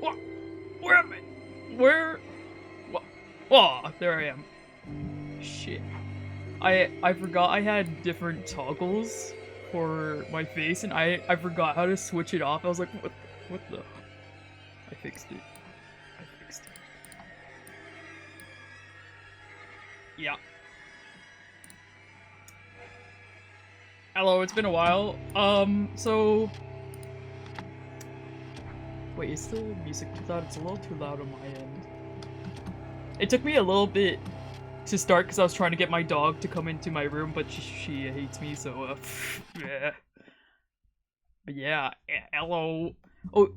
What? Where am I? Where? What? Oh, there I am. Shit. I forgot I had different toggles for my face, and I forgot how to switch it off. I was like, what the? I fixed it. I fixed it. Yeah. Hello, it's been a while. So... Wait, is the music too loud? It's a little too loud on my end. It took me a little bit to start because I was trying to get my dog to come into my room, but she hates me, so, yeah. But yeah, hello. Oh,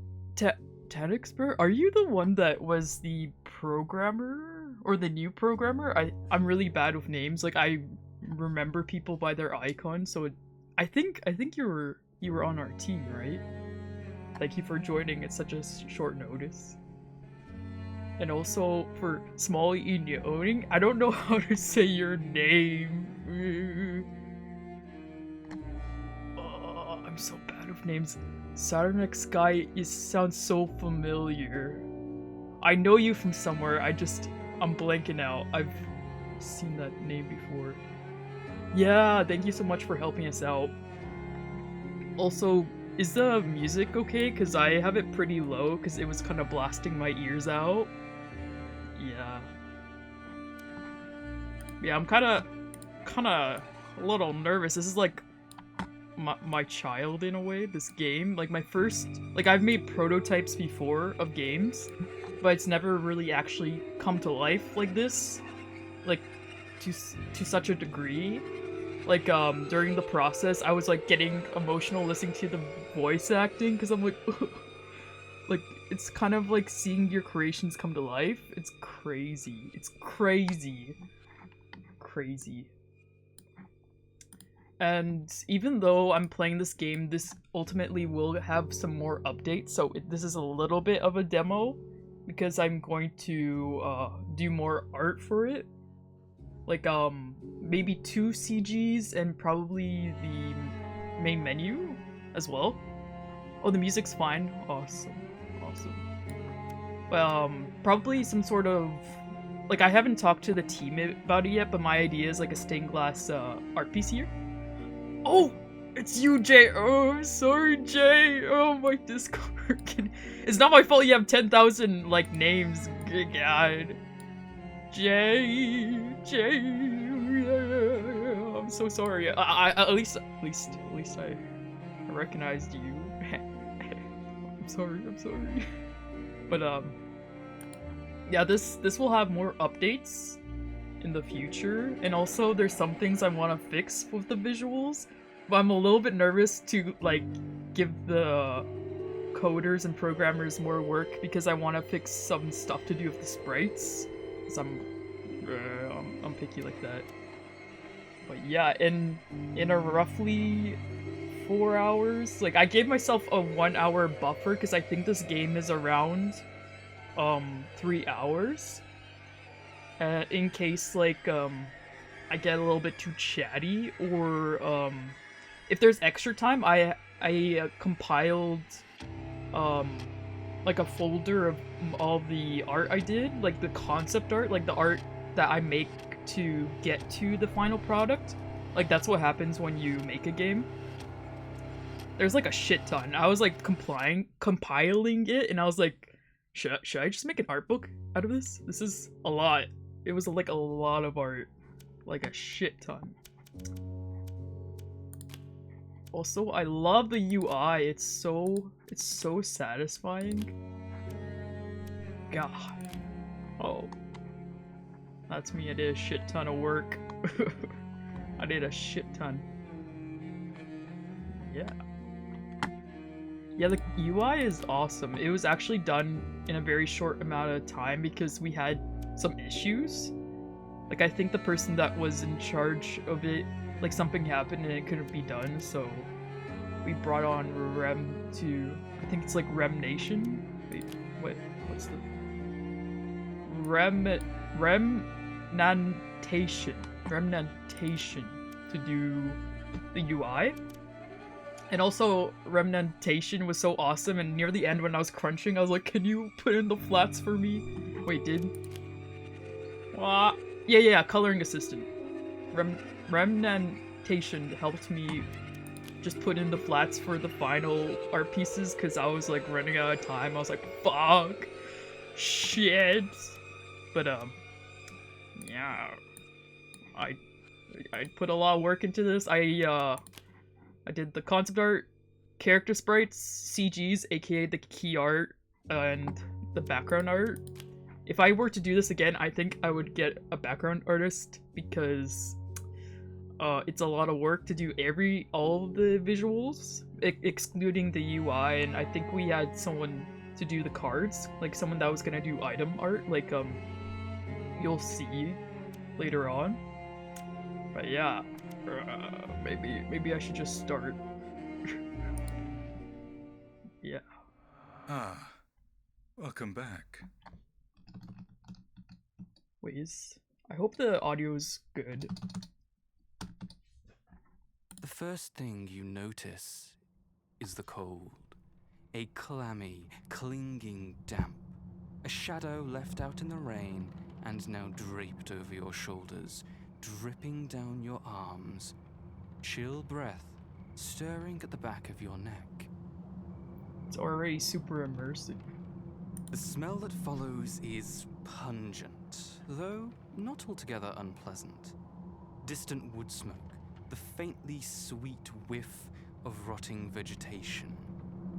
Tanix, are you the one that was the programmer? Or the new programmer? I'm really bad with names. Like, I remember people by their icon, so I think you were on our team, right? Thank you for joining at such a short notice. And also for Small E owning, I don't know how to say your name. Oh, I'm so bad with names. Saturnix guy sounds so familiar. I know you from somewhere. I'm blanking out. I've seen that name before. Yeah, thank you so much for helping us out. Also, is the music okay? Because I have it pretty low because it was kind of blasting my ears out. Yeah. Yeah, I'm kind of a little nervous. This is like my child in a way, this game. Like my first, like I've made prototypes before of games, but it's never really actually come to life like this, like to such a degree. Like during the process, I was like getting emotional listening to the voice acting because I'm like, like it's kind of like seeing your creations come to life. It's crazy. It's crazy. Crazy. And even though I'm playing this game, this ultimately will have some more updates, so this is a little bit of a demo, because I'm going to do more art for it. Like, maybe 2 CGs and probably the main menu as well. Oh, the music's fine. Awesome. Awesome. Probably some sort of... Like, I haven't talked to the team about it yet, but my idea is like a stained glass art piece here. Oh! It's you, Jay! Oh, I'm sorry, Jay! Oh, my Discord. It's not my fault you have 10,000, like, names. God. Jay! Jay! I'm so sorry. At least I recognized you. I'm sorry. But, yeah, this will have more updates in the future, and also there's some things I want to fix with the visuals, but I'm a little bit nervous to like give the coders and programmers more work because I want to fix some stuff to do with the sprites, because I'm picky like that. But yeah, in a roughly 4 hours, like I gave myself a 1 hour buffer because I think this game is around 3 hours. In case, like, I get a little bit too chatty, or, if there's extra time, I compiled, like a folder of all the art I did, like the concept art, like the art that I make to get to the final product. Like, that's what happens when you make a game. There's, like, a shit ton. I was, like, compiling it, and I was like, should I just make an art book out of this? This is a lot. It was like a lot of art, like a shit ton. Also, I love the UI. It's so satisfying. God. Oh. That's me. I did a shit ton of work. I did a shit ton. Yeah. Yeah, the UI is awesome. It was actually done in a very short amount of time because we had some issues. Like, I think the person that was in charge of it, like, something happened and it couldn't be done, so we brought on I think it's like Remnation? Wait, what's the... Remnantation to do the UI. And also, Remnantation was so awesome, and near the end when I was crunching, I was like, can you put in the flats for me? Wait, yeah, coloring assistant. Remnantation helped me just put in the flats for the final art pieces, because I was like running out of time. I was like, fuck. Shit. But, yeah. I put a lot of work into this. I did the concept art, character sprites, CGs, aka the key art, and the background art. If I were to do this again, I think I would get a background artist because it's a lot of work to do all of the visuals, excluding the UI, and I think we had someone to do the cards, like someone that was gonna do item art, like you'll see later on. But yeah, maybe I should just start. Yeah. Ah, welcome back. Wait, I hope the audio's good. The first thing you notice is the cold. A clammy, clinging damp. A shadow left out in the rain and now draped over your shoulders, dripping down your arms. Chill breath stirring at the back of your neck. It's already super immersive. The smell that follows is pungent. though not altogether unpleasant. Distant wood smoke, the faintly sweet whiff of rotting vegetation.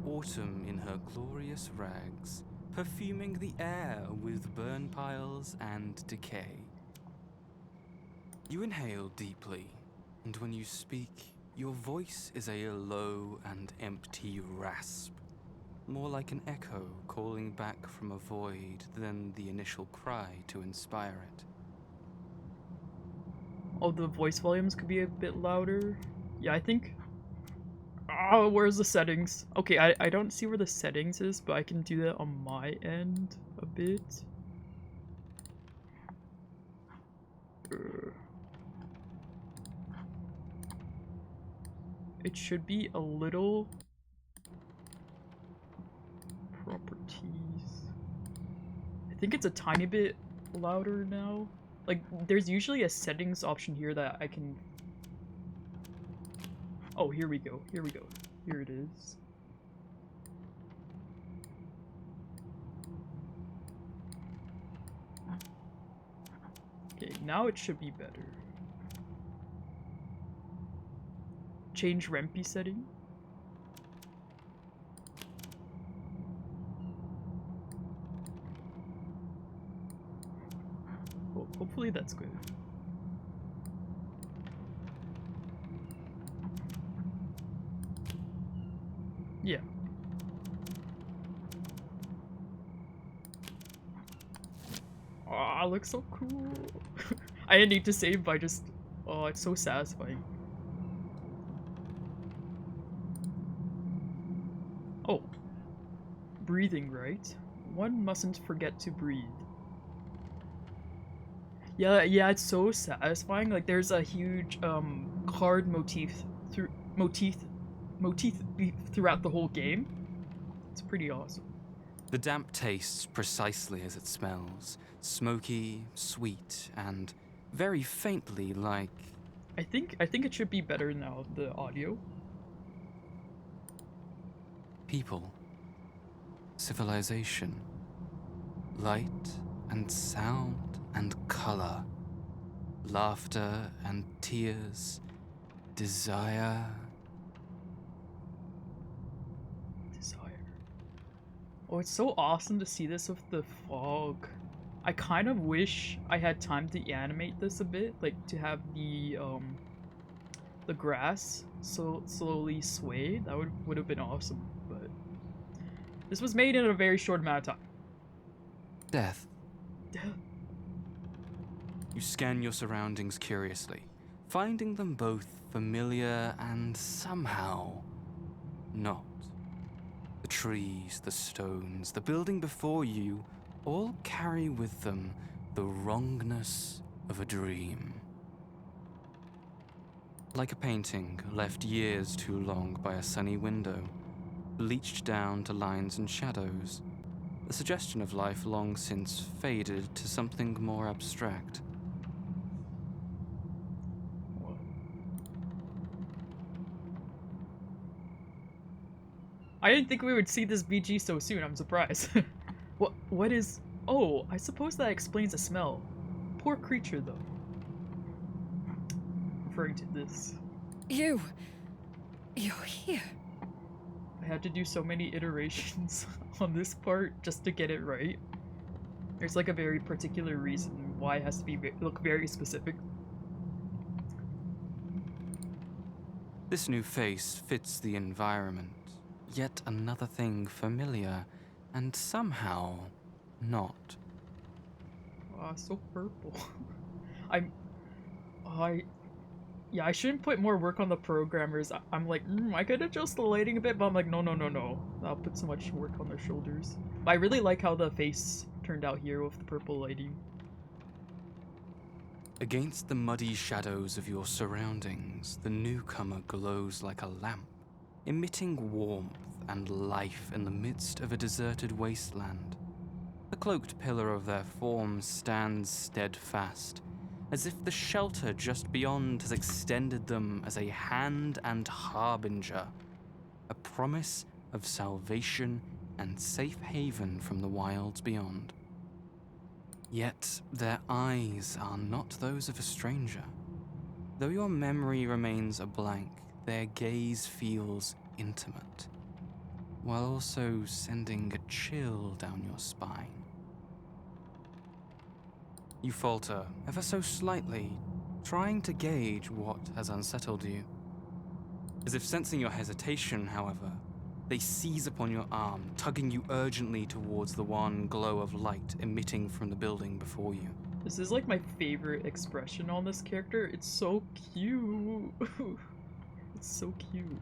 Autumn in her glorious rags, perfuming the air with burn piles and decay. You inhale deeply, and when you speak, your voice is a low and empty rasp, more like an echo calling back from a void than the initial cry to inspire it. Oh, the voice volumes could be a bit louder. Yeah, I think... Oh, where's the settings? Okay, I don't see where the settings is, but I can do that on my end a bit. It should be a little... Properties... I think it's a tiny bit louder now. Like, there's usually a settings option here that I can... Oh, here we go. Here we go. Here it is. Okay, now it should be better. Change REMP setting. Oh, hopefully that's good. Yeah. Aw, it looks so cool. I didn't need to save by just... Oh, it's so satisfying. Oh. Breathing, right? One mustn't forget to breathe. Yeah, it's so satisfying. Like, there's a huge, card motif throughout the whole game. It's pretty awesome. The damp tastes precisely as it smells. Smoky, sweet, and very faintly like... I think it should be better now, the audio. people. Civilization. Light and sound and color. Laughter and tears. Desire. Oh, it's so awesome to see this with the fog. I kind of wish I had time to animate this a bit, like to have the grass so slowly sway. That would have been awesome, but this was made in a very short amount of time. Death. You scan your surroundings curiously, finding them both familiar and somehow not. The trees, the stones, the building before you all carry with them the wrongness of a dream. Like a painting left years too long by a sunny window, bleached down to lines and shadows, the suggestion of life long since faded to something more abstract. I didn't think we would see this BG so soon. I'm surprised. What is... Oh, I suppose that explains the smell. Poor creature, though. Referring to this. You're here. I had to do so many iterations on this part just to get it right. There's like a very particular reason why it has to be look very specific. This new face fits the environment. Yet another thing familiar, and somehow not. So purple. Yeah, I shouldn't put more work on the programmers. I'm like, I could adjust the lighting a bit, but I'm like, no. I'll put so much work on their shoulders. But I really like how the face turned out here with the purple lighting. Against the muddy shadows of your surroundings, the newcomer glows like a lamp, emitting warmth and life in the midst of a deserted wasteland. The cloaked pillar of their form stands steadfast, as if the shelter just beyond has extended them as a hand and harbinger, a promise of salvation and safe haven from the wilds beyond. Yet their eyes are not those of a stranger. Though your memory remains a blank, their gaze feels intimate, while also sending a chill down your spine. You falter, ever so slightly, trying to gauge what has unsettled you. As if sensing your hesitation, however, they seize upon your arm, tugging you urgently towards the one glow of light emitting from the building before you. This is like my favorite expression on this character. It's so cute. It's so cute.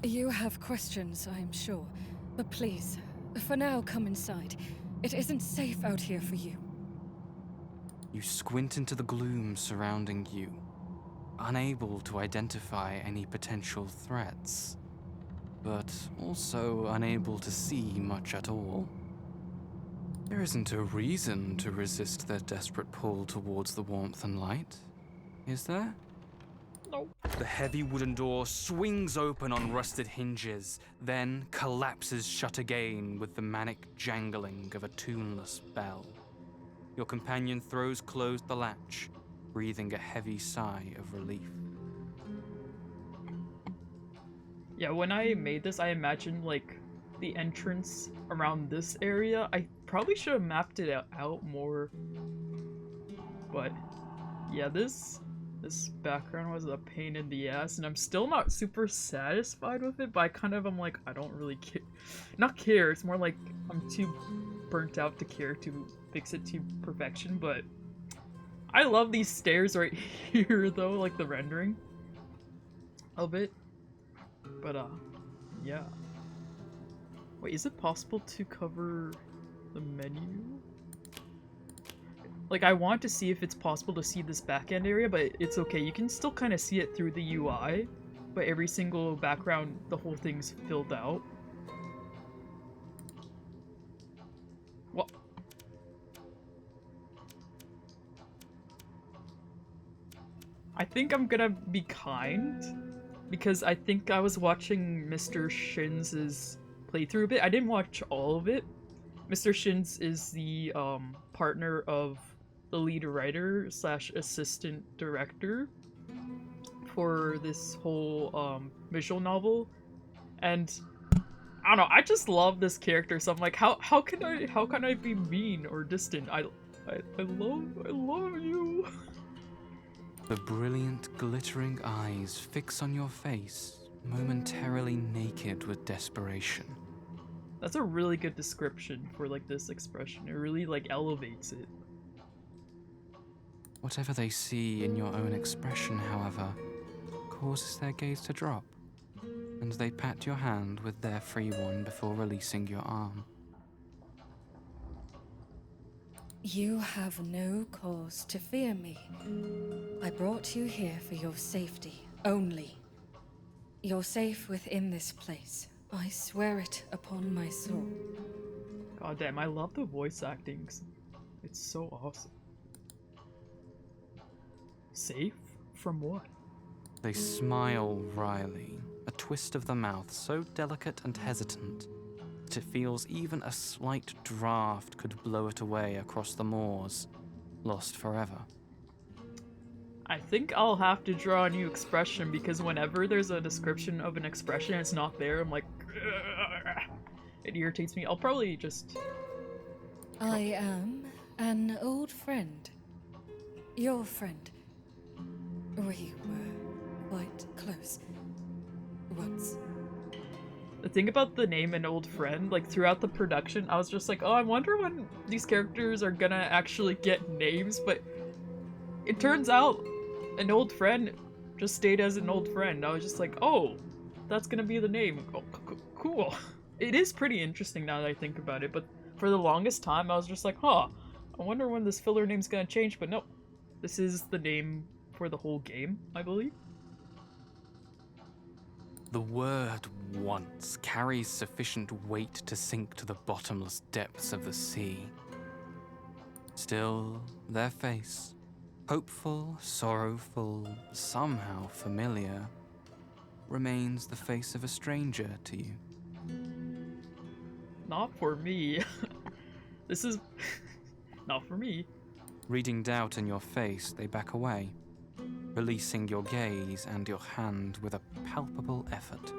You have questions, I am sure. But please, for now, come inside. It isn't safe out here for you. You squint into the gloom surrounding you, unable to identify any potential threats, but also unable to see much at all. There isn't a reason to resist their desperate pull towards the warmth and light, is there? No. The heavy wooden door swings open on rusted hinges, then collapses shut again with the manic jangling of a tuneless bell. Your companion throws closed the latch, breathing a heavy sigh of relief. Yeah, when I made this, I imagined, like, the entrance around this area. I probably should have mapped it out more. But, yeah, this background was a pain in the ass, and I'm still not super satisfied with it, but I kind of am like, I don't really care. Not care, it's more like I'm too burnt out to care to fix it to perfection, but I love these stairs right here, though, like the rendering of it. But, yeah. Wait, is it possible to cover the menu? Like, I want to see if it's possible to see this back-end area, but it's okay. You can still kind of see it through the UI, but every single background, the whole thing's filled out. What? I think I'm gonna be kind, because I think I was watching Mr. Shin's playthrough a bit. I didn't watch all of it. Mr. Shins is the partner of the lead writer slash assistant director for this whole visual novel, and I don't know, I just love this character, so I'm like, how can I be mean or distant? I love you. The brilliant, glittering eyes fix on your face, momentarily naked with desperation. That's a really good description for, like, this expression. It really, like, elevates it. Whatever they see in your own expression, however, causes their gaze to drop, and they pat your hand with their free one before releasing your arm. You have no cause to fear me. I brought you here for your safety only. You're safe within this place. I swear it upon my soul. God damn, I love the voice acting. It's so awesome. Safe? From what? They smile wryly, a twist of the mouth so delicate and hesitant that it feels even a slight draft could blow it away across the moors, lost forever. I think I'll have to draw a new expression, because whenever there's a description of an expression and it's not there, I'm like, it irritates me. I'll probably just... I am an old friend. Your friend. We were quite close. Once. The thing about the name An Old Friend, like, throughout the production, I was just like, oh, I wonder when these characters are gonna actually get names, but it turns out an old friend just stayed as an old friend. I was just like, oh, that's gonna be the name. Oh, cool. It is pretty interesting now that I think about it, but for the longest time, I was just like, huh, I wonder when this filler name's gonna change, but no. This is the name for the whole game, I believe. The word once carries sufficient weight to sink to the bottomless depths of the sea. Still, their face, hopeful, sorrowful, somehow familiar, remains the face of a stranger to you. Not for me. This is Not for me. Reading doubt in your face, they back away, releasing your gaze and your hand with a palpable effort.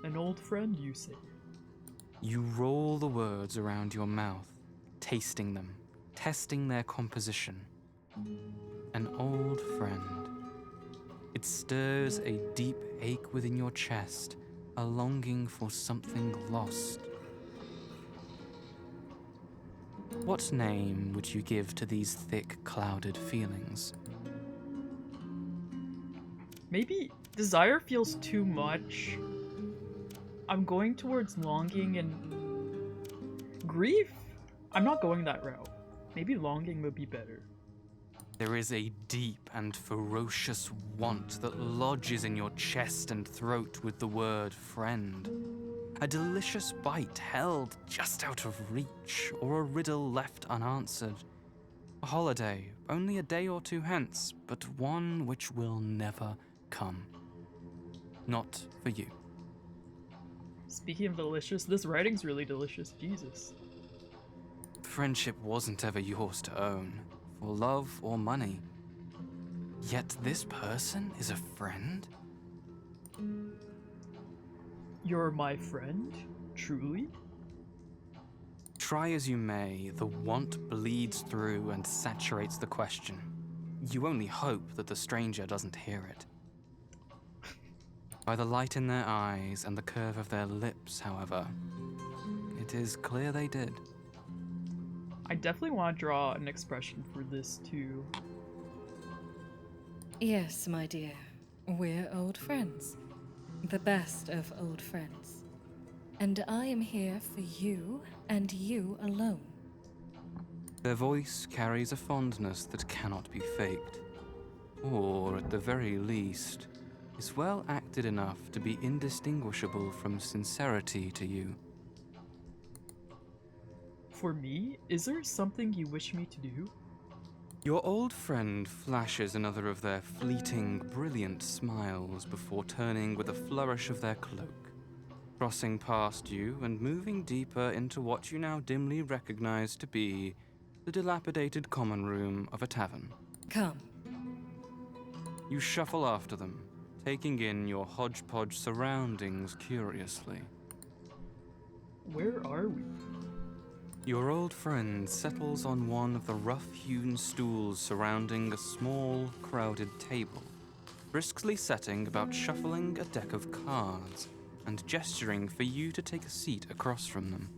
An old friend, you say? You roll the words around your mouth, tasting them, testing their composition. An old friend. It stirs a deep ache within your chest, a longing for something lost. What name would you give to these thick, clouded feelings? Maybe desire feels too much. I'm going towards longing and grief? I'm not going that route. Maybe longing would be better. There is a deep and ferocious want that lodges in your chest and throat with the word friend. A delicious bite held just out of reach, or a riddle left unanswered. A holiday, only a day or two hence, but one which will never come. Not for you. Speaking of delicious, this writing's really delicious. Jesus. Friendship wasn't ever yours to own, for love or money. Yet this person is a friend? You're my friend? Truly? Try as you may, the want bleeds through and saturates the question. You only hope that the stranger doesn't hear it. By the light in their eyes and the curve of their lips, however, it is clear they did. I definitely want to draw an expression for this too. Yes, my dear. We're old friends. The best of old friends. And I am here for you and you alone. Their voice carries a fondness that cannot be faked, or at the very least, is well acted enough to be indistinguishable from sincerity to you. For me, is there something you wish me to do? Your old friend flashes another of their fleeting, brilliant smiles before turning with a flourish of their cloak, crossing past you and moving deeper into what you now dimly recognize to be the dilapidated common room of a tavern. Come. You shuffle after them, taking in your hodgepodge surroundings curiously. Where are we? Your old friend settles on one of the rough-hewn stools surrounding a small, crowded table, briskly setting about shuffling a deck of cards and gesturing for you to take a seat across from them.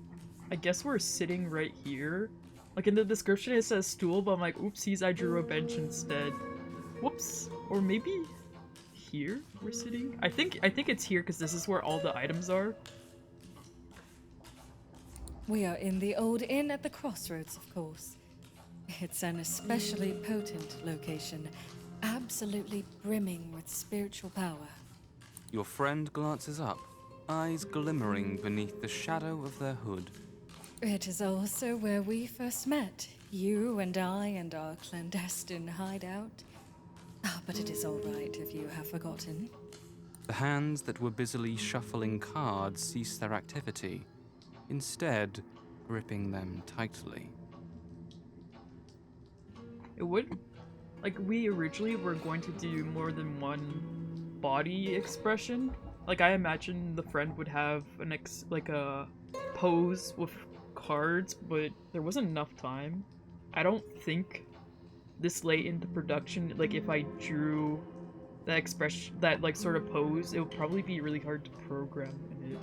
I guess we're sitting right here. Like in the description it says stool, but I'm like, oopsies, I drew a bench instead. Whoops. Or maybe here we're sitting? I think it's here because this is where all the items are. We are in the old inn at the crossroads, of course. It's an especially potent location, absolutely brimming with spiritual power. Your friend glances up, eyes glimmering beneath the shadow of their hood. It is also where we first met, you and I and our clandestine hideout. Ah, but it is all right if you have forgotten. The hands that were busily shuffling cards cease their activity, instead gripping them tightly. It would, like, we originally were going to do more than one body expression. Like, I imagine the friend would have like a pose with cards, but there wasn't enough time. I don't think this late into production, like, if I drew that expression, that, like, sort of pose, it would probably be really hard to program in it.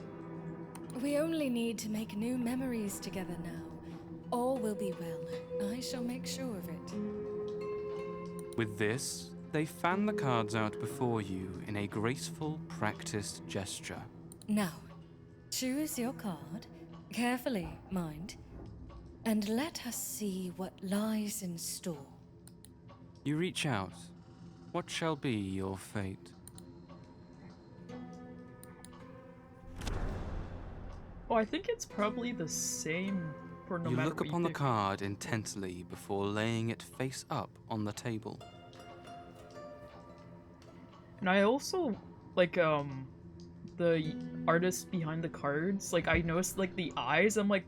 We only need to make new memories together now. All will be well. I shall make sure of it. With this, they fan the cards out before you in a graceful, practiced gesture. Now, choose your card, carefully, mind, and let us see what lies in store. You reach out. What shall be your fate? Oh, I think it's probably the same for no You matter look what upon you the pick. card intently before laying it face up on the table. And I also, like, the artist behind the cards, like, I noticed, like, the eyes, I'm like,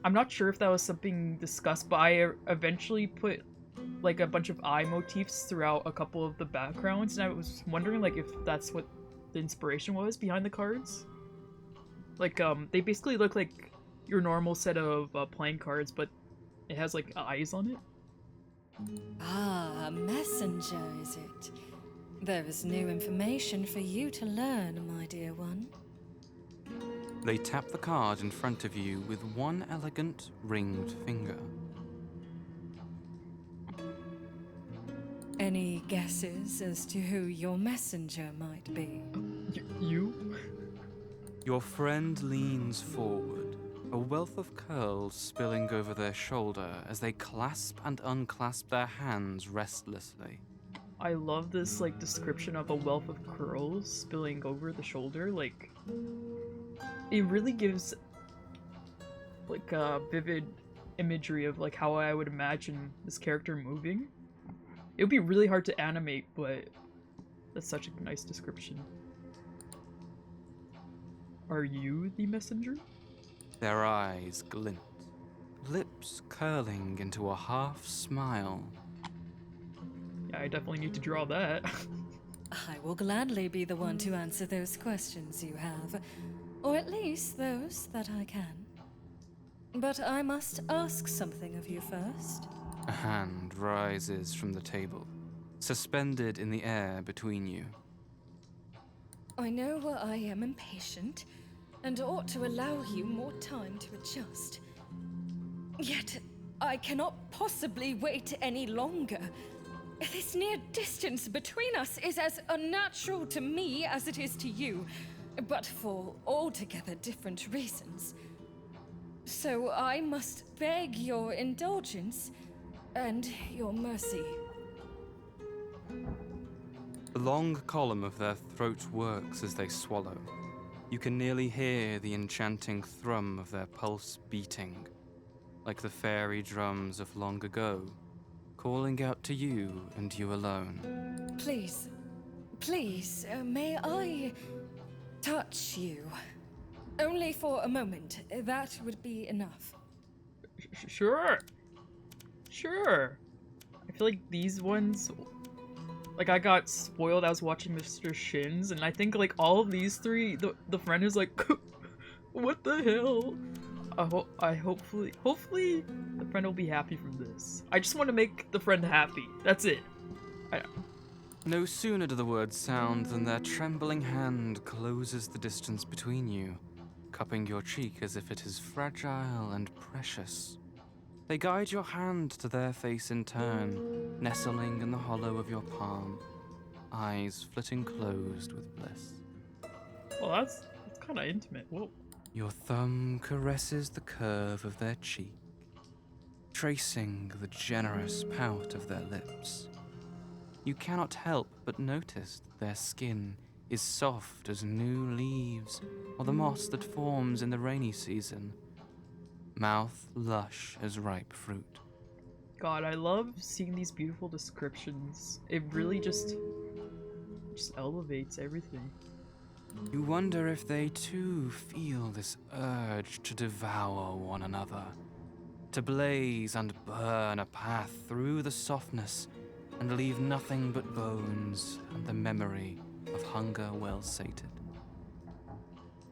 I'm not sure if that was something discussed, but I eventually put like a bunch of eye motifs throughout a couple of the backgrounds, and I was wondering like if that's what the inspiration was behind the cards. Like they basically look like your normal set of playing cards, but it has like eyes on it. Ah, a messenger, is it? There is new information for you to learn, my dear one. They tap the card in front of you with one elegant ringed finger. Any guesses as to who your messenger might be? You? Your friend leans forward, a wealth of curls spilling over their shoulder as they clasp and unclasp their hands restlessly. I love this like description of a wealth of curls spilling over the shoulder. Like, it really gives like a vivid imagery of like how I would imagine this character moving. It would be really hard to animate, but that's such a nice description. Are you the messenger? Their eyes glint, lips curling into a half smile. Yeah, I definitely need to draw that. I will gladly be the one to answer those questions you have, or at least those that I can. But I must ask something of you first. A hand rises from the table, suspended in the air between you. I know I am impatient, and ought to allow you more time to adjust. Yet, I cannot possibly wait any longer. This near distance between us is as unnatural to me as it is to you, but for altogether different reasons. So I must beg your indulgence and your mercy. The long column of their throat works as they swallow. You can nearly hear the enchanting thrum of their pulse beating, like the fairy drums of long ago, calling out to you and you alone. Please, may I touch you? Only for a moment. That would be enough. Sure. Sure. I feel like these ones, like I got spoiled. I was watching Mr. Shin's, and I think like all of these three, the friend is like, what the hell? Hopefully the friend will be happy from this. I just want to make the friend happy. That's it. No sooner do the words sound than their trembling hand closes the distance between you, cupping your cheek as if it is fragile and precious. They guide your hand to their face in turn, nestling in the hollow of your palm, eyes flitting closed with bliss. Well, that's kind of intimate. Whoa. Your thumb caresses the curve of their cheek, tracing the generous pout of their lips. You cannot help but notice that their skin is soft as new leaves or the moss that forms in the rainy season. Mouth lush as ripe fruit. God, I love seeing these beautiful descriptions. It really just elevates everything. You wonder if they too feel this urge to devour one another, to blaze and burn a path through the softness and leave nothing but bones and the memory of hunger well sated.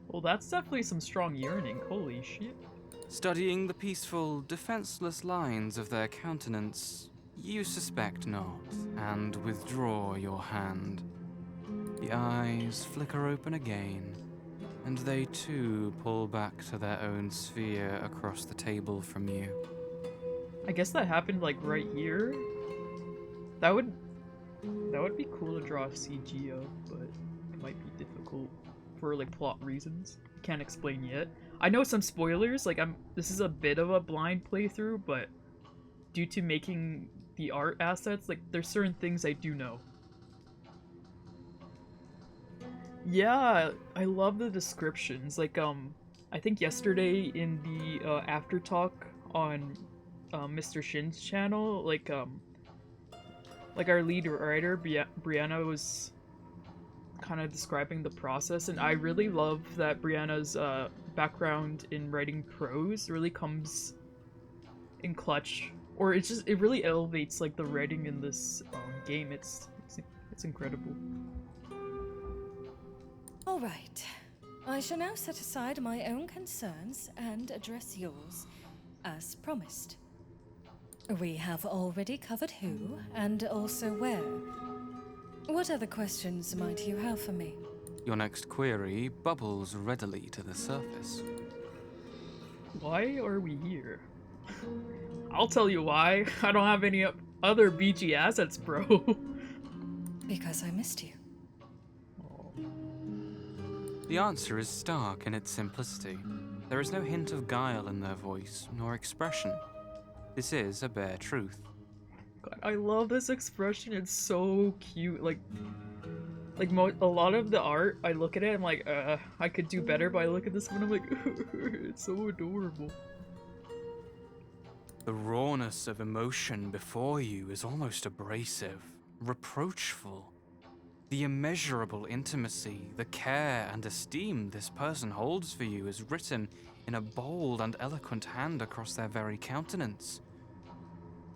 Well, that's definitely some strong yearning. Holy shit. Studying the peaceful, defenseless lines of their countenance, you suspect not, and withdraw your hand. The eyes flicker open again, and they too pull back to their own sphere across the table from you. I guess that happened like right here. That would be cool to draw a CG of, but it might be difficult for like plot reasons. Can't explain yet. I know some spoilers, like this is a bit of a blind playthrough, but due to making the art assets, like there's certain things I do know. Yeah, I love the descriptions. Like I think yesterday in the after talk on Mr. Shin's channel, like our lead writer Brianna was kind of describing the process, and I really love that Brianna's background in writing prose really comes in clutch, or it really elevates like the writing in this game. It's incredible. All right. I shall now set aside my own concerns and address yours, as promised. We have already covered who, and also where. What other questions might you have for me? Your next query bubbles readily to the surface. Why are we here? I'll tell you why. I don't have any other BG assets, bro. Because I missed you. The answer is stark in its simplicity. There is no hint of guile in their voice, nor expression. This is a bare truth. God, I love this expression. It's so cute. Like a lot of the art, I look at it, I'm like, I could do better, but I look at this one, I'm like, it's so adorable. The rawness of emotion before you is almost abrasive, reproachful. The immeasurable intimacy, the care and esteem this person holds for you is written in a bold and eloquent hand across their very countenance.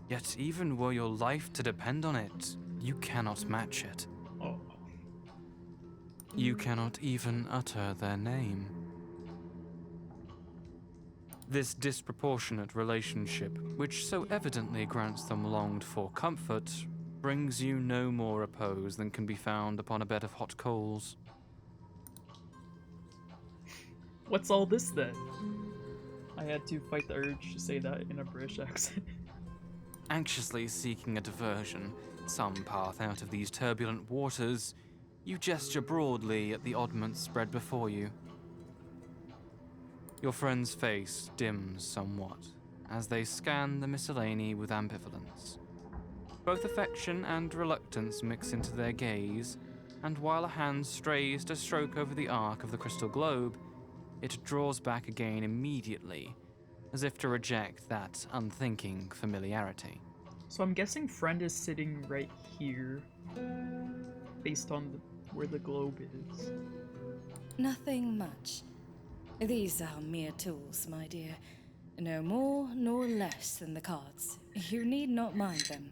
Yet even were your life to depend on it, you cannot match it. Oh. You cannot even utter their name. This disproportionate relationship, which so evidently grants them longed-for comfort, brings you no more repose than can be found upon a bed of hot coals. What's all this then? I had to fight the urge to say that in a British accent. Anxiously seeking a diversion, some path out of these turbulent waters, you gesture broadly at the oddments spread before you. Your friend's face dims somewhat as they scan the miscellany with ambivalence. Both affection and reluctance mix into their gaze, and while a hand strays to stroke over the arc of the crystal globe, it draws back again immediately, as if to reject that unthinking familiarity. So I'm guessing friend is sitting right here, based on where the globe is. Nothing much. These are mere tools, my dear. No more nor less than the cards. You need not mind them.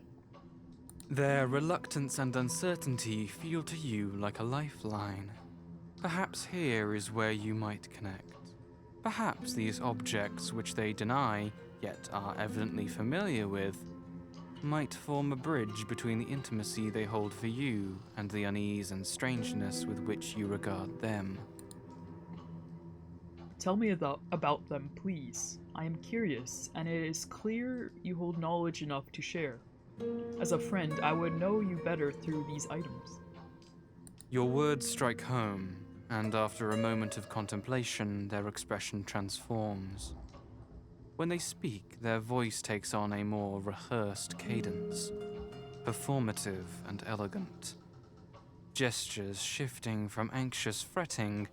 Their reluctance and uncertainty feel to you like a lifeline. Perhaps here is where you might connect. Perhaps these objects which they deny, yet are evidently familiar with, might form a bridge between the intimacy they hold for you and the unease and strangeness with which you regard them. Tell me about them, please. I am curious, and it is clear you hold knowledge enough to share. As a friend, I would know you better through these items. Your words strike home, and after a moment of contemplation, their expression transforms. When they speak, their voice takes on a more rehearsed cadence, performative and elegant. Gestures shifting from anxious fretting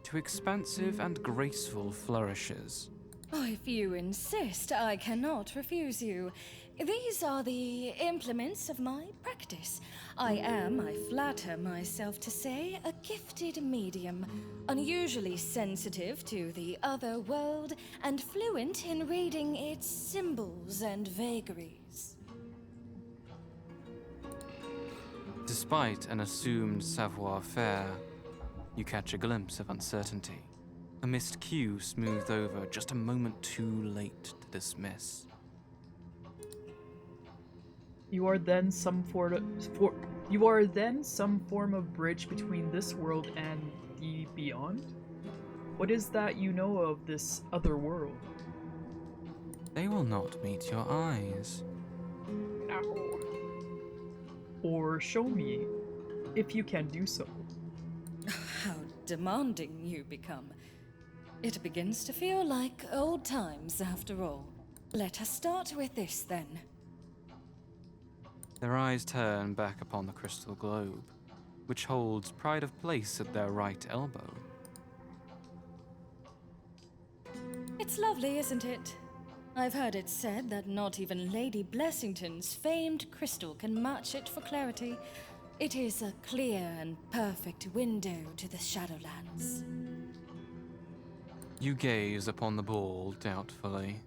to expansive and graceful flourishes. Oh, if you insist, I cannot refuse you. These are the implements of my practice. I am, I flatter myself to say, a gifted medium, unusually sensitive to the other world and fluent in reading its symbols and vagaries. Despite an assumed savoir-faire, you catch a glimpse of uncertainty. A missed cue smoothed over just a moment too late to dismiss. You are then some form of bridge between this world and the beyond? What is that you know of this other world? They will not meet your eyes. No. Or show me, if you can do so. How demanding you become. It begins to feel like old times after all. Let us start with this then. Their eyes turn back upon the crystal globe, which holds pride of place at their right elbow. It's lovely, isn't it? I've heard it said that not even Lady Blessington's famed crystal can match it for clarity. It is a clear and perfect window to the Shadowlands. You gaze upon the ball doubtfully.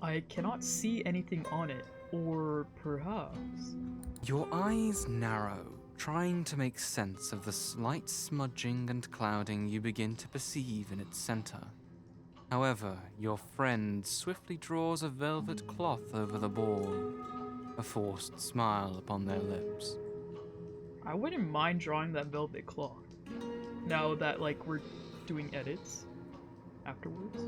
I cannot see anything on it, or perhaps... Your eyes narrow, trying to make sense of the slight smudging and clouding you begin to perceive in its center. However, your friend swiftly draws a velvet cloth over the ball, a forced smile upon their lips. I wouldn't mind drawing that velvet cloth. Now that, like, we're doing edits afterwards.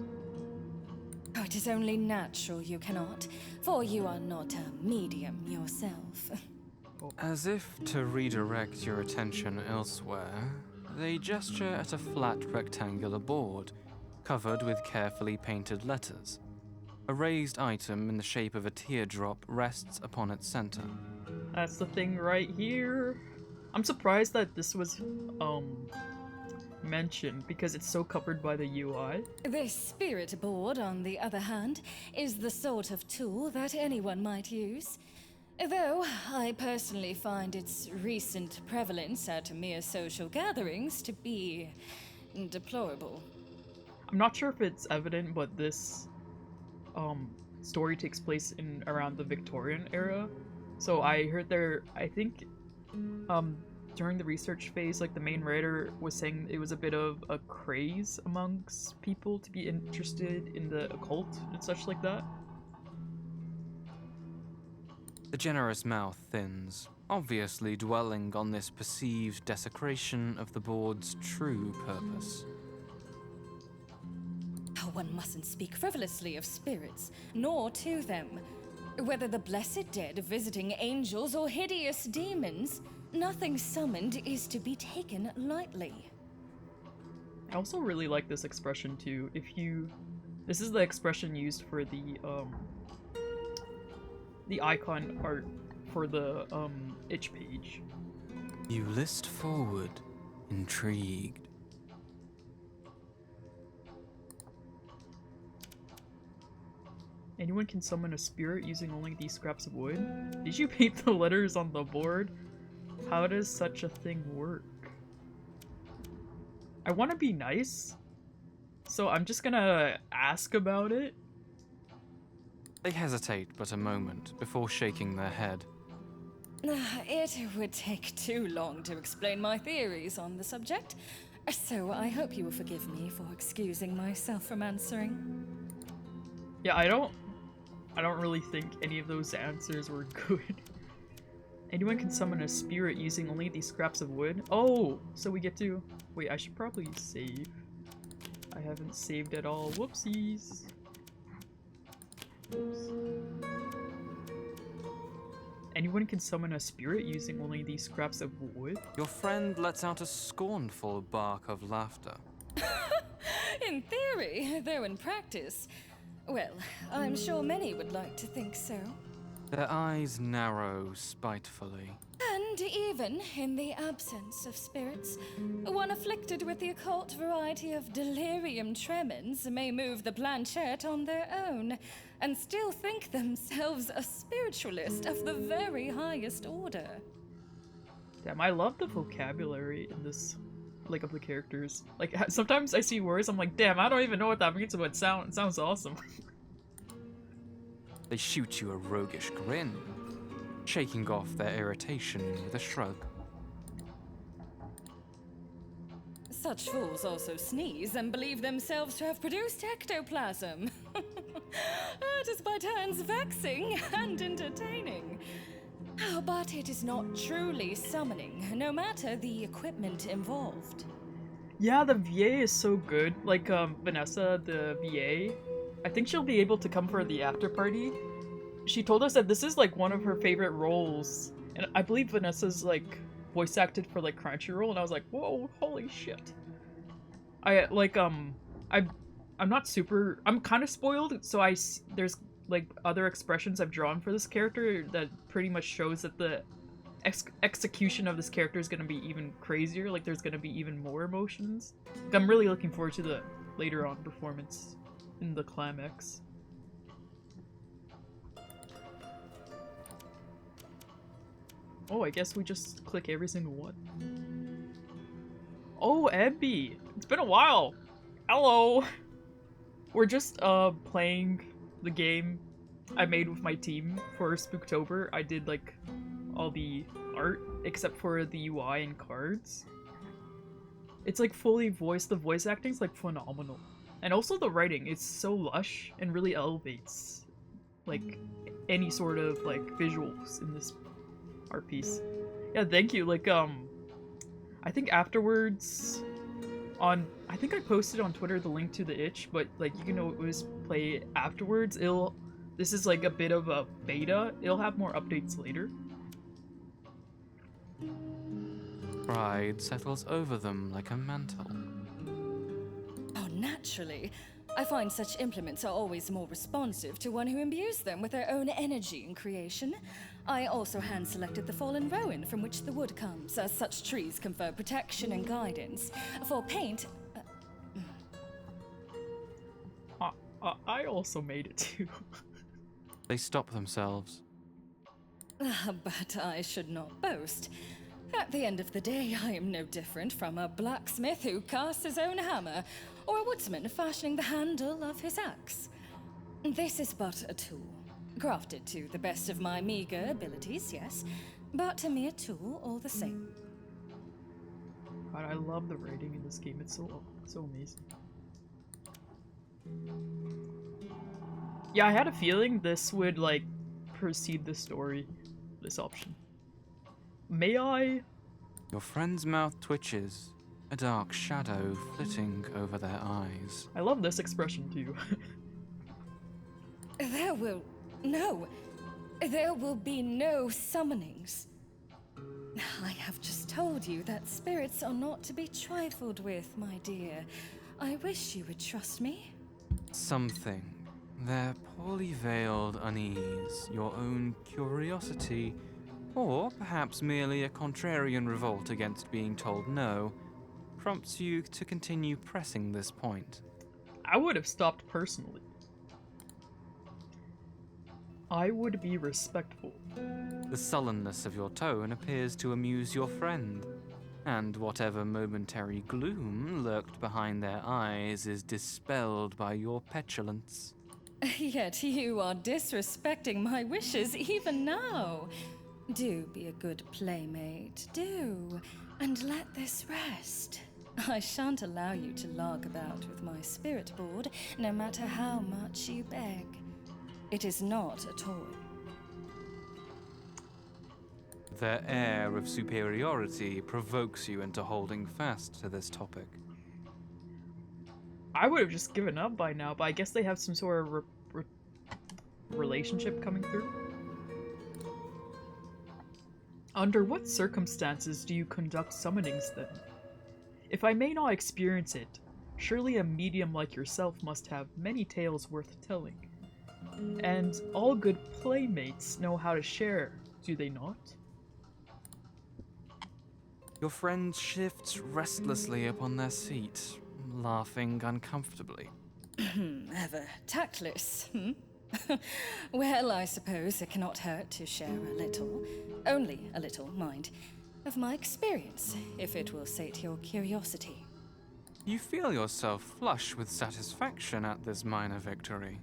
Oh, it is only natural you cannot, for you are not a medium yourself. As if to redirect your attention elsewhere, they gesture at a flat rectangular board, covered with carefully painted letters. A raised item in the shape of a teardrop rests upon its center. That's the thing right here. I'm surprised that this was, mentioned, because it's so covered by the UI. This spirit board, on the other hand, is the sort of tool that anyone might use. Though I personally find its recent prevalence at mere social gatherings to be deplorable. I'm not sure if it's evident, but this story takes place in around the Victorian era. So I heard I think during the research phase, like the main writer was saying it was a bit of a craze amongst people to be interested in the occult and such like that. The generous mouth thins, obviously dwelling on this perceived desecration of the board's true purpose. One mustn't speak frivolously of spirits, nor to them. Whether the blessed dead visiting angels or hideous demons, nothing summoned is to be taken lightly. I also really like this expression too. This is the expression used for the icon art for the itch page. You list forward, intrigued. Anyone can summon a spirit using only these scraps of wood? Did you paint the letters on the board? How does such a thing work? I want to be nice, so I'm just gonna ask about it. They hesitate but a moment before shaking their head. It would take too long to explain my theories on the subject, so I hope you will forgive me for excusing myself from answering. Yeah, I don't really think any of those answers were good. Anyone can summon a spirit using only these scraps of wood? Oh, so we get to... Wait, I should probably save. I haven't saved at all. Whoopsies. Oops. Anyone can summon a spirit using only these scraps of wood? Your friend lets out a scornful bark of laughter. In theory, though in practice, well, I'm sure many would like to think so. Their eyes narrow spitefully. And even in the absence of spirits, one afflicted with the occult variety of delirium tremens may move the planchette on their own and still think themselves a spiritualist of the very highest order. Damn, I love the vocabulary in this, like, of the characters. Like, sometimes I see words, I'm like, damn, I don't even know what that means, but it sounds awesome. They shoot you a roguish grin, shaking off their irritation with a shrug. Such fools also sneeze and believe themselves to have produced ectoplasm. It is by turns vexing and entertaining. Oh, but it is not truly summoning, no matter the equipment involved. Yeah, the VA is so good. Like, Vanessa, the VA, I think she'll be able to come for the after party. She told us that this is, like, one of her favorite roles. And I believe Vanessa's, like, voice acted for, like, Crunchyroll, and I was like, whoa, holy shit. I'm not super... I'm kind of spoiled, so there's, like, other expressions I've drawn for this character that pretty much shows that the execution of this character is going to be even crazier. Like, there's going to be even more emotions. Like, I'm really looking forward to the later on performance in the climax. Oh, I guess we just click every single one. Oh, Ebby! It's been a while! Hello! We're just, playing the game I made with my team for Spooktober. I did, like, all the art, except for the UI and cards. It's, like, fully voiced. The voice acting's, like, phenomenal. And also the writing, it's so lush and really elevates, like, any sort of, like, visuals in this art piece. Yeah, thank you. Like, I think afterwards I think I posted on Twitter the link to the itch, but, like, you can always play afterwards. This is, like, a bit of a beta. It'll have more updates later. Pride settles over them like a mantle. Oh, naturally. I find such implements are always more responsive to one who imbues them with their own energy and creation. I also hand-selected the fallen rowan from which the wood comes, as such trees confer protection and guidance. For paint... I also made it too. They stop themselves. But I should not boast. At the end of the day, I am no different from a blacksmith who casts his own hammer, or a woodsman fashioning the handle of his axe. This is but a tool, crafted to the best of my meager abilities, yes, but a mere tool all the same. God, I love the writing in this game. It's so amazing. Yeah, I had a feeling this would, like, precede the story, this option. May I? Your friend's mouth twitches, a dark shadow flitting over their eyes. I love this expression too. There will be no summonings. I have just told you that spirits are not to be trifled with, my dear. I wish you would trust me. Something. Their poorly veiled unease, your own curiosity, or perhaps merely a contrarian revolt against being told no, prompts you to continue pressing this point. I would have stopped personally. I would be respectful. The sullenness of your tone appears to amuse your friend, and whatever momentary gloom lurked behind their eyes is dispelled by your petulance. Yet you are disrespecting my wishes even now. Do be a good playmate, do, and let this rest. I shan't allow you to lark about with my spirit board, no matter how much you beg. It is not a toy. Their air of superiority provokes you into holding fast to this topic. I would have just given up by now, but I guess they have some sort of relationship coming through. Under what circumstances do you conduct summonings then? If I may not experience it, surely a medium like yourself must have many tales worth telling. And all good playmates know how to share, do they not? Your friend shifts restlessly upon their seat, laughing uncomfortably. Ever tactless, hmm? Well, I suppose it cannot hurt to share a little, only a little, mind, of my experience, if it will sate your curiosity. You feel yourself flush with satisfaction at this minor victory.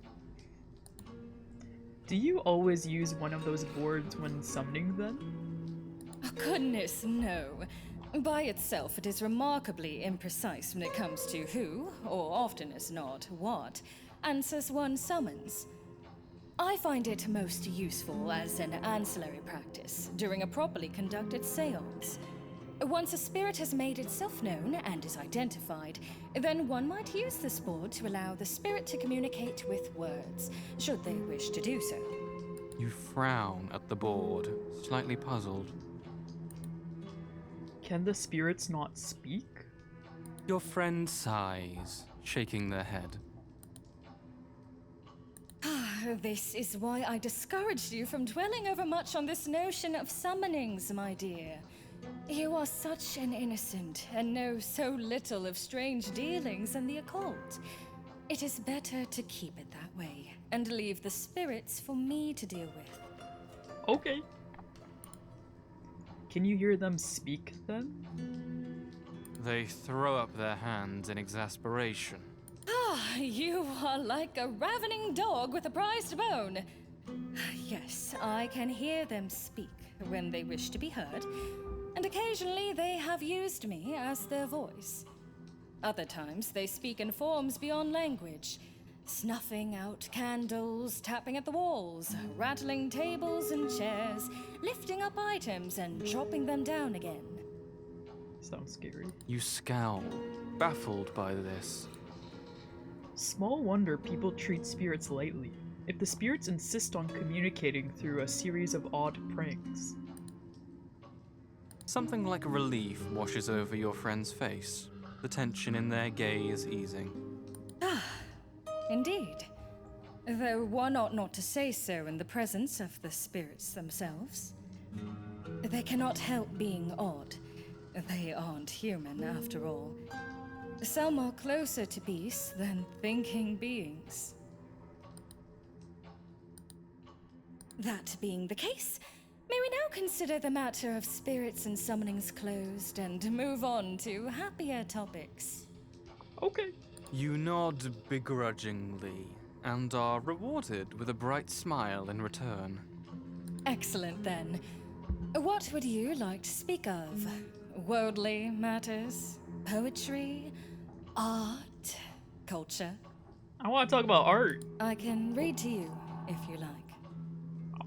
Do you always use one of those boards when summoning then? Oh, goodness, no. By itself, it is remarkably imprecise when it comes to who, or often as not, what, answers one summons. I find it most useful as an ancillary practice during a properly conducted seance. Once a spirit has made itself known and is identified, then one might use this board to allow the spirit to communicate with words, should they wish to do so. You frown at the board, slightly puzzled. Can the spirits not speak? Your friend sighs, shaking their head. This is why I discouraged you from dwelling over much on this notion of summonings, my dear. You are such an innocent and know so little of strange dealings in the occult. It is better to keep it that way and leave the spirits for me to deal with. Okay. Can you hear them speak then? They throw up their hands in exasperation. Ah, you are like a ravening dog with a prized bone. Yes, I can hear them speak when they wish to be heard, and occasionally they have used me as their voice. Other times they speak in forms beyond language, snuffing out candles, tapping at the walls, rattling tables and chairs, lifting up items and dropping them down again. Sounds scary. You scowl, baffled by this. Small wonder people treat spirits lightly. If the spirits insist on communicating through a series of odd pranks. Something like relief washes over your friend's face, the tension in their gaze easing. Ah, indeed. Though one ought not to say so in the presence of the spirits themselves. They cannot help being odd. They aren't human, after all. Some are closer to peace than thinking beings. That being the case, may we now consider the matter of spirits and summonings closed and move on to happier topics? Okay. You nod begrudgingly and are rewarded with a bright smile in return. Excellent, then. What would you like to speak of? Worldly matters? Poetry? Art? Culture? I want to talk about art. I can read to you, if you like.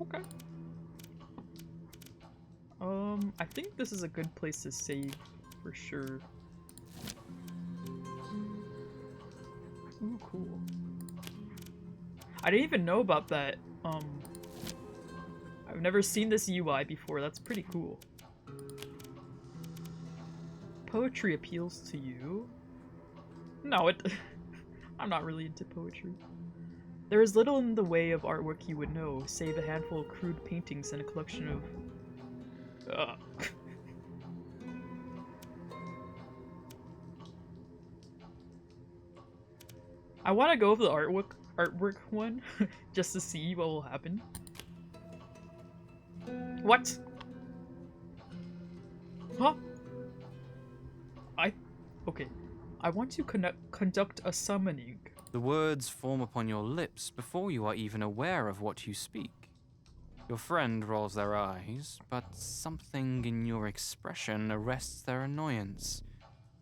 Okay. I think this is a good place to save, for sure. Ooh, cool. I didn't even know about that. I've never seen this UI before. That's pretty cool. Poetry appeals to you? No, it... I'm not really into poetry. There is little in the way of artwork you would know, save a handful of crude paintings and a collection of... I want to go over the artwork one, just to see what will happen. What? Huh? Okay. I want to conduct a summoning. The words form upon your lips before you are even aware of what you speak. Your friend rolls their eyes, but something in your expression arrests their annoyance,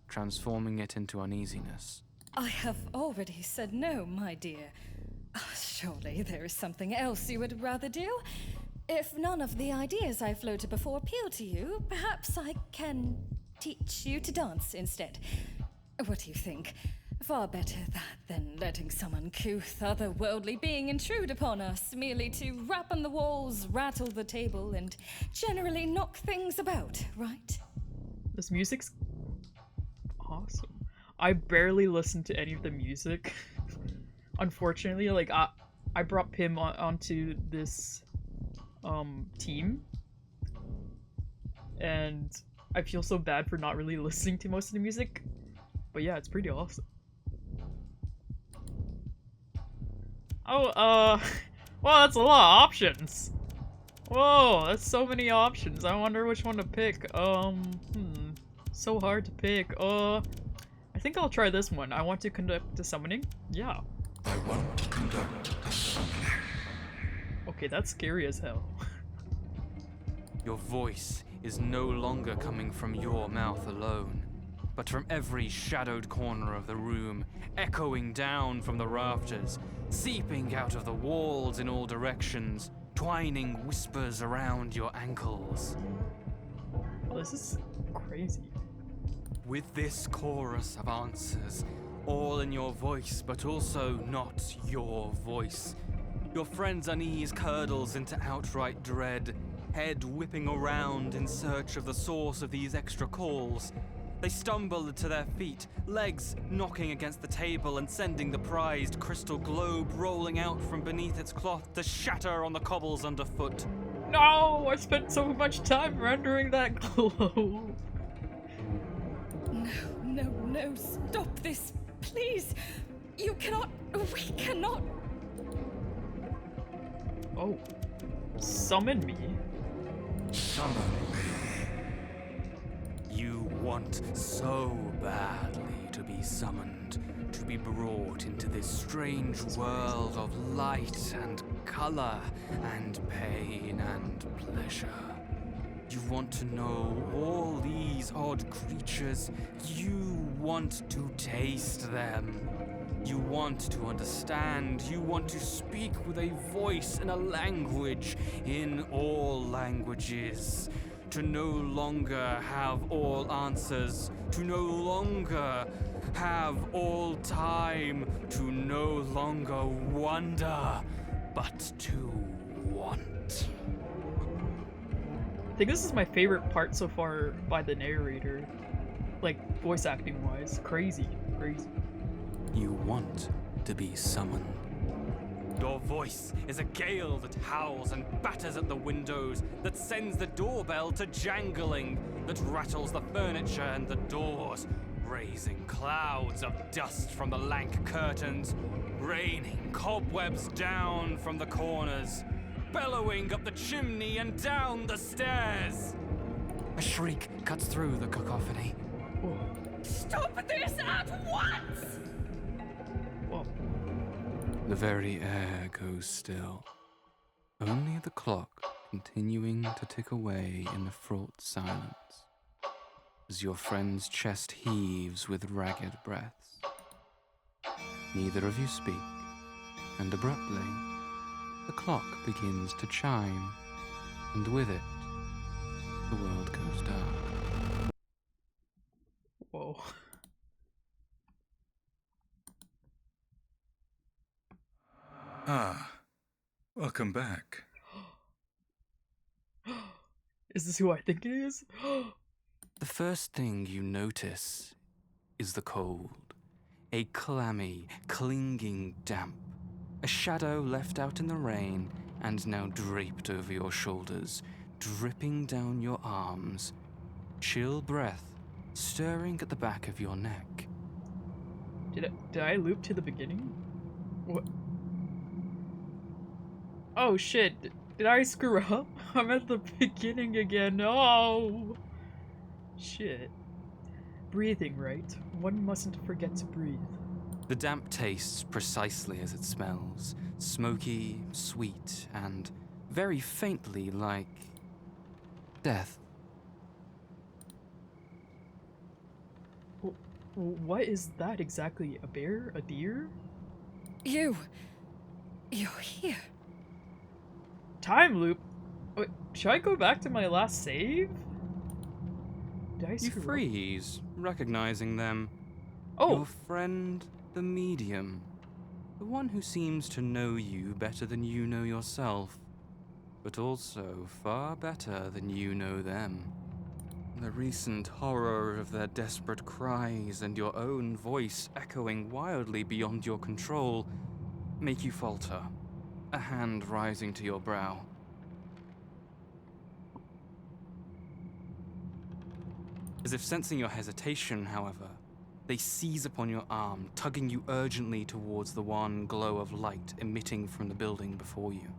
transforming it into uneasiness. I have already said no, my dear. Surely there is something else you would rather do? If none of the ideas I floated before appeal to you, perhaps I can teach you to dance instead. What do you think? Far better that than letting some uncouth, otherworldly being intrude upon us, merely to rap on the walls, rattle the table, and generally knock things about, right? This music's awesome. I barely listen to any of the music. Unfortunately, like, I brought Pim onto this team, and I feel so bad for not really listening to most of the music, but yeah, it's pretty awesome. Oh, well, that's a lot of options. Whoa, that's so many options. I wonder which one to pick. So hard to pick. I think I'll try this one. I want to conduct a summoning. Yeah. I want to conduct a summoning. Okay, that's scary as hell. Your voice is no longer coming from your mouth alone, but from every shadowed corner of the room, echoing down from the rafters, seeping out of the walls in all directions, twining whispers around your ankles. Oh, this is crazy. With this chorus of answers, all in your voice, but also not your voice, your friend's unease curdles into outright dread, head whipping around in search of the source of these extra calls. They stumble to their feet, legs knocking against the table and sending the prized crystal globe rolling out from beneath its cloth to shatter on the cobbles underfoot. No! I spent so much time rendering that globe. No, stop this, please. You cannot, we cannot. Oh. Summon me? Summon me. You want so badly to be summoned, to be brought into this strange world of light and color and pain and pleasure. You want to know all these odd creatures. You want to taste them. You want to understand. You want to speak with a voice and a language in all languages. To no longer have all answers. To no longer have all time. To no longer wonder, but to want. I think this is my favorite part so far by the narrator. Like, voice acting wise. Crazy. Crazy. You want to be summoned. Your voice is a gale that howls and batters at the windows, that sends the doorbell to jangling, that rattles the furniture and the doors, raising clouds of dust from the lank curtains, raining cobwebs down from the corners, bellowing up the chimney and down the stairs. A shriek cuts through the cacophony. Whoa. Stop this at once! Whoa. The very air goes still. Only the clock continuing to tick away in the fraught silence, as your friend's chest heaves with ragged breaths. Neither of you speak, and abruptly, the clock begins to chime, and with it, the world goes dark. Whoa. Ah, welcome back. Is this who I think it is? The first thing you notice is the cold. A clammy, clinging damp. A shadow left out in the rain and now draped over your shoulders, dripping down your arms. Chill breath stirring at the back of your neck. Did I loop to the beginning? What? Oh shit, did I screw up? I'm at the beginning again. Oh! Shit. Breathing, right? One mustn't forget to breathe. The damp tastes precisely as it smells. Smoky, sweet, and very faintly like death. What is that exactly? A bear? A deer? You're here. Time loop? Wait, should I go back to my last save? Did I You screw up? freeze, recognizing them. Oh! Your friend, the medium. The one who seems to know you better than you know yourself, but also far better than you know them. The recent horror of their desperate cries and your own voice echoing wildly beyond your control make you falter, a hand rising to your brow. As if sensing your hesitation, however, they seize upon your arm, tugging you urgently towards the wan glow of light emitting from the building before you.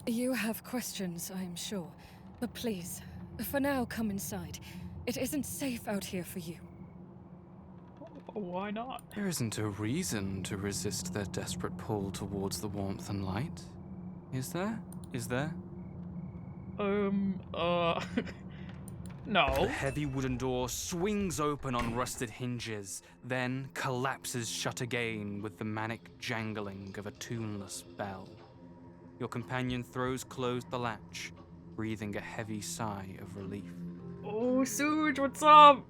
You have questions, I'm sure. But please, for now, come inside. It isn't safe out here for you. Why not? There isn't a reason to resist their desperate pull towards the warmth and light. Is there? Is there? No. The heavy wooden door swings open on rusted hinges, then collapses shut again with the manic jangling of a tuneless bell. Your companion throws closed the latch, breathing a heavy sigh of relief. Oh, Suge, what's up?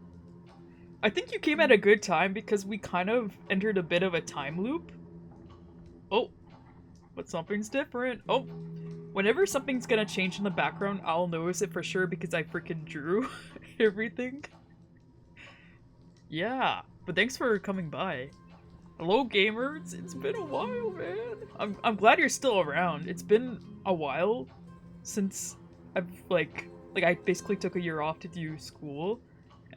I think you came at a good time because we kind of entered a bit of a time loop. Oh, but something's different. Oh, whenever something's gonna change in the background, I'll notice it for sure because I freaking drew everything. Yeah, but thanks for coming by. Hello, gamers. It's been a while, man. I'm glad you're still around. It's been a while since I've like I basically took a year off to do school,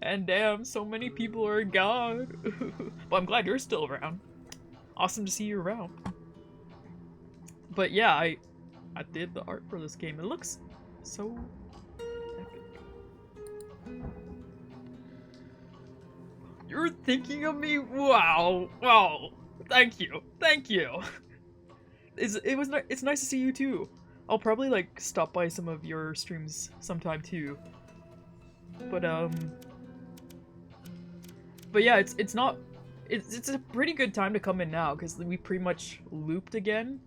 and damn, so many people are gone. But I'm glad you're still around. Awesome to see you around. But yeah, I did the art for this game. It looks so epic. You're thinking of me? Wow. Wow. Thank you. Thank you. It's nice to see you too. I'll probably like stop by some of your streams sometime too. But yeah, it's a pretty good time to come in now because we pretty much looped again.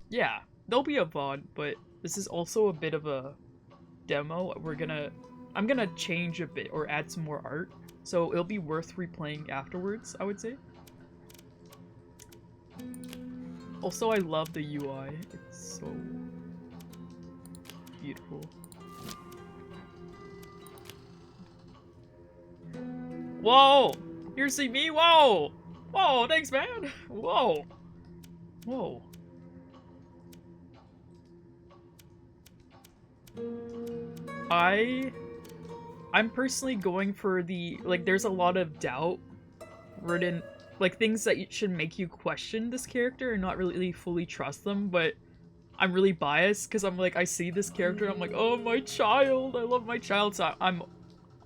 Yeah, there'll be a VOD, but this is also a bit of a demo. I'm gonna change a bit or add some more art, so it'll be worth replaying afterwards, I would say. Also, I love the UI. It's so beautiful. Whoa! You see me? Whoa! Whoa, thanks, man! Whoa! Whoa. I'm personally going for the, like, there's a lot of doubt written, like, things that should make you question this character and not really fully trust them, but I'm really biased because I'm like, I see this character and I'm like, oh, my child, I love my child, so I'm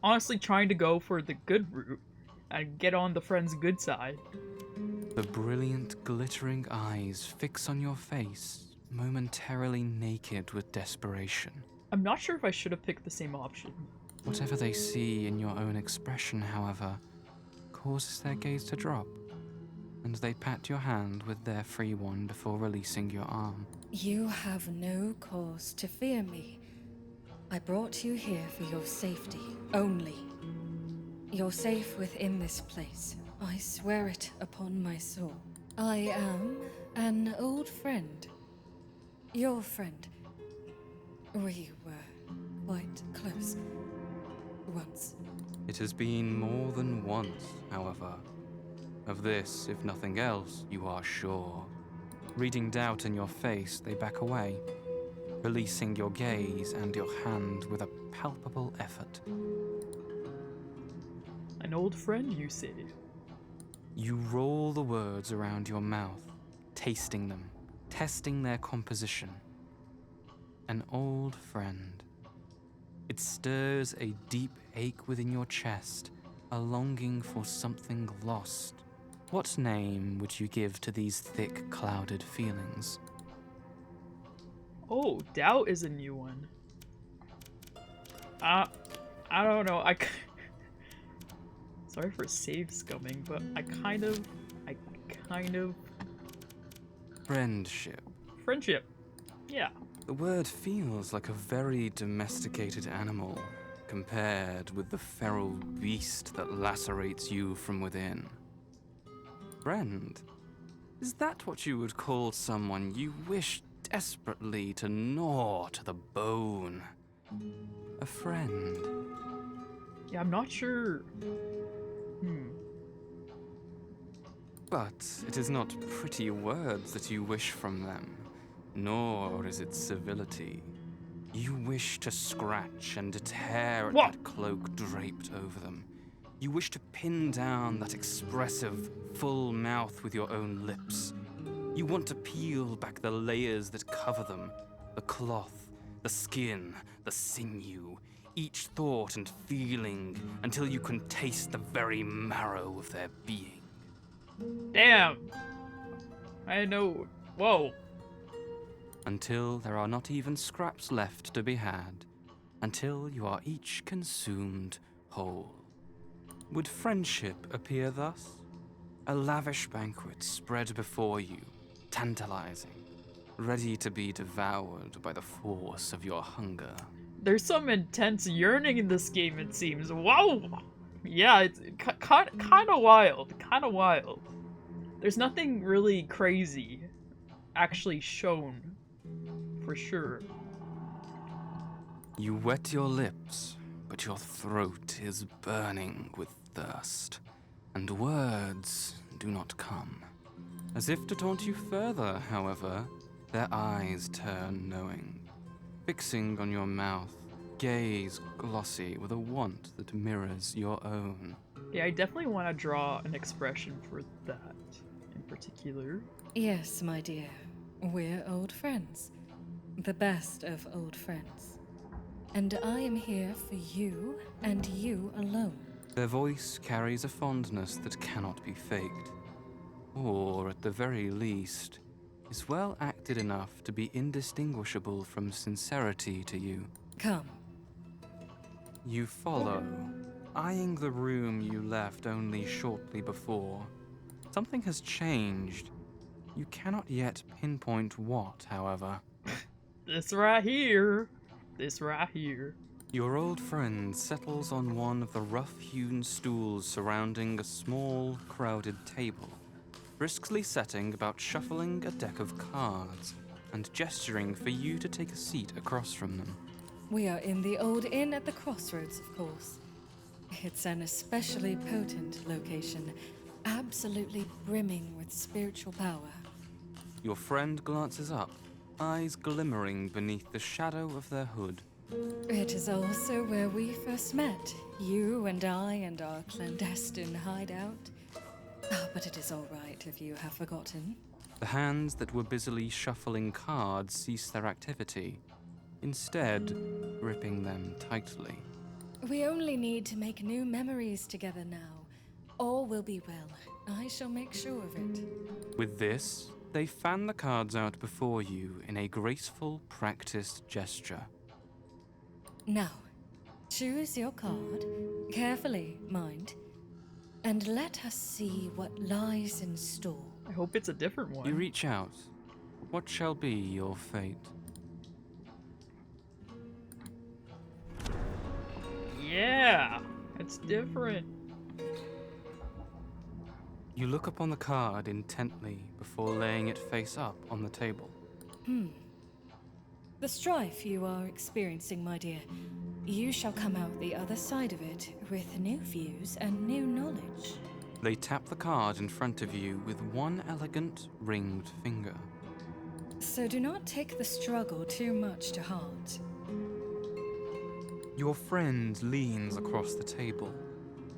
honestly trying to go for the good route and get on the friend's good side. The brilliant, glittering eyes fix on your face, momentarily naked with desperation. I'm not sure if I should have picked the same option. Whatever they see in your own expression, however, causes their gaze to drop, and they pat your hand with their free one before releasing your arm. You have no cause to fear me. I brought you here for your safety only. You're safe within this place. I swear it upon my soul. I am an old friend. Your friend. We were quite close. Once. It has been more than once, however. Of this, if nothing else, you are sure. Reading doubt in your face, they back away, releasing your gaze and your hand with a palpable effort. An old friend, you say? You roll the words around your mouth, tasting them, testing their composition. An old friend. It stirs a deep ache within your chest, a longing for something lost. What name would you give to these thick, clouded feelings? Oh, doubt is a new one. I don't know. Sorry for save scumming, but I kind of. Friendship. Friendship. Yeah. The word feels like a very domesticated animal compared with the feral beast that lacerates you from within. Friend? Is that what you would call someone you wish desperately to gnaw to the bone? A friend? Yeah, I'm not sure. But it is not pretty words that you wish from them, nor is it civility. You wish to scratch and tear at that cloak draped over them. You wish to pin down that expressive, full mouth with your own lips. You want to peel back the layers that cover them, the cloth, the skin, the sinew, each thought and feeling, until you can taste the very marrow of their being. Damn. I know. Whoa. Until there are not even scraps left to be had, until you are each consumed whole. Would friendship appear thus? A lavish banquet spread before you, tantalizing, ready to be devoured by the force of your hunger. There's some intense yearning in this game, it seems. Wow! Yeah, it's kind of wild. Kind of wild. There's nothing really crazy actually shown, for sure. You wet your lips, but your throat is burning with thirst, and words do not come. As if to taunt you further, however, their eyes turn knowing, fixing on your mouth, gaze glossy with a want that mirrors your own. Yeah, I definitely want to draw an expression for that in particular. Yes, my dear. We're old friends. The best of old friends. And I am here for you and you alone. Their voice carries a fondness that cannot be faked, or at the very least, is well acted enough to be indistinguishable from sincerity to you. Come. You follow, eyeing the room you left only shortly before. Something has changed. You cannot yet pinpoint what, however. This right here. This right here. Your old friend settles on one of the rough-hewn stools surrounding a small, crowded table, briskly setting about shuffling a deck of cards and gesturing for you to take a seat across from them. We are in the old inn at the crossroads, of course. It's an especially potent location, absolutely brimming with spiritual power. Your friend glances up, eyes glimmering beneath the shadow of their hood. It is also where we first met, you and I and our clandestine hideout. But it is all right if you have forgotten. The hands that were busily shuffling cards cease their activity, instead gripping them tightly. We only need to make new memories together now. All will be well. I shall make sure of it. With this, they fan the cards out before you in a graceful, practiced gesture. Now, choose your card, carefully, mind, and let us see what lies in store. I hope it's a different one. You reach out. What shall be your fate? Yeah, it's different. You look upon the card intently before laying it face up on the table. The strife you are experiencing, my dear, you shall come out the other side of it with new views and new knowledge. They tap the card in front of you with one elegant, ringed finger. So do not take the struggle too much to heart. Your friend leans across the table,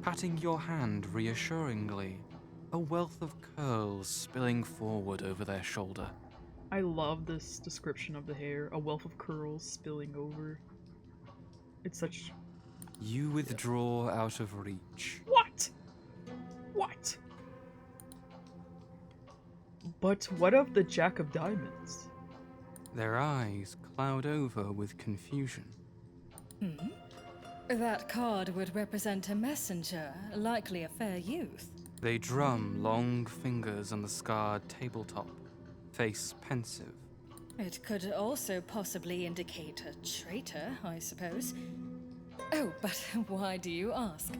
patting your hand reassuringly, a wealth of curls spilling forward over their shoulder. I love this description of the hair. A wealth of curls spilling over. It's such... You withdraw out of reach. What? What? But what of the Jack of Diamonds? Their eyes cloud over with confusion. That card would represent a messenger, likely a fair youth. They drum long fingers on the scarred tabletop, face pensive. It could also possibly indicate a traitor, I suppose. Oh, but why do you ask?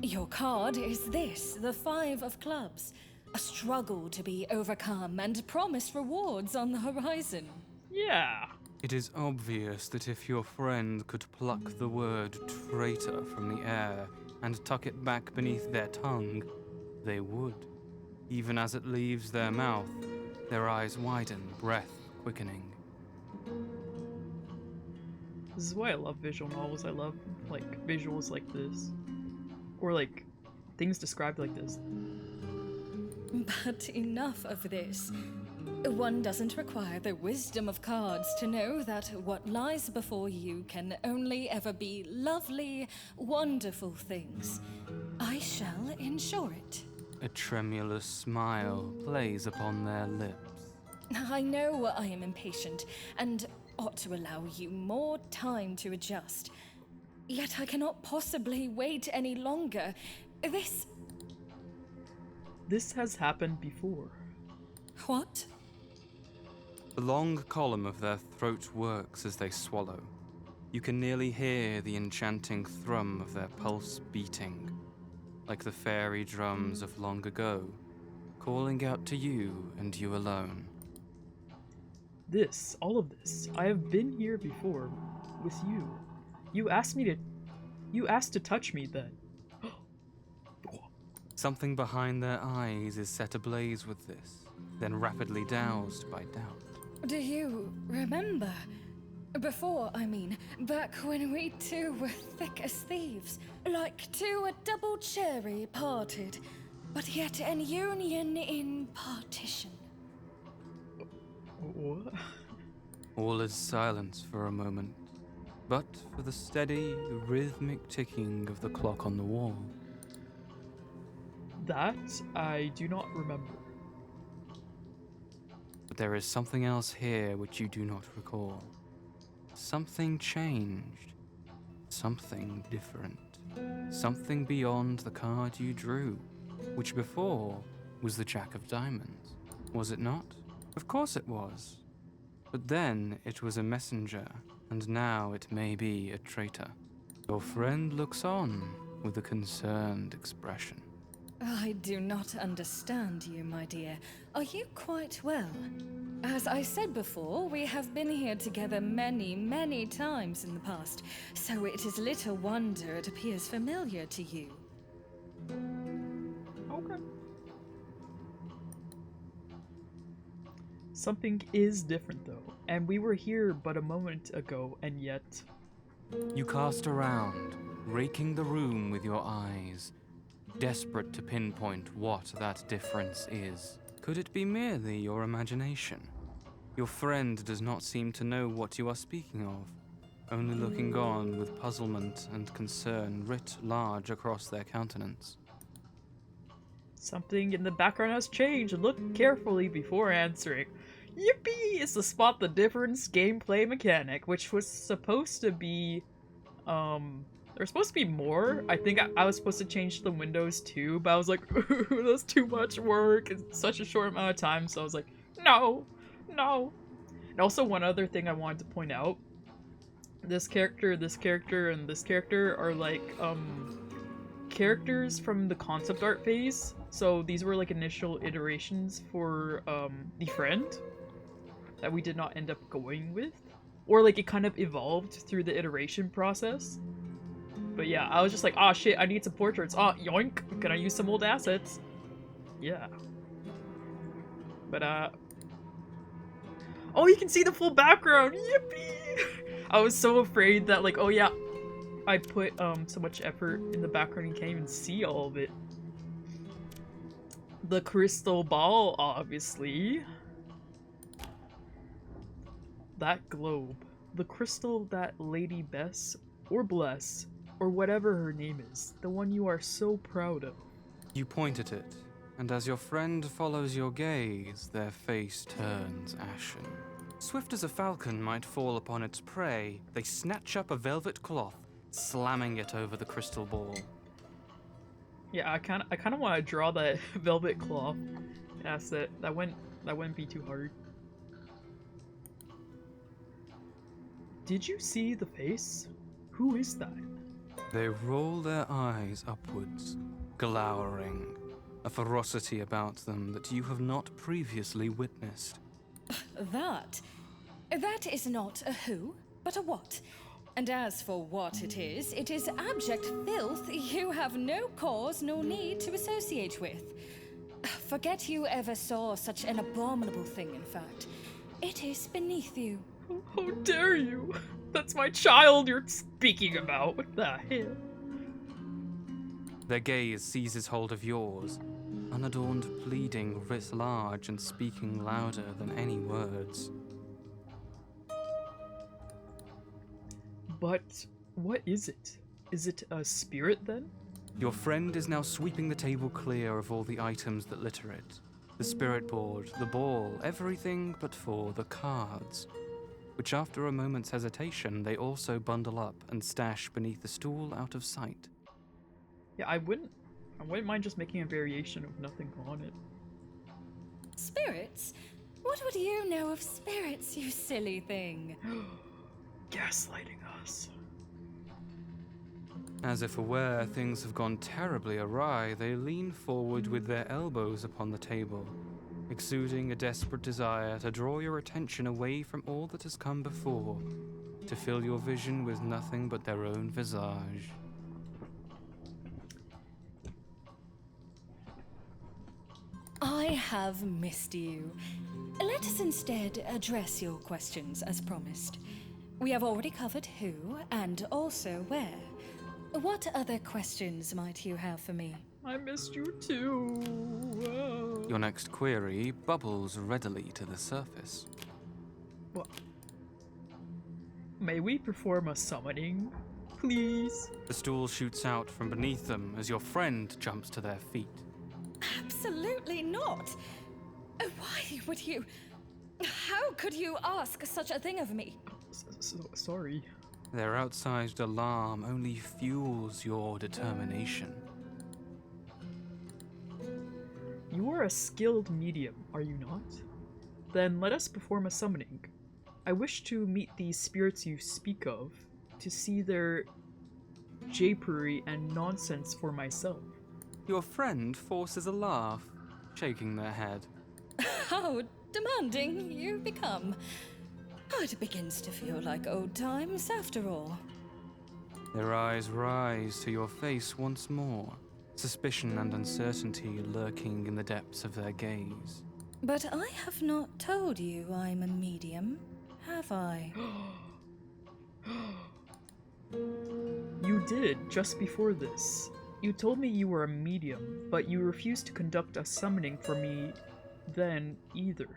Your card is this, the Five of Clubs. A struggle to be overcome and promised rewards on the horizon. Yeah. It is obvious that if your friend could pluck the word traitor from the air and tuck it back beneath their tongue, they would. Even as it leaves their mouth, their eyes widen, breath quickening. This is why I love visual novels. I love, like, visuals like this. Or, like, things described like this. But enough of this. One doesn't require the wisdom of cards to know that what lies before you can only ever be lovely, wonderful things. I shall ensure it. A tremulous smile plays upon their lips. I know I am impatient and ought to allow you more time to adjust. Yet I cannot possibly wait any longer. This has happened before. What? The long column of their throat works as they swallow. You can nearly hear the enchanting thrum of their pulse beating, like the fairy drums of long ago, calling out to you and you alone. All of this, I have been here before, with you. You asked to touch me then. Something behind their eyes is set ablaze with this, then rapidly doused by doubt. Do you remember? Before, I mean, back when we two were thick as thieves, like two a double cherry parted, but yet an union in partition. What? All is silence for a moment, but for the steady, rhythmic ticking of the clock on the wall. That I do not remember. But there is something else here which you do not recall. Something changed. Something different. Something beyond the card you drew, which before was the Jack of Diamonds. Was it not? Of course it was. But then it was a messenger, and now it may be a traitor. Your friend looks on with a concerned expression. I do not understand you, my dear. Are you quite well? As I said before, we have been here together many, many times in the past, so it is little wonder it appears familiar to you. Okay. Something is different though, and we were here but a moment ago, and yet... You cast around, raking the room with your eyes, desperate to pinpoint what that difference is. Could it be merely your imagination? Your friend does not seem to know what you are speaking of, only looking on with puzzlement and concern writ large across their countenance. Something in the background has changed. Look carefully before answering. Yippee! Is to spot the difference gameplay mechanic, which was supposed to be, there's supposed to be more. I think I was supposed to change the windows too, but I was like, that's too much work. It's such a short amount of time, so I was like, no. And also one other thing I wanted to point out. This character, and this character are like, characters from the concept art phase. So these were like initial iterations for, the friend that we did not end up going with. Or like it kind of evolved through the iteration process. But yeah, I was just like, ah shit, I need some portraits. Ah, yoink! Can I use some old assets? Yeah. But oh, you can see the full background! Yippee! I was so afraid that like, oh yeah, I put so much effort in the background you can't even see all of it. The crystal ball, obviously. That globe. The crystal that Lady Bess, or Bless, or whatever her name is, the one you are so proud of. You point at it, and as your friend follows your gaze, their face turns ashen. Swift as a falcon might fall upon its prey, they snatch up a velvet cloth, slamming it over the crystal ball. Yeah, I kind of want to draw that velvet cloth asset. That wouldn't be too hard. Did you see the face? Who is that? They roll their eyes upwards, glowering, a ferocity about them that you have not previously witnessed. That is not a who, but a what. And as for what it is abject filth you have no cause nor need to associate with. Forget you ever saw such an abominable thing, in fact. It is beneath you. How dare you? That's my child you're speaking about. What the hell? Their gaze seizes hold of yours, unadorned pleading writ large and speaking louder than any words. But what is it? Is it a spirit then? Your friend is now sweeping the table clear of all the items that litter it. The spirit board, the ball, everything but for the cards, which after a moment's hesitation they also bundle up and stash beneath the stool out of sight. Yeah, I wouldn't mind just making a variation of nothing on it. Spirits? What would you know of spirits, you silly thing? Gaslighting us. As if aware things have gone terribly awry, they lean forward with their elbows upon the table, exuding a desperate desire to draw your attention away from all that has come before, to fill your vision with nothing but their own visage. I have missed you. Let us instead address your questions as promised. We have already covered who and also where. What other questions might you have for me? I missed you too. Your next query bubbles readily to the surface. What? May we perform a summoning, please? The stool shoots out from beneath them as your friend jumps to their feet. absolutely not. Why would you... How could you ask such a thing of me? Sorry. Their outsized alarm only fuels your determination. You are a skilled medium, are you not? Then let us perform a summoning. I wish to meet these spirits you speak of, to see their japery and nonsense for myself. Your friend forces a laugh, shaking their head. How demanding you become. Oh, it begins to feel like old times after all. Their eyes rise to your face once more, suspicion and uncertainty lurking in the depths of their gaze. But I have not told you I'm a medium, have I? You did, just before this. You told me you were a medium, but you refused to conduct a summoning for me then either.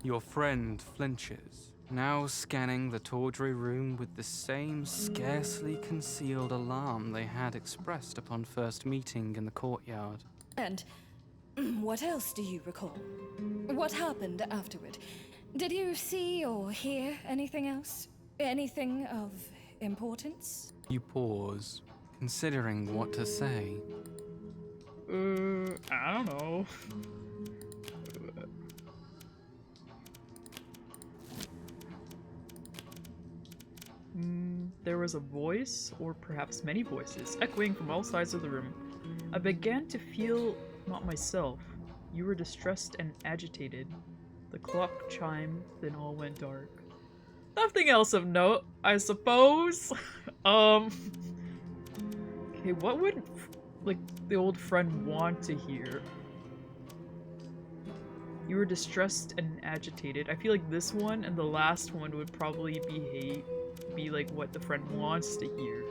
Your friend flinches, now scanning the tawdry room with the same scarcely concealed alarm they had expressed upon first meeting in the courtyard. And what else do you recall? What happened afterward? Did you see or hear anything else? Anything of importance? You pause, considering what to say. I don't know. There was a voice, or perhaps many voices, echoing from all sides of the room. I began to feel not myself. You were distressed and agitated. The clock chimed, then all went dark. Nothing else of note, I suppose. Okay, what would, like, the old friend want to hear? You were distressed and agitated. I feel like this one and the last one would probably be like what the friend wants to hear.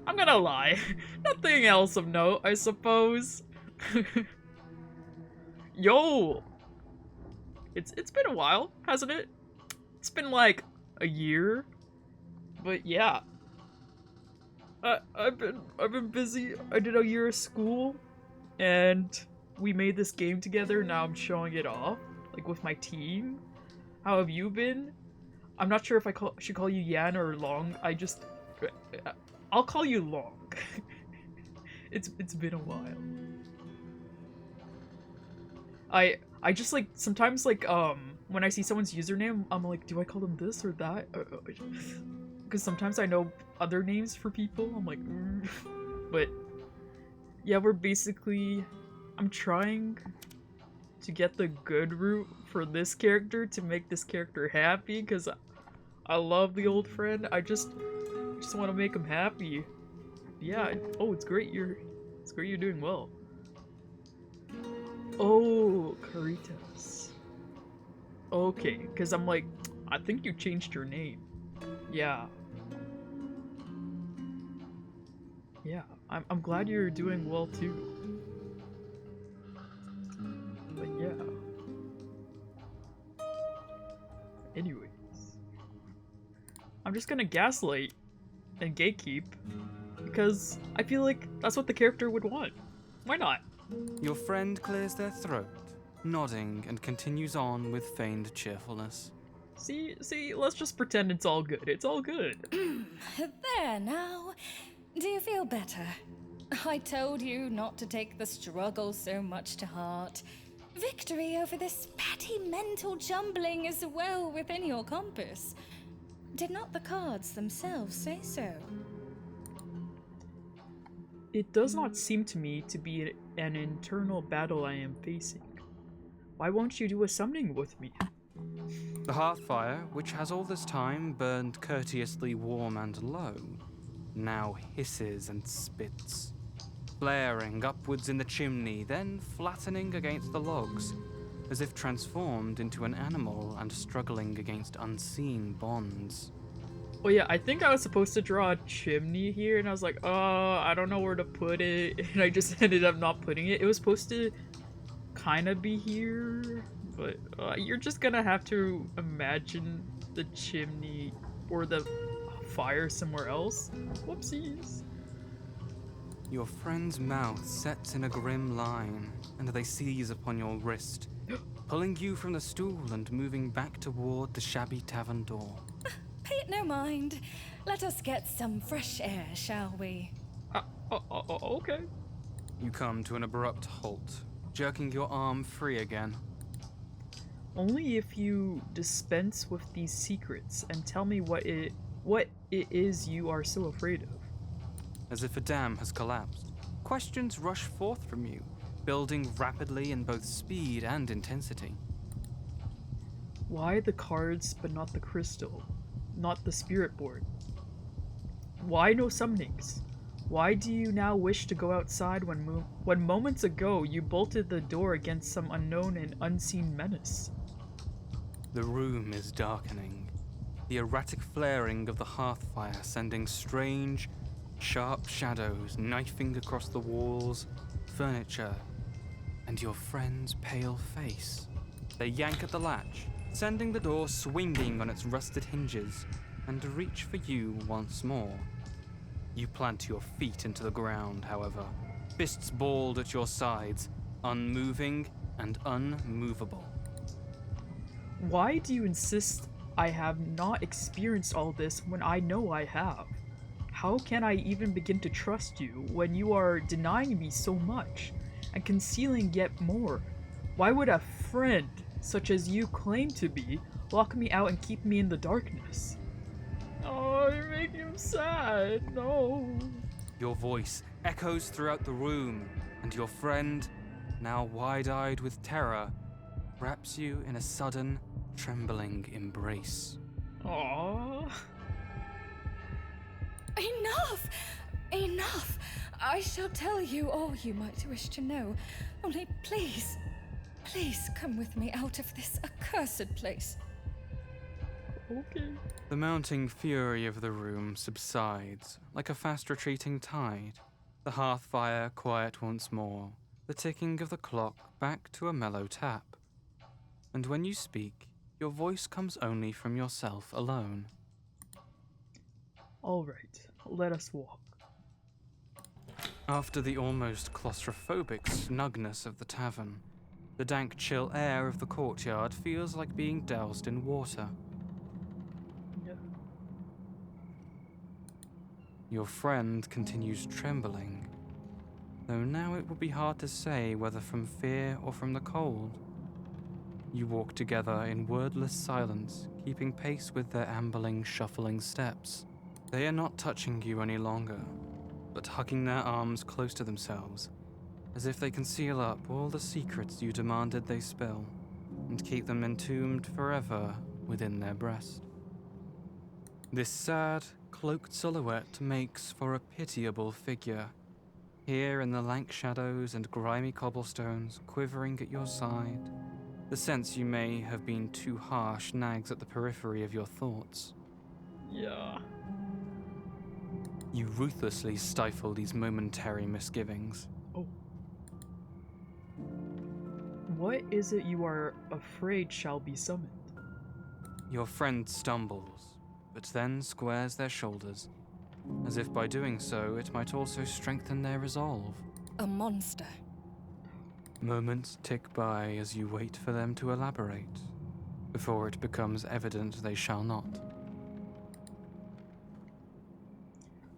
I'm gonna lie. Nothing else of note, I suppose. Yo! It's been a while, hasn't it? It's been like a year. But yeah. I've been busy. I did a year of school and we made this game together. Now I'm showing it off, like with my team. How have you been? I'm not sure if I should call you Yan or Long. I'll call you Long. It's been a while. I just like sometimes like when I see someone's username, I'm like, do I call them this or that? Because sometimes I know other names for people. I'm like, but yeah, I'm trying to get the good route for this character to make this character happy, because I love the old friend. I just want to make him happy. Yeah. Oh, it's great you're doing well. Oh, Caritas. Okay, because I'm like, I think you changed your name. Yeah. Yeah, I'm glad you're doing well too. But yeah. Anyways. I'm just gonna gaslight and gatekeep because I feel like that's what the character would want. Why not? Your friend clears their throat, nodding and continues on with feigned cheerfulness. See, let's just pretend it's all good. It's all good. There now. Do you feel better? I told you not to take the struggle so much to heart. Victory over this petty mental jumbling is well within your compass. Did not the cards themselves say so? It does not seem to me to be an internal battle I am facing. Why won't you do a summoning with me? The hearthfire, which has all this time burned courteously warm and low, now hisses and spits, flaring upwards in the chimney, then flattening against the logs, as if transformed into an animal and struggling against unseen bonds. Oh yeah, I think I was supposed to draw a chimney here, and I was like, I don't know where to put it, and I just ended up not putting it. It was supposed to kind of be here, but you're just gonna have to imagine the chimney or the fire somewhere else. Whoopsies. Your friend's mouth sets in a grim line, and they seize upon your wrist, pulling you from the stool and moving back toward the shabby tavern door. Pay it no mind. Let us get some fresh air, shall we? Okay. You come to an abrupt halt, jerking your arm free again. Only if you dispense with these secrets and tell me what it is you are so afraid of. As if a dam has collapsed, questions rush forth from you, building rapidly in both speed and intensity. Why the cards but not the crystal? Not the spirit board? Why no summonings? Why do you now wish to go outside when moments ago you bolted the door against some unknown and unseen menace? The room is darkening, the erratic flaring of the hearth fire sending strange, sharp shadows knifing across the walls, furniture, and your friend's pale face. They yank at the latch, sending the door swinging on its rusted hinges, and reach for you once more. You plant your feet into the ground, however, fists balled at your sides, unmoving and unmovable. Why do you insist I have not experienced all this when I know I have? How can I even begin to trust you when you are denying me so much and concealing yet more? Why would a friend, such as you claim to be, lock me out and keep me in the darkness? Oh, you're making him sad. No. Your voice echoes throughout the room, and your friend, now wide-eyed with terror, wraps you in a sudden, trembling embrace. Aww. Enough! Enough! I shall tell you all you might wish to know. Only please, please come with me out of this accursed place. Okay. The mounting fury of the room subsides, like a fast-retreating tide. The hearth fire quiet once more, the ticking of the clock back to a mellow tap. And when you speak, your voice comes only from yourself alone. All right, let us walk. After the almost claustrophobic snugness of the tavern, the dank chill air of the courtyard feels like being doused in water. Yeah. Your friend continues trembling, though now it would be hard to say whether from fear or from the cold. You walk together in wordless silence, keeping pace with their ambling, shuffling steps. They are not touching you any longer, but hugging their arms close to themselves, as if they can seal up all the secrets you demanded they spill, and keep them entombed forever within their breast. This sad, cloaked silhouette makes for a pitiable figure, here in the lank shadows and grimy cobblestones quivering at your side. The sense you may have been too harsh nags at the periphery of your thoughts. Yeah. You ruthlessly stifle these momentary misgivings. Oh. What is it you are afraid shall be summoned? Your friend stumbles, but then squares their shoulders, as if by doing so it might also strengthen their resolve. A monster. Moments tick by as you wait for them to elaborate, before it becomes evident they shall not.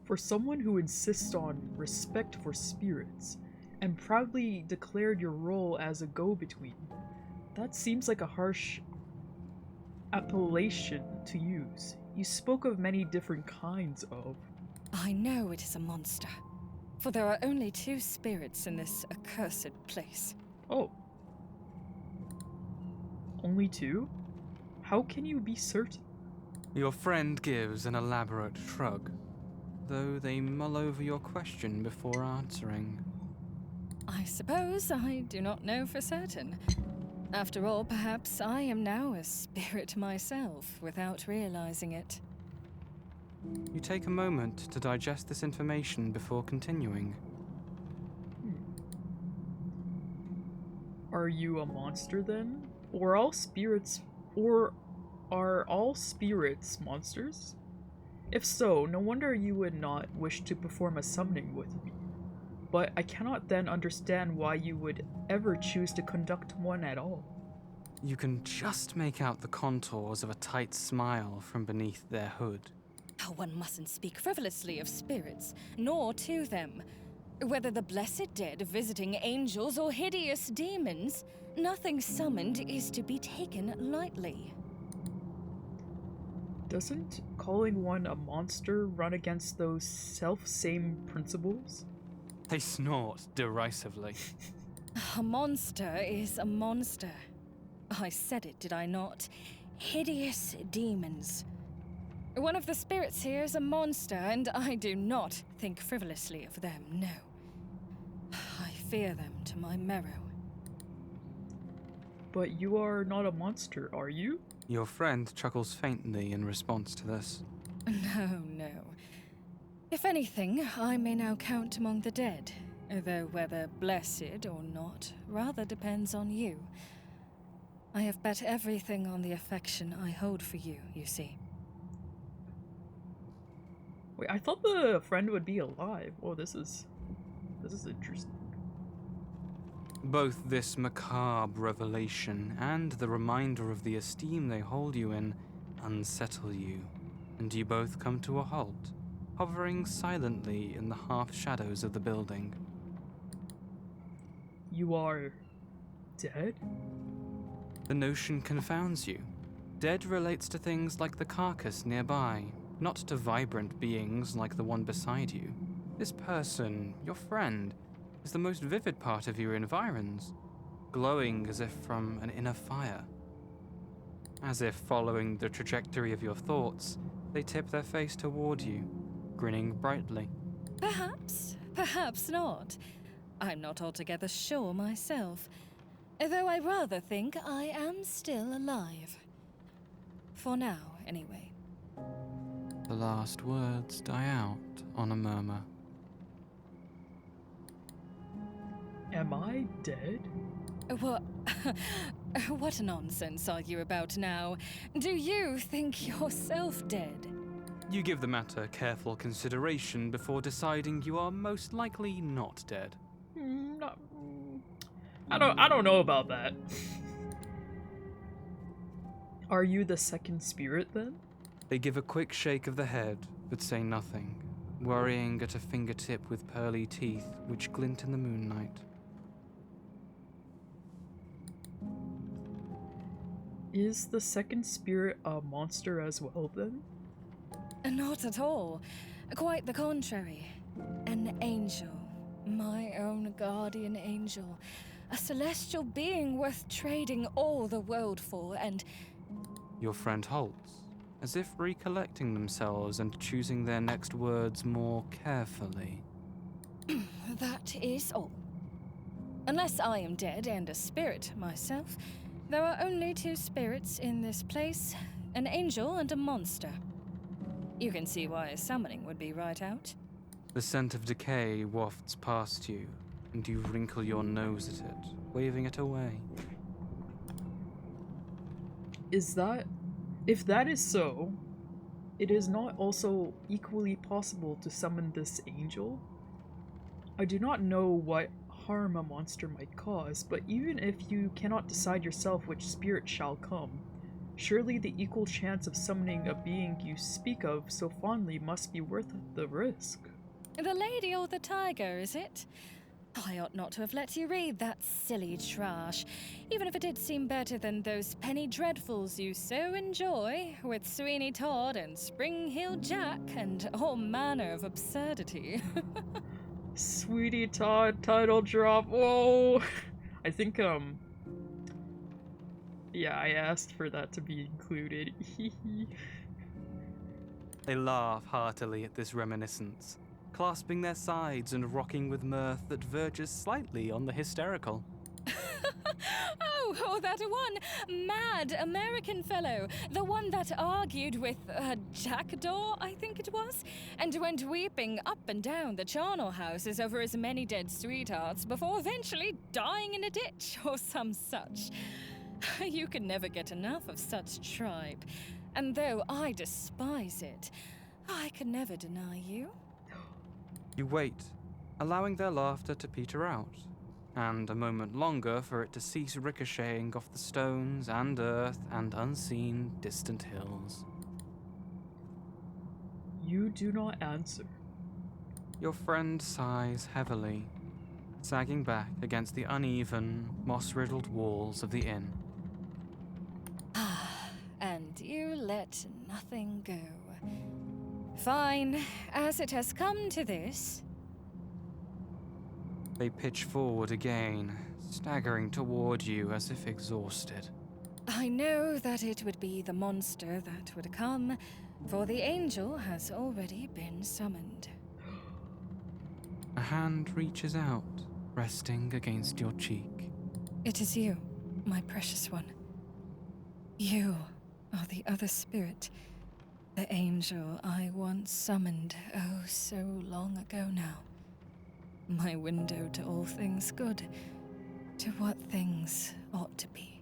For someone who insists on respect for spirits, and proudly declared your role as a go-between, that seems like a harsh appellation to use. You spoke of many different kinds of... I know it is a monster, for there are only two spirits in this accursed place. Oh. Only two? How can you be certain? Your friend gives an elaborate shrug, though they mull over your question before answering. I suppose I do not know for certain. After all, perhaps I am now a spirit myself without realizing it. You take a moment to digest this information before continuing. Are you a monster then? Or are all spirits monsters? If so, no wonder you would not wish to perform a summoning with me. but I cannot then understand why you would ever choose to conduct one at all. You can just make out the contours of a tight smile from beneath their hood. Oh, one mustn't speak frivolously of spirits, nor to them. Whether the blessed dead visiting angels or hideous demons, nothing summoned is to be taken lightly. Doesn't calling one a monster run against those self-same principles? They snort derisively. A monster is a monster. I said it, did I not? Hideous demons. One of the spirits here is a monster, and I do not think frivolously of them, no. I fear them to my marrow. But you are not a monster, are you? Your friend chuckles faintly in response to this. No, no. If anything, I may now count among the dead, though whether blessed or not rather depends on you. I have bet everything on the affection I hold for you, you see. Wait, I thought the friend would be alive. Oh, this is interesting. Both this macabre revelation and the reminder of the esteem they hold you in unsettle you, and you both come to a halt, hovering silently in the half-shadows of the building. You are dead? The notion confounds you. Dead relates to things like the carcass nearby, not to vibrant beings like the one beside you. This person, your friend, is the most vivid part of your environs, glowing as if from an inner fire. As if following the trajectory of your thoughts, they tip their face toward you, grinning brightly. Perhaps, perhaps not. I'm not altogether sure myself, though I rather think I am still alive. For now, anyway. The last words die out on a murmur. Am I dead? What? What nonsense are you about now? Do you think yourself dead? You give the matter careful consideration before deciding you are most likely not dead. I don't know about that. Are you the second spirit then? They give a quick shake of the head, but say nothing, worrying at a fingertip with pearly teeth which glint in the moonlight. Is the second spirit a monster as well then? Not at all. Quite the contrary. An angel. My own guardian angel. A celestial being worth trading all the world for, and... Your friend halts, as if recollecting themselves and choosing their next words more carefully. That is all. Unless I am dead and a spirit myself, there are only two spirits in this place, an angel and a monster. You can see why a summoning would be right out. The scent of decay wafts past you, and you wrinkle your nose at it, waving it away. If that is so, it is not also equally possible to summon this angel? I do not know what harm a monster might cause, but even if you cannot decide yourself which spirit shall come, surely the equal chance of summoning a being you speak of so fondly must be worth the risk. The lady or the tiger, is it? I ought not to have let you read that silly trash, even if it did seem better than those penny dreadfuls you so enjoy, with Sweeney Todd and Spring Hill Jack and all manner of absurdity. Sweetie Todd title drop. Whoa. I think yeah, I asked for that to be included. They laugh heartily at this reminiscence, clasping their sides and rocking with mirth that verges slightly on the hysterical. Oh, that one mad American fellow. The one that argued with Jackdaw, I think it was, and went weeping up and down the charnel houses over his many dead sweethearts before eventually dying in a ditch or some such. You can never get enough of such tripe, and though I despise it, I can never deny you. You wait, allowing their laughter to peter out, and a moment longer for it to cease ricocheting off the stones and earth and unseen distant hills. You do not answer. Your friend sighs heavily, sagging back against the uneven, moss-riddled walls of the inn. And you let nothing go. Fine, as it has come to this. They pitch forward again, staggering toward you as if exhausted. I know that it would be the monster that would come, for the angel has already been summoned. A hand reaches out, resting against your cheek. It is you, my precious one. You are the other spirit, the angel I once summoned oh so long ago now. My window to all things good, to what things ought to be.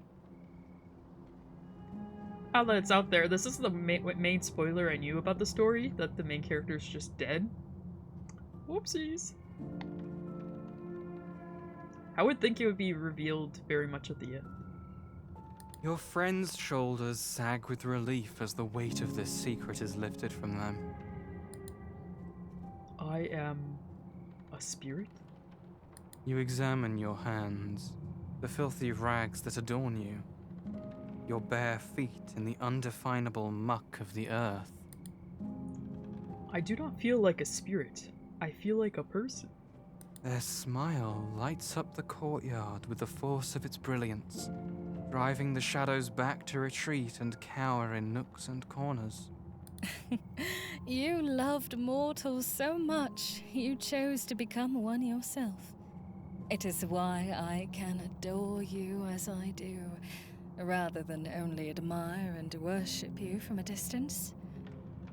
Now that it's out there, this is the main spoiler I knew about the story, that the main character is just dead. Whoopsies. I would think it would be revealed very much at the end. Your friend's shoulders sag with relief as the weight of this secret is lifted from them. I am a spirit? You examine your hands, the filthy rags that adorn you, your bare feet in the undefinable muck of the earth. I do not feel like a spirit. I feel like a person. Their smile lights up the courtyard with the force of its brilliance, driving the shadows back to retreat and cower in nooks and corners. You loved mortals so much, you chose to become one yourself. It is why I can adore you as I do, rather than only admire and worship you from a distance.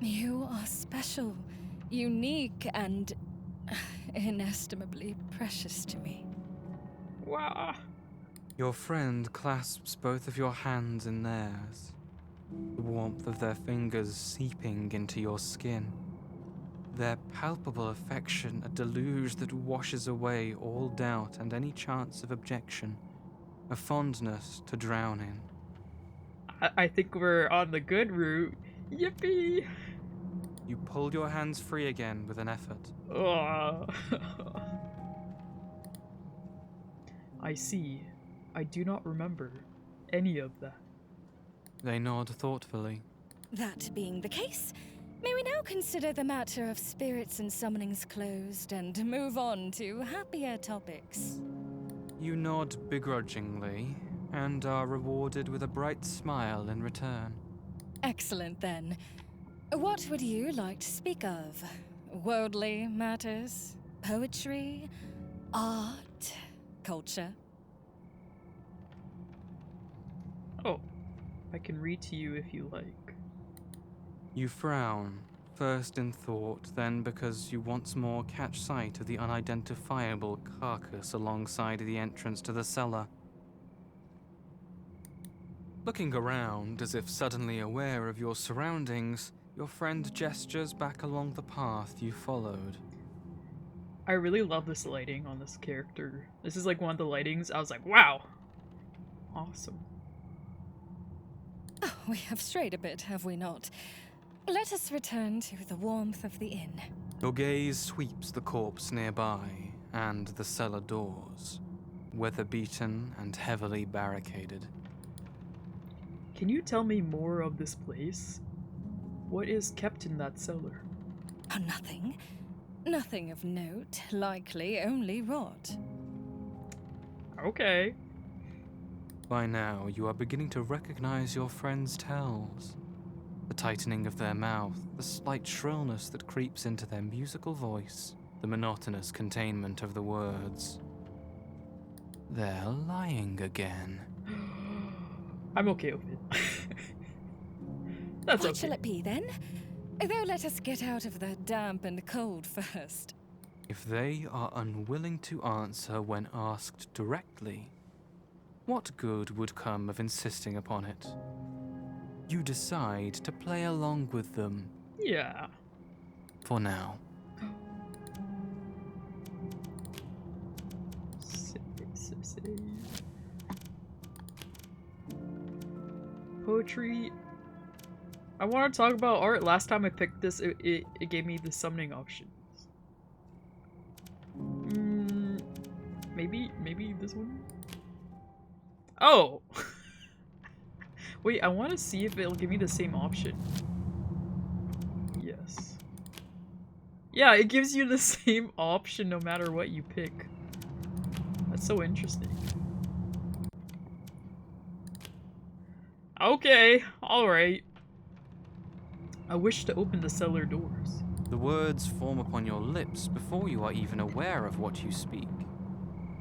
You are special, unique, and inestimably precious to me. Wow. Your friend clasps both of your hands in theirs, the warmth of their fingers seeping into your skin. Their palpable affection a deluge that washes away all doubt and any chance of objection, a fondness to drown in. I think we're on the good route. Yippee! You pull your hands free again with an effort. Ugh. I see. I do not remember any of that. They nod thoughtfully. That being the case, may we now consider the matter of spirits and summonings closed and move on to happier topics? You nod begrudgingly and are rewarded with a bright smile in return. Excellent then. What would you like to speak of? Worldly matters? Poetry? Art? Culture? Oh, I can read to you if you like. You frown, first in thought, then because you once more catch sight of the unidentifiable carcass alongside the entrance to the cellar. Looking around, as if suddenly aware of your surroundings, your friend gestures back along the path you followed. I really love this lighting on this character. This is like one of the lightings. I was like, wow. Awesome. Oh, we have strayed a bit, have we not? Let us return to the warmth of the inn. Your gaze sweeps the corpse nearby and the cellar doors, weather-beaten and heavily barricaded. Can you tell me more of this place? What is kept in that cellar? Oh, nothing. Nothing of note. Likely only rot. Okay. By now, you are beginning to recognize your friend's tells. The tightening of their mouth, the slight shrillness that creeps into their musical voice, the monotonous containment of the words. They're lying again. I'm okay with it. That's What okay. shall it be then? Though let us get out of the damp and cold first. If they are unwilling to answer when asked directly, what good would come of insisting upon it? You decide to play along with them. Yeah. For now. Poetry. I want to talk about art. Last time I picked this, it gave me the summoning options. Maybe this one? Oh! Wait, I want to see if it'll give me the same option. Yes. Yeah, it gives you the same option no matter what you pick. That's so interesting. Okay, alright. I wish to open the cellar doors. The words form upon your lips before you are even aware of what you speak.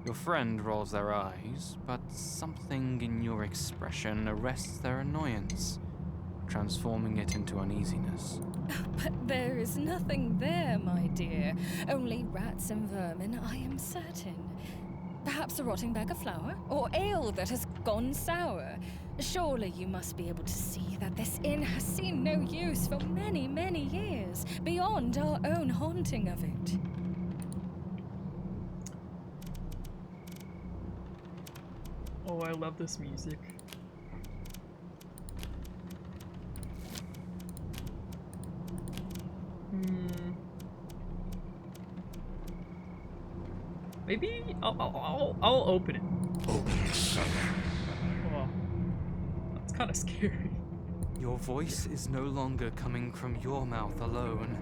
Your friend rolls their eyes, but something in your expression arrests their annoyance, transforming it into uneasiness. But there is nothing there, my dear. Only rats and vermin, I am certain. Perhaps a rotting bag of flour, or ale that has gone sour. Surely you must be able to see that this inn has seen no use for many, many years, beyond our own haunting of it. Oh, I love this music. Maybe I'll open it. Open the cellar. Oh, that's kind of scary. Your voice is no longer coming from your mouth alone,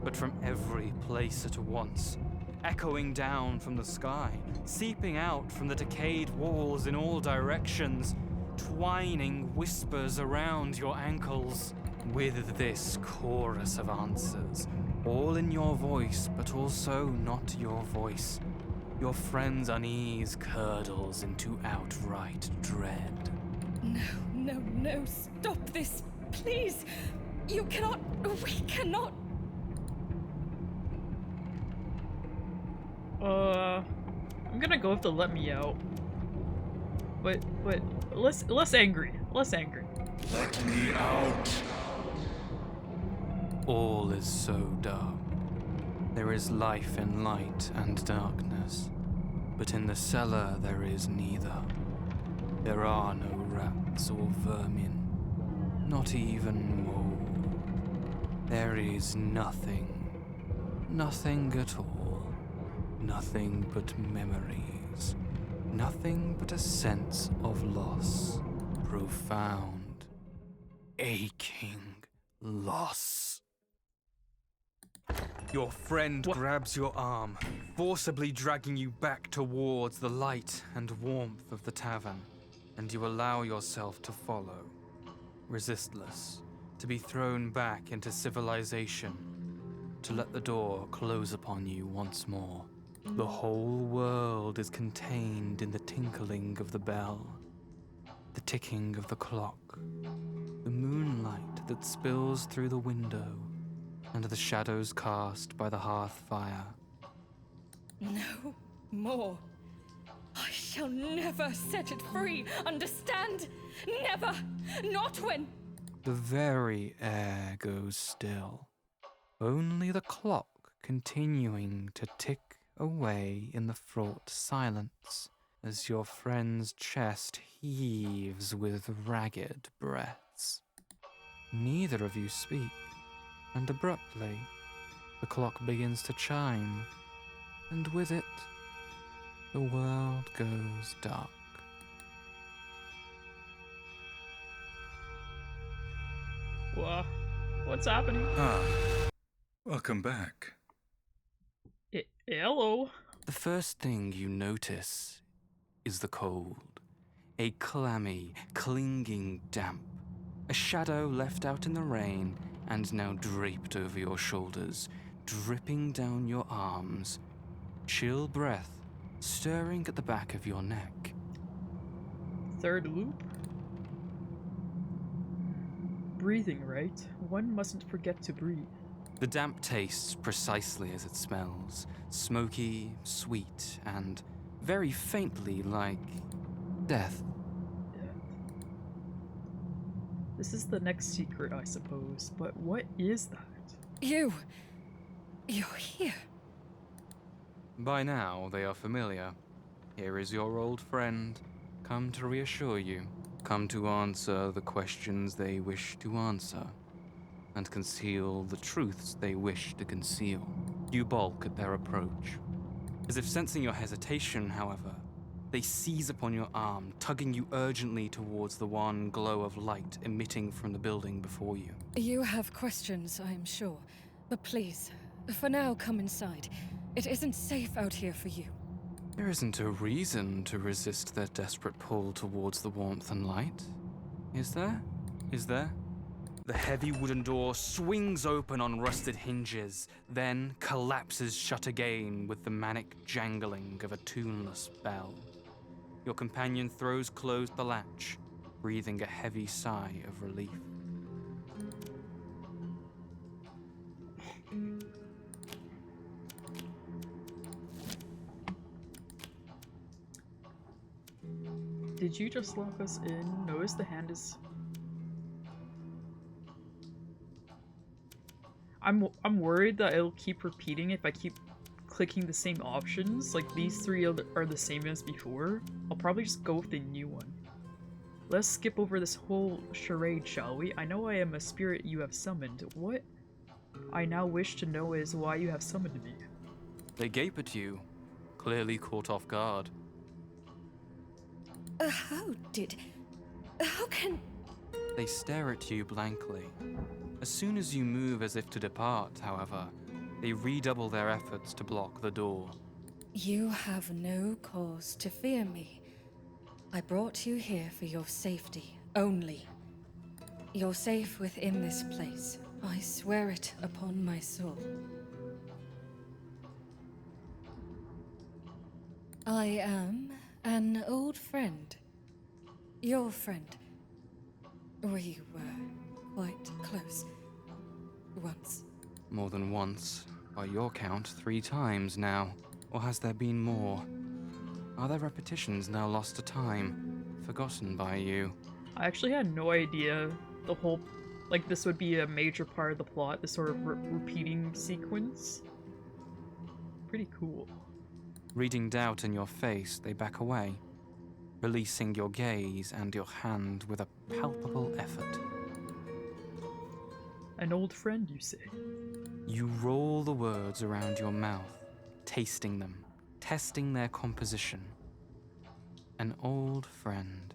but from every place at once, echoing down from the sky, seeping out from the decayed walls in all directions, twining whispers around your ankles. With this chorus of answers, all in your voice, but also not your voice, your friend's unease curdles into outright dread. No, stop this, please. You cannot, we cannot. I'm gonna go with the let me out. But less angry. Less angry. Let me out. All is so dark. There is life in light and darkness, but in the cellar there is neither. There are no rats or vermin, not even mold. There is nothing, nothing at all, nothing but memories, nothing but a sense of loss, profound, aching loss. Your friend grabs your arm, forcibly dragging you back towards the light and warmth of the tavern, and you allow yourself to follow, resistless, to be thrown back into civilization, to let the door close upon you once more. The whole world is contained in the tinkling of the bell, the ticking of the clock, the moonlight that spills through the window, and the shadows cast by the hearth fire. No more. I shall never set it free, understand? Never! Not when... The very air goes still, only the clock continuing to tick away in the fraught silence as your friend's chest heaves with ragged breaths. Neither of you speak, and abruptly, the clock begins to chime, and with it, the world goes dark. What's happening? Ah, welcome back. Hello? The first thing you notice is the cold. A clammy, clinging damp. A shadow left out in the rain and now draped over your shoulders, dripping down your arms. Chill breath stirring at the back of your neck. Third loop? Breathing, right? One mustn't forget to breathe. The damp tastes precisely as it smells. Smoky, sweet, and very faintly like death. This is the next secret, I suppose, but what is that? You're here. By now, they are familiar. Here is your old friend, come to reassure you, come to answer the questions they wish to answer, and conceal the truths they wish to conceal. You balk at their approach. As if sensing your hesitation, however, they seize upon your arm, tugging you urgently towards the one glow of light emitting from the building before you. You have questions, I am sure. But please, for now, come inside. It isn't safe out here for you. There isn't a reason to resist their desperate pull towards the warmth and light. Is there? Is there? The heavy wooden door swings open on rusted hinges, then collapses shut again with the manic jangling of a tuneless bell. Your companion throws closed the latch, breathing a heavy sigh of relief. Did you just lock us in? Notice the hand is... I'm worried that it'll keep repeating if I keep clicking the same options. Like, these three are the same as before. I'll probably just go with the new one. Let's skip over this whole charade, shall we? I know I am a spirit you have summoned. What I now wish to know is why you have summoned me. They gape at you, clearly caught off guard. How can... They stare at you blankly. As soon as you move as if to depart, however, they redouble their efforts to block the door. You have no cause to fear me. I brought you here for your safety only. You're safe within this place. I swear it upon my soul. I am an old friend. Your friend. We were quite close. Once. More than once. By your count, 3 times now. Or has there been more? Are there repetitions now lost to time, forgotten by you? I actually had no idea the whole... like, this would be a major part of the plot, this sort of repeating sequence. Pretty cool. Reading doubt in your face, they back away, releasing your gaze and your hand with a palpable effort. An old friend, you say? You roll the words around your mouth, tasting them, testing their composition. An old friend.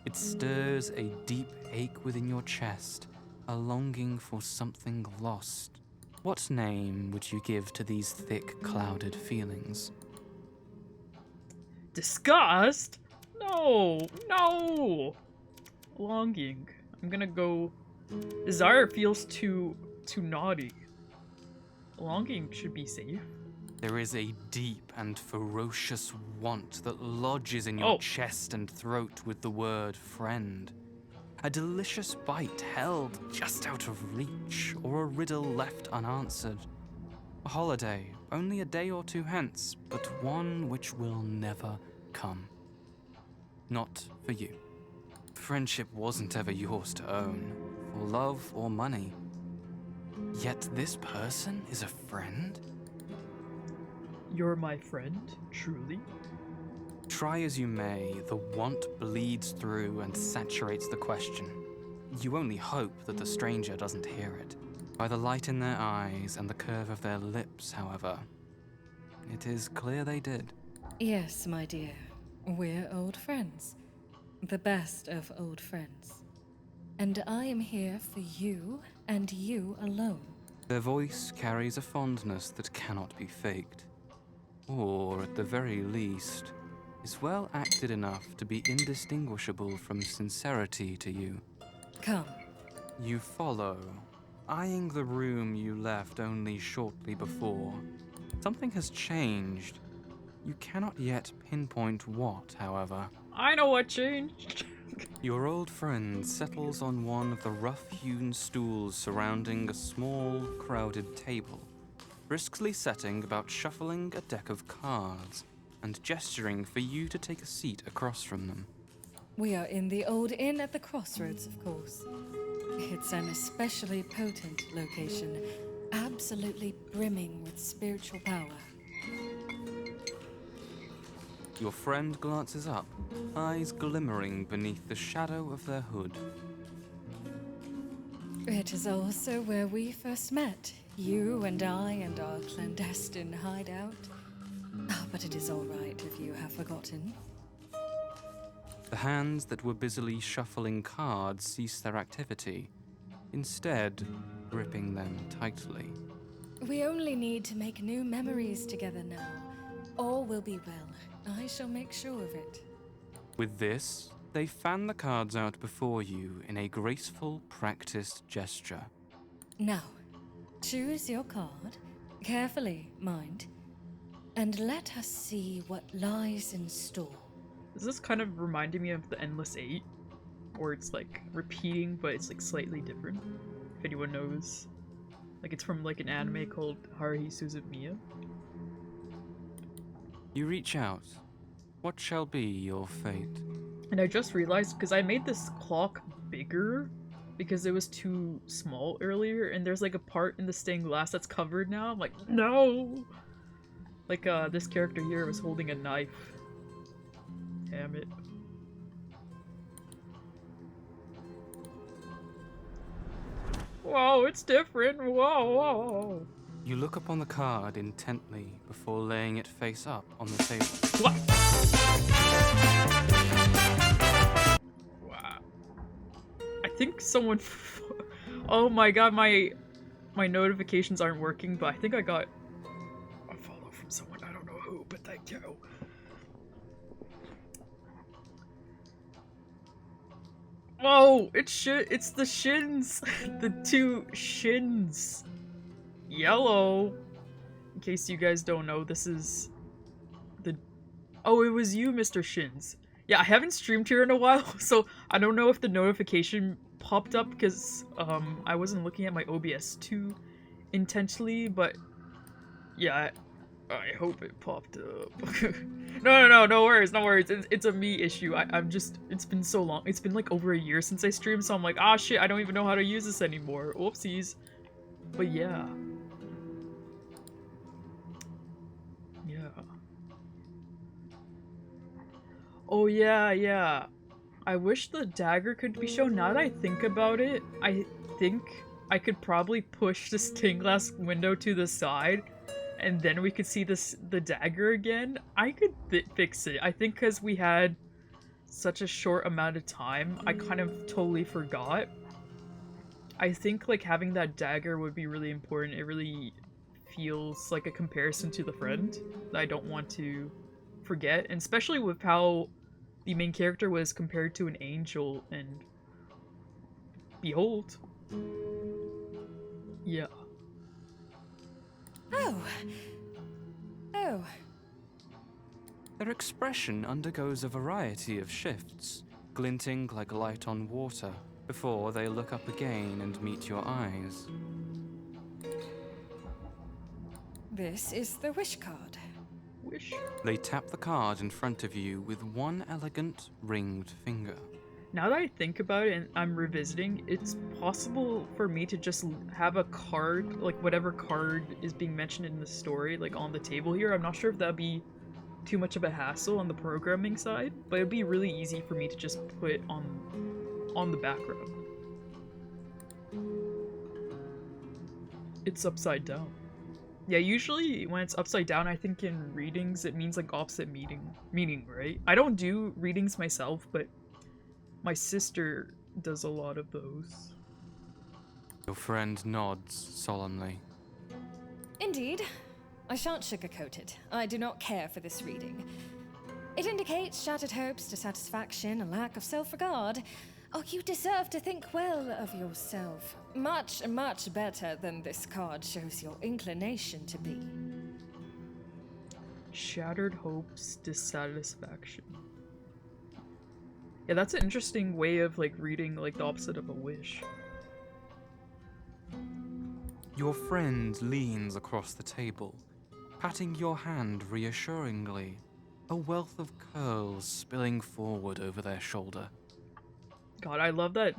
It stirs a deep ache within your chest, a longing for something lost. What name would you give to these thick, clouded feelings? Disgust? No! No! Longing. I'm gonna go... Desire feels too naughty. Longing should be safe. There is a deep and ferocious want that lodges in your chest and throat with the word friend. A delicious bite held just out of reach, or a riddle left unanswered. A holiday, only a day or 2 hence, but one which will never come. Not for you. Friendship wasn't ever yours to own, for love or money. Yet this person is a friend? You're my friend, truly? Try as you may, the want bleeds through and saturates the question. You only hope that the stranger doesn't hear it. By the light in their eyes and the curve of their lips, however, it is clear they did. Yes, my dear. We're old friends. The best of old friends. And I am here for you and you alone. Their voice carries a fondness that cannot be faked. Or, at the very least, is well acted enough to be indistinguishable from sincerity to you. Come. You follow, eyeing the room you left only shortly before. Something has changed. You cannot yet pinpoint what, however. I know what changed. Your old friend settles on one of the rough-hewn stools surrounding a small, crowded table, briskly setting about shuffling a deck of cards and gesturing for you to take a seat across from them. We are in the old inn at the crossroads, of course. It's an especially potent location, absolutely brimming with spiritual power. Your friend glances up, eyes glimmering beneath the shadow of their hood. It is also where we first met. You and I and our clandestine hideout. Ah, but it is all right if you have forgotten. The hands that were busily shuffling cards cease their activity, instead gripping them tightly. We only need to make new memories together now. All will be well. I shall make sure of it. With this, they fan the cards out before you in a graceful, practiced gesture. Now, choose your card, carefully, mind, and let us see what lies in store. Is this kind of reminding me of the Endless Eight? Or it's like repeating, but it's like slightly different? If anyone knows. Like it's from like an anime called Haruhi Suzumiya. You reach out. What shall be your fate? And I just realized, because I made this clock bigger because it was too small earlier, and there's like a part in the stained glass that's covered now. I'm like, no! Like, this character here was holding a knife. Damn it. Whoa, it's different! Whoa, whoa! You look upon the card intently before laying it face up on the table. What? Wow. I think someone... Oh my god, my notifications aren't working, but I think I got a follow from someone. I don't know who, but thank you. Whoa, it's the shins. The two shins. Yellow. In case you guys don't know, this is the... Oh, it was you, Mr. Shins. Yeah, I haven't streamed here in a while, so I don't know if the notification popped up because I wasn't looking at my OBS too intensely, but yeah, I hope it popped up. No worries. It's a me issue. I'm just, it's been so long. It's been like over a year since I streamed, so I'm like, ah shit, I don't even know how to use this anymore. Whoopsies. But yeah. Oh yeah. I wish the dagger could be shown. Now that I think about it, I think I could probably push the stained glass window to the side, and then we could see the dagger again. I could fix it. I think because we had such a short amount of time, I kind of totally forgot. I think like having that dagger would be really important. It really feels like a comparison to the friend that I don't want to forget, and especially with how the main character was compared to an angel, and behold. Yeah. Oh. Their expression undergoes a variety of shifts, glinting like light on water, before they look up again and meet your eyes. This is the wish card. Wish. They tap the card in front of you with one elegant, ringed finger. Now that I think about it and I'm revisiting, it's possible for me to just have a card, like whatever card is being mentioned in the story, like on the table here. I'm not sure if that'd be too much of a hassle on the programming side, but it'd be really easy for me to just put on the background. It's upside down. Yeah, usually when it's upside down, I think in readings it means like opposite meaning, right? I don't do readings myself, but my sister does a lot of those. Your friend nods solemnly. Indeed. I shan't sugarcoat it. I do not care for this reading. It indicates shattered hopes, dissatisfaction, a lack of self-regard. Oh, you deserve to think well of yourself. Much, much better than this card shows your inclination to be. Shattered hopes, dissatisfaction. Yeah, that's an interesting way of like reading like the opposite of a wish. Your friend leans across the table, patting your hand reassuringly, a wealth of curls spilling forward over their shoulder. God, I love that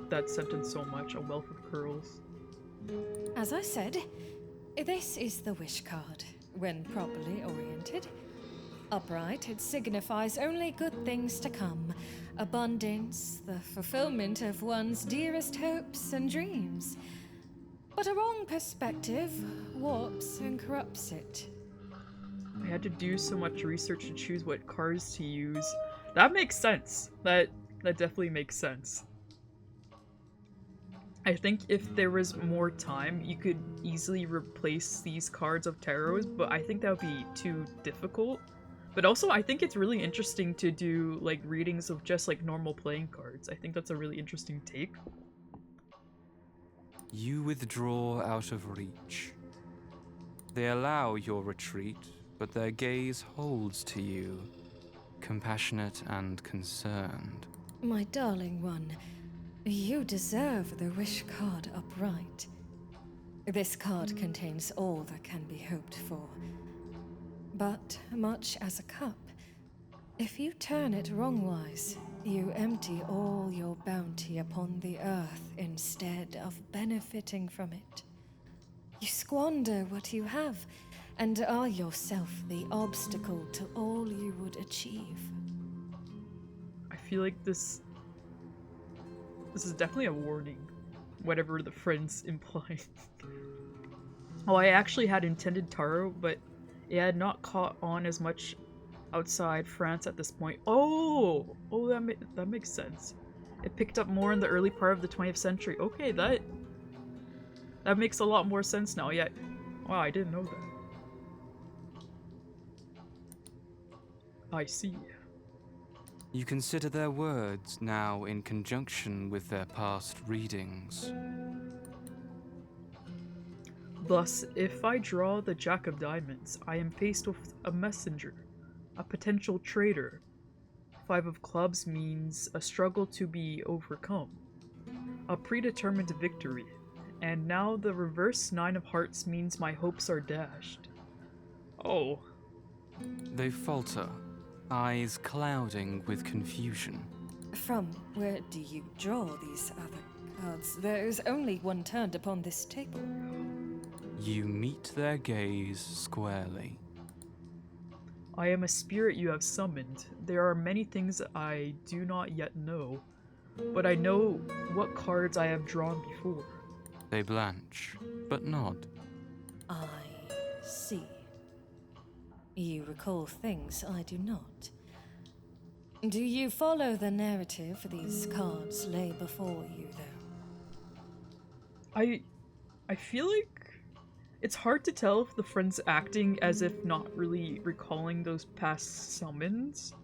that sentence so much, a wealth of curls. As I said, this is the wish card. When properly oriented, Upright, it signifies only good things to come. Abundance, the fulfillment of one's dearest hopes and dreams. But a wrong perspective warps and corrupts it. I had to do so much research to choose what cards to use. That makes sense. That definitely makes sense. I think if there was more time, you could easily replace these cards of tarots, but I think that would be too difficult. But also, I think it's really interesting to do, like, readings of just, like, normal playing cards. I think that's a really interesting take. You withdraw out of reach. They allow your retreat, but their gaze holds to you, compassionate and concerned. My darling one, you deserve the wish card upright. This card contains all that can be hoped for. But much as a cup, if you turn it wrongwise, you empty all your bounty upon the earth instead of benefiting from it. You squander what you have, and are yourself the obstacle to all you would achieve. I feel like this is definitely a warning, whatever the friends imply. Oh, I actually had intended tarot, but it had not caught on as much outside France at this point. Oh, that makes sense. It picked up more in the early part of the 20th century. Okay, that makes a lot more sense now. Yeah, wow, I didn't know that. I see. You consider their words now in conjunction with their past readings. Thus, if I draw the Jack of Diamonds, I am faced with a messenger, a potential traitor. 5 of Clubs means a struggle to be overcome, a predetermined victory, and now the reverse 9 of Hearts means my hopes are dashed. Oh. They falter, eyes clouding with confusion. From where do you draw these other cards? There is only one turned upon this table. You meet their gaze squarely. I am a spirit you have summoned. There are many things I do not yet know, but I know what cards I have drawn before. They blanch, but nod. I see. You recall things I do not. Do you follow the narrative these cards lay before you, though? I feel like it's hard to tell if the friend's acting as if not really recalling those past summons.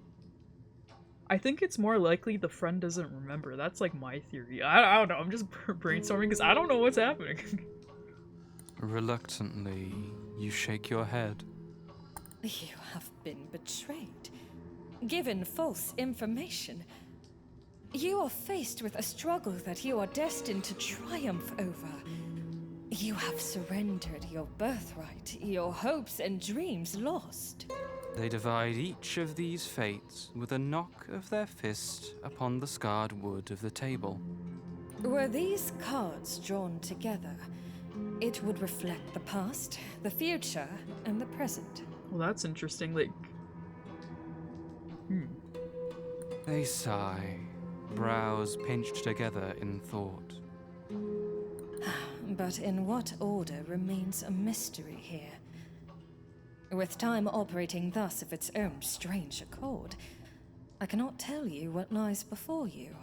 I think it's more likely the friend doesn't remember. That's like my theory. I don't know, I'm just brainstorming because I don't know what's happening. Reluctantly, you shake your head. You have been betrayed, given false information. You are faced with a struggle that you are destined to triumph over. You have surrendered your birthright, your hopes and dreams lost. They divide each of these fates with a knock of their fist upon the scarred wood of the table. Were these cards drawn together, it would reflect the past, the future, and the present. Well, that's interesting, like... They sigh, brows pinched together in thought. But in what order remains a mystery here. With time operating thus of its own strange accord, I cannot tell you what lies before you,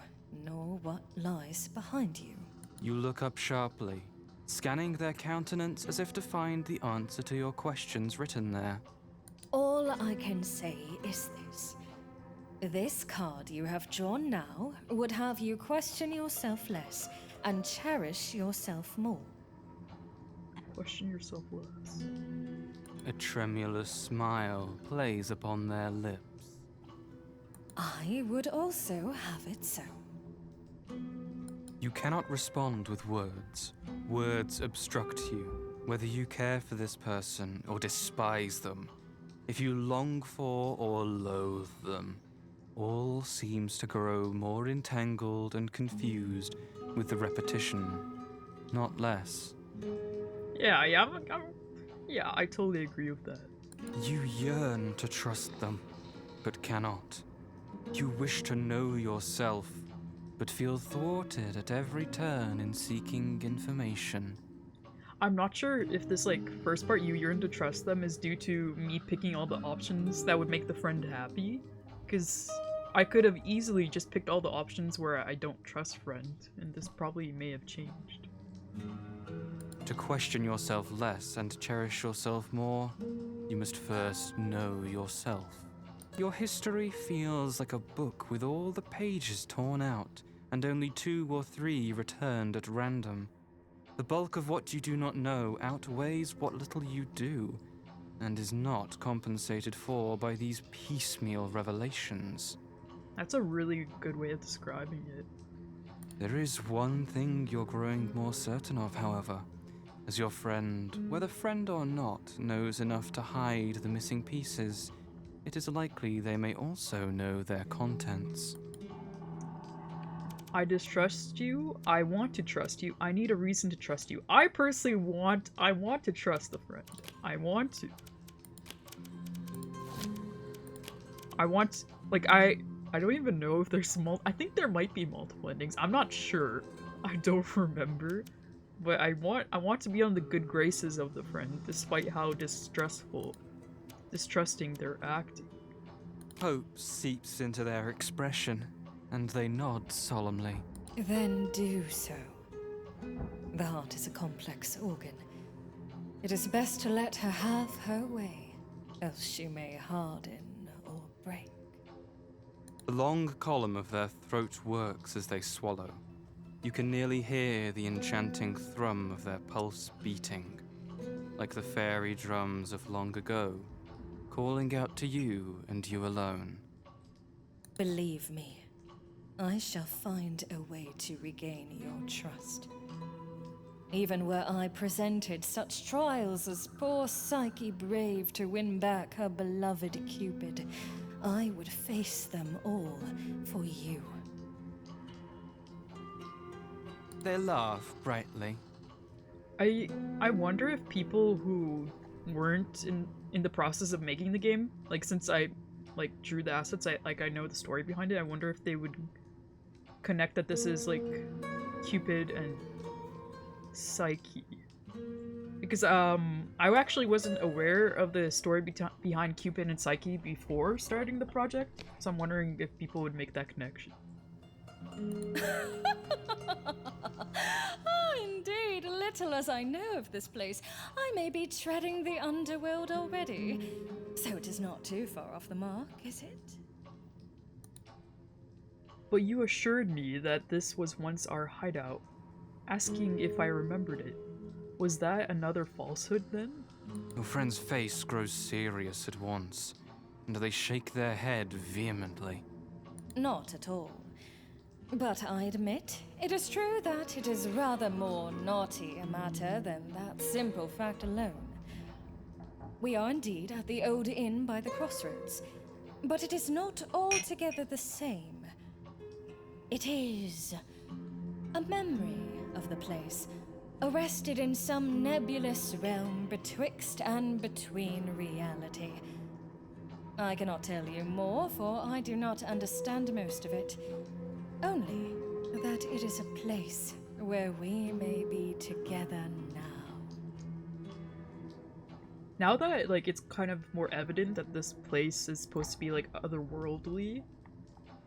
nor what lies behind you. You look up sharply, scanning their countenance as if to find the answer to your questions written there. All I can say is this. This card you have drawn now would have you question yourself less and cherish yourself more. Question yourself less. A tremulous smile plays upon their lips. I would also have it so. You cannot respond with words. Words obstruct you, whether you care for this person or despise them. If you long for or loathe them, all seems to grow more entangled and confused with the repetition, not less. Yeah, I totally agree with that. You yearn to trust them, but cannot. You wish to know yourself, but feel thwarted at every turn in seeking information. I'm not sure if this, like, first part, you yearn to trust them, is due to me picking all the options that would make the friend happy. Because I could have easily just picked all the options where I don't trust friend, and this probably may have changed. To question yourself less and cherish yourself more, you must first know yourself. Your history feels like a book with all the pages torn out, and only 2 or 3 returned at random. The bulk of what you do not know outweighs what little you do, and is not compensated for by these piecemeal revelations. That's a really good way of describing it. There is one thing you're growing more certain of, however. As your friend, whether friend or not, knows enough to hide the missing pieces, it is likely they may also know their contents. I distrust you. I want to trust you. I need a reason to trust you. I personally want to trust the friend. I want to. I don't even know if there's I think there might be multiple endings. I'm not sure. I don't remember. But I want to be on the good graces of the friend, despite how distrusting they're acting. Hope seeps into their expression, and they nod solemnly. Then do so. The heart is a complex organ. It is best to let her have her way, else she may harden or break. The long column of their throat works as they swallow. You can nearly hear the enchanting thrum of their pulse beating, like the fairy drums of long ago, calling out to you and you alone. Believe me, I shall find a way to regain your trust. Even were I presented such trials as poor Psyche braved to win back her beloved Cupid, I would face them all for you. They laugh brightly. I wonder if people who weren't in the process of making the game, like, since I drew the assets, I know the story behind it. I wonder if they would connect that this is like Cupid and Psyche, because I actually wasn't aware of the story behind Cupid and Psyche before starting the project, so I'm wondering if people would make that connection. Oh, indeed. Little as I know of this place, I may be treading the underworld already. So it is not too far off the mark, is it? But you assured me that this was once our hideout, asking if I remembered it. Was that another falsehood then? Your friend's face grows serious at once, and they shake their head vehemently. Not at all. But I admit, it is true that it is rather more naughty a matter than that simple fact alone. We are indeed at the old inn by the crossroads, but it is not altogether the same. It is a memory of the place, arrested in some nebulous realm betwixt and between reality. I cannot tell you more, for I do not understand most of it. Only that it is a place where we may be together now. Now that, like, it's kind of more evident that this place is supposed to be, like, otherworldly,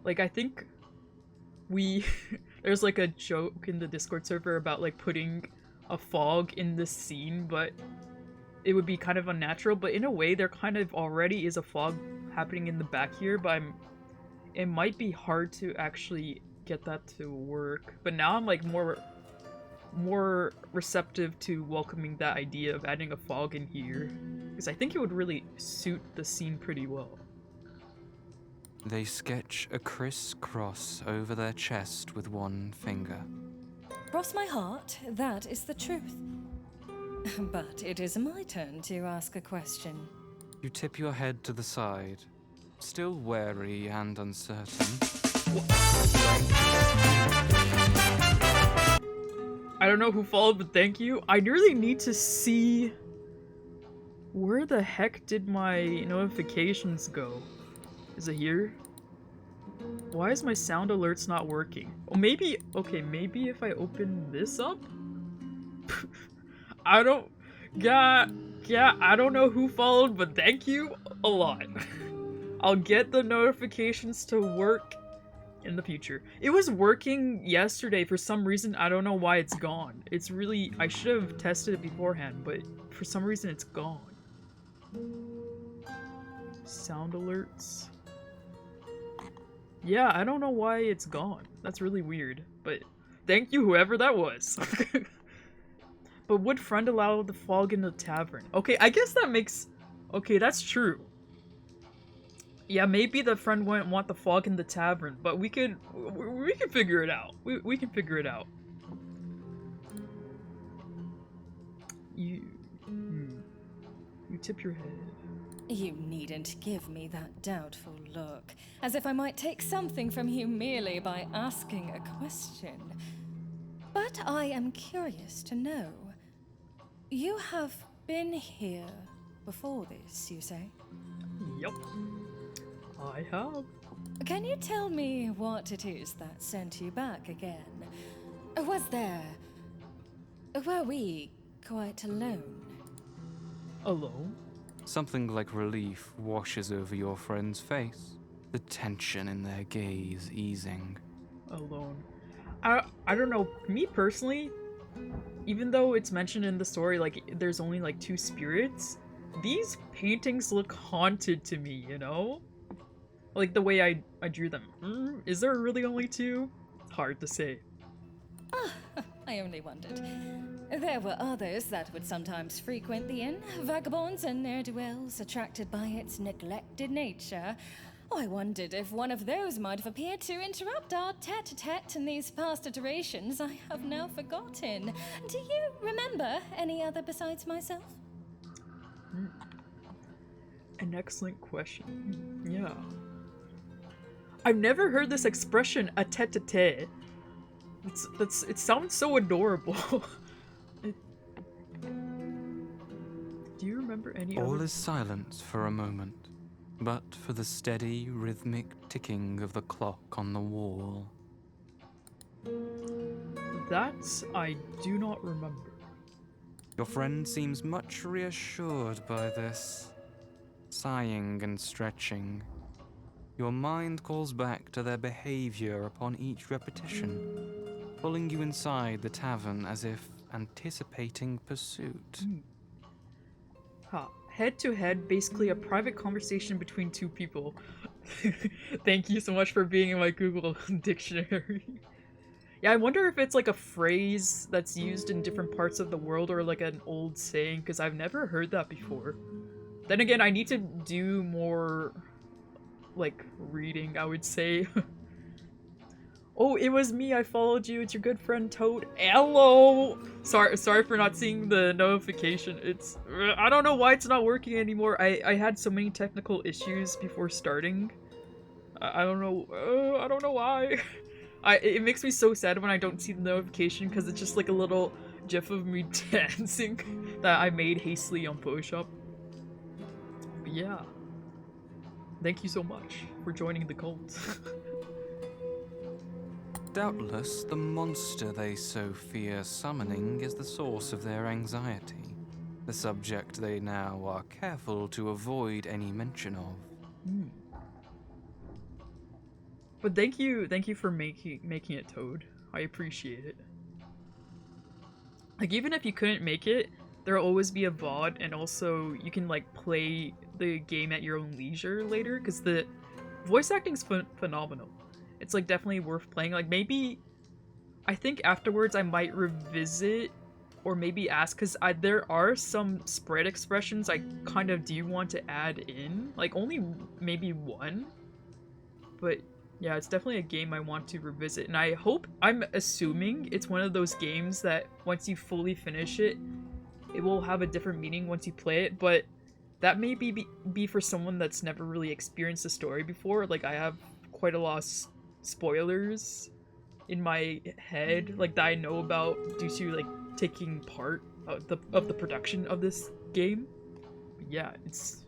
like, I think there's, like, a joke in the Discord server about, like, putting a fog in this scene, but it would be kind of unnatural, but in a way there kind of already is a fog happening in the back here, but it might be hard to actually get that to work. But now I'm like more receptive to welcoming that idea of adding a fog in here, because I think it would really suit the scene pretty well. They sketch a crisscross over their chest with one finger. Cross my heart, that is the truth. But it is my turn to ask a question. You tip your head to the side, still wary and uncertain. I don't know who followed, but thank you. I really need to see Where the heck did my notifications go? Is it here? Why is my sound alerts not working? Oh, maybe, okay, maybe if I open this up? I don't, yeah, I don't know who followed, but thank you a lot. I'll get the notifications to work in the future. It was working yesterday for some reason. I don't know why it's gone. It's really, I should have tested it beforehand, but for some reason it's gone. Sound alerts. Yeah, I don't know why it's gone. That's really weird, but thank you whoever that was. But would friend allow the fog in the tavern? Okay, I guess that makes... Okay, that's true. Yeah, maybe the friend wouldn't want the fog in the tavern, but we can figure it out. We can figure it out. You tip your head. You needn't give me that doubtful look, as if I might take something from you merely by asking a question. But I am curious to know. You have been here before this, you say? Yep. I have. Can you tell me what it is that sent you back again? Were we quite alone? Alone? Something like relief washes over your friend's face, the tension in their gaze easing. Alone. I don't know. Me personally, even though it's mentioned in the story, like, there's only, like, 2 spirits, these paintings look haunted to me, you know? Like, the way I drew them. Is there really only 2? Hard to say. I only wondered. There were others that would sometimes frequent the inn, vagabonds and ne'er-do-wells attracted by its neglected nature. I wondered if one of those might have appeared to interrupt our tete-a-tete in these past iterations I have now forgotten. Do you remember any other besides myself? An excellent question. Yeah. I've never heard this expression, a tete-a-tete. It sounds so adorable. Do you remember any All other... is silent for a moment, but for the steady, rhythmic ticking of the clock on the wall. That I do not remember. Your friend seems much reassured by this, sighing and stretching. Your mind calls back to their behavior upon each repetition, pulling you inside the tavern as if anticipating pursuit. Head to head, basically a private conversation between 2 people. Thank you so much for being in my Google dictionary. Yeah, I wonder if it's like a phrase that's used in different parts of the world or like an old saying, because I've never heard that before. Then again, I need to do more, like, reading, I would say. Oh, it was me, I followed you, it's your good friend Toad. Hello! Sorry for not seeing the notification. It's, I don't know why it's not working anymore. I had so many technical issues before starting. I don't know why. It makes me so sad when I don't see the notification, because it's just like a little gif of me dancing that I made hastily on Photoshop. But yeah. Thank you so much for joining the cult. Doubtless, the monster they so fear summoning is the source of their anxiety, the subject they now are careful to avoid any mention of. But thank you for making it, Toad. I appreciate it. Like, even if you couldn't make it, there'll always be a VOD, and also you can, like, play the game at your own leisure later, because the voice acting's phenomenal. It's, like, definitely worth playing. Like, maybe, I think afterwards I might revisit, or maybe ask, because there are some sprite expressions I kind of do want to add in. Like, only maybe 1. But, yeah, it's definitely a game I want to revisit. And I'm assuming it's one of those games that once you fully finish it, it will have a different meaning once you play it, but that may be for someone that's never really experienced the story before. Like, I have quite a lot of spoilers in my head, like, that I know about due to, like, taking part of the production of this game. yeah, it's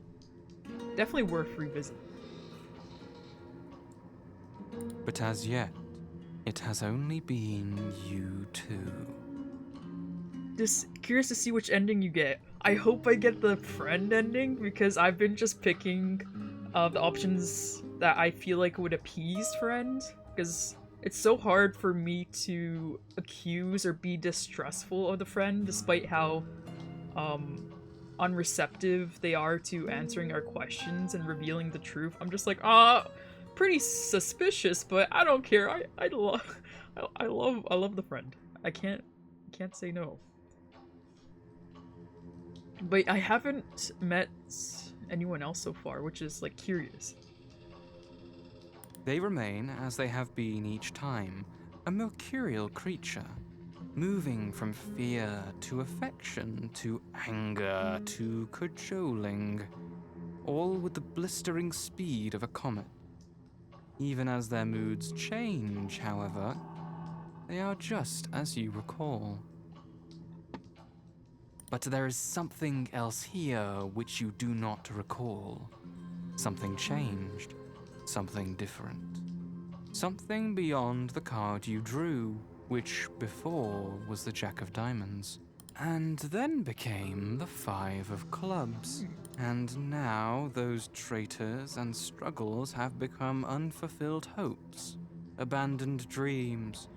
definitely worth revisiting. But as yet, it has only been you two. Just curious to see which ending you get. I hope I get the friend ending, because I've been just picking the options that I feel like would appease friend, because it's so hard for me to accuse or be distrustful of the friend, despite how unreceptive they are to answering our questions and revealing the truth. I'm just like, pretty suspicious, but I don't care. I love the friend. I can't say no. But I haven't met anyone else so far, which is like curious. They remain, as they have been each time, a mercurial creature, moving from fear to affection to anger to cajoling, all with the blistering speed of a comet. Even as their moods change, however, they are just as you recall. But there is something else here which you do not recall. Something changed. Something different. Something beyond the card you drew, which before was the Jack of Diamonds, and then became the Five of Clubs. And now those traitors and struggles have become unfulfilled hopes, abandoned dreams,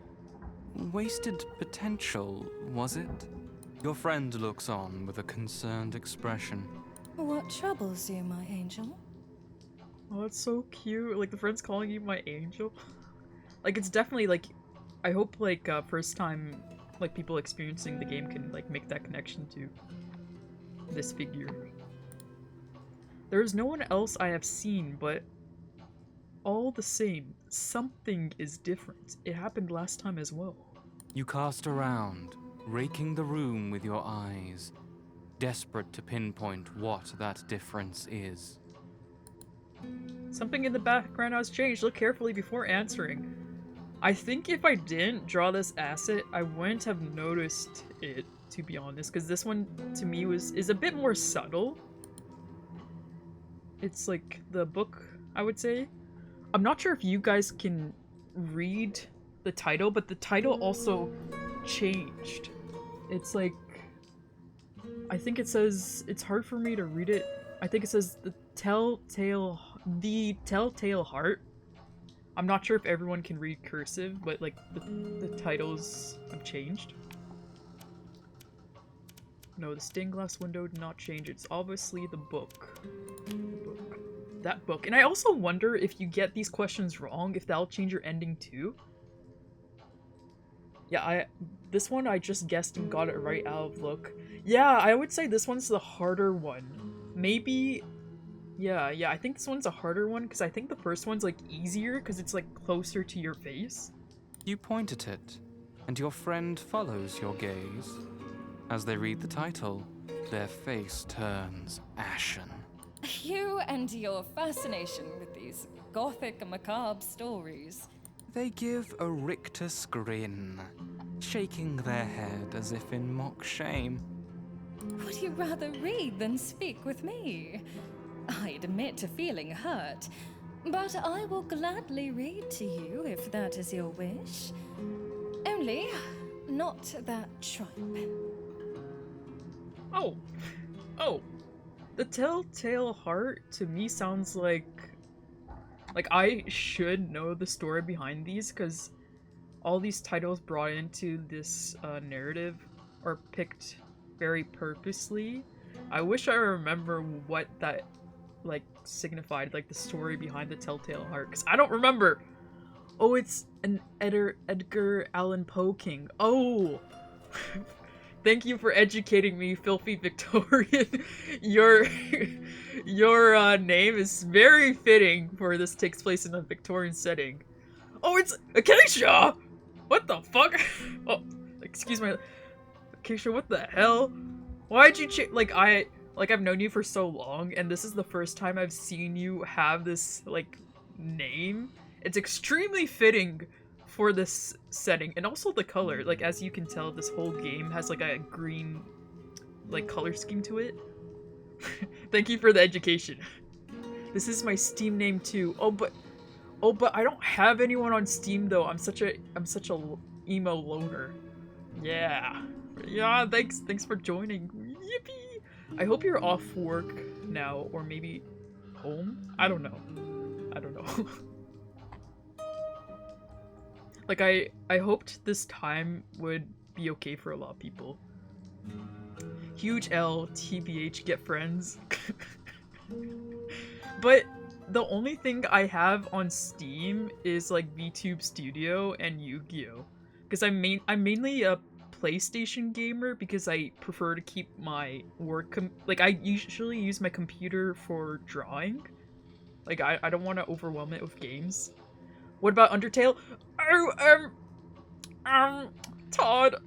wasted potential, was it? Your friend looks on with a concerned expression. What troubles you, my angel? Oh, that's so cute. Like, the friend's calling you my angel. Like, it's definitely, like, I hope, like, first time, like, people experiencing the game can, like, make that connection to this figure. There's no one else I have seen, but all the same, something is different. It happened last time as well. You cast around, raking the room with your eyes, desperate to pinpoint what that difference is. Something in the background has changed. Look carefully before answering. I think if I didn't draw this asset, I wouldn't have noticed it, to be honest, because this one, to me, is a bit more subtle. It's like the book, I would say. I'm not sure if you guys can read the title, but the title also changed. It's like, I think it says, it's hard for me to read it. I think it says the Telltale Heart. I'm not sure if everyone can read cursive, but like the titles have changed. No, the stained glass window did not change. It's obviously the book. That book. And I also wonder if you get these questions wrong, if that'll change your ending too. Yeah, this one I just guessed and got it right out of look. Yeah, I would say this one's the harder one. Maybe, yeah, I think this one's a harder one, because I think the first one's, like, easier, because it's, like, closer to your face. You point at it, and your friend follows your gaze. As they read the title, their face turns ashen. You and your fascination with these gothic and macabre stories. They give a rictus grin, shaking their head as if in mock shame. Would you rather read than speak with me? I admit to feeling hurt, but I will gladly read to you if that is your wish. Only, not that tripe. Oh. The Telltale Heart, to me, sounds like I should know the story behind these, because all these titles brought into this narrative are picked very purposely. I wish I remember what that, like, signified, like, the story behind the Telltale Heart, because I don't remember! Oh, it's an Edgar Allan Poe King. Oh! Thank you for educating me, Filthy Victorian. Your name is very fitting for this takes place in a Victorian setting. Oh, it's Acacia! What the fuck? Oh, excuse me. Acacia, what the hell? Why'd you I've known you for so long, and this is the first time I've seen you have this, like, name. It's extremely fitting for this setting, and also the color. Like, as you can tell, this whole game has, like, a green, like, color scheme to it. Thank you for the education. This is my Steam name too. Oh, but I don't have anyone on Steam though. I'm such a emo loner. Yeah. Yeah, thanks for joining. Yippee! I hope you're off work now, or maybe home? I don't know. Like, I hoped this time would be okay for a lot of people. Huge L, TBH, get friends. But the only thing I have on Steam is like VTube Studio and Yu-Gi-Oh! Because I'm mainly a PlayStation gamer because I prefer to keep my work like I usually use my computer for drawing. Like I don't want to overwhelm it with games. What about Undertale? Oh, Todd,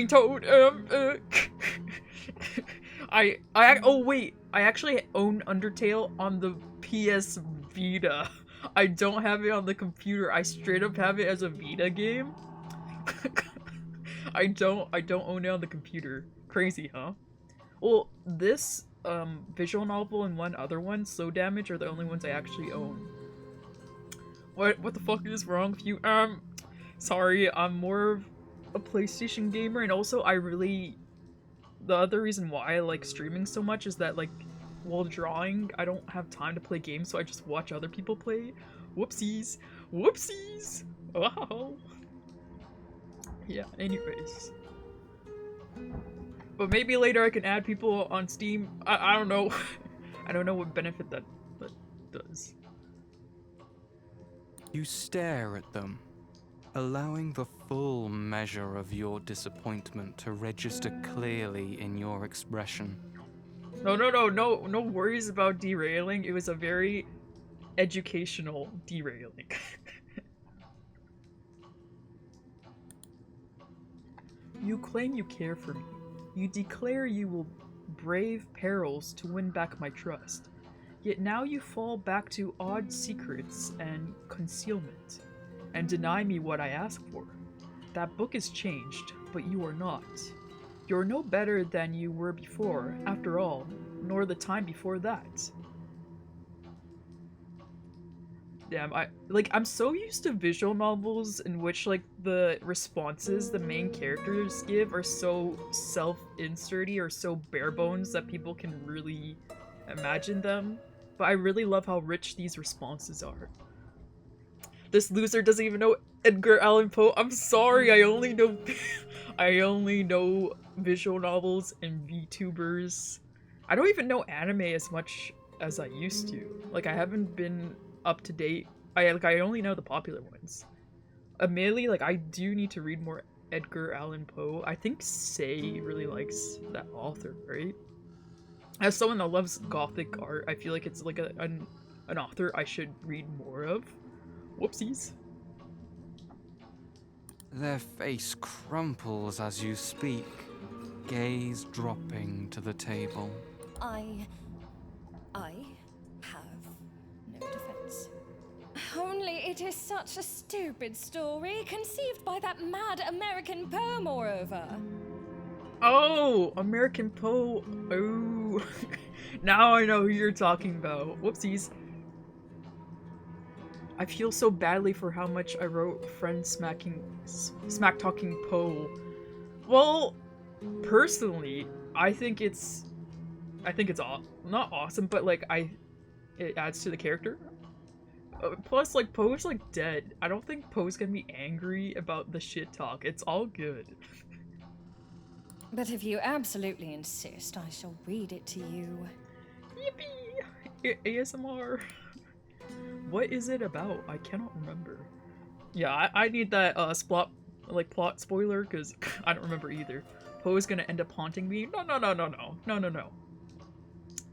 Toad, oh wait, I actually own Undertale on the PS Vita. I don't have it on the computer. I straight up have it as a Vita game. I don't own it on the computer. Crazy, huh? Well, this visual novel and one other one, Slow Damage, are the only ones I actually own. What the fuck is wrong with you? Sorry, I'm more of a PlayStation gamer, and also the other reason why I like streaming so much is that, like, while drawing, I don't have time to play games, so I just watch other people play. Whoopsies! Whoopsies! Wow! Yeah, anyways. But maybe later I can add people on Steam. I don't know. I don't know what benefit that does. You stare at them, allowing the full measure of your disappointment to register clearly in your expression. No worries about derailing. It was a very educational derailing. You claim you care for me. You declare you will brave perils to win back my trust. Yet now you fall back to odd secrets and concealment, and deny me what I ask for. That book is changed, but you are not. You're no better than you were before, after all, nor the time before that. Damn, I'm so used to visual novels in which, like, the responses the main characters give are so self-inserty or so bare bones that people can really imagine them. But I really love how rich these responses are. This loser doesn't even know Edgar Allan Poe. I'm sorry, I only know visual novels and VTubers. I don't even know anime as much as I used to. Like, I haven't been up to date. I only know the popular ones. Admittedly, like, I do need to read more Edgar Allan Poe. I think Say really likes that author, right? As someone that loves gothic art, I feel like it's like an author I should read more of. Whoopsies. Their face crumples as you speak, gaze dropping to the table. I have no defense. Only it is such a stupid story, conceived by that mad American Poe, moreover. Oh, American Poe. Oh, now I know who you're talking about. Whoopsies. I feel so badly for how much I wrote friend smack-talking Poe. Well, personally, I think it's not awesome, but like it adds to the character. Plus, like, Poe's like dead. I don't think Poe's gonna be angry about the shit talk. It's all good. But if you absolutely insist, I shall read it to you. Yippee! ASMR. What is it about? I cannot remember. Yeah, I need that plot spoiler, because I don't remember either. Poe's gonna end up haunting me. No.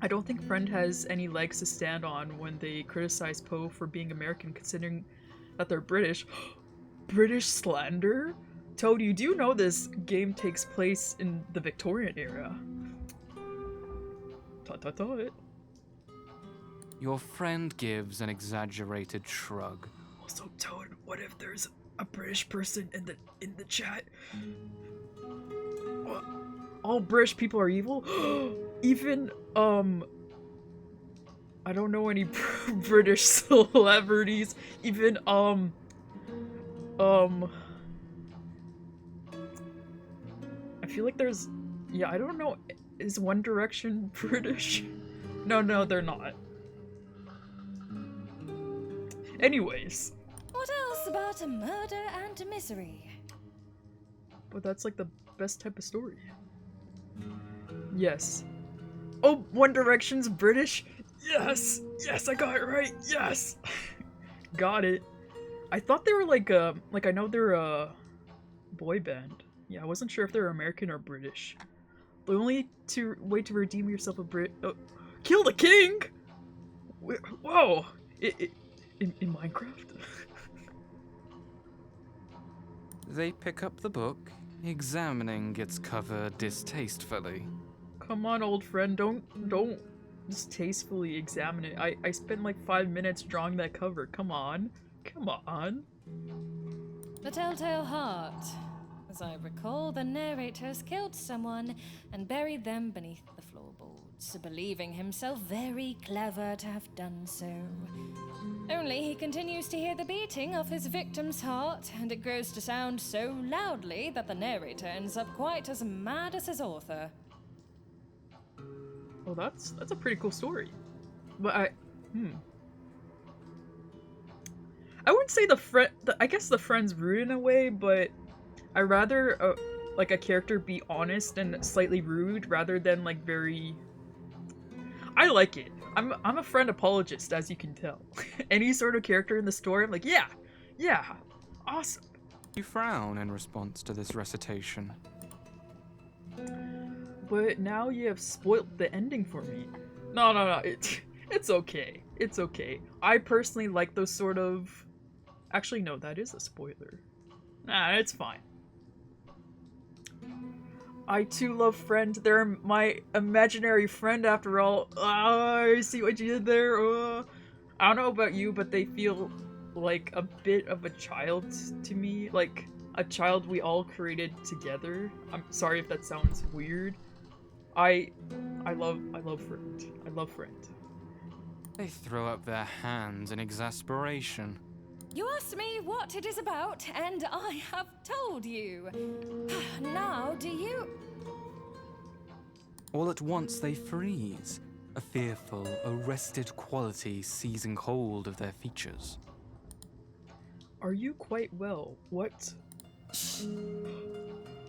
I don't think Friend has any legs to stand on when they criticize Poe for being American, considering that they're British. British slander? Toad, you do know this game takes place in the Victorian era. Tut. Your friend gives an exaggerated shrug. Also, Toad, what if there's a British person in the chat? What? All British people are evil? even, I don't know any British celebrities, even, I feel like there's, yeah, I don't know, is One Direction British? No, they're not. Anyways. What else about a murder and misery? But that's like the best type of story. Yes. Oh, One Direction's British? Yes! Yes, I got it right! Yes! Got it. I thought they were like I know they're a boy band. Yeah, I wasn't sure if they're American or British. The only way to redeem yourself a Brit- kill the king?! Whoa! In Minecraft? They pick up the book, examining its cover distastefully. Come on, old friend, don't distastefully examine it. I spent like 5 minutes drawing that cover. Come on. Come on. The Telltale Heart. As I recall, the narrator's killed someone and buried them beneath the floorboards, believing himself very clever to have done so. Only he continues to hear the beating of his victim's heart, and it grows to sound so loudly that the narrator ends up quite as mad as his author. Well, that's a pretty cool story. But I wouldn't say I guess the friend's rude in a way, but I rather like a character be honest and slightly rude rather than like very. I like it. I'm a friend apologist, as you can tell. Any sort of character in the story, I'm like, yeah, awesome. You frown in response to this recitation. But now you have spoilt the ending for me. No, it's okay. It's okay. I personally like those sort of. Actually, no, that is a spoiler. Nah, it's fine. I too love Friend. They're my imaginary friend after all. I see what you did there. I don't know about you, but they feel like a bit of a child to me. Like a child we all created together. I'm sorry if that sounds weird. I love Friend. I love Friend. They throw up their hands in exasperation. You asked me what it is about, and I have told you. Now, do you... All at once they freeze, a fearful, arrested quality seizing hold of their features. Are you quite well? What?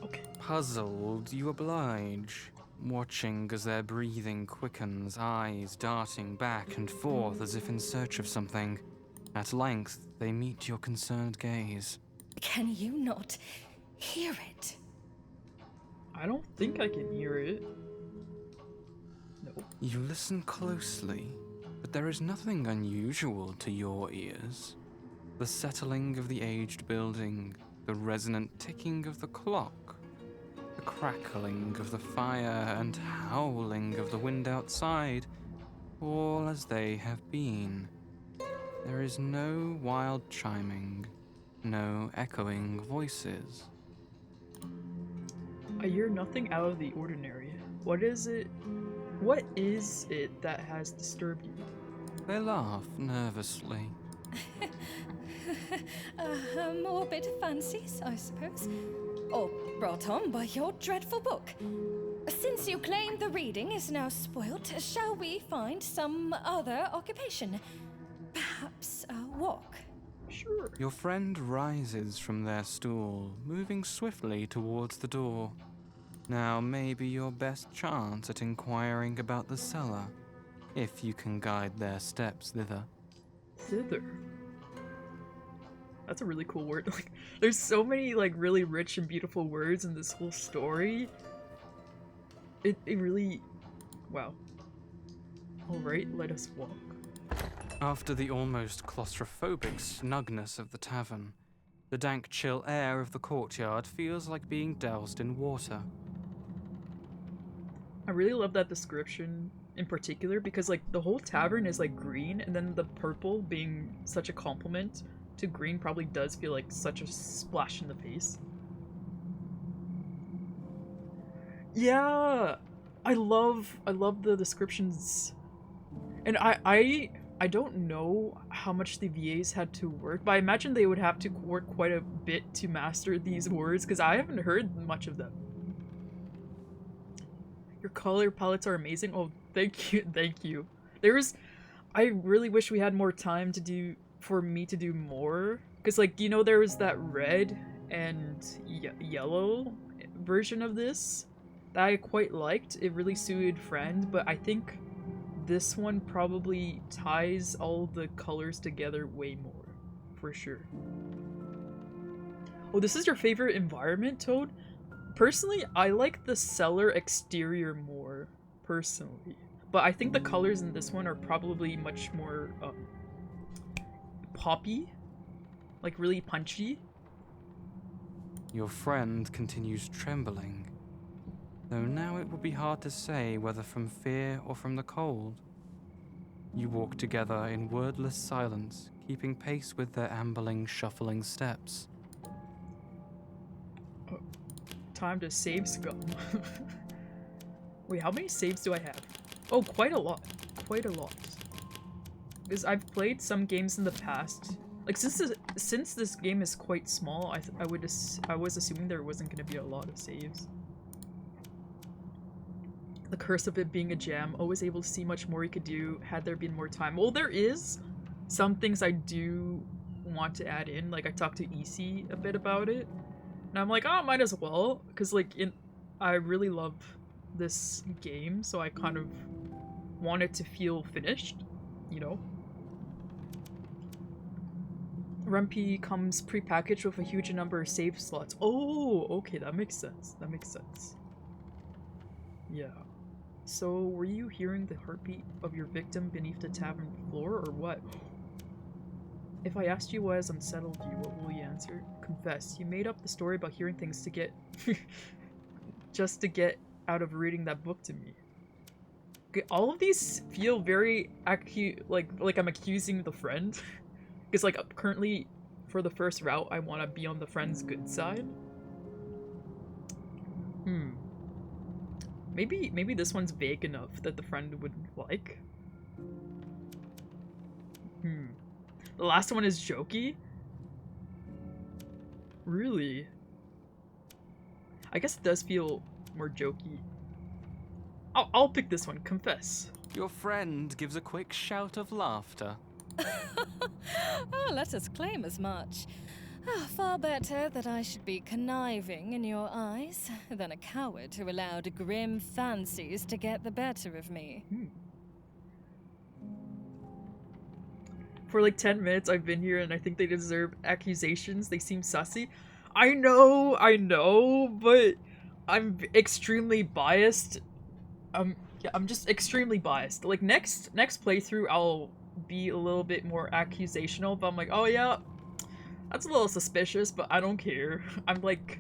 Okay. Puzzled, you oblige, watching as their breathing quickens, eyes darting back and forth as if in search of something. At length, they meet your concerned gaze. Can you not hear it? I don't think I can hear it. No. You listen closely, but there is nothing unusual to your ears. The settling of the aged building, the resonant ticking of the clock, the crackling of the fire and howling of the wind outside, all as they have been. There is no wild chiming, no echoing voices. I hear nothing out of the ordinary. What is it that has disturbed you? They laugh nervously. Morbid fancies, I suppose. Or brought on by your dreadful book. Since you claim the reading is now spoilt, shall we find some other occupation? Perhaps a walk? Sure. Your friend rises from their stool, moving swiftly towards the door. Now may be your best chance at inquiring about the cellar, if you can guide their steps thither. Thither. That's a really cool word. Like, there's so many like really rich and beautiful words in this whole story. It really, wow. All right, let us walk. After the almost claustrophobic snugness of the tavern, the dank, chill air of the courtyard feels like being doused in water. I really love that description in particular because like the whole tavern is like green, and then the purple being such a compliment to green probably does feel like such a splash in the face. Yeah, I love the descriptions. And I don't know how much the VAs had to work, but I imagine they would have to work quite a bit to master these words, because I haven't heard much of them. Your color palettes are amazing. Oh, thank you, thank you. I really wish we had more time for me to do more, because like, you know, there was that red and yellow version of this that I quite liked. It really suited Friend, but I think this one probably ties all the colors together way more, for sure. Oh, this is your favorite environment, Toad? Personally, I like the cellar exterior more, personally. But I think the colors in this one are probably much more, poppy. Like, really punchy. Your friend continues trembling, though now it would be hard to say whether from fear or from the cold. You walk together in wordless silence, keeping pace with their ambling, shuffling steps. Time to save scum. Wait, how many saves do I have? Oh, quite a lot. Quite a lot. Because I've played some games in the past. Like, since this game is quite small, I was assuming there wasn't going to be a lot of saves. The curse of it being a jam, always able to see much more you could do had there been more time. Well, there is some things I do want to add in. Like, I talked to EC a bit about it, and I'm like, oh, might as well, because like, I really love this game, so I kind of want it to feel finished, you know? RMP comes pre-packaged with a huge number of save slots. Oh, okay, that makes sense. That makes sense. Yeah. So, were you hearing the heartbeat of your victim beneath the tavern floor, or what? If I asked you what has unsettled you, what will you answer? Confess. You made up the story about hearing things to get... just to get out of reading that book to me. Okay, all of these feel very like I'm accusing the friend. Because like, currently, for the first route, I want to be on the friend's good side. Maybe this one's vague enough that the friend would like. The last one is jokey? Really? I guess it does feel more jokey. I'll pick this one, confess. Your friend gives a quick shout of laughter. Oh, let us claim as much. Far better that I should be conniving in your eyes than a coward who allowed grim fancies to get the better of me. For like 10 minutes I've been here and I think they deserve accusations. They seem sussy. I know, but I'm extremely biased. Yeah, I'm just extremely biased. Like, next playthrough I'll be a little bit more accusational, but I'm like, oh yeah, that's a little suspicious, but I don't care. I'm like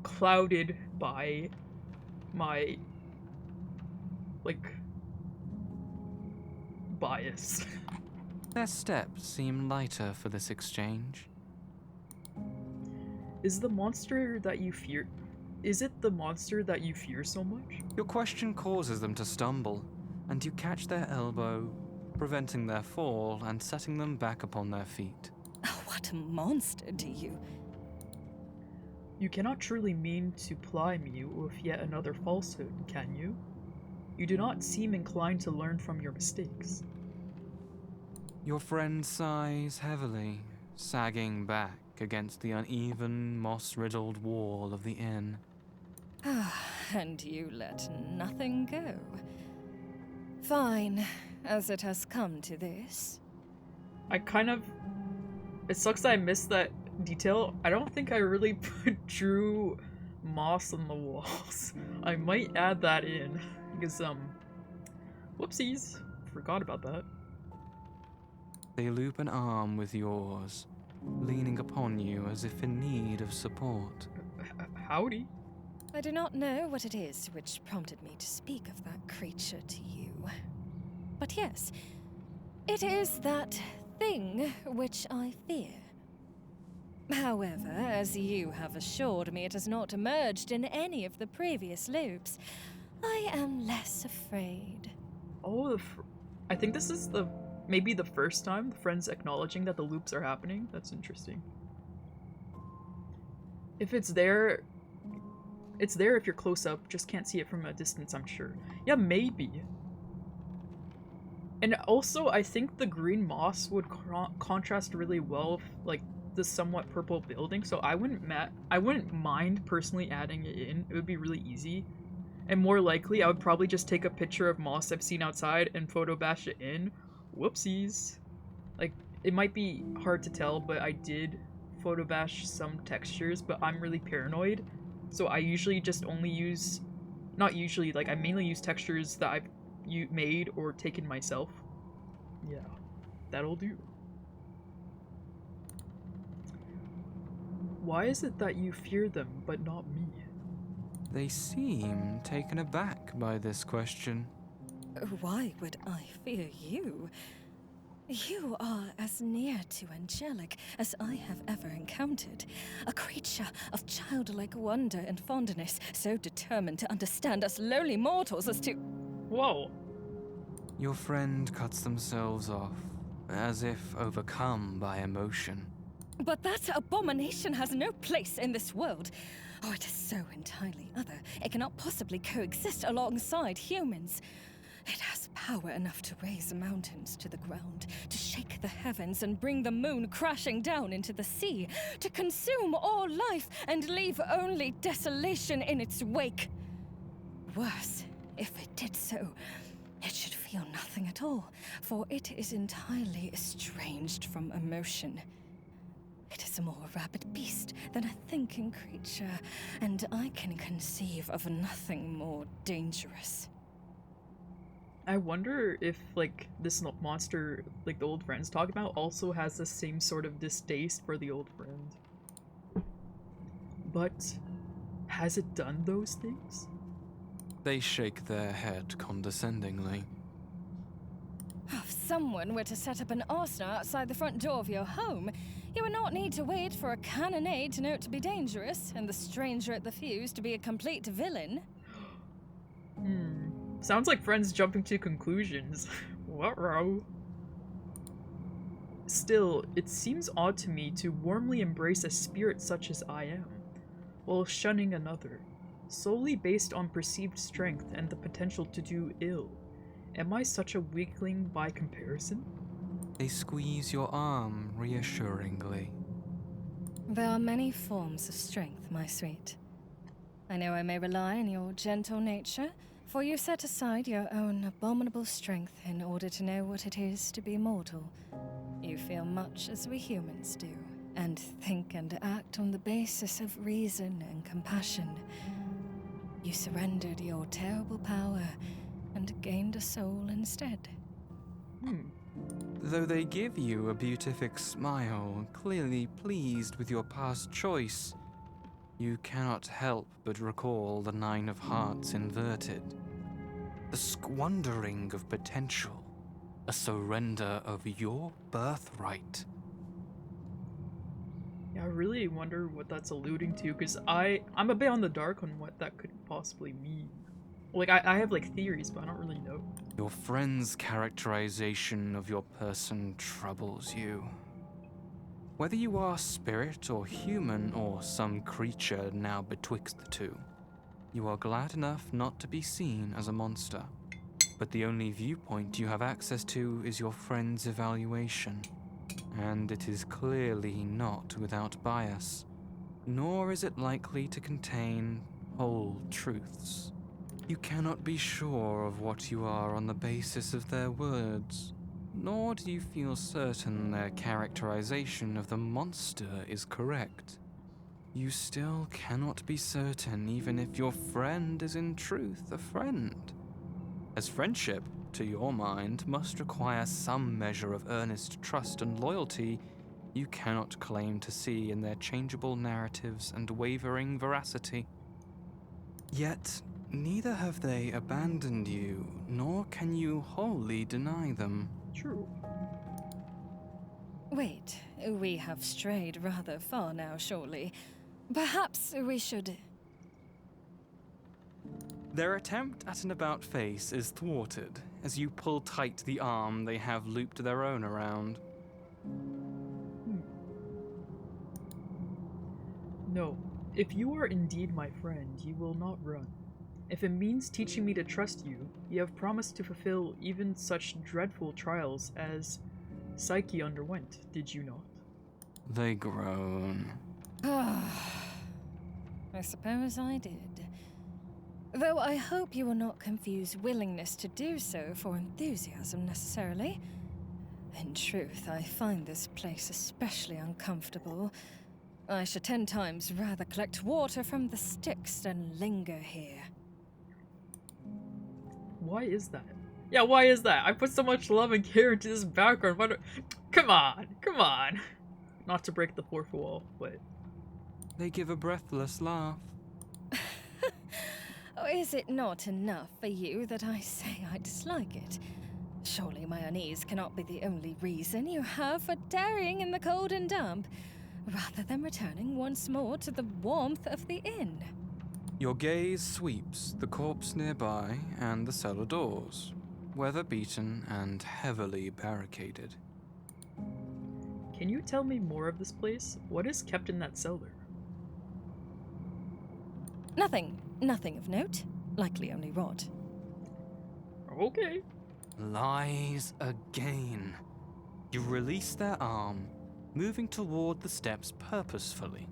clouded by my like bias. Their steps seem lighter for this exchange. Is it the monster that you fear so much? Your question causes them to stumble, and you catch their elbow, preventing their fall and setting them back upon their feet. Oh, what a monster do you... You cannot truly mean to ply me with yet another falsehood, can you? You do not seem inclined to learn from your mistakes. Your friend sighs heavily, sagging back against the uneven, moss-riddled wall of the inn. And you let nothing go. Fine, as it has come to this. It sucks that I missed that detail. I don't think I really drew moss on the walls. I might add that in, because, whoopsies. Forgot about that. They loop an arm with yours, leaning upon you as if in need of support. Howdy. I do not know what it is which prompted me to speak of that creature to you. But yes, it is that thing which I fear. However, as you have assured me it has not emerged in any of the previous loops, I am less afraid. Oh, I think this is maybe the first time the friend's acknowledging that the loops are happening. That's interesting. If it's there if you're close up, just can't see it from a distance, I'm sure. Yeah, maybe. And also, I think the green moss would contrast really well with, like, the somewhat purple building, so I wouldn't mind personally adding it in. It would be really easy. And more likely, I would probably just take a picture of moss I've seen outside and photo bash it in. Whoopsies. Like, it might be hard to tell, but I did photo bash some textures, but I'm really paranoid. So I usually just only use, not usually, like I mainly use textures that I've made or taken myself. Yeah, that'll do. Why is it that you fear them, but not me? They seem taken aback by this question. Why would I fear you? You are as near to angelic as I have ever encountered. A creature of childlike wonder and fondness, so determined to understand us lowly mortals as to... Whoa. Your friend cuts themselves off, as if overcome by emotion. But that abomination has no place in this world. Oh, it is so entirely other. It cannot possibly coexist alongside humans. It has power enough to raise mountains to the ground, to shake the heavens and bring the moon crashing down into the sea, to consume all life and leave only desolation in its wake. Worse, if it did so, it should feel nothing at all, for it is entirely estranged from emotion. It is a more rabid beast than a thinking creature, and I can conceive of nothing more dangerous. I wonder if, like, this monster, like the old friend's talking about, also has the same sort of distaste for the old friend. But has it done those things? They shake their head condescendingly. If someone were to set up an arsenal outside the front door of your home, you would not need to wait for a cannonade to know it to be dangerous, and the stranger at the fuse to be a complete villain. Sounds like friends jumping to conclusions. What-row? Still, it seems odd to me to warmly embrace a spirit such as I am, while shunning another, solely based on perceived strength and the potential to do ill. Am I such a weakling by comparison? They squeeze your arm reassuringly. There are many forms of strength, my sweet. I know I may rely on your gentle nature, for you set aside your own abominable strength in order to know what it is to be mortal. You feel much as we humans do, and think and act on the basis of reason and compassion. You surrendered your terrible power and gained a soul instead. Though they give you a beatific smile, clearly pleased with your past choice, you cannot help but recall the 9 of Hearts inverted. The squandering of potential, a surrender of your birthright. Yeah, I really wonder what that's alluding to, because I'm a bit on the dark on what that could possibly mean. Like, I have, like, theories, but I don't really know. Your friend's characterization of your person troubles you. Whether you are spirit or human or some creature now betwixt the two, you are glad enough not to be seen as a monster. But the only viewpoint you have access to is your friend's evaluation, and it is clearly not without bias, nor is it likely to contain whole truths. You cannot be sure of what you are on the basis of their words, nor do you feel certain their characterization of the monster is correct. You still cannot be certain even if your friend is in truth a friend, as friendship, to your mind, must require some measure of earnest trust and loyalty you cannot claim to see in their changeable narratives and wavering veracity. Yet, neither have they abandoned you, nor can you wholly deny them. True. Wait, we have strayed rather far now, surely. Perhaps we should... Their attempt at an about-face is thwarted as you pull tight the arm they have looped their own around. No, if you are indeed my friend, you will not run. If it means teaching me to trust you, you have promised to fulfill even such dreadful trials as Psyche underwent, did you not? They groan. I suppose I did. Though I hope you will not confuse willingness to do so for enthusiasm necessarily. In truth, I find this place especially uncomfortable. I should 10 times rather collect water from the Styx than linger here. Why is that? Yeah, why is that? I put so much love and care into this background. Why do... Come on, come on. Not to break the fourth wall, but... They give a breathless laugh. Is it not enough for you that I say I dislike it? Surely my unease cannot be the only reason you have for tarrying in the cold and damp, rather than returning once more to the warmth of the inn. Your gaze sweeps the corpse nearby and the cellar doors, weather-beaten and heavily barricaded. Can you tell me more of this place? What is kept in that cellar? Nothing of note. Likely only rot. Okay. Lies again. You release their arm, moving toward the steps purposefully.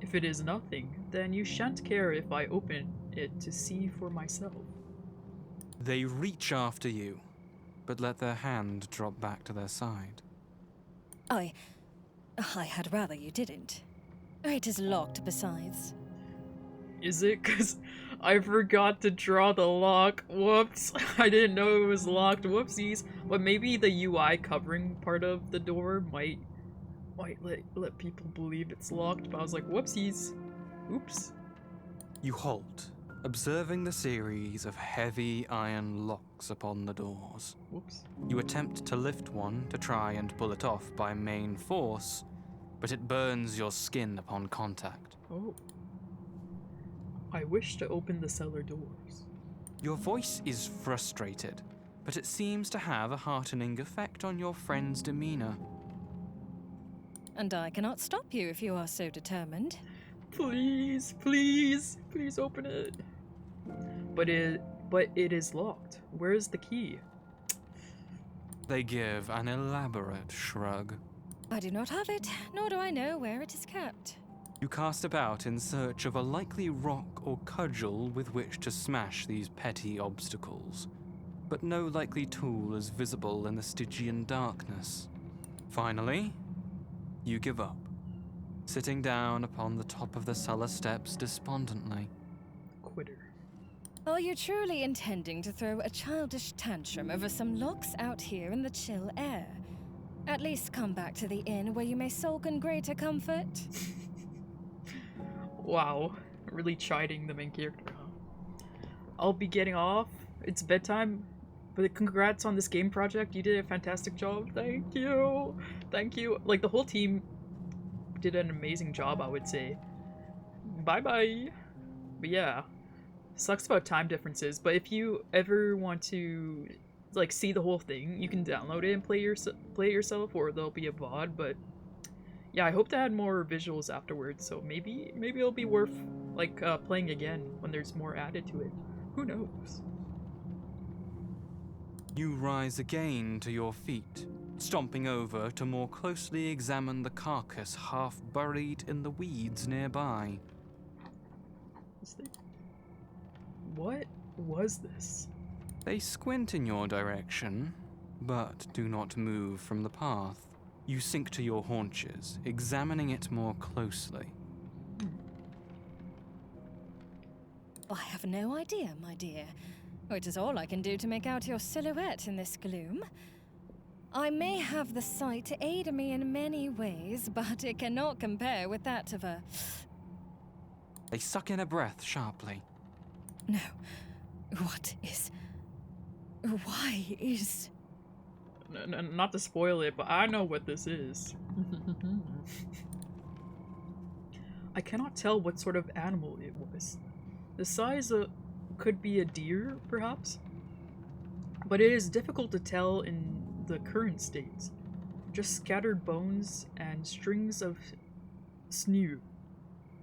If it is nothing, then you shan't care if I open it to see for myself. They reach after you, but let their hand drop back to their side. I had rather you didn't. It is locked besides. Is it? 'Cause I forgot to draw the lock. Whoops. I didn't know it was locked. Whoopsies. But maybe the UI covering part of the door might let people believe it's locked. But I was like, whoopsies. Oops. You halt, observing the series of heavy iron locks upon the doors. Whoops. You attempt to lift one to try and pull it off by main force, but it burns your skin upon contact. Oh. I wish to open the cellar doors. Your voice is frustrated, but it seems to have a heartening effect on your friend's demeanor. And I cannot stop you if you are so determined. Please, please, please open it. But it is locked. Where is the key? They give an elaborate shrug. I do not have it, nor do I know where it is kept. You cast about in search of a likely rock or cudgel with which to smash these petty obstacles, but no likely tool is visible in the Stygian darkness. Finally, you give up, sitting down upon the top of the cellar steps despondently. Quitter. Are you truly intending to throw a childish tantrum over some locks out here in the chill air? At least come back to the inn where you may sulk in greater comfort. Wow, really chiding the main character, huh? I'll be getting off. It's bedtime. But congrats on this game project. You did a fantastic job. Thank you. Thank you. Like, the whole team did an amazing job, I would say. Bye-bye. But yeah. Sucks about time differences, but if you ever want to, like, see the whole thing, you can download it and play it yourself, or there'll be a VOD, but yeah, I hope to add more visuals afterwards, so maybe it'll be worth, like, playing again when there's more added to it. Who knows? You rise again to your feet, stomping over to more closely examine the carcass half buried in the weeds nearby. What was this? They squint in your direction, but do not move from the path. You sink to your haunches, examining it more closely. I have no idea, my dear. It is all I can do to make out your silhouette in this gloom. I may have the sight to aid me in many ways, but it cannot compare with that of a... They suck in a breath sharply. No. What is... Why is... Not to spoil it, but I know what this is. I cannot tell what sort of animal it was. The size could be a deer, perhaps? But it is difficult to tell in the current state. Just scattered bones and strings of sinew.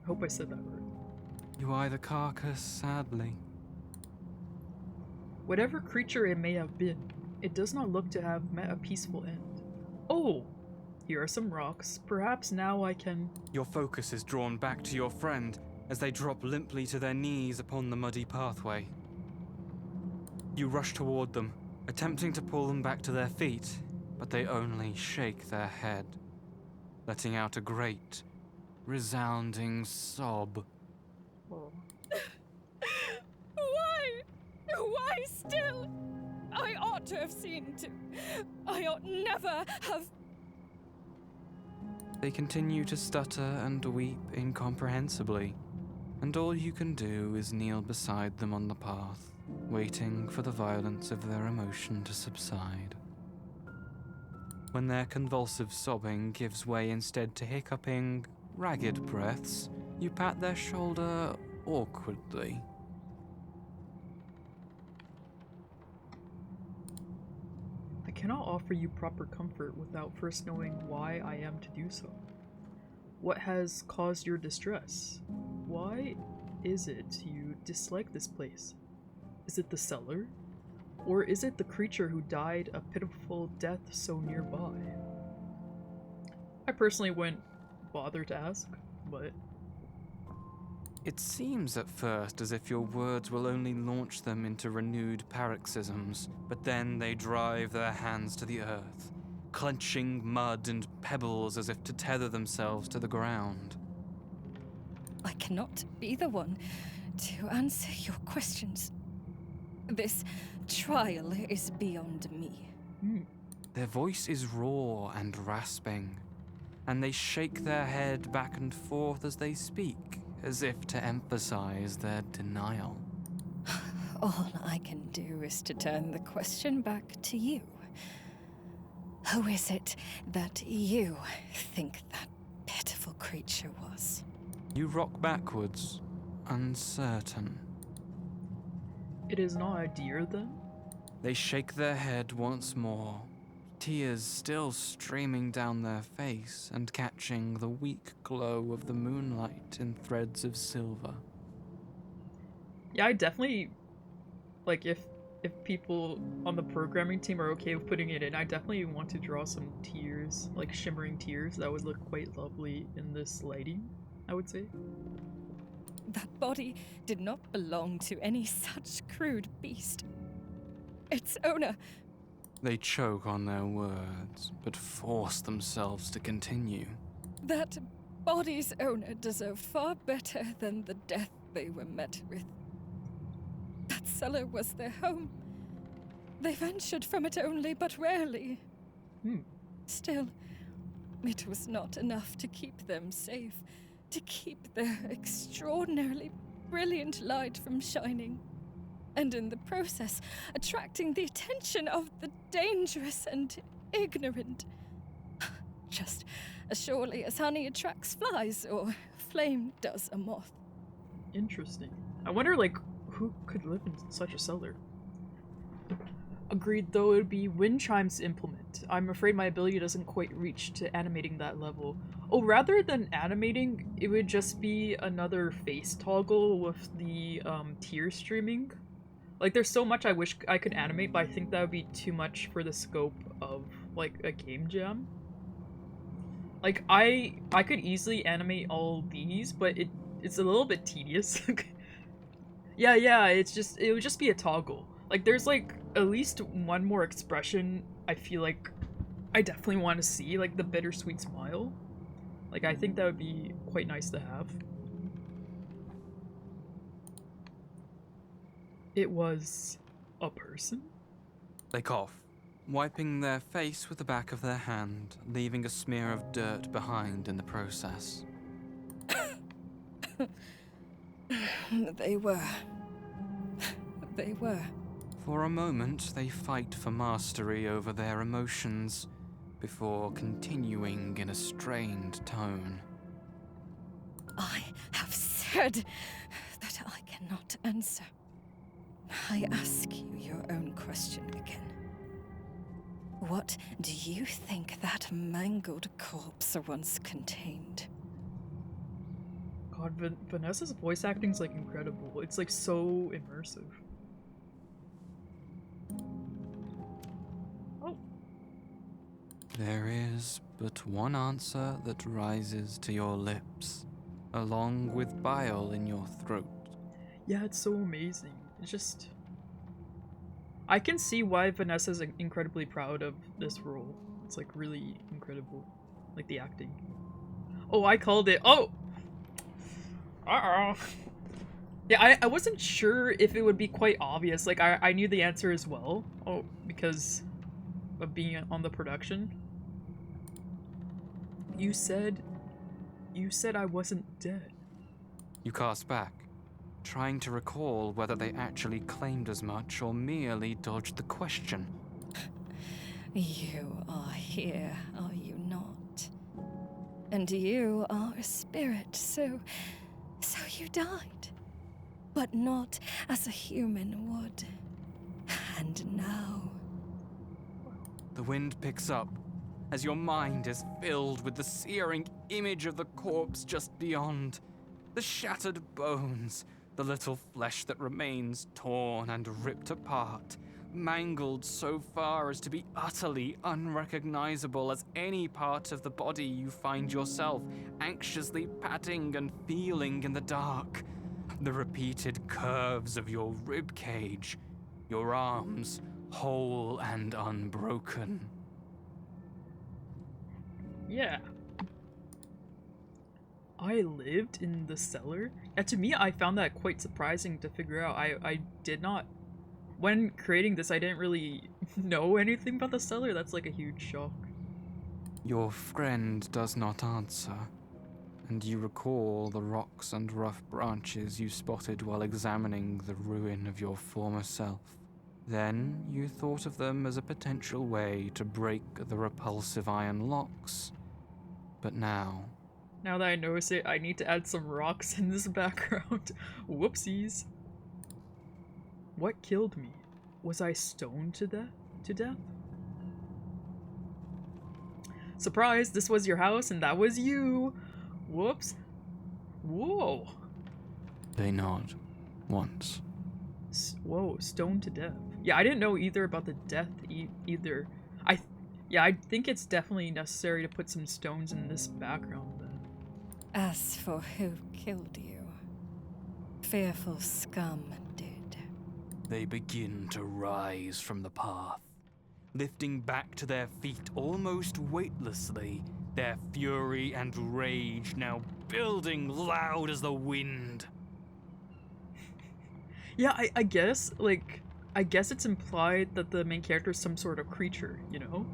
I hope I said that right. You eye the carcass sadly. Whatever creature it may have been, it does not look to have met a peaceful end. Oh! Here are some rocks. Perhaps now I can... Your focus is drawn back to your friend as they drop limply to their knees upon the muddy pathway. You rush toward them, attempting to pull them back to their feet, but they only shake their head, letting out a great, resounding sob. Oh. Why? Why still? I ought to have seen to. I ought never have. They continue to stutter and weep incomprehensibly, and all you can do is kneel beside them on the path, waiting for the violence of their emotion to subside. When their convulsive sobbing gives way instead to hiccuping, ragged breaths, you pat their shoulder awkwardly. I cannot offer you proper comfort without first knowing why I am to do so. What has caused your distress? Why is it you dislike this place? Is it the cellar? Or is it the creature who died a pitiful death so nearby? I personally wouldn't bother to ask, but... It seems at first as if your words will only launch them into renewed paroxysms, but then they drive their hands to the earth, clenching mud and pebbles as if to tether themselves to the ground. I cannot be the one to answer your questions. This trial is beyond me. Their voice is raw and rasping, and they shake their head back and forth as they speak, as if to emphasize their denial. All I can do is to turn the question back to you. Who is it that you think that pitiful creature was? You rock backwards, uncertain. It is not a deer, then? They shake their head once more, tears still streaming down their face and catching the weak glow of the moonlight in threads of silver. Yeah, I definitely... Like, if people on the programming team are okay with putting it in, I definitely want to draw some tears, like shimmering tears. That would look quite lovely in this lighting, I would say. That body did not belong to any such crude beast. Its owner... They choke on their words, but force themselves to continue. That body's owner deserved far better than the death they were met with. That cellar was their home. They ventured from it only but rarely. Still, it was not enough to keep them safe, to keep their extraordinarily brilliant light from shining, and in the process attracting the attention of the dangerous and ignorant. Just as surely as honey attracts flies or flame does a moth. Interesting. I wonder, like, who could live in such a cellar? Agreed, though it would be Windchimes implement. I'm afraid my ability doesn't quite reach to animating that level. Oh, rather than animating, it would just be another face toggle with the tear streaming. Like, there's so much I wish I could animate, but I think that would be too much for the scope of, like, a game jam. Like, I could easily animate all these, but it's a little bit tedious. Yeah, it would just be a toggle. Like, there's, like, at least one more expression I feel like I definitely want to see, like the bittersweet smile. Like, I think that would be quite nice to have. It was a person? They cough, wiping their face with the back of their hand, leaving a smear of dirt behind in the process. They were. They were. For a moment, they fight for mastery over their emotions, before continuing in a strained tone. I have said that I cannot answer. I ask you your own question again. What do you think that mangled corpse once contained? God, Vanessa's voice acting's like incredible. It's like so immersive. Oh. There is but one answer that rises to your lips, along with bile in your throat. Yeah, it's so amazing. It's just... I can see why Vanessa's incredibly proud of this role. It's like really incredible. Like the acting. Oh, I called it. Oh! Uh-oh. Yeah, I wasn't sure if it would be quite obvious. Like, I knew the answer as well. Oh, because of being on the production. You said I wasn't dead. You cast back, trying to recall whether they actually claimed as much or merely dodged the question. You are here, are you not? And you are a spirit, so you died. But not as a human would. And now... The wind picks up as your mind is filled with the searing image of the corpse just beyond. The shattered bones, the little flesh that remains torn and ripped apart, mangled so far as to be utterly unrecognizable as any part of the body you find yourself anxiously patting and feeling in the dark. The repeated curves of your rib cage, your arms whole and unbroken. Yeah. I lived in the cellar? Yeah, to me, I found that quite surprising to figure out. I did not... When creating this, I didn't really know anything about the cellar. That's like a huge shock. Your friend does not answer, and you recall the rocks and rough branches you spotted while examining the ruin of your former self. Then you thought of them as a potential way to break the repulsive iron locks. But now Now that I notice it, I need to add some rocks in this background. Whoopsies. What killed me? Was I stoned to death? Surprise, this was your house and that was you! Whoops. Whoa. they nod once. Whoa, stoned to death. Yeah, I didn't know either about the death either. I think it's definitely necessary to put some stones in this background then. As for who killed you, fearful scum did. They begin to rise from the path, lifting back to their feet almost weightlessly, their fury and rage now building loud as the wind. Yeah, I guess, like, I guess it's implied that the main character is some sort of creature, you know?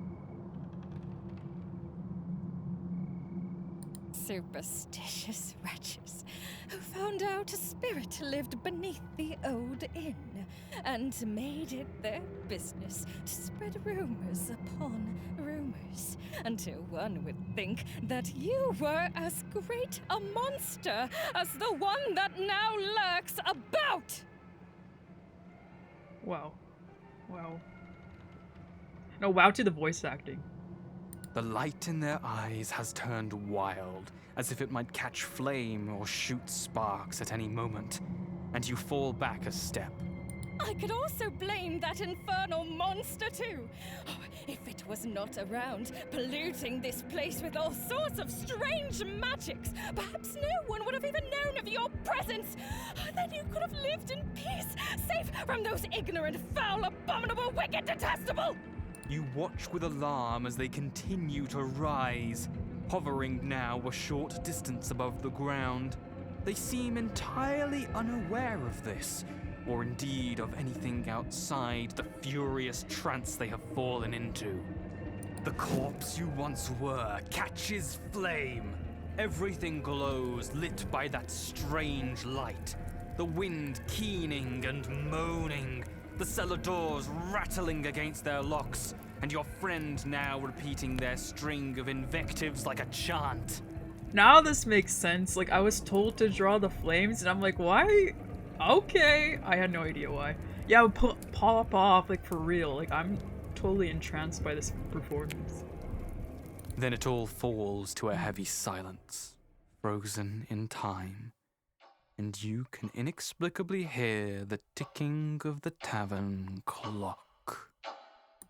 Superstitious wretches who found out a spirit lived beneath the old inn and made it their business to spread rumors upon rumors until one would think that you were as great a monster as the one that now lurks about. Wow. Wow. No, wow to the voice acting. The light in their eyes has turned wild, as if it might catch flame or shoot sparks at any moment, and you fall back a step. I could also blame that infernal monster too. Oh, if it was not around, polluting this place with all sorts of strange magics, perhaps no one would have even known of your presence. Then you could have lived in peace, safe from those ignorant, foul, abominable, wicked, detestable. You watch with alarm as they continue to rise, hovering now a short distance above the ground. They seem entirely unaware of this, or indeed of anything outside the furious trance they have fallen into. The corpse you once were catches flame. Everything glows, lit by that strange light. The wind keening and moaning, the cellar doors rattling against their locks, and your friend now repeating their string of invectives like a chant. Now this makes sense. Like, I was told to draw the flames, and I'm like, why? Okay. I had no idea why. Yeah, it would pop off, like, for real. Like, I'm totally entranced by this performance. Then it all falls to a heavy silence, frozen in time, and you can inexplicably hear the ticking of the tavern clock.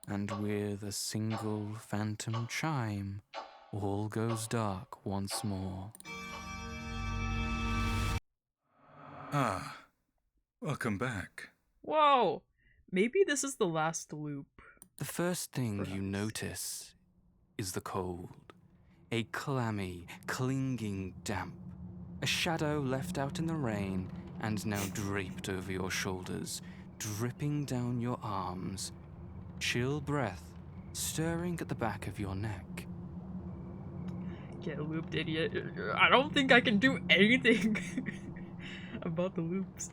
And with a single phantom chime, all goes dark once more. Ah, welcome back. Whoa. Maybe this is the last loop. The first thing you Perhaps. notice is the cold. A clammy, clinging damp. A shadow left out in the rain and now draped over your shoulders, dripping down your arms. Chill breath stirring at the back of your neck. Get looped, idiot. I don't think I can do anything about the loops.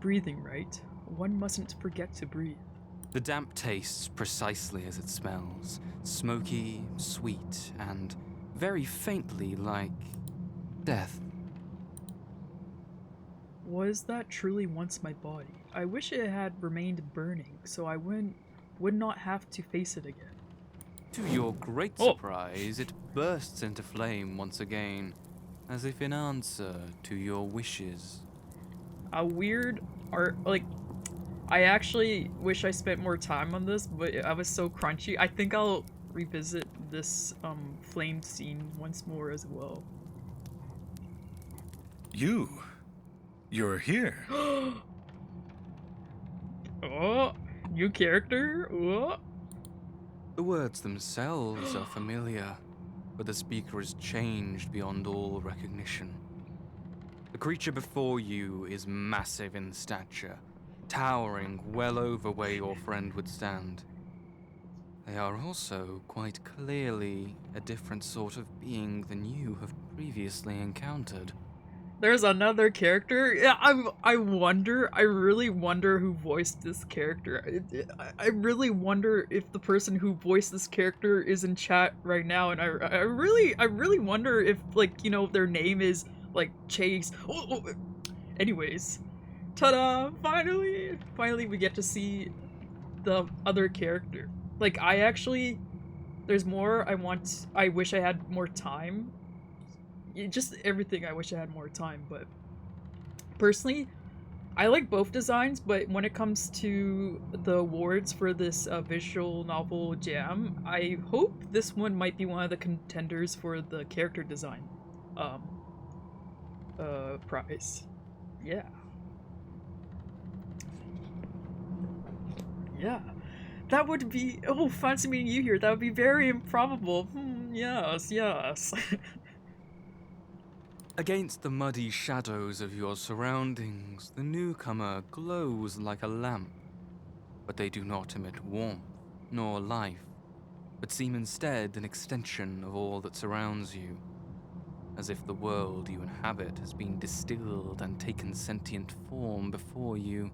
Breathing, right? One mustn't forget to breathe. The damp tastes precisely as it smells, smoky, sweet, and very faintly like death. Was that truly once my body? I wish it had remained burning, so I would not have to face it again. To your great surprise, it bursts into flame once again, as if in answer to your wishes. A weird art, like, I actually wish I spent more time on this, but I was so crunchy. I think I'll revisit this flamed scene once more as well. You're here. Oh, new character? Oh. The words themselves are familiar, but the speaker has changed beyond all recognition. The creature before you is massive in stature, towering well over where your friend would stand. They are also quite clearly a different sort of being than you have previously encountered. There's another character? Yeah, I really wonder who voiced this character. I really wonder if the person who voiced this character is in chat right now, and I really wonder if, like, you know, their name is, like, Chase. Anyways. Ta-da! Finally we get to see the other character. Like, there's more I wish I had more time. Just everything I wish I had more time, but personally, I like both designs, but when it comes to the awards for this visual novel jam, I hope this one might be one of the contenders for the character design prize. Yeah. Yeah. That would be, oh, fancy meeting you here. That would be very improbable. Yes. Against the muddy shadows of your surroundings, the newcomer glows like a lamp. But they do not emit warmth, nor life, but seem instead an extension of all that surrounds you. As if the world you inhabit has been distilled and taken sentient form before you.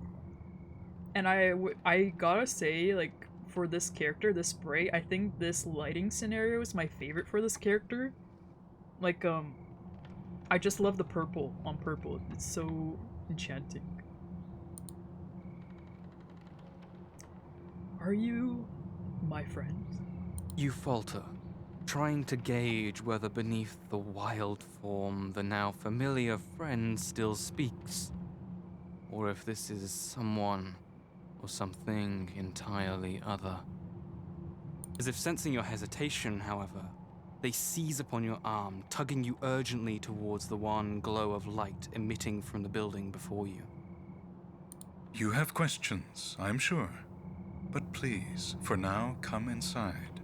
And I gotta say, like, for this character, this sprite, I think this lighting scenario is my favorite for this character. Like, I just love the purple on purple. It's so enchanting. Are you my friend? You falter, trying to gauge whether beneath the wild form the now familiar friend still speaks, or if this is someone or something entirely other. As if sensing your hesitation, however, they seize upon your arm, tugging you urgently towards the one glow of light emitting from the building before you. You have questions, I'm sure. But please, for now, come inside.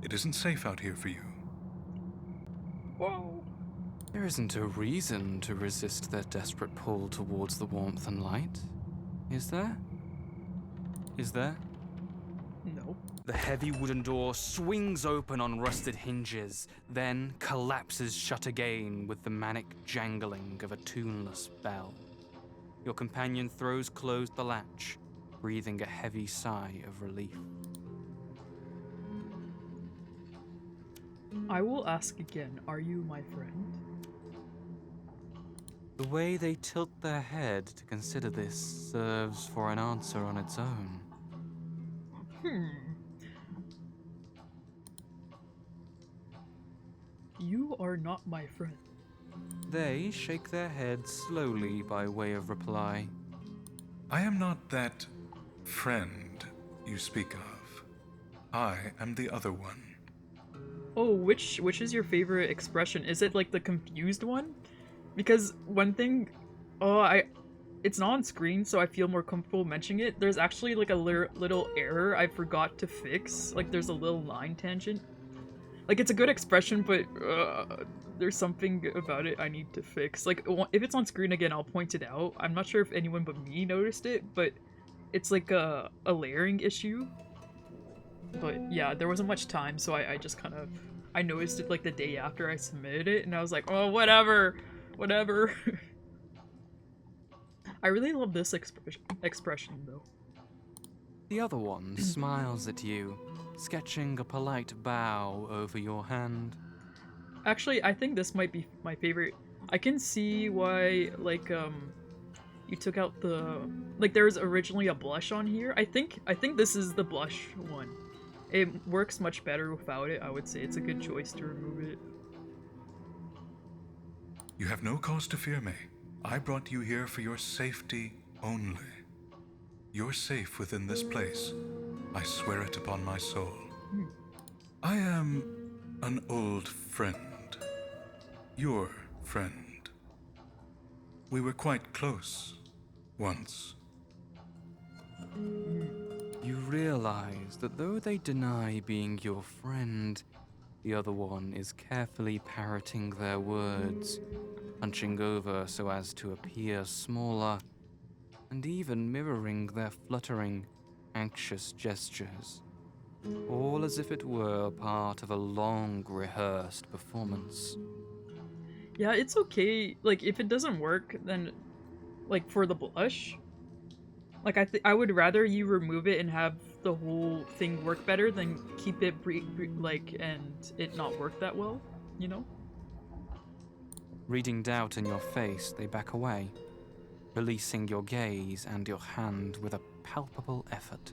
It isn't safe out here for you. Whoa. There isn't a reason to resist their desperate pull towards the warmth and light, is there? Is there? No. The heavy wooden door swings open on rusted hinges, then collapses shut again with the manic jangling of a tuneless bell. Your companion throws closed the latch, breathing a heavy sigh of relief. I will ask again, are you my friend? The way they tilt their head to consider this serves for an answer on its own. You are not my friend. They shake their heads slowly by way of reply. I am not that friend you speak of. I am the other one. Oh, which is your favorite expression? Is it like the confused one? Because one thing, it's not on screen, so I feel more comfortable mentioning it. There's actually like a little error I forgot to fix. Like there's a little line tangent. Like it's a good expression, but there's something about it I need to fix. Like if it's on screen again, I'll point it out. I'm not sure if anyone but me noticed it, but it's like a layering issue. But yeah, there wasn't much time, so I just kind of, I noticed it like the day after I submitted it, and I was like, oh, whatever. I really love this expression, though. The other one smiles at you, sketching a polite bow over your hand. Actually, I think this might be my favorite. I can see why, like, you took out the, like, there was originally a blush on here. I think this is the blush one. It works much better without it, I would say. It's a good choice to remove it. You have no cause to fear me. I brought you here for your safety only. You're safe within this place. I swear it upon my soul. I am an old friend. Your friend. We were quite close once. You realize that though they deny being your friend, the other one is carefully parroting their words, hunching over so as to appear smaller, and even mirroring their fluttering, anxious gestures, all as if it were part of a long rehearsed performance. Yeah, it's okay. Like, if it doesn't work, then, like, for the blush, like, I would rather you remove it and have the whole thing work better than keep it, and it not work that well, you know? Reading doubt in your face, they back away, releasing your gaze and your hand with a palpable effort.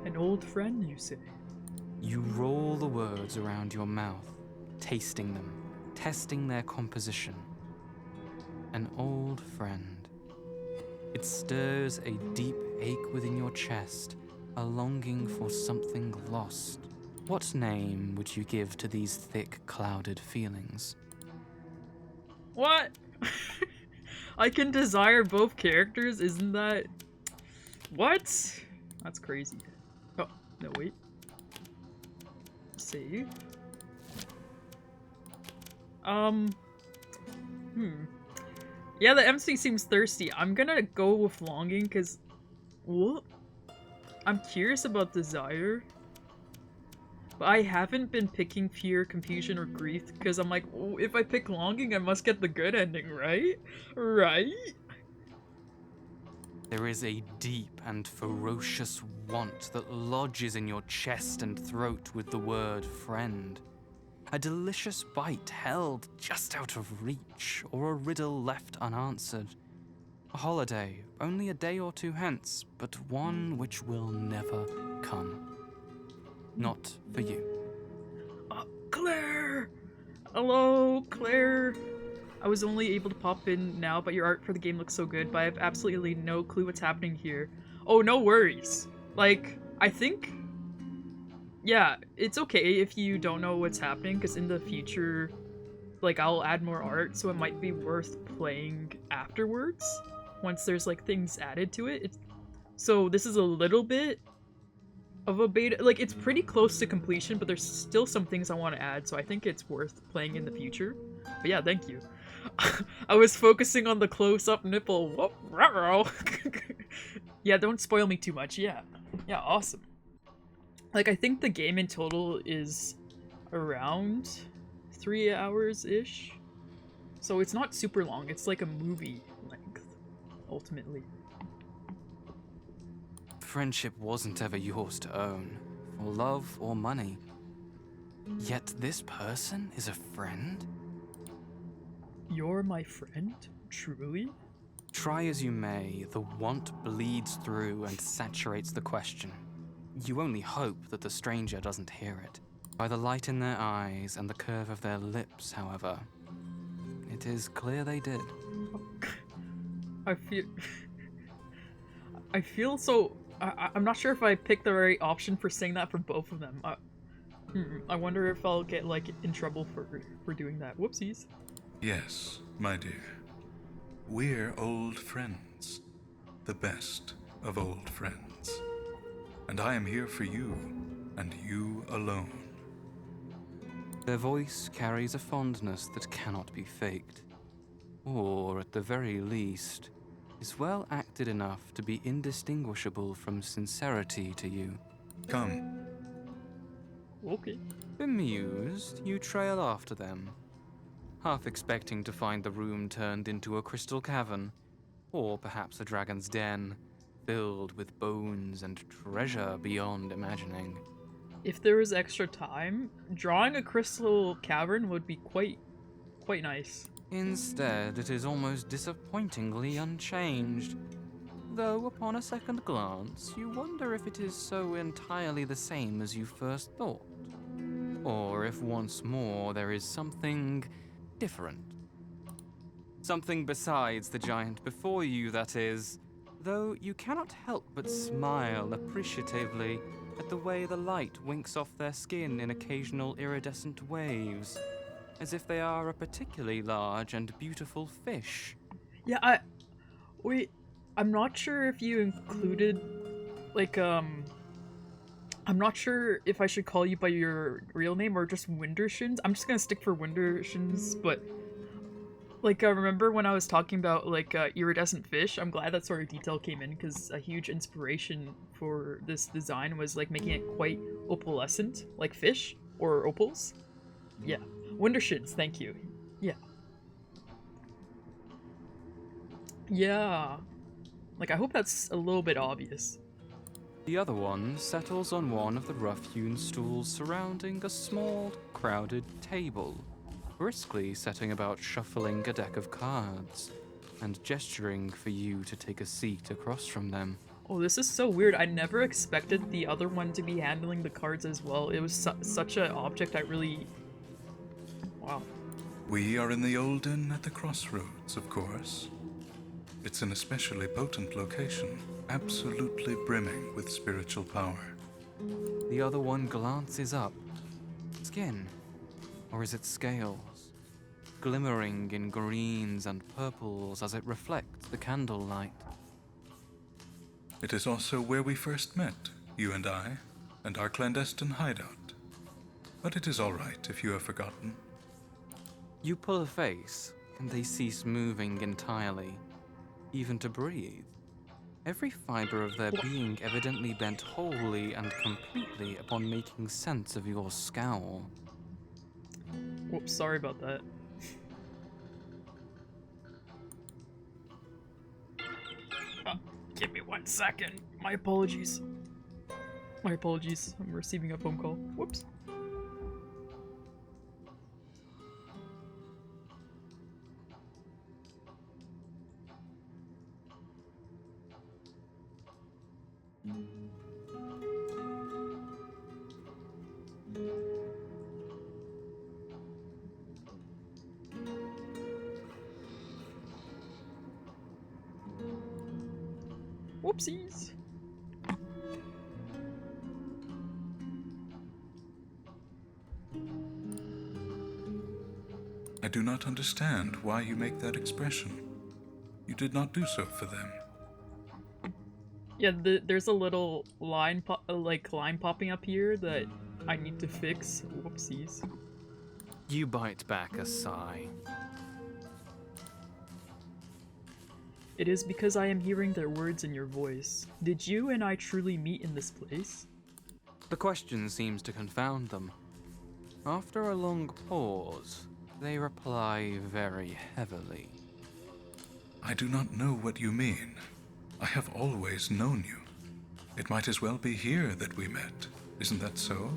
An old friend, you say? You roll the words around your mouth, tasting them, testing their composition. An old friend. It stirs a deep ache within your chest, a longing for something lost. What name would you give to these thick, clouded feelings? What? I can desire both characters? Isn't that... What? That's crazy. Oh, no, wait. Save. Yeah, the MC seems thirsty. I'm gonna go with longing, because... What? I'm curious about desire. But I haven't been picking fear, confusion, or grief, because I'm like, oh, if I pick longing, I must get the good ending, right? Right? There is a deep and ferocious want that lodges in your chest and throat with the word friend. A delicious bite held just out of reach, or a riddle left unanswered. A holiday, only a day or two hence, but one which will never come. Not for you. Claire! Hello, Claire! I was only able to pop in now, but your art for the game looks so good, but I have absolutely no clue what's happening here. Oh, no worries. Like, I think... Yeah, it's okay if you don't know what's happening, because in the future, like, I'll add more art, so it might be worth playing afterwards, once there's, like, things added to it. So this is a little bit of a beta. Like, it's pretty close to completion, but there's still some things I want to add, so I think it's worth playing in the future. But yeah, thank you. I was focusing on the close-up nipple. Whoop, ruh-roh. Yeah, don't spoil me too much. Yeah, awesome. Like, I think the game in total is around 3 hours-ish. So it's not super long. It's like a movie length, ultimately. Friendship wasn't ever yours to own, for love or money. Yet this person is a friend? You're my friend? Truly? Try as you may, the want bleeds through and saturates the question. You only hope that the stranger doesn't hear it. By the light in their eyes and the curve of their lips, however, it is clear they did. I feel... I feel so... I'm not sure if I picked the right option for saying that for both of them. I wonder if I'll get, like, in trouble for doing that. Whoopsies. Yes, my dear. We're old friends. The best of old friends. And I am here for you, and you alone. Their voice carries a fondness that cannot be faked. Or, at the very least, is well acted enough to be indistinguishable from sincerity to you. Come. Okay. Bemused, you trail after them, half expecting to find the room turned into a crystal cavern, or perhaps a dragon's den, filled with bones and treasure beyond imagining. If there was extra time, drawing a crystal cavern would be quite nice. Instead, it is almost disappointingly unchanged, though upon a second glance, you wonder if it is so entirely the same as you first thought, or if once more there is something different. Something besides the giant before you, that is, though you cannot help but smile appreciatively at the way the light winks off their skin in occasional iridescent waves, as if they are a particularly large and beautiful fish. Yeah, wait, I'm not sure if you included, like, I'm not sure if I should call you by your real name or just Windershins. I'm just gonna stick for Windershins, but, like, remember when I was talking about, like, iridescent fish? I'm glad that sort of detail came in, because a huge inspiration for this design was, like, making it quite opalescent, like fish, or opals. Yeah. Windershins, thank you. Yeah. Yeah. Like, I hope that's a little bit obvious. The other one settles on one of the rough-hewn stools surrounding a small, crowded table, briskly setting about shuffling a deck of cards, and gesturing for you to take a seat across from them. Oh, this is so weird. I never expected the other one to be handling the cards as well. It was such an object I really... Wow. We are in the old inn at the crossroads, of course. It's an especially potent location, absolutely brimming with spiritual power. The other one glances up. Skin, or is it scales? Glimmering in greens and purples as it reflects the candlelight. It is also where we first met, you and I, and our clandestine hideout. But it is all right if you have forgotten. You pull a face, and they cease moving entirely, even to breathe. Every fiber of their being evidently bent wholly and completely upon making sense of your scowl. Whoops, sorry about that. Give me 1 second. My apologies. My apologies. I'm receiving a phone call. Whoops. Whoopsies. I do not understand why you make that expression. You did not do so for them. Yeah, there's a little line popping up here that I need to fix. Whoopsies. You bite back a sigh. It is because I am hearing their words in your voice. Did you and I truly meet in this place? The question seems to confound them. After a long pause, they reply very heavily. I do not know what you mean. I have always known you. It might as well be here that we met. Isn't that so?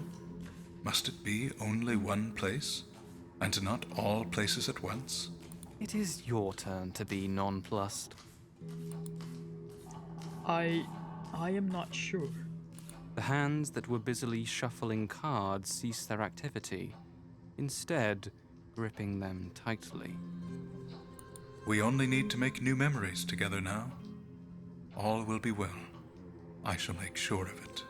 Must it be only one place, and not all places at once? It is your turn to be nonplussed. I am not sure. The hands that were busily shuffling cards cease their activity, instead gripping them tightly. We only need to make new memories together now. All will be well. I shall make sure of it.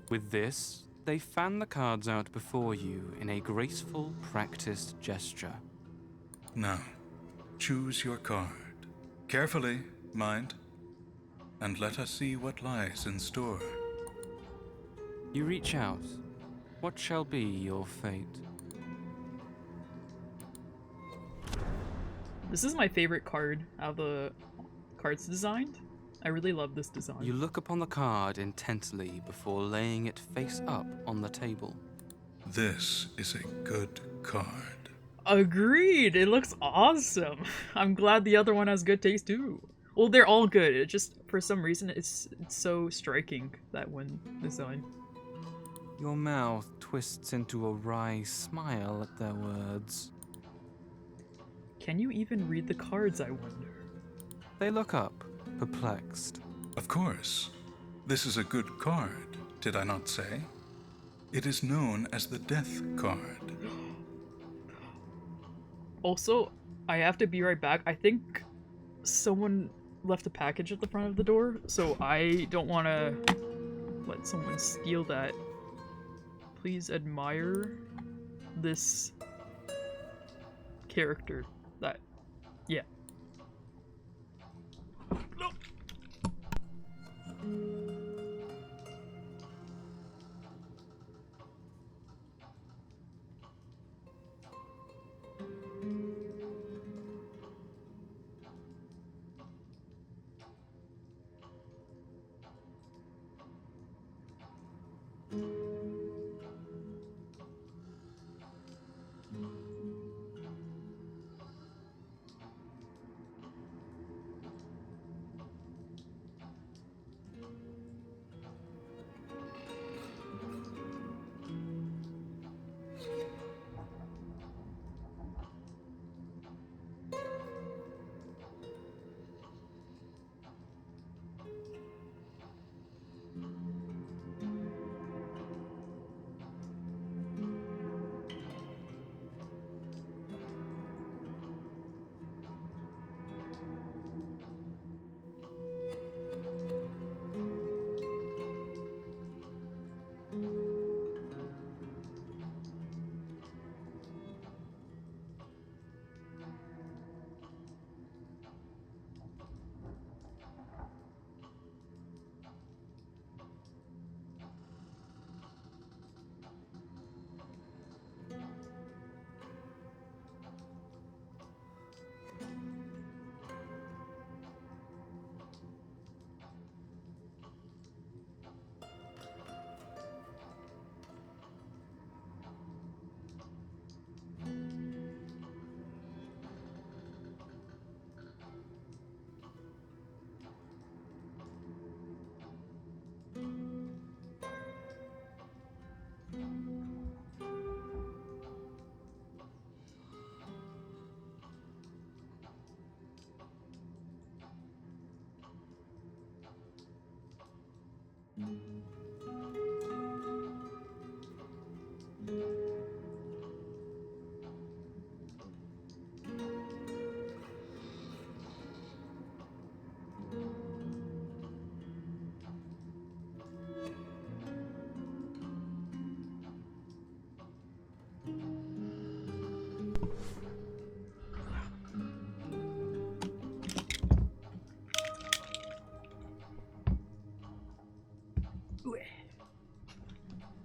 With this, they fan the cards out before you in a graceful, practiced gesture. Now, choose your card. Carefully, mind. And let us see what lies in store. You reach out. What shall be your fate? This is my favorite card out of the cards designed. I really love this design. You look upon the card intently before laying it face up on the table. This is a good card. Agreed! It looks awesome! I'm glad the other one has good taste too. Well, they're all good. It just, for some reason, it's so striking, that one design. Your mouth twists into a wry smile at their words. Can you even read the cards, I wonder? They look up, perplexed. Of course. This is a good card, did I not say? It is known as the Death card. Also, I have to be right back. I think someone left a package at the front of the door, so I don't want to let someone steal that. Please admire this character. That, yeah. No.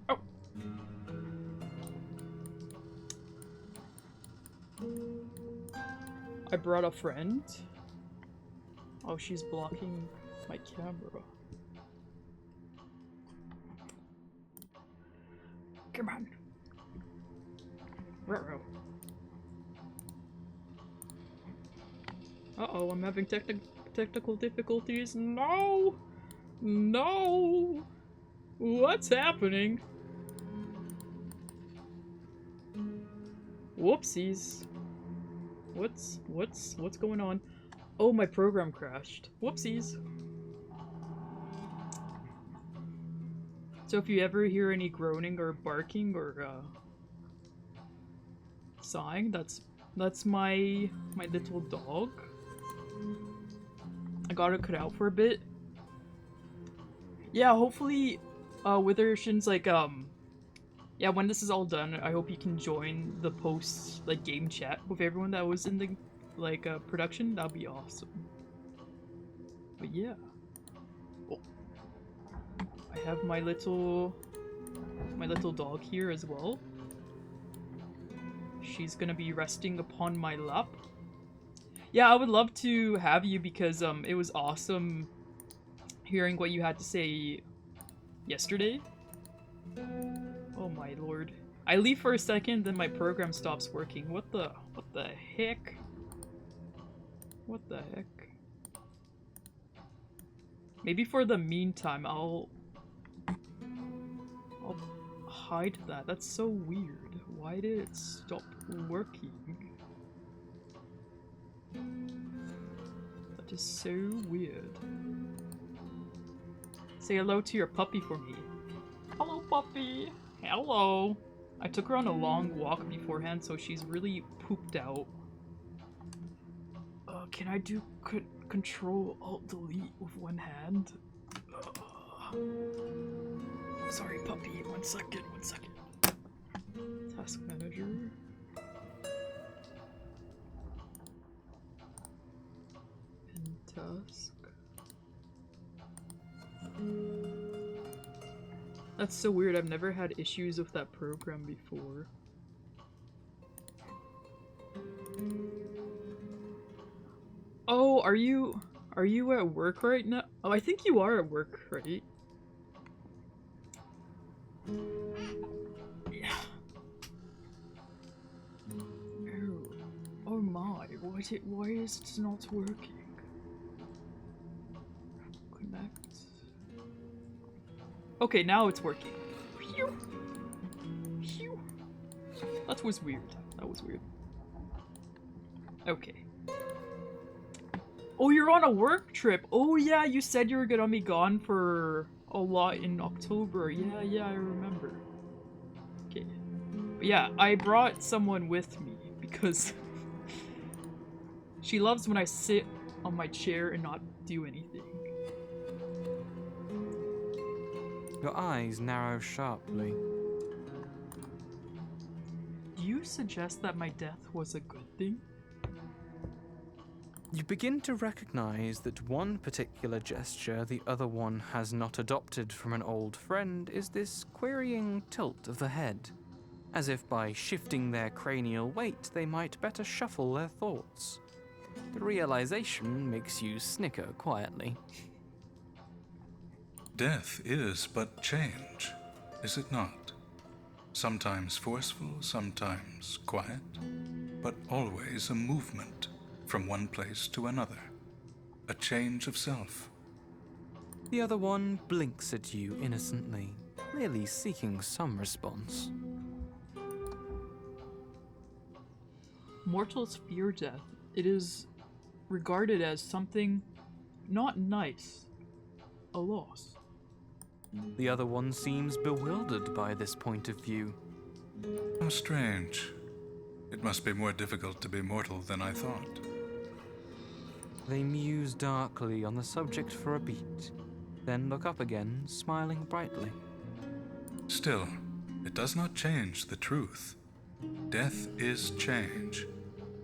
Oh. I brought a friend. Oh, she's blocking my camera. Come on. Ruh-roh. Uh-oh, I'm having technical difficulties. No! No! What's happening? Whoopsies. What's going on? Oh, my program crashed. Whoopsies. So if you ever hear any groaning or barking or sighing, that's my little dog. I got it cut out for a bit. Yeah, hopefully Withershin's like yeah, when this is all done, I hope you can join the post like game chat with everyone that was in the like production. That'd be awesome. But yeah. Oh. I have my little dog here as well. She's gonna be resting upon my lap. Yeah, I would love to have you because it was awesome hearing what you had to say yesterday. Oh my lord. I leave for a second, then my program stops working. What the heck? What the heck? Maybe for the meantime, I'll hide that. That's so weird. Why did it stop working? That is so weird. Say hello to your puppy for me. Hello, puppy. Hello. I took her on a long walk beforehand, so she's really pooped out. Can I do Control Alt Delete with one hand? Sorry, puppy. One second. Task manager. And task. That's so weird. I've never had issues with that program before. Oh, are you at work right now? Oh, I think you are at work, right? Yeah. Oh my, why is it not working? Connect. Okay, now it's working. Phew. Phew. That was weird. Okay. Oh, you're on a work trip. Oh yeah, you said you were gonna be gone for a lot in October. Yeah, I remember. Okay. But yeah, I brought someone with me because she loves when I sit on my chair and not do anything. Your eyes narrow sharply. Do you suggest that my death was a good thing? You begin to recognize that one particular gesture the other one has not adopted from an old friend is this querying tilt of the head, as if by shifting their cranial weight they might better shuffle their thoughts. The realization makes you snicker quietly. Death is but change, is it not? Sometimes forceful, sometimes quiet, but always a movement from one place to another. A change of self. The other one blinks at you innocently, clearly seeking some response. Mortals fear death. It is regarded as something not nice. A loss. The other one seems bewildered by this point of view. How strange. It must be more difficult to be mortal than I thought. They muse darkly on the subject for a beat, then look up again, smiling brightly. Still, it does not change the truth. Death is change,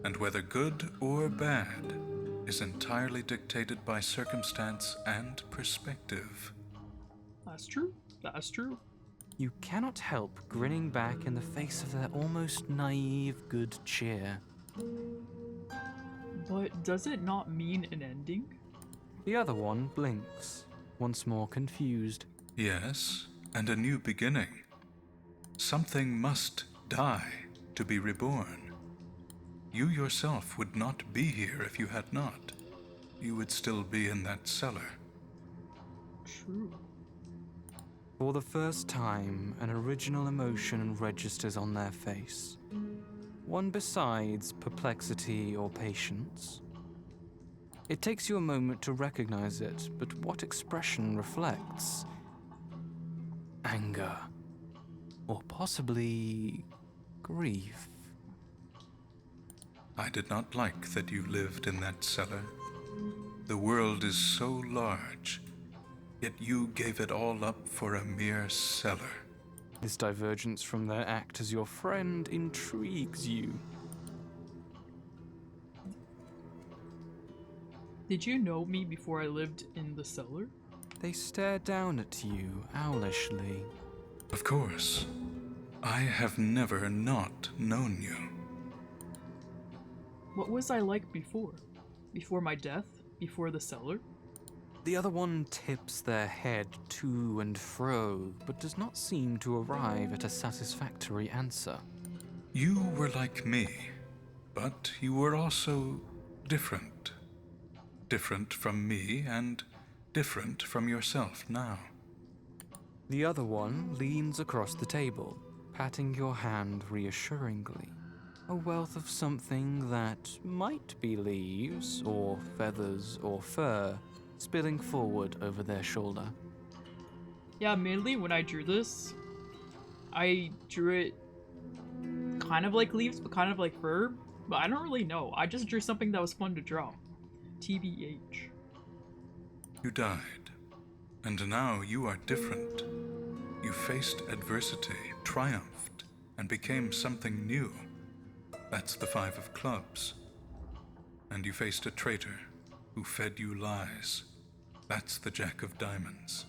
and whether good or bad is entirely dictated by circumstance and perspective. That's true. You cannot help grinning back in the face of their almost naive good cheer. But does it not mean an ending? The other one blinks, once more confused. Yes, and a new beginning. Something must die to be reborn. You yourself would not be here if you had not. You would still be in that cellar. True. For the first time, an original emotion registers on their face. one besides perplexity or patience? It takes you a moment to recognize it, but what expression reflects anger, or possibly grief? I did not like that you lived in that cellar. The world is so large, yet you gave it all up for a mere cellar. This divergence from their act as your friend intrigues you. Did you know me before I lived in the cellar? They stare down at you owlishly. Of course. I have never not known you. What was I like before? Before my death? Before the cellar? The other one tips their head to and fro, but does not seem to arrive at a satisfactory answer. You were like me, but you were also different. Different from me and different from yourself now. The other one leans across the table, patting your hand reassuringly. A wealth of something that might be leaves, or feathers, or fur, spilling forward over their shoulder. Yeah, mainly when I drew this, I drew it kind of like leaves, but kind of like fur. But I don't really know. I just drew something that was fun to draw. TBH. You died, and now you are different. You faced adversity, triumphed, and became something new. That's the Five of Clubs. And you faced a traitor who fed you lies. That's the Jack of Diamonds.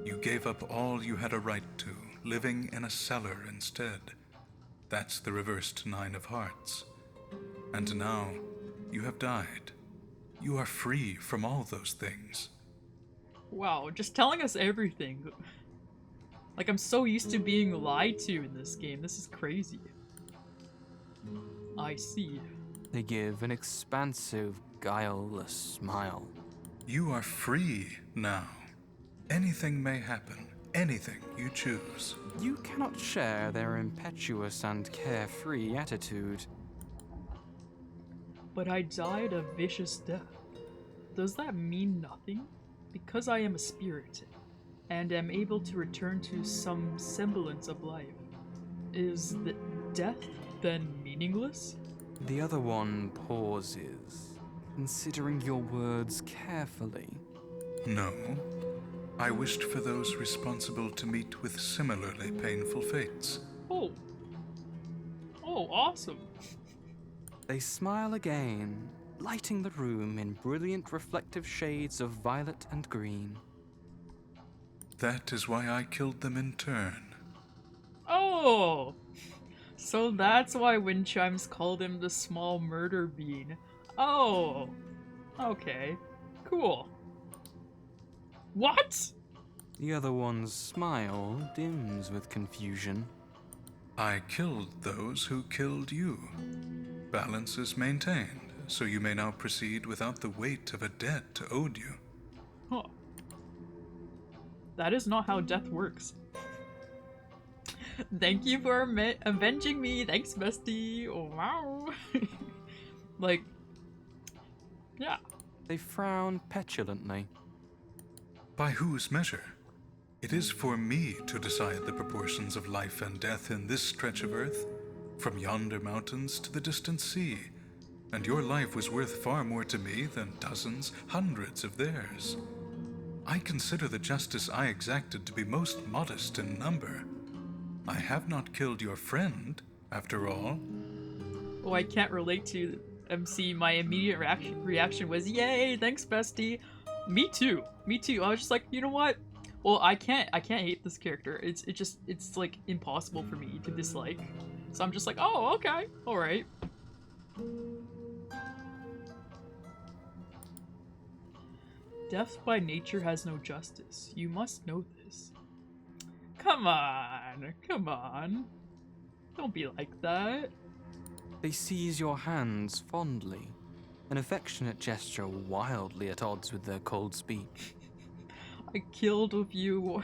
You gave up all you had a right to, living in a cellar instead. That's the reversed Nine of Hearts. And now you have died. You are free from all those things. Wow, just telling us everything. Like, I'm so used to being lied to in this game. This is crazy. I see. They give an expansive, guileless smile. You are free now. Anything may happen. Anything you choose. You cannot share their impetuous and carefree attitude. But I died a vicious death. Does that mean nothing? Because I am a spirit, and am able to return to some semblance of life, is the death then meaningless? The other one pauses, considering your words carefully. No. I wished for those responsible to meet with similarly painful fates. Oh. Oh, awesome. They smile again, lighting the room in brilliant reflective shades of violet and green. That is why I killed them in turn. Oh! So that's why Windchimes called him the small murder bean. Oh! Okay. Cool. What? The other one's smile dims with confusion. I killed those who killed you. Balance is maintained, so you may now proceed without the weight of a debt owed you. Huh. That is not how death works. Thank you for avenging me. Thanks, bestie. Oh, wow. Like, yeah. They frown petulantly. By whose measure? It is for me to decide the proportions of life and death in this stretch of earth, from yonder mountains to the distant sea, and your life was worth far more to me than dozens, hundreds of theirs. I consider the justice I exacted to be most modest in number. I have not killed your friend, after all. Oh, I can't relate to MC. My immediate reaction was, yay, thanks, bestie. Me too. Me too. I was just like, you know what? Well, I can't hate this character. It's like impossible for me to dislike. So I'm just like, oh, okay, all right. Death by nature has no justice. You must know this. Come on, come on. Don't be like that. They seize your hands fondly, an affectionate gesture wildly at odds with their cold speech. I killed with you.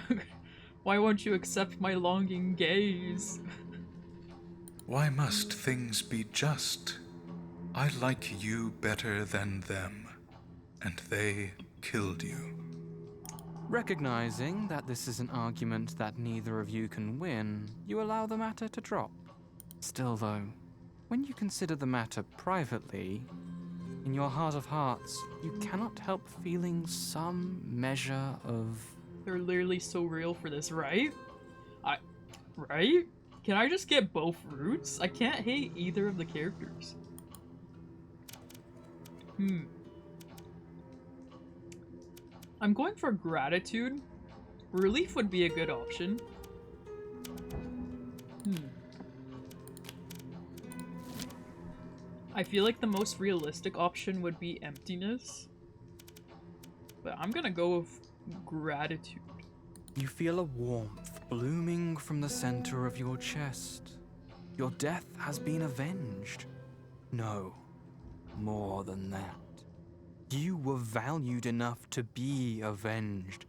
Why won't you accept my longing gaze? Why must things be just? I like you better than them, and they killed you. Recognizing that this is an argument that neither of you can win, you allow the matter to drop. Still, though, when you consider the matter privately, in your heart of hearts, you cannot help feeling some measure of... They're literally so real for this, right? Right? Can I just get both roots? I can't hate either of the characters. I'm going for gratitude. Relief would be a good option. I feel like the most realistic option would be emptiness. But I'm gonna go with gratitude. You feel a warmth blooming from the center of your chest. Your death has been avenged. No, more than that. You were valued enough to be avenged.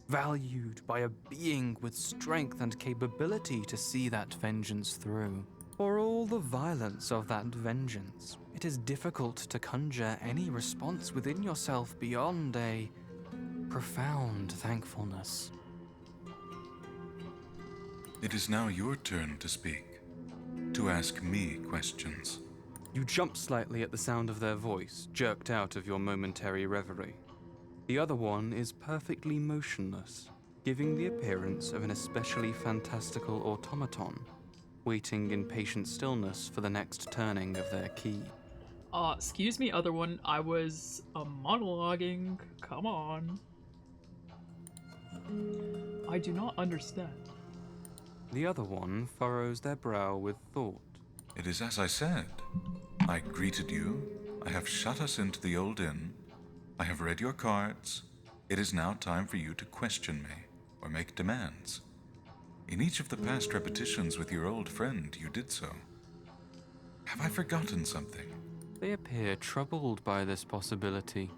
Valued by a being with strength and capability to see that vengeance through. For all the violence of that vengeance, it is difficult to conjure any response within yourself beyond a profound thankfulness. It is now your turn to speak, to ask me questions. You jump slightly at the sound of their voice, jerked out of your momentary reverie. The other one is perfectly motionless, giving the appearance of an especially fantastical automaton, waiting in patient stillness for the next turning of their key. Excuse me, other one. I was monologuing. Come on. I do not understand. The other one furrows their brow with thought. It is as I said. I greeted you. I have shut us into the old inn. I have read your cards. It is now time for you to question me, or make demands. In each of the past repetitions with your old friend, you did so. Have I forgotten something? They appear troubled by this possibility.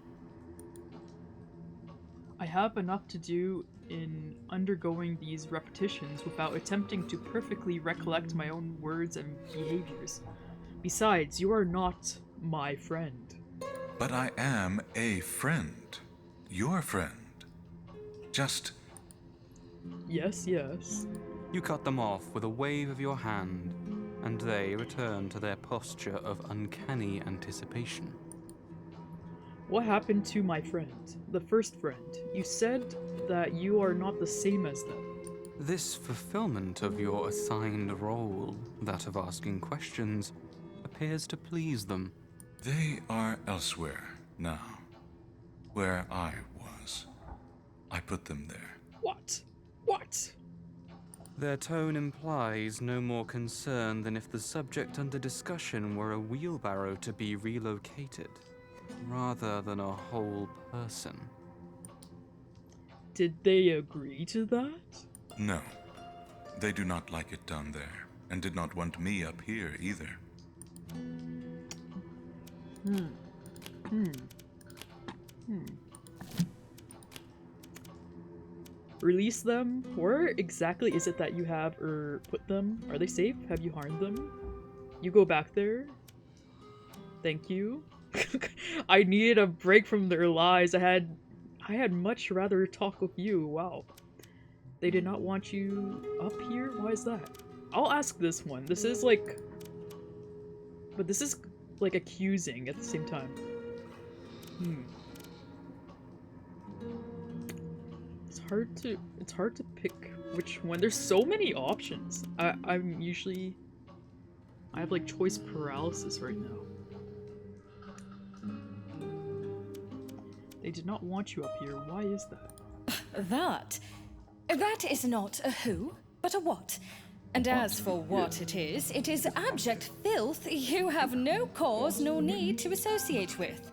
I have enough to do in undergoing these repetitions without attempting to perfectly recollect my own words and behaviors. Besides, you are not my friend. But I am a friend. Your friend. Just... Yes, yes. You cut them off with a wave of your hand, and they return to their posture of uncanny anticipation. What happened to my friend? The first friend. You said that you are not the same as them. This fulfillment of your assigned role, that of asking questions, appears to please them. They are elsewhere now. Where I was. I put them there. What? What? Their tone implies no more concern than if the subject under discussion were a wheelbarrow to be relocated, rather than a whole person. Did they agree to that? No. They do not like it down there, and did not want me up here either. Release them? Where exactly is it that you have put them? Are they safe? Have you harmed them? You go back there? Thank you. I needed a break from their lies. I had much rather talk with you. Wow. They did not want you up here? Why is that? I'll ask this one. This is like... But this is like accusing at the same time. It's hard to pick which one. There's so many options. I have like choice paralysis right now. They did not want you up here. Why is that? That is not a who, but a what. And as for what it is abject filth you have no cause nor need to associate with.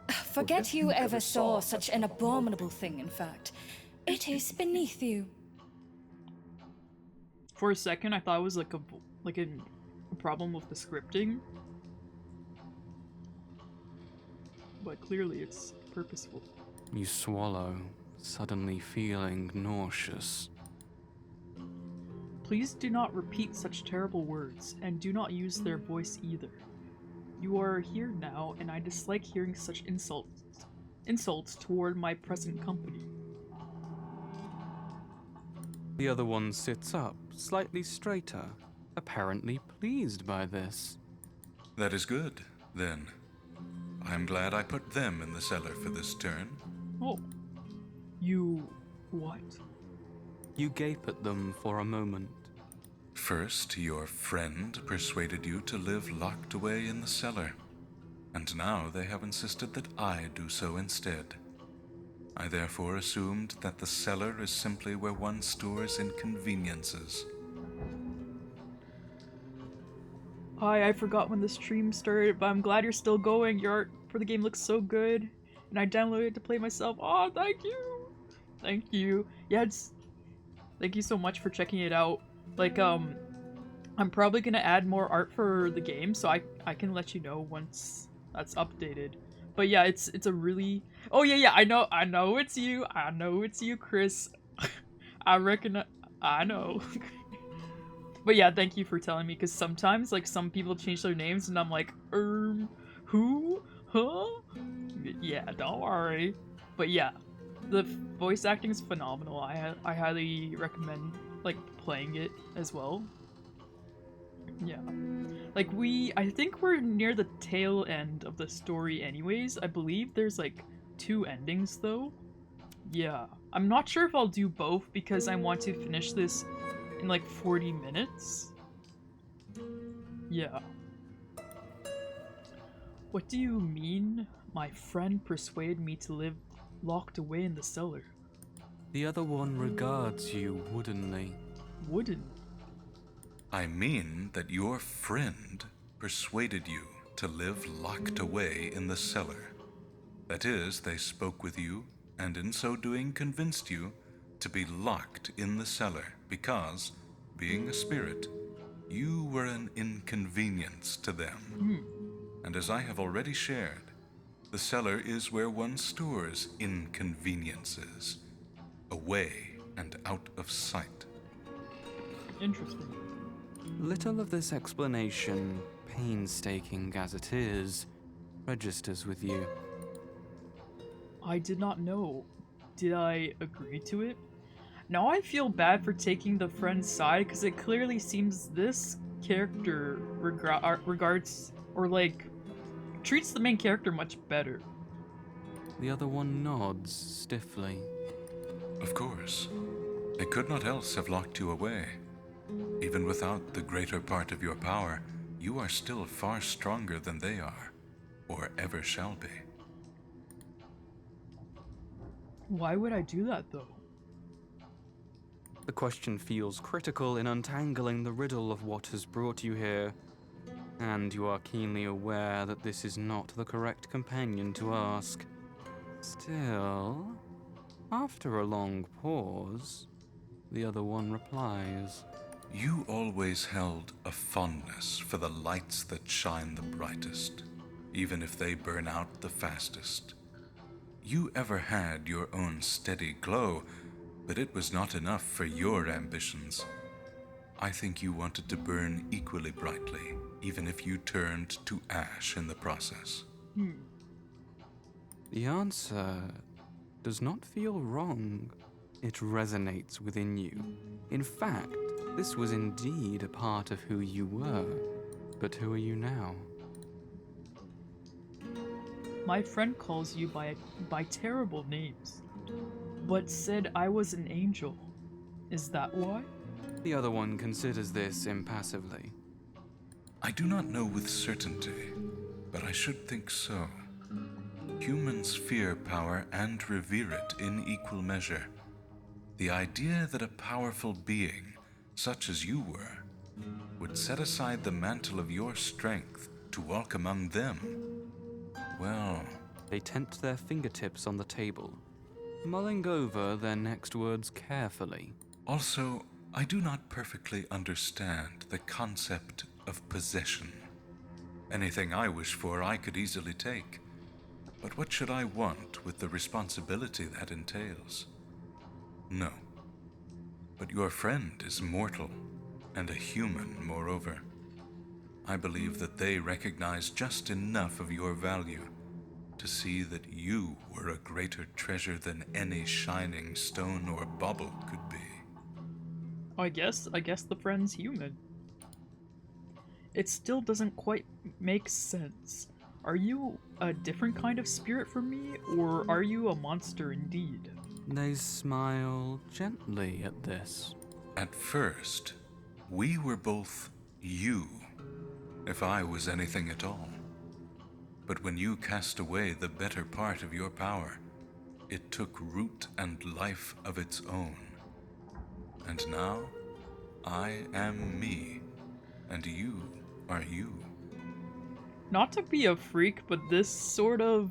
Forget you ever saw such an abominable thing, in fact. It is beneath you. For a second, I thought it was like a problem with the scripting. But clearly it's purposeful. You swallow, suddenly feeling nauseous. Please do not repeat such terrible words, and do not use their voice either. You are here now, and I dislike hearing such insults toward my present company. The other one sits up, slightly straighter, apparently pleased by this. That is good, then. I'm glad I put them in the cellar for this turn. Oh. You... what? You gape at them for a moment. First, your friend persuaded you to live locked away in the cellar, and now they have insisted that I do so instead. I therefore assumed that the cellar is simply where one stores inconveniences. Hi, I forgot when the stream started, but I'm glad you're still going. Your art for the game looks so good, and I downloaded it to play myself. Oh, thank you! Thank you. Yeah, thank you so much for checking it out. Like, I'm probably gonna add more art for the game, so I can let you know once that's updated. But yeah, it's a really... Oh yeah, I know it's you. I know it's you, Chris. I know. But yeah, thank you for telling me, because sometimes, like, some people change their names, and I'm like, who? Huh? Yeah, don't worry. But yeah, the voice acting is phenomenal. I highly recommend, like, playing it as well. Yeah. Like, I think we're near the tail end of the story anyways. I believe there's, like, 2 endings, though. Yeah. I'm not sure if I'll do both, because I want to finish this in, like, 40 minutes. Yeah. What do you mean? My friend persuaded me to live locked away in the cellar. The other one regards you woodenly. Wooden? I mean that your friend persuaded you to live locked away in the cellar. That is, they spoke with you, and in so doing convinced you to be locked in the cellar because, being a spirit, you were an inconvenience to them. And as I have already shared, the cellar is where one stores inconveniences, away and out of sight. Interesting. Little of this explanation, painstaking as it is, registers with you. I did not know. Did I agree to it? Now I feel bad for taking the friend's side, because it clearly seems this character regards, or like, treats the main character much better. The other one nods stiffly. Of course. They could not else have locked you away. Even without the greater part of your power, you are still far stronger than they are, or ever shall be. Why would I do that, though? The question feels critical in untangling the riddle of what has brought you here, and you are keenly aware that this is not the correct companion to ask. Still, after a long pause, the other one replies. You always held a fondness for the lights that shine the brightest, even if they burn out the fastest. You ever had your own steady glow, but it was not enough for your ambitions. I think you wanted to burn equally brightly, even if you turned to ash in the process. The answer does not feel wrong. It resonates within you. In fact, this was indeed a part of who you were. But who are you now? My friend calls you by terrible names, but said I was an angel. Is that why? The other one considers this impassively. I do not know with certainty, but I should think so. Humans fear power and revere it in equal measure. The idea that a powerful being, such as you were, would set aside the mantle of your strength to walk among them, well... They tent their fingertips on the table, mulling over their next words carefully. Also, I do not perfectly understand the concept of possession. Anything I wish for, I could easily take. But what should I want with the responsibility that entails? No. But your friend is mortal, and a human, moreover. I believe that they recognize just enough of your value to see that you were a greater treasure than any shining stone or bauble could be. I guess the friend's human. It still doesn't quite make sense. Are you a different kind of spirit from me, or are you a monster indeed? They smile gently at this. At first, we were both you, if I was anything at all. But when you cast away the better part of your power, it took root and life of its own. And now, I am me, and you are you. Not to be a freak, but this sort of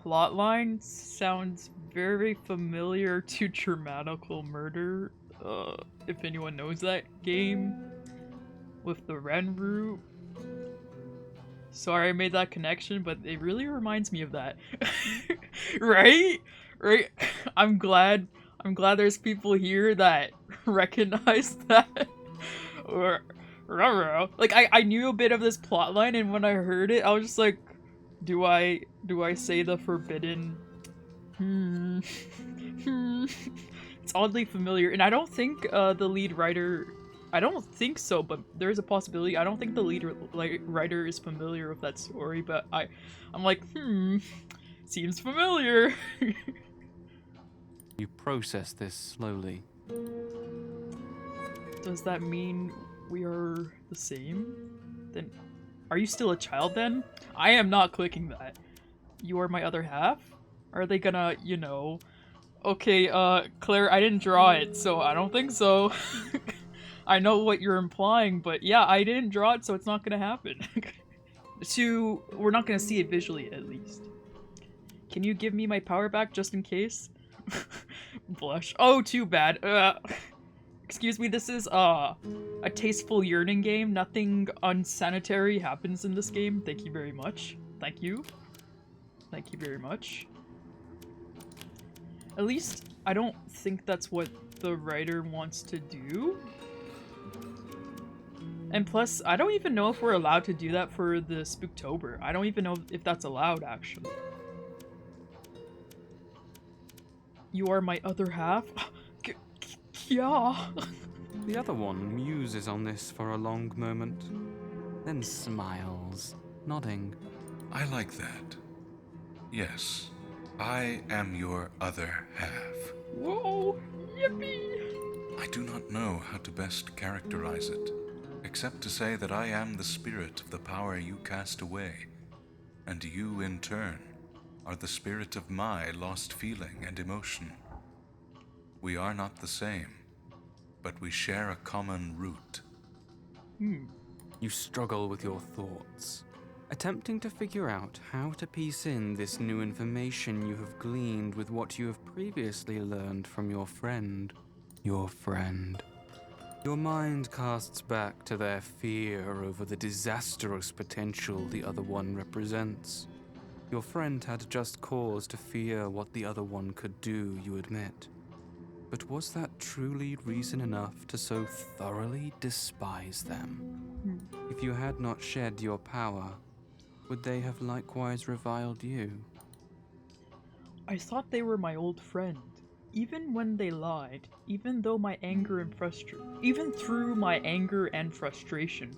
plotline sounds very familiar to Dramatical Murder, if anyone knows that game, with the Ren root. Sorry I made that connection, but it really reminds me of that. Right? Right? I'm glad there's people here that recognize that. Or like I knew a bit of this plotline, and when I heard it, I was just like, do I say the forbidden? It's oddly familiar, and I don't think the lead writer. I don't think so, but there's a possibility. I don't think the lead writer is familiar with that story, but I'm like, seems familiar. You process this slowly. Does that mean we are the same? Then, are you still a child then? I am not clicking that. You are my other half? Are they gonna, Okay, Claire, I didn't draw it, so I don't think so. I know what you're implying, but yeah, I didn't draw it, so it's not gonna happen. We're not gonna see it visually, at least. Can you give me my power back, just in case? Blush. Oh, too bad. Excuse me, this is, a tasteful yearning game. Nothing unsanitary happens in this game. Thank you very much. Thank you. Thank you very much. At least, I don't think that's what the writer wants to do. And plus, I don't even know if we're allowed to do that for the Spooktober. I don't even know if that's allowed, actually. You are my other half? Yeah. The other one muses on this for a long moment, then smiles, nodding. I like that. Yes, I am your other half. Whoa, yippee! I do not know how to best characterize it, except to say that I am the spirit of the power you cast away, and you, in turn, are the spirit of my lost feeling and emotion. We are not the same, but we share a common root. You struggle with your thoughts, attempting to figure out how to piece in this new information you have gleaned with what you have previously learned from your friend. Your friend. Your mind casts back to their fear over the disastrous potential the other one represents. Your friend had just cause to fear what the other one could do, you admit. But was that truly reason enough to so thoroughly despise them? If you had not shed your power, would they have likewise reviled you? I thought they were my old friend. Even when they lied, even through my anger and frustration,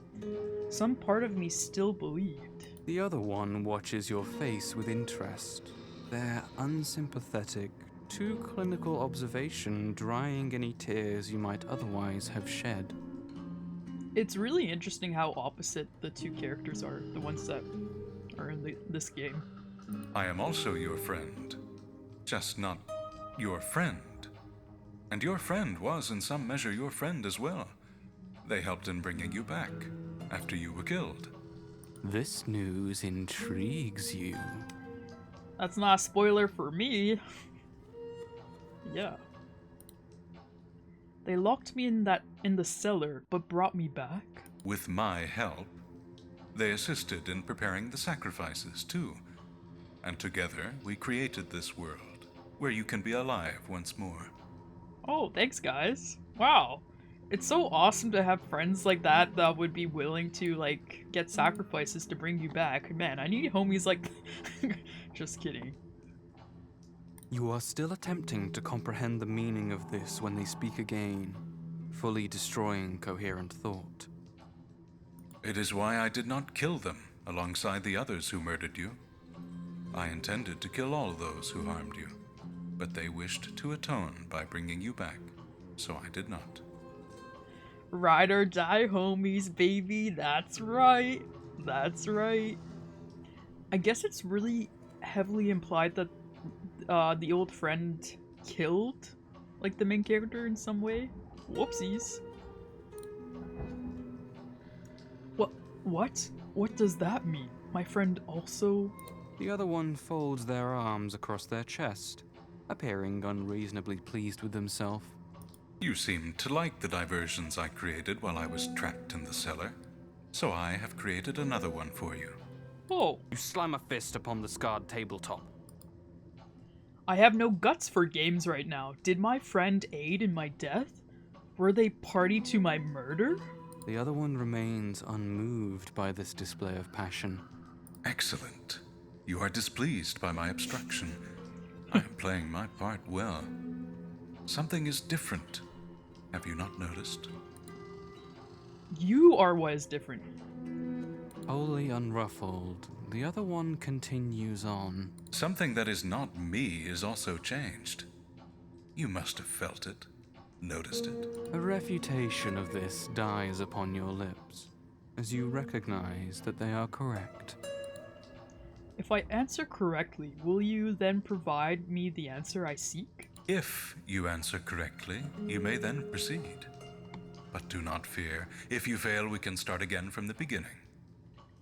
some part of me still believed. The other one watches your face with interest, their unsympathetic, too clinical observation drying any tears you might otherwise have shed. It's really interesting how opposite the two characters are, the ones that are in this game. I am also your friend, just not your friend. And your friend was in some measure your friend as well. They helped in bringing you back after you were killed. This news intrigues you. That's not a spoiler for me. Yeah. They locked me in the cellar, but brought me back. With my help, they assisted in preparing the sacrifices too. And together we created this world, where you can be alive once more. Oh, thanks guys. Wow. It's so awesome to have friends like that that would be willing to, like, get sacrifices to bring you back. Man, I need homies like... Just kidding. You are still attempting to comprehend the meaning of this when they speak again, fully destroying coherent thought. It is why I did not kill them alongside the others who murdered you. I intended to kill all those who harmed you, but they wished to atone by bringing you back, so I did not. Ride or die, homies, baby. That's right. That's right. I guess it's really heavily implied that the old friend killed, like, the main character in some way. Whoopsies. What? What does that mean? My friend also... The other one folds their arms across their chest, appearing unreasonably pleased with himself. You seem to like the diversions I created while I was trapped in the cellar, so I have created another one for you. Oh. You slam a fist upon the scarred tabletop. I have no guts for games right now. Did my friend aid in my death? Were they party to my murder? The other one remains unmoved by this display of passion. Excellent. You are displeased by my obstruction. I am playing my part well. Something is different. Have you not noticed? You are what is different. Wholly unruffled, the other one continues on. Something that is not me is also changed. You must have felt it, noticed it. A refutation of this dies upon your lips, as you recognize that they are correct. If I answer correctly, will you then provide me the answer I seek? If you answer correctly, you may then proceed. But do not fear. If you fail, we can start again from the beginning.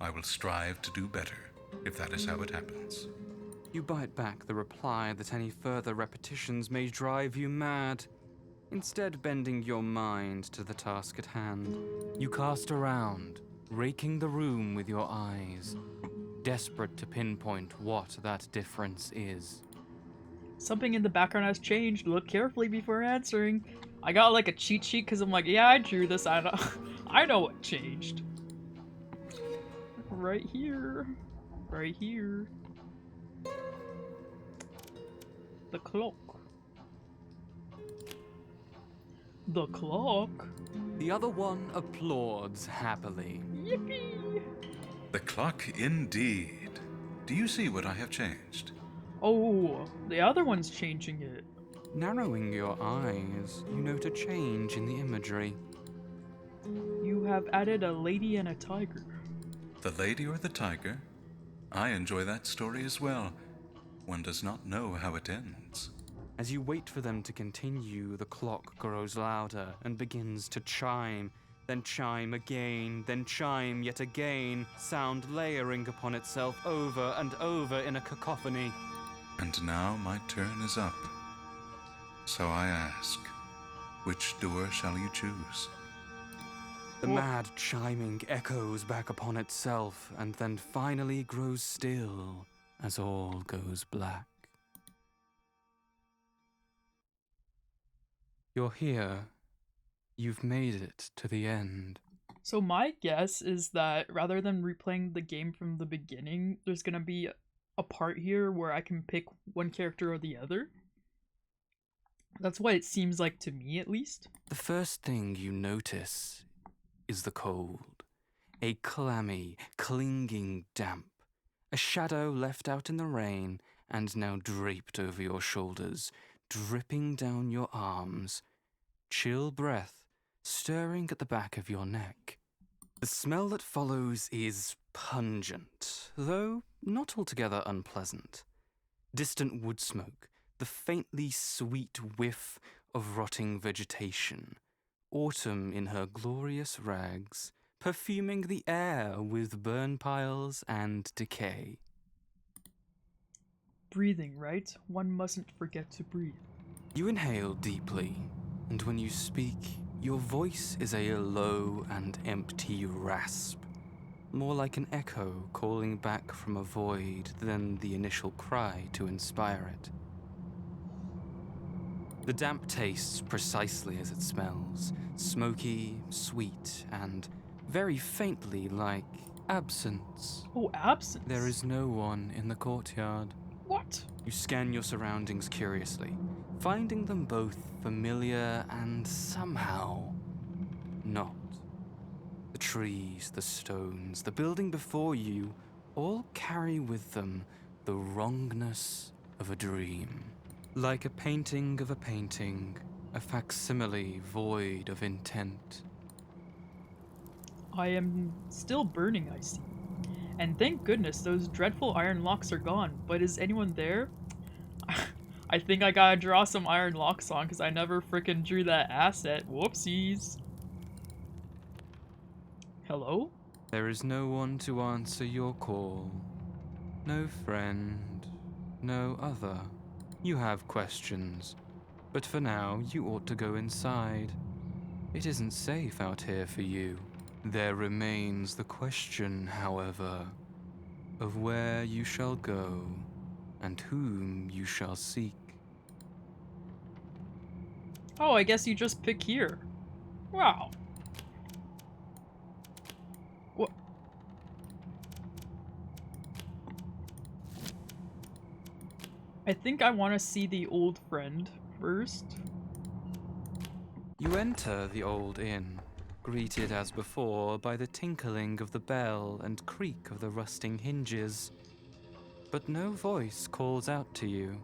I will strive to do better, if that is how it happens. You bite back the reply that any further repetitions may drive you mad. Instead, bending your mind to the task at hand, you cast around, raking the room with your eyes, desperate to pinpoint what that difference is. Something in the background has changed. Look carefully before answering. I got like a cheat sheet because I'm like, yeah, I drew this. I know, I know what changed. Right here. Right here. The clock. The clock? The other one applauds happily. Yippee! The clock indeed. Do you see what I have changed? Oh, the other one's changing it. Narrowing your eyes, you note a change in the imagery. You have added a lady and a tiger. The lady or the tiger? I enjoy that story as well. One does not know how it ends. As you wait for them to continue, the clock grows louder and begins to chime, then chime again, then chime yet again, sound layering upon itself over and over in a cacophony. And now my turn is up. So I ask, which door shall you choose? The mad chiming echoes back upon itself and then finally grows still as all goes black. You're here. You've made it to the end. So my guess is that rather than replaying the game from the beginning, there's gonna be a part here where I can pick one character or the other. That's what it seems like to me, at least. The first thing you notice is the cold. A clammy, clinging damp. A shadow left out in the rain and now draped over your shoulders, dripping down your arms. Chill breath stirring at the back of your neck. The smell that follows is pungent, though not altogether unpleasant. Distant wood smoke, the faintly sweet whiff of rotting vegetation. Autumn in her glorious rags, perfuming the air with burn piles and decay. Breathing, right? One mustn't forget to breathe. You inhale deeply, and when you speak, your voice is a low and empty rasp, more like an echo calling back from a void than the initial cry to inspire it. The damp tastes precisely as it smells, smoky, sweet, and very faintly like absence. Oh, absence. There is no one in the courtyard. What? You scan your surroundings curiously, finding them both familiar and somehow not. The trees, the stones, the building before you all carry with them the wrongness of a dream. Like a painting of a painting, a facsimile void of intent. I am still burning, I see. And thank goodness those dreadful iron locks are gone, but is anyone there? I think I gotta draw some iron locks on because I never frickin' drew that asset. Whoopsies. Hello? There is no one to answer your call. No friend, no other. You have questions, but for now you ought to go inside. It isn't safe out here for you. There remains the question, however, of where you shall go and whom you shall seek. Oh, I guess you just pick here. Wow. What? I think I want to see the old friend first. You enter the old inn, greeted as before by the tinkling of the bell and creak of the rusting hinges, but no voice calls out to you.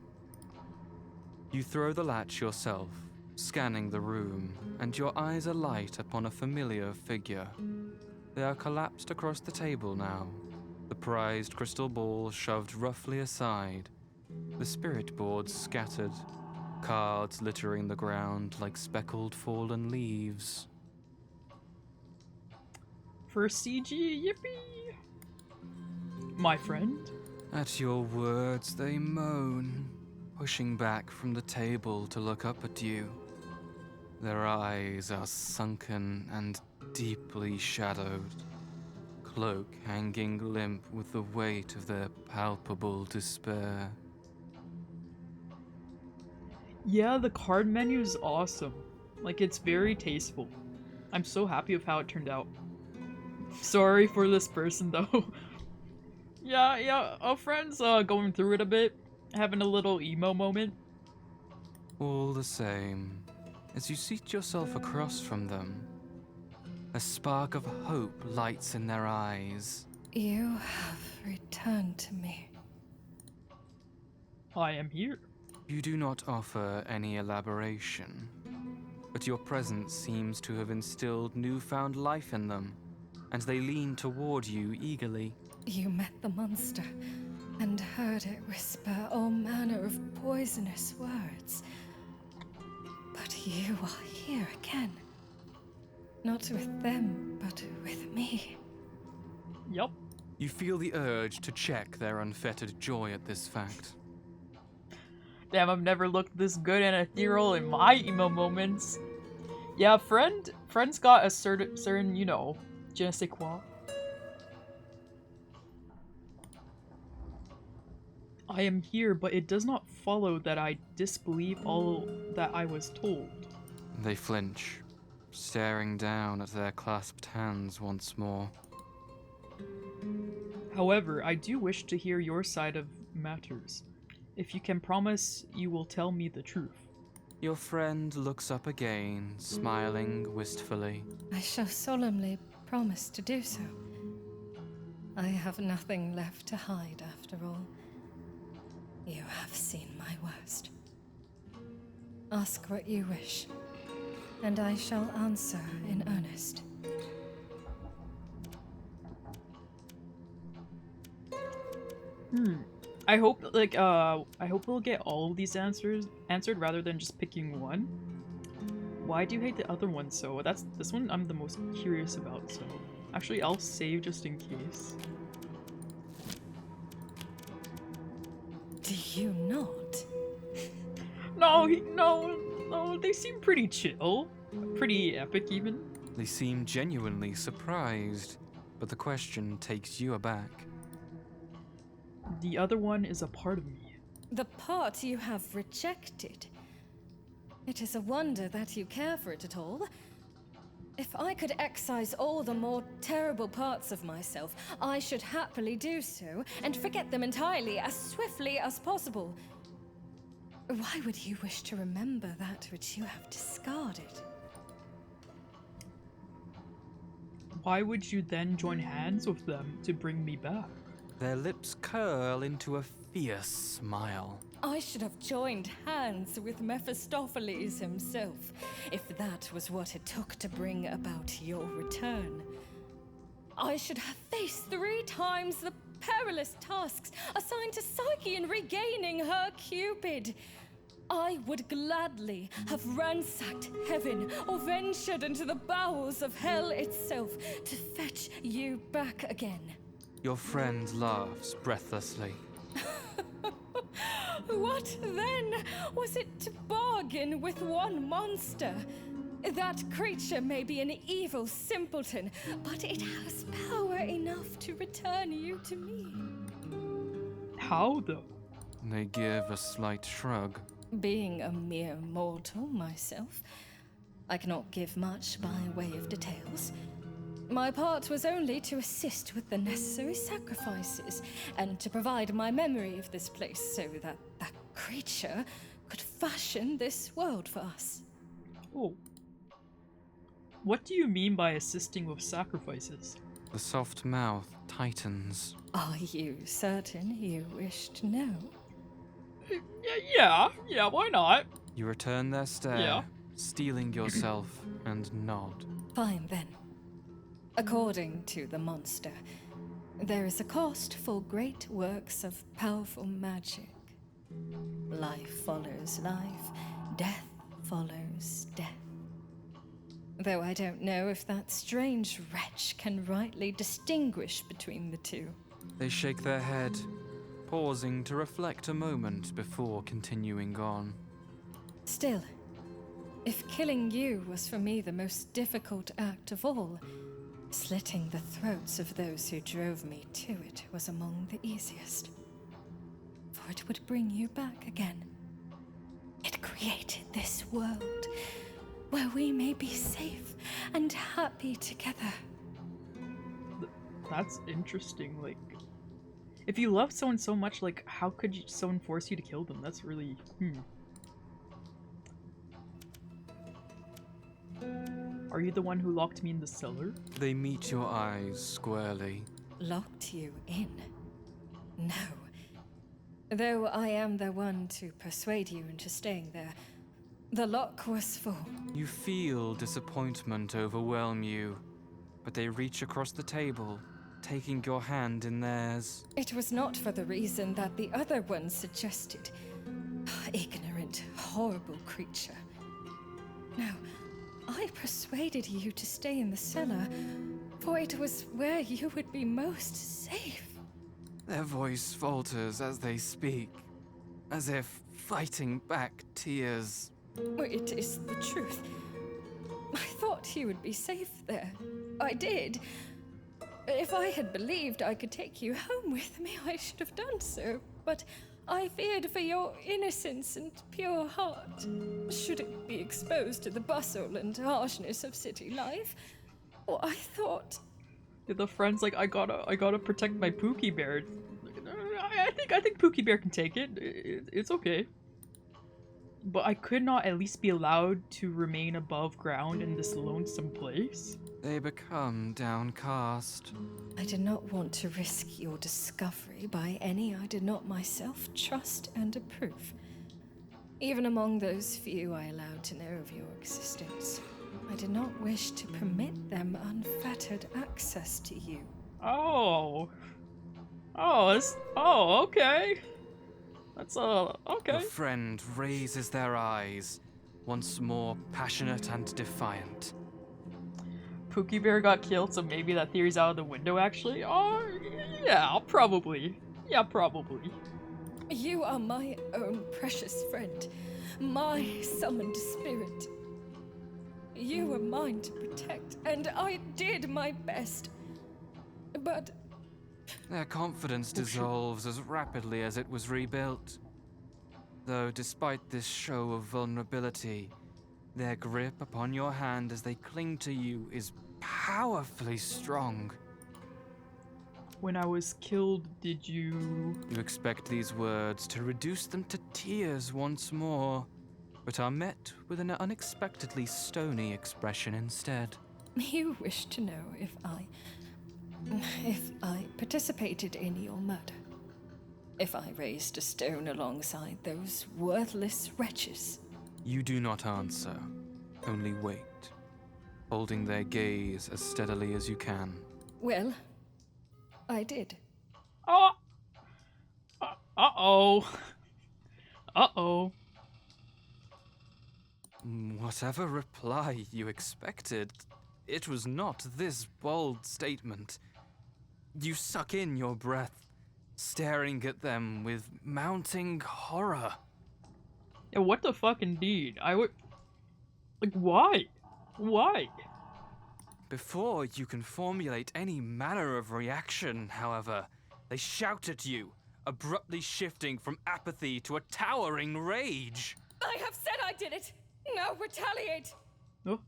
You throw the latch yourself, scanning the room, and your eyes alight upon a familiar figure. They are collapsed across the table now, the prized crystal ball shoved roughly aside, the spirit boards scattered, cards littering the ground like speckled fallen leaves. For CG, yippee! My friend? At your words they moan, pushing back from the table to look up at you. Their eyes are sunken and deeply shadowed, cloak hanging limp with the weight of their palpable despair. Yeah, the card menu is awesome. Like, it's very tasteful. I'm so happy with how it turned out. Sorry for this person, though. yeah, our friend's going through it a bit, having a little emo moment. All the same, as you seat yourself across from them, a spark of hope lights in their eyes. You have returned to me. I am here. You do not offer any elaboration, but your presence seems to have instilled newfound life in them, and they lean toward you eagerly. You met the monster and heard it whisper all manner of poisonous words. But you are here again. Not with them, but with me. Yup. You feel the urge to check their unfettered joy at this fact. Damn, I've never looked this good and ethereal in my emo moments. Yeah, friend's got a certain, you know, je ne sais quoi. I am here, but it does not follow that I disbelieve all that I was told. They flinch, staring down at their clasped hands once more. However, I do wish to hear your side of matters. If you can promise, you will tell me the truth. Your friend looks up again, smiling wistfully. I shall solemnly promise to do so. I have nothing left to hide, after all. You have seen my worst. Ask what you wish, and I shall answer in earnest. I hope we'll get all of these answered rather than just picking one. Why do you hate the other one so? This one I'm the most curious about, so actually I'll save just in case. Do you not? No, they seem pretty chill. Pretty epic even. They seem genuinely surprised, but the question takes you aback. The other one is a part of me. The part you have rejected. It is a wonder that you care for it at all. If I could excise all the more terrible parts of myself, I should happily do so, and forget them entirely as swiftly as possible. Why would you wish to remember that which you have discarded? Why would you then join hands with them to bring me back? Their lips curl into a fierce smile. I should have joined hands with Mephistopheles himself, if that was what it took to bring about your return. I should have faced 3 times the perilous tasks assigned to Psyche in regaining her Cupid. I would gladly have ransacked heaven or ventured into the bowels of hell itself to fetch you back again. Your friend laughs breathlessly. What then was it to bargain with one monster? That creature may be an evil simpleton, but it has power enough to return you to me. How, though? They give a slight shrug. Being a mere mortal myself, I cannot give much by way of details. My part was only to assist with the necessary sacrifices, and to provide my memory of this place so that that creature could fashion this world for us. Oh. What do you mean by assisting with sacrifices? The soft mouth tightens. Are you certain you wish to know? Yeah, why not? You return their stare, Yeah. steeling yourself, and nod. Fine then. According to the monster, there is a cost for great works of powerful magic. Life follows life, death follows death. Though I don't know if that strange wretch can rightly distinguish between the two. They shake their head, pausing to reflect a moment before continuing on. Still, if killing you was for me the most difficult act of all, slitting the throats of those who drove me to it was among the easiest. For it would bring you back again. It created this world where we may be safe and happy together. That's interesting, like... If you love someone so much, like, how could someone force you to kill them? That's really... Are you the one who locked me in the cellar? They meet your eyes squarely. Locked you in? No. Though I am the one to persuade you into staying there, the lock was full. You feel disappointment overwhelm you, but they reach across the table, taking your hand in theirs. It was not for the reason that the other one suggested. Ignorant, horrible creature. No, I persuaded you to stay in the cellar, for it was where you would be most safe. Their voice falters as they speak, as if fighting back tears. It is the truth. I thought you would be safe there. I did. If I had believed I could take you home with me, I should have done so. But I feared for your innocence and pure heart. Should it be exposed to the bustle and harshness of city life? Or I thought... The friend's like, I gotta protect my Pookie Bear. I think Pookie Bear can take it. It's okay. But I could not at least be allowed to remain above ground in this lonesome place? They become downcast. I did not want to risk your discovery by any I did not myself trust and approve. Even among those few I allowed to know of your existence, I did not wish to permit them unfettered access to you. Okay. That's, okay. The friend raises their eyes, once more passionate and defiant. Pookie Bear got killed, so maybe that theory's out of the window, actually? Oh, yeah, probably. Yeah, probably. You are my own precious friend, my summoned spirit. You were mine to protect, and I did my best. But... Their confidence dissolves as rapidly as it was rebuilt. Though despite this show of vulnerability, their grip upon your hand as they cling to you is powerfully strong. When I was killed, did you... You expect these words to reduce them to tears once more, but are met with an unexpectedly stony expression instead. You wish to know if I participated in your murder. If I raised a stone alongside those worthless wretches. You do not answer, only wait, holding their gaze as steadily as you can. Well, I did. Oh! Uh-oh. Uh-oh. Whatever reply you expected, it was not this bold statement. You suck in your breath, staring at them with mounting horror. Yeah, what the fuck indeed? I would... Like, why? Why? Before you can formulate any manner of reaction, however, they shout at you, abruptly shifting from apathy to a towering rage. I have said I did it! Now retaliate! Oh.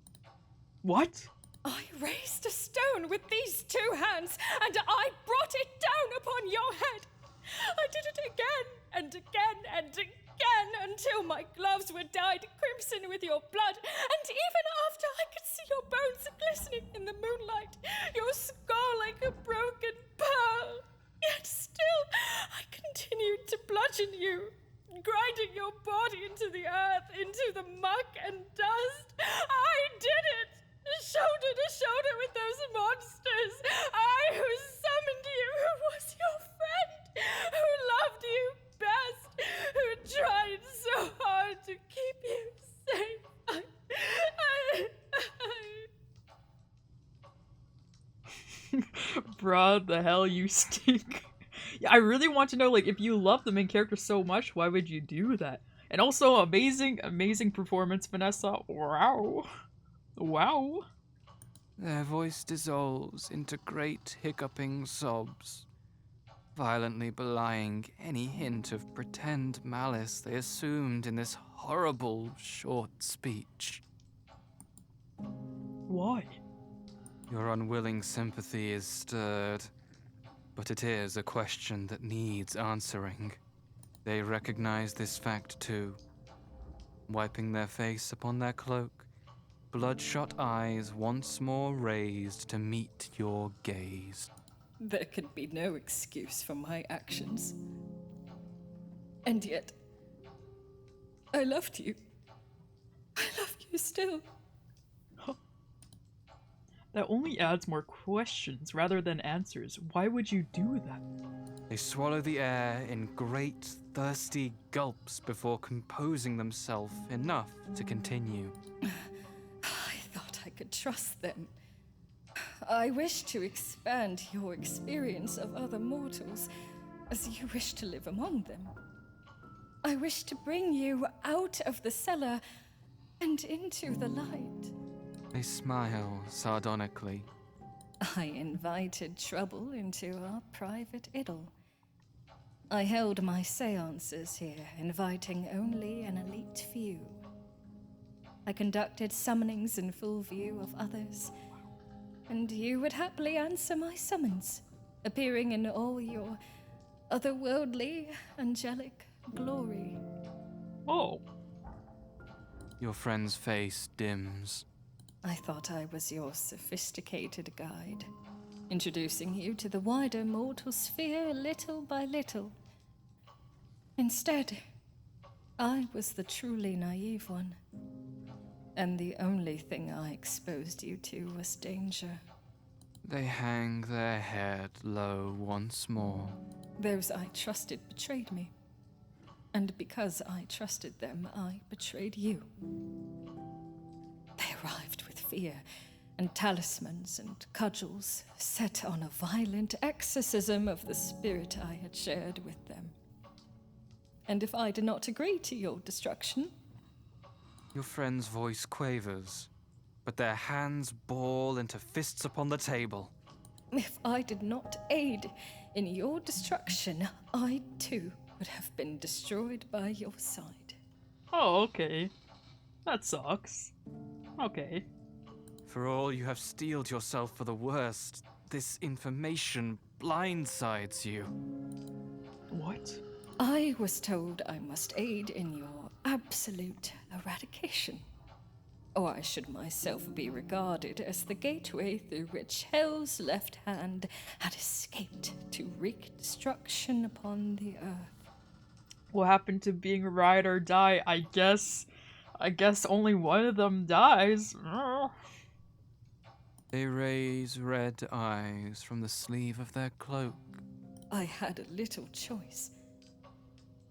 What? I raised a stone with these two hands, and I brought it down upon your head! I did it again, and again, and again, until my gloves were dyed crimson with your blood, and even after I could see your bones glistening in the moonlight, your skull like a broken pearl. Yet still, I continued to bludgeon you, grinding your body into the earth, into the muck and dust. I did it! Shoulder to shoulder with those monsters. I who summoned you, who was your friend, who loved you best, who tried so hard to keep you safe. Bruh, the hell you stink. Yeah, I really want to know, like, if you love the main character so much, why would you do that? And also, amazing performance, Vanessa. Wow. Wow. Their voice dissolves into great hiccuping sobs, violently belying any hint of pretend malice they assumed in this horrible short speech. Why? Your unwilling sympathy is stirred, but it is a question that needs answering. They recognize this fact too, wiping their face upon their cloak, bloodshot eyes once more raised to meet your gaze. There can be no excuse for my actions. And yet, I loved you. I love you still. That only adds more questions rather than answers. Why would you do that? They swallow the air in great, thirsty gulps before composing themselves enough to continue. I thought I could trust them. I wish to expand your experience of other mortals as you wish to live among them. I wish to bring you out of the cellar and into the light. They smile sardonically. I invited trouble into our private idyll. I held my seances here, inviting only an elite few. I conducted summonings in full view of others, and you would happily answer my summons, appearing in all your otherworldly, angelic glory. Oh. Your friend's face dims. I thought I was your sophisticated guide, introducing you to the wider mortal sphere little by little. Instead, I was the truly naive one, and the only thing I exposed you to was danger. They hang their head low once more. Those I trusted betrayed me, and because I trusted them, I betrayed you. They arrived with fear and talismans and cudgels, set on a violent exorcism of the spirit I had shared with them. And if I did not agree to your destruction... Your friend's voice quavers, but their hands ball into fists upon the table. If I did not aid in your destruction, I too would have been destroyed by your side. Oh, okay. That sucks. Okay. For all you have steeled yourself for the worst, this information blindsides you. What? I was told I must aid in your absolute eradication. Or I should myself be regarded as the gateway through which Hell's left hand had escaped to wreak destruction upon the earth. What happened to being ride or die? I guess only one of them dies. They raise red eyes from the sleeve of their cloak. I had a little choice.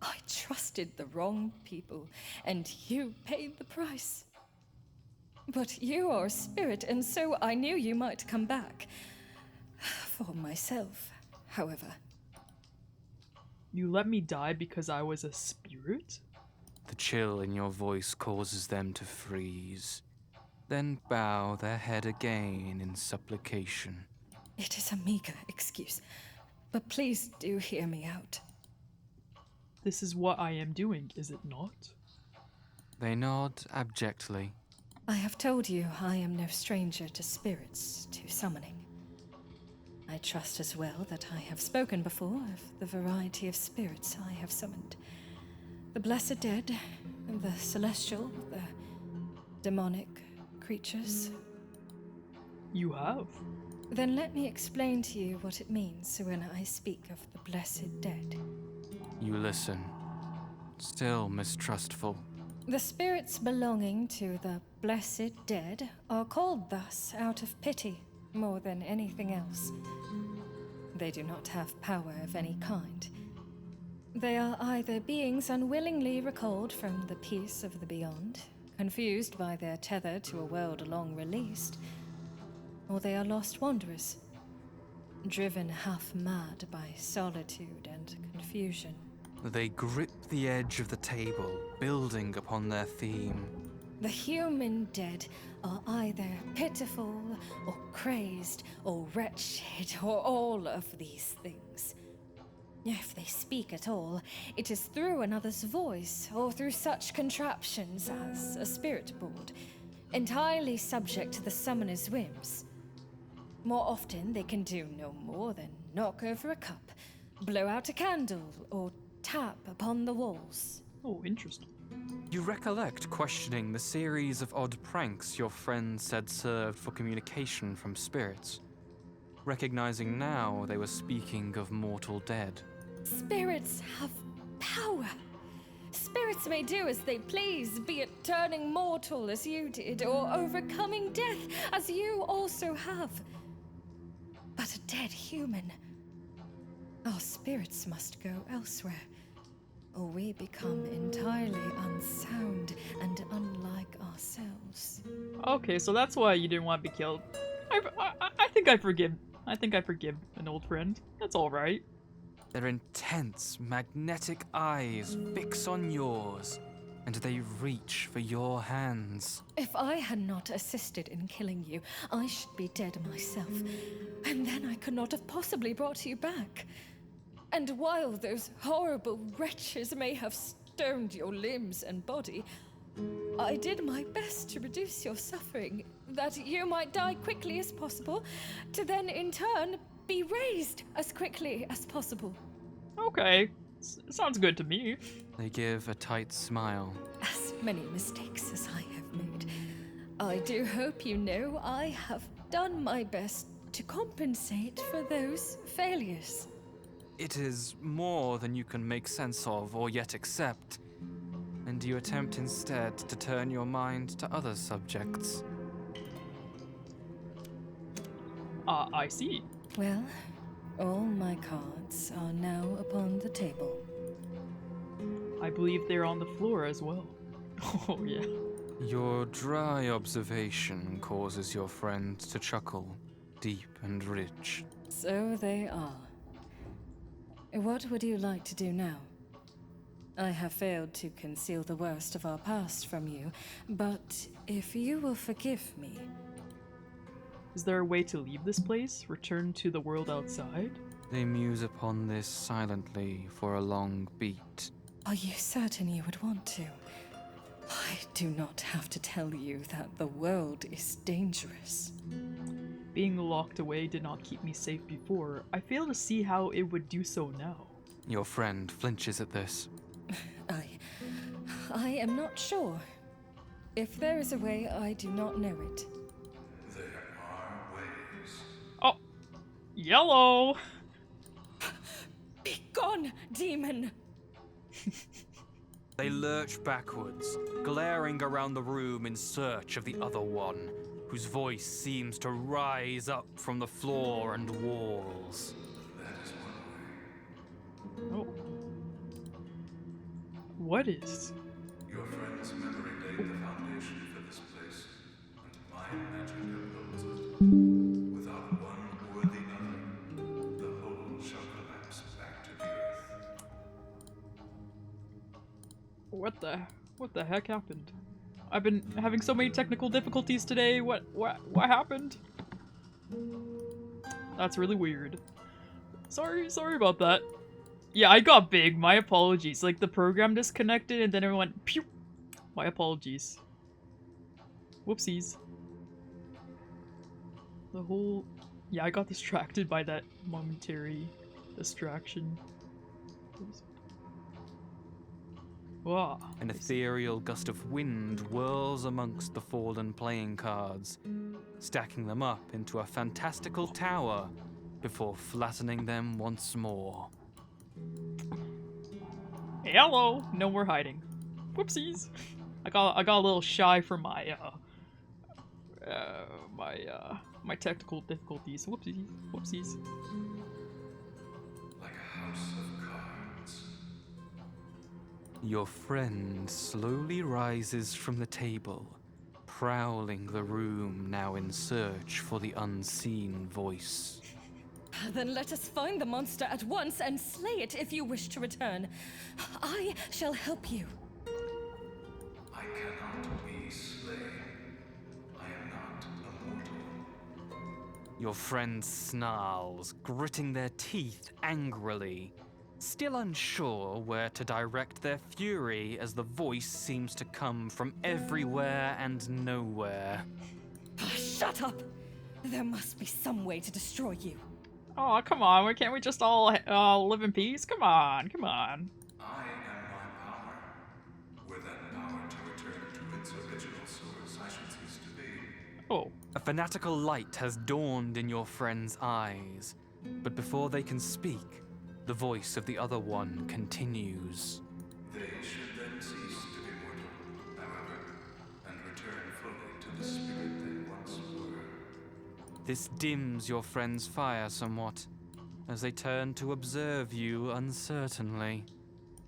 I trusted the wrong people, and you paid the price. But you are a spirit, and so I knew you might come back. For myself, however. You let me die because I was a spirit? The chill in your voice causes them to freeze, then bow their head again in supplication. It is a meager excuse, but please do hear me out. This is what I am doing, is it not? They nod abjectly. I have told you I am no stranger to spirits, to summoning. I trust as well that I have spoken before of the variety of spirits I have summoned. The blessed dead, the celestial, the demonic creatures. You have. Then let me explain to you what it means when I speak of the blessed dead. You listen, still mistrustful. The spirits belonging to the blessed dead are called thus out of pity more than anything else. They do not have power of any kind. They are either beings unwillingly recalled from the peace of the beyond, confused by their tether to a world long released, or they are lost wanderers, driven half mad by solitude and confusion. They grip the edge of the table, building upon their theme. The human dead are either pitiful, or crazed, or wretched, or all of these things. If they speak at all, it is through another's voice, or through such contraptions as a spirit board, entirely subject to the summoner's whims. More often, they can do no more than knock over a cup, blow out a candle, or tap upon the walls. Oh, interesting. You recollect questioning the series of odd pranks your friend said served for communication from spirits, recognizing now they were speaking of mortal dead. Spirits have power. Spirits may do as they please, be it turning mortal as you did, or overcoming death as you also have. But a dead human, our spirits must go elsewhere, or we become entirely unsound and unlike ourselves. Okay, so that's why you didn't want to be killed. I think I forgive. I think I forgive an old friend. That's all right. Their intense, magnetic eyes fix on yours, and they reach for your hands. If I had not assisted in killing you, I should be dead myself, and then I could not have possibly brought you back. And while those horrible wretches may have stoned your limbs and body, I did my best to reduce your suffering, that you might die quickly as possible, to then in turn be raised as quickly as possible. Okay, sounds good to me. They give a tight smile. As many mistakes as I have made, I do hope you know I have done my best to compensate for those failures. It is more than you can make sense of or yet accept, and you attempt instead to turn your mind to other subjects. I see. Well, all my cards are now upon the table. I believe they're on the floor as well. Oh, yeah. Your dry observation causes your friend to chuckle, deep and rich. So they are. What would you like to do now? I have failed to conceal the worst of our past from you, but if you will forgive me... Is there a way to leave this place? Return to the world outside? They muse upon this silently for a long beat. Are you certain you would want to? I do not have to tell you that the world is dangerous. Being locked away did not keep me safe before. I fail to see how it would do so now. Your friend flinches at this. I am not sure. If there is a way, I do not know it. There are ways. Oh! Yellow! Be gone, demon! They lurch backwards, glaring around the room in search of the other one, whose voice seems to rise up from the floor and walls. That is one way. Oh. What is? Your friend's memory laid the foundation for this place, and my magic upholds it. Without one or the other, the whole shall collapse back to the earth. What the heck happened? I've been having so many technical difficulties today. What happened? That's really weird. Sorry about that. Yeah, I got big. My apologies. Like, the program disconnected and then it went pew. My apologies. Whoopsies. The whole... Yeah, I got distracted by that momentary distraction. Wow. An ethereal gust of wind whirls amongst the fallen playing cards, stacking them up into a fantastical tower before flattening them once more. Hello! No more hiding. Whoopsies. I got a little shy from my my technical difficulties. Whoopsies. Like a house of cards. Your friend slowly rises from the table, prowling the room now in search for the unseen voice. Then let us find the monster at once and slay it if you wish to return. I shall help you. I cannot be slain. I am not immortal. Your friend snarls, gritting their teeth angrily, still unsure where to direct their fury as the voice seems to come from everywhere and nowhere. Shut up! There must be some way to destroy you. Oh, come on. Why can't we just all live in peace? Come on. I am my power. Were that power to return to its original source, I should cease to be. Oh. A fanatical light has dawned in your friend's eyes, but before they can speak, the voice of the other one continues. They should then cease to be mortal, however, and return fully to the spirit they once were. This dims your friend's fire somewhat, as they turn to observe you uncertainly.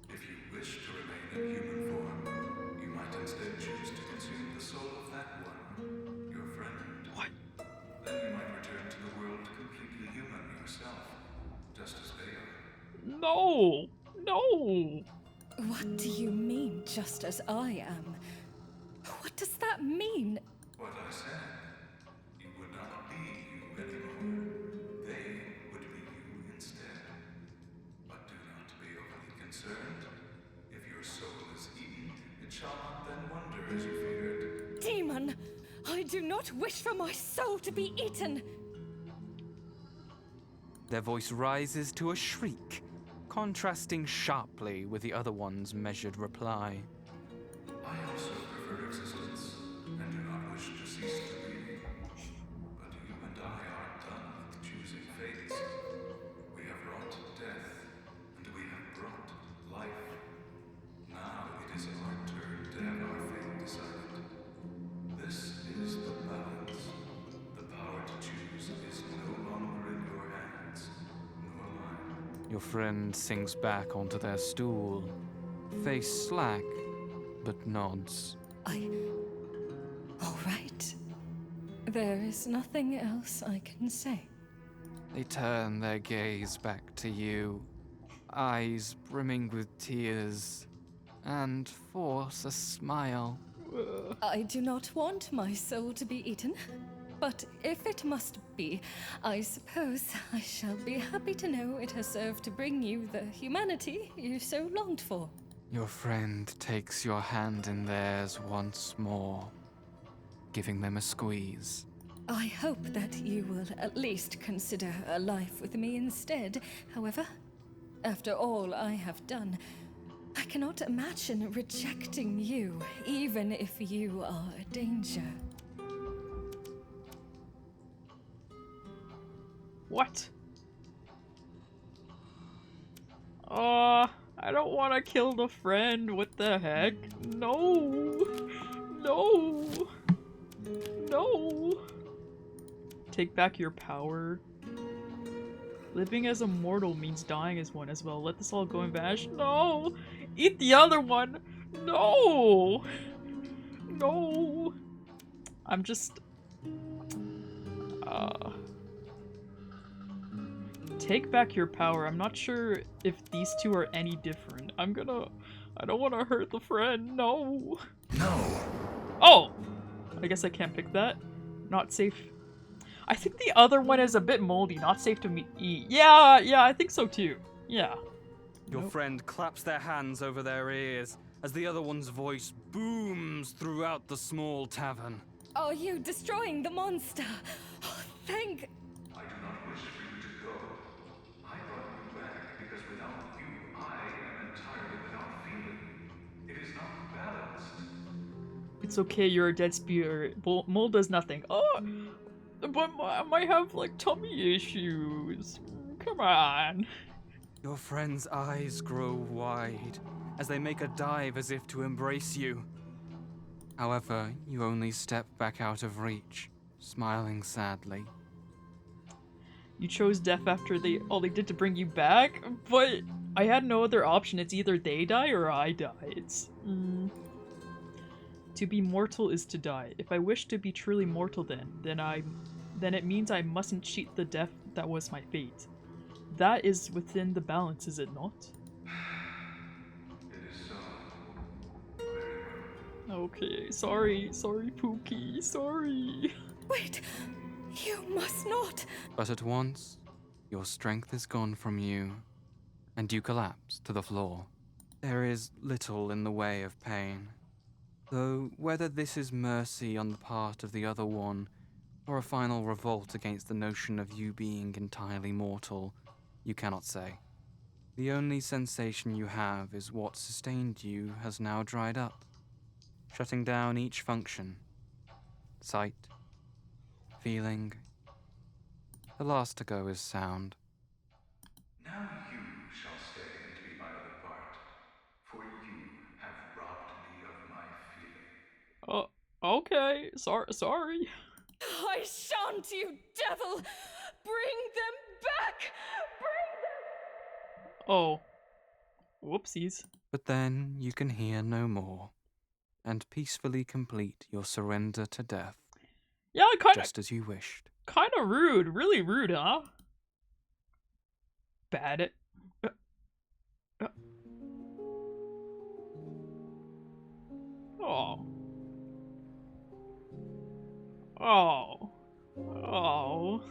If you wish to remain in human form, you might instead choose to consume the soul of that one, your friend. What? Then you might return to the world completely human yourself, just as they are. No. What do you mean, just as I am? What does that mean? What I said. You would not be you anymore. They would be you instead. But do not be overly concerned. If your soul is eaten, it shall not then wander as you feared. Demon! I do not wish for my soul to be eaten! Their voice rises to a shriek, contrasting sharply with the other one's measured reply. I also prefer existence, and do not wish to cease to be. But you and I are done with choosing fates. We have wrought death, and we have brought life. Now it is our turn to have our fate decided. This is the balance. The power to choose is no longer in your hands, nor mine. Your friend sinks back onto their stool, face slack, but nods. All right. There is nothing else I can say. They turn their gaze back to you, eyes brimming with tears, and force a smile. I do not want my soul to be eaten. But if it must be, I suppose I shall be happy to know it has served to bring you the humanity you so longed for. Your friend takes your hand in theirs once more, giving them a squeeze. I hope that you will at least consider a life with me instead. However, after all I have done, I cannot imagine rejecting you, even if you are a danger. What? I don't want to kill the friend. What the heck? No. No. No. Take back your power. Living as a mortal means dying as one as well. Let this all go and vanish. No. Eat the other one. No. No. I'm just... Take back your power. I'm not sure if these two are any different. I don't want to hurt the friend. No. No. Oh! I guess I can't pick that. Not safe. I think the other one is a bit moldy. Not safe to eat. Yeah, I think so too. Yeah. Your friend claps their hands over their ears as the other one's voice booms throughout the small tavern. Are you destroying the monster? Oh, thank... I do not wish for you to go. I brought you back because without you, I am entirely without feeling. It is not balanced. It's okay, you're a dead spirit. Mold does nothing. Oh, but I might have, like, tummy issues. Come on. Your friend's eyes grow wide as they make a dive as if to embrace you. However, you only step back out of reach, smiling sadly. You chose death after all they did to bring you back, but I had no other option. It's either they die or I die. It's... To be mortal is to die. If I wish to be truly mortal then it means I mustn't cheat the death that was my fate. That is within the balance, is it not? It is so. Very well. Okay, sorry, Pookie, sorry. Wait, you must not. But at once, your strength is gone from you, and you collapse to the floor. There is little in the way of pain, though whether this is mercy on the part of the other one, or a final revolt against the notion of you being entirely mortal, you cannot say. The only sensation you have is what sustained you has now dried up, shutting down each function. Sight, feeling. The last to go is sound. Now you shall stay and be my other part, for you have robbed me of my feeling. Okay, sorry. I shan't, you devil! Bring them back! Bring them! Oh. Whoopsies. But then you can hear no more, and peacefully complete your surrender to death. Yeah, just as you wished. Kinda rude. Really rude, huh? Bad. Oh. Oh. Oh.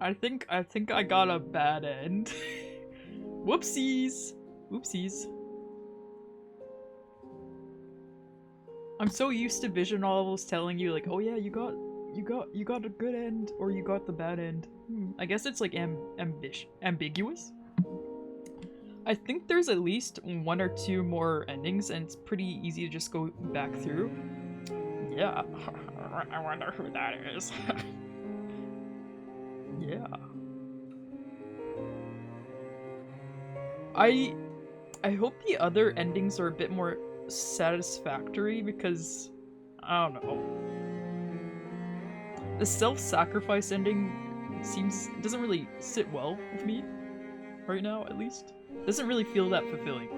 I think I got a bad end. Whoopsies. Oopsies. I'm so used to visual novels telling you like, oh yeah, you got a good end or you got the bad end. I guess it's like ambiguous. I think there's at least 1 or 2 more endings and it's pretty easy to just go back through. Yeah. I wonder who that is. Yeah. I hope the other endings are a bit more satisfactory because I don't know. The self-sacrifice ending doesn't really sit well with me right now, at least. Doesn't really feel that fulfilling.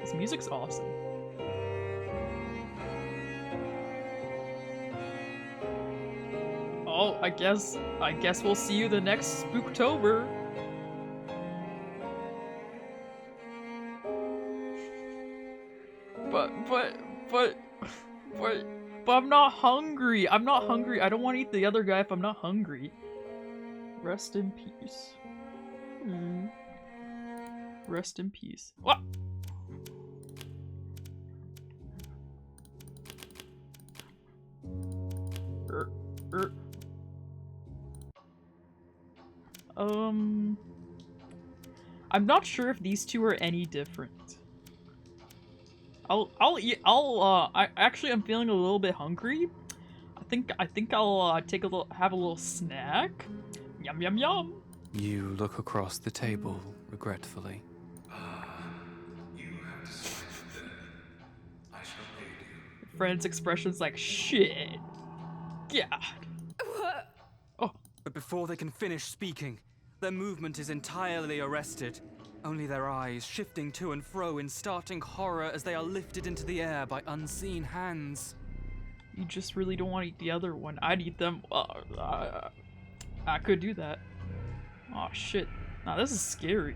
This music's awesome. Oh, I guess we'll see you the next Spooktober. But But I'm not hungry. I'm not hungry. I don't want to eat the other guy if I'm not hungry. Rest in peace. Rest in peace. What? I'm not sure if these two are any different. I'm feeling a little bit hungry. I think I'll have a little snack. Yum yum yum. You look across the table regretfully. You have decided that I shall aid you. Friend's expression's like, shit. God. Oh. But before they can finish speaking, their movement is entirely arrested, only their eyes shifting to and fro in starting horror as they are lifted into the air by unseen hands. You just really don't want to eat the other one. I'd eat them. I could do that. Oh shit. Nah, this is scary.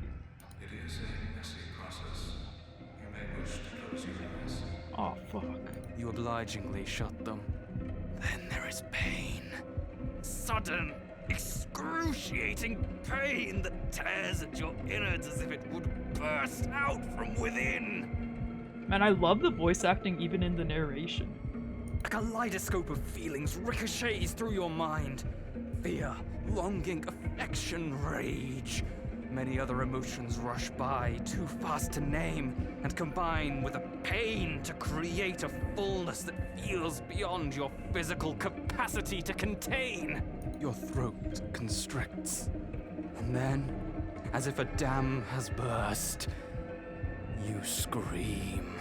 It is a messy process. You may wish to close your eyes. Oh fuck. You obligingly shut them. Then there is pain. Sudden, excruciating pain that tears at your innards as if it would burst out from within. Man, I love the voice acting even in the narration. A kaleidoscope of feelings ricochets through your mind. Fear, longing, affection, rage. Many other emotions rush by, too fast to name, and combine with a pain to create a fullness that feels beyond your physical capacity to contain. Your throat constricts. And then, as if a dam has burst, you scream.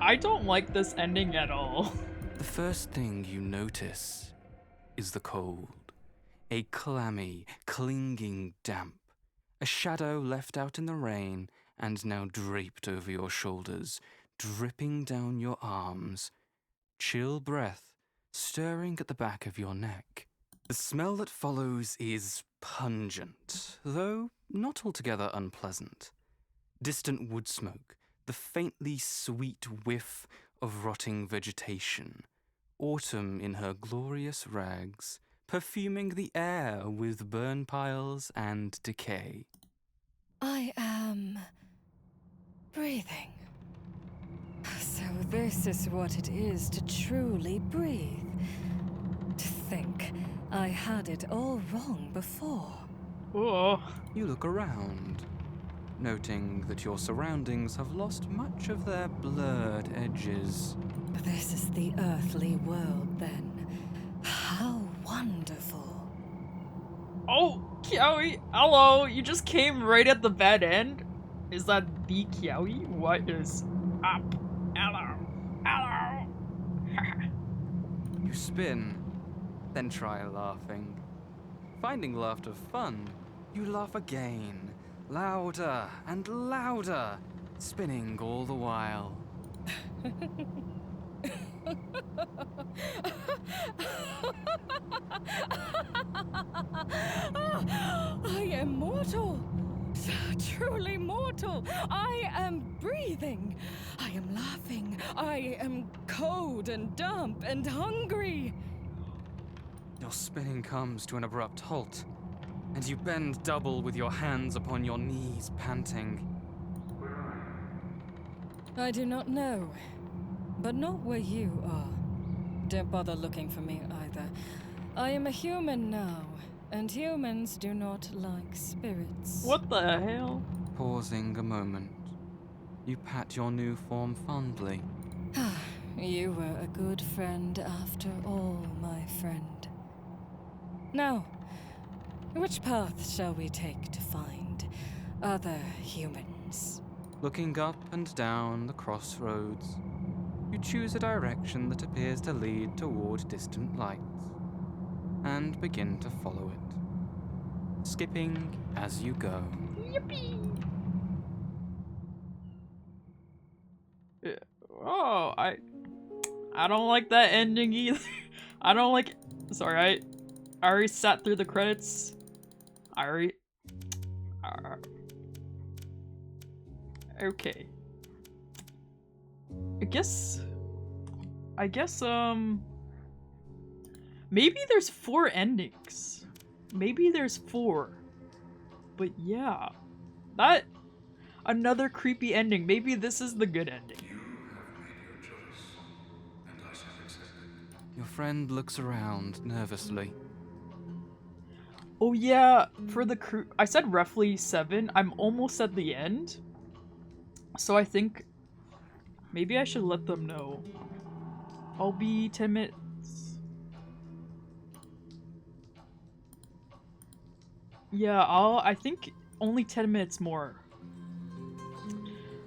I don't like this ending at all. The first thing you notice is the cold. A clammy, clinging damp. A shadow left out in the rain and now draped over your shoulders, dripping down your arms. Chill breath stirring at the back of your neck. The smell that follows is pungent, though not altogether unpleasant. Distant wood smoke, the faintly sweet whiff of rotting vegetation. Autumn in her glorious rags, perfuming the air with burn piles and decay. I am breathing. So this is what it is to truly breathe. To think I had it all wrong before. Oh. You look around, noting that your surroundings have lost much of their blurred edges. This is the earthly world, then. How wonderful. Oh, Kiawe, hello, you just came right at the bad end? Is that the Kiawe? What is up? Hello, hello. You spin, then try laughing. Finding laughter fun, you laugh again, louder and louder, spinning all the while. I am mortal. Truly mortal. I am breathing. I am laughing. I am cold and damp and hungry. Your spinning comes to an abrupt halt, and you bend double with your hands upon your knees, panting. I do not know, but not where you are. Don't bother looking for me either. I am a human now, and humans do not like spirits. What the hell? Pausing a moment, you pat your new form fondly. You were a good friend after all, my friend. Now, which path shall we take to find other humans? Looking up and down the crossroads, you choose a direction that appears to lead toward distant lights, and begin to follow it, skipping as you go. Yippee! Oh, I don't like that ending either. I don't like it. Sorry, I already sat through the credits. Okay. I guess, maybe there's 4 endings. Maybe there's 4. But yeah. Another creepy ending. Maybe this is the good ending. You have made your choice, and I shall accept it. Your friend looks around nervously. Oh yeah, for the crew, I said roughly 7. I'm almost at the end. So I think maybe I should let them know. I'll be 10 minutes. Yeah, I think only 10 minutes more.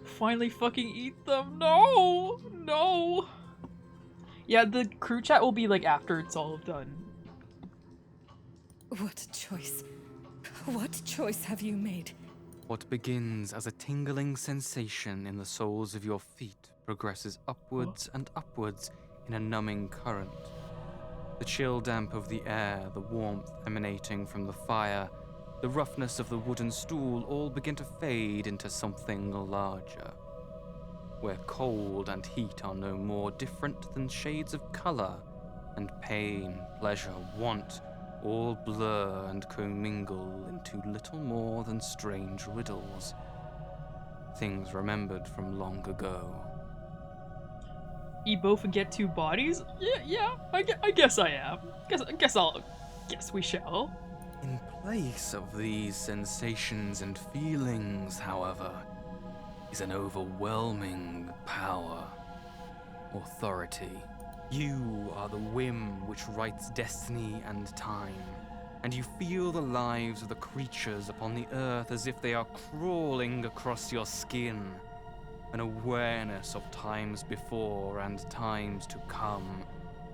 Finally fucking eat them. No! No! Yeah, the crew chat will be like after it's all done. What choice? What choice have you made? What begins as a tingling sensation in the soles of your feet progresses upwards and upwards in a numbing current. The chill damp of the air, the warmth emanating from the fire, the roughness of the wooden stool all begin to fade into something larger, where cold and heat are no more different than shades of color, and pain, pleasure, want all blur and commingle into little more than strange riddles. Things remembered from long ago. Eat both and get 2 bodies? Yeah, I guess I am. Guess we shall. In place of these sensations and feelings, however, is an overwhelming power. Authority. You are the whim which writes destiny and time, and you feel the lives of the creatures upon the earth as if they are crawling across your skin. An awareness of times before and times to come,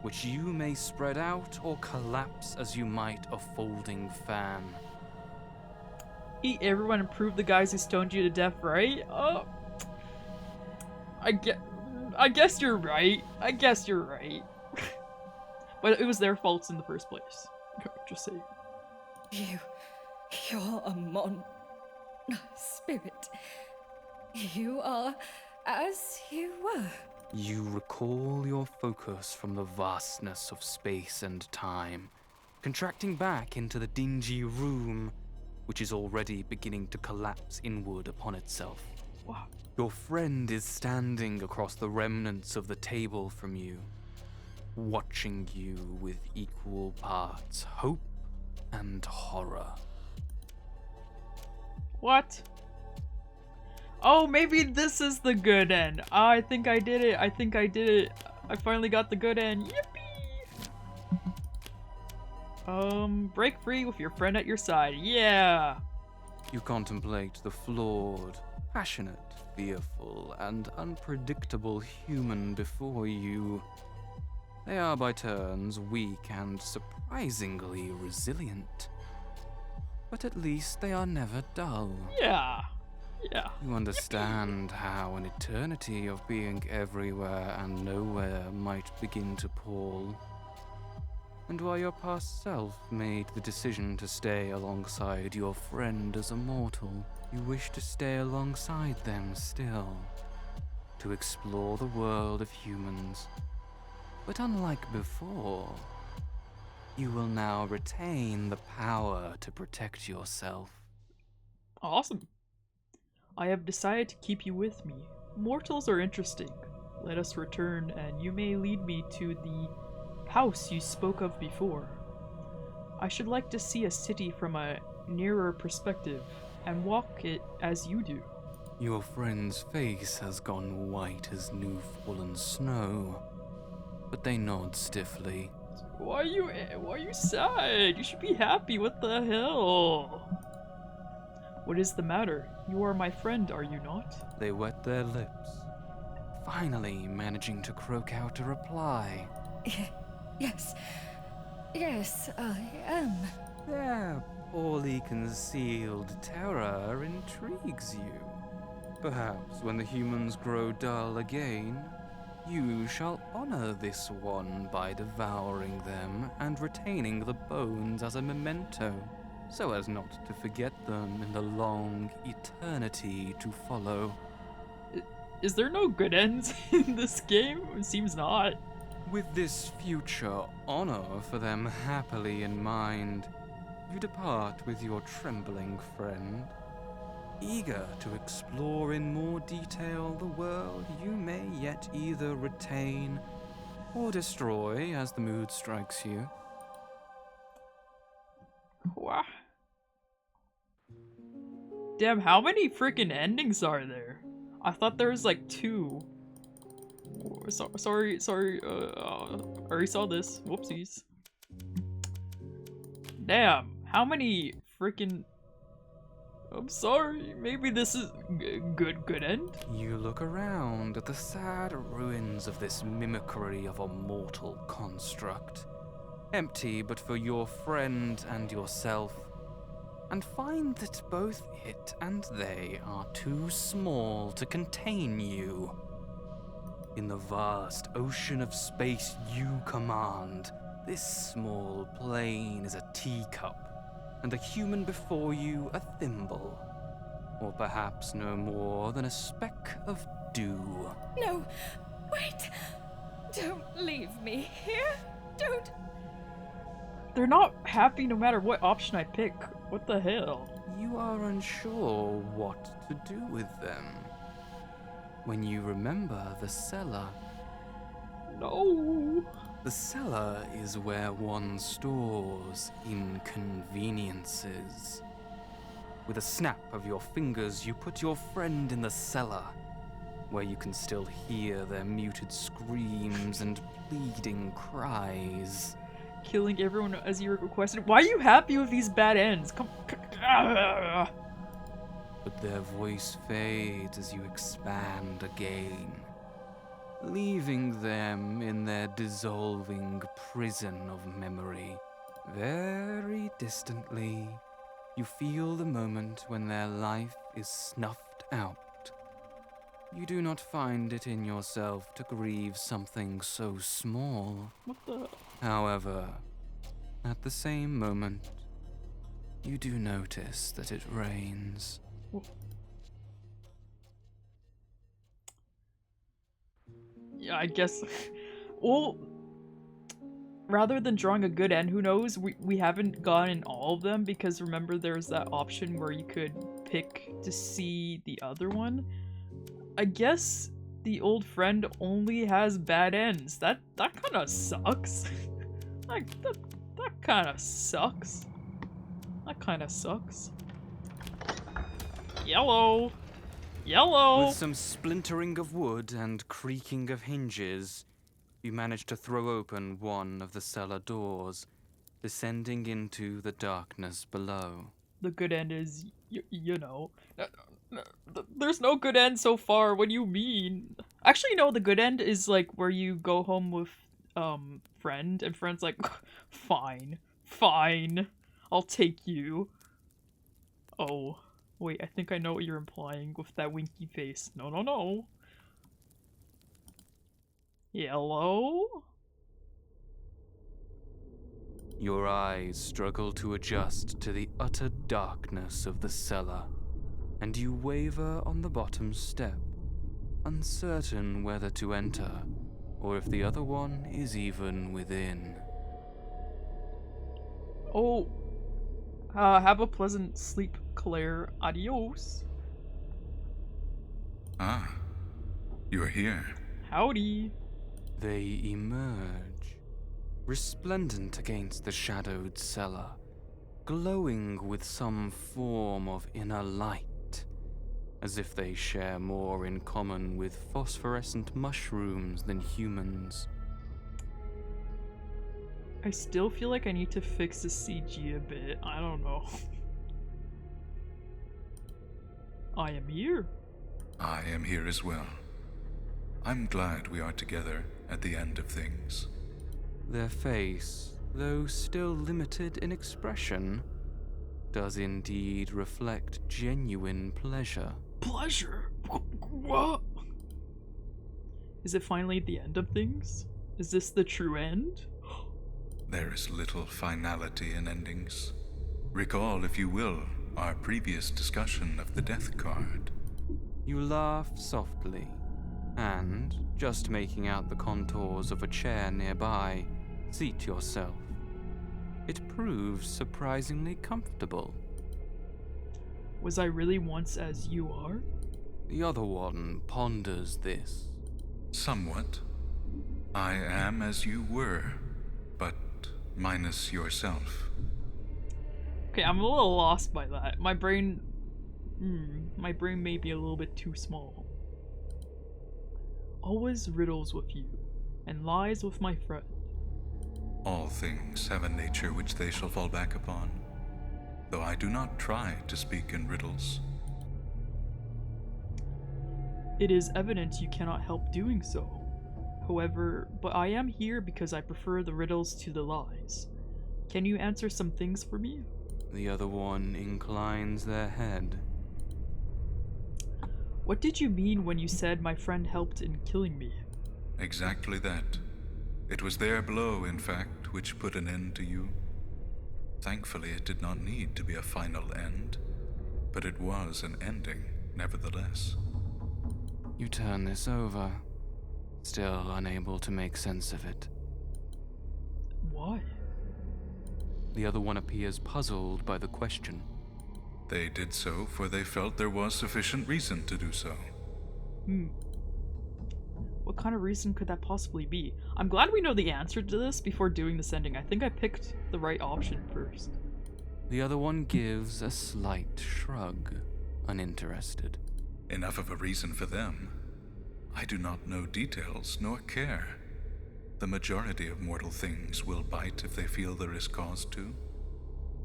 which you may spread out or collapse as you might a folding fan. Eat everyone and prove the guys who stoned you to death, right? I guess you're right. But it was their faults in the first place. Just saying. You're a spirit. You are as you were. You recall your focus from the vastness of space and time, contracting back into the dingy room, which is already beginning to collapse inward upon itself. Wow. Your friend is standing across the remnants of the table from you, watching you with equal parts hope and horror. What? Oh, maybe this is the good end. I think I did it. I finally got the good end. Yippee! Break free with your friend at your side. Yeah! You contemplate the flawed, passionate, fearful, and unpredictable human before you. They are by turns weak and surprisingly resilient. But at least they are never dull. Yeah. You understand how an eternity of being everywhere and nowhere might begin to pall. And why your past self made the decision to stay alongside your friend as a mortal, you wish to stay alongside them still, to explore the world of humans. But unlike before, you will now retain the power to protect yourself. Awesome. I have decided to keep you with me. Mortals are interesting. Let us return, and you may lead me to the house you spoke of before. I should like to see a city from a nearer perspective, and walk it as you do. Your friend's face has gone white as new fallen snow, but they nod stiffly. Why are you sad? You should be happy. What the hell? What is the matter? You are my friend, are you not? They wet their lips, finally managing to croak out a reply. Yes, I am. Their poorly concealed terror intrigues you. Perhaps when the humans grow dull again, You shall honor this one by devouring them and retaining the bones as a memento, so as not to forget them in the long eternity to follow. Is there no good ends in this game? It seems not. With this future honor for them happily in mind, you depart with your trembling friend, eager to explore in more detail the world you may yet either retain or destroy as the mood strikes you. Wow. Damn, how many freaking endings are there? I thought there was like 2. Sorry, already saw this. Whoopsies. Damn, how many freaking... I'm sorry, maybe this is good end? You look around at the sad ruins of this mimicry of a mortal construct, empty but for your friend and yourself, and find that both it and they are too small to contain you. In the vast ocean of space you command, this small plane is a teacup, and the human before you a thimble, or perhaps no more than a speck of dew. No, wait! Don't leave me here! Don't! They're not happy no matter what option I pick. What the hell? You are unsure what to do with them. When you remember the cellar. No. The cellar is where one stores inconveniences. With a snap of your fingers, you put your friend in the cellar, where you can still hear their muted screams and pleading cries. Killing everyone as you requested. Why are you happy with these bad ends? Come. But their voice fades as you expand again, leaving them in their dissolving prison of memory. Very distantly, you feel the moment when their life is snuffed out. You do not find it in yourself to grieve something so small. What the? However, at the same moment, you do notice that it rains. Yeah, I guess. Well, rather than drawing a good end, who knows? We haven't gotten all of them because remember there's that option where you could pick to see the other one. I guess the old friend only has bad ends. That kind of sucks. Like that kind of sucks. That kind of sucks. Yellow. Yellow. With some splintering of wood and creaking of hinges, you manage to throw open one of the cellar doors, descending into the darkness below. The good end is, you know, there's no good end so far. What do you mean? Actually, no, the good end is like where you go home with friend, and friend's like, fine, I'll take you. Oh, wait, I think I know what you're implying with that winky face. No. Yellow? Your eyes struggle to adjust to the utter darkness of the cellar, and you waver on the bottom step, uncertain whether to enter, or if the other one is even within. Oh, have a pleasant sleep, Claire. Adios. Ah, you're here. Howdy. They emerge, resplendent against the shadowed cellar, glowing with some form of inner light, as if they share more in common with phosphorescent mushrooms than humans. I still feel like I need to fix the CG a bit. I don't know. I am here. I am here as well. I'm glad we are together at the end of things. Their face, though still limited in expression, does indeed reflect genuine pleasure. Pleasure? What? Is it finally the end of things? Is this the true end? There is little finality in endings. Recall, if you will, our previous discussion of the death card. You laugh softly, and, just making out the contours of a chair nearby, seat yourself. It proves surprisingly comfortable. Was I really once as you are? The other one ponders this. Somewhat. I am as you were, but minus yourself. Okay, I'm a little lost by that. My brain may be a little bit too small. Always riddles with you, and lies with my friend. All things have a nature which they shall fall back upon, though I do not try to speak in riddles. It is evident you cannot help doing so. However, but I am here because I prefer the riddles to the lies. Can you answer some things for me? The other one inclines their head. What did you mean when you said my friend helped in killing me? Exactly that. It was their blow, in fact, which put an end to you. Thankfully, it did not need to be a final end, but it was an ending, nevertheless. You turn this over, still unable to make sense of it. Why? The other one appears puzzled by the question. They did so, for they felt there was sufficient reason to do so. What kind of reason could that possibly be? I'm glad we know the answer to this before doing this ending. I think I picked the right option first. The other one gives a slight shrug, uninterested. Enough of a reason for them. I do not know details, nor care. The majority of mortal things will bite if they feel there is cause to.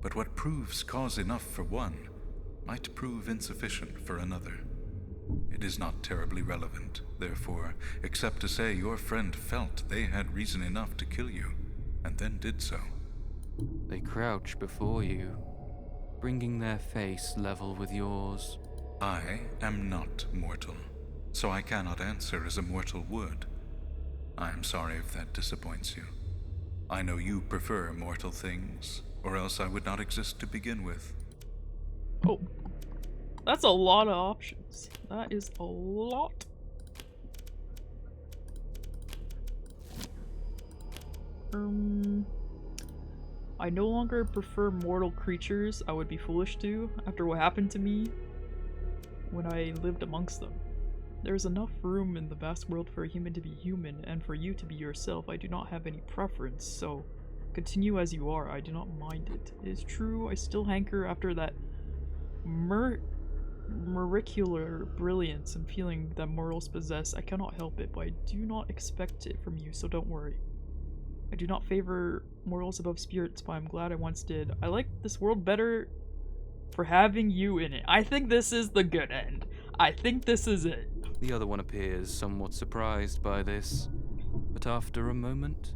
But what proves cause enough for one might prove insufficient for another. It is not terribly relevant, therefore, except to say your friend felt they had reason enough to kill you, and then did so. They crouch before you, bringing their face level with yours. I am not mortal, so I cannot answer as a mortal would. I am sorry if that disappoints you. I know you prefer mortal things, or else I would not exist to begin with. Oh, that's a lot of options. That is a lot. I no longer prefer mortal creatures. I would be foolish to, after what happened to me when I lived amongst them. There is enough room in the vast world for a human to be human, and for you to be yourself. I do not have any preference, so continue as you are. I do not mind it. It is true, I still hanker after that miracular brilliance and feeling that mortals possess. I cannot help it, but I do not expect it from you, so don't worry. I do not favor mortals above spirits, but I'm glad I once did. I like this world better for having you in it. I think this is the good end. I think this is it. The other one appears somewhat surprised by this, but after a moment,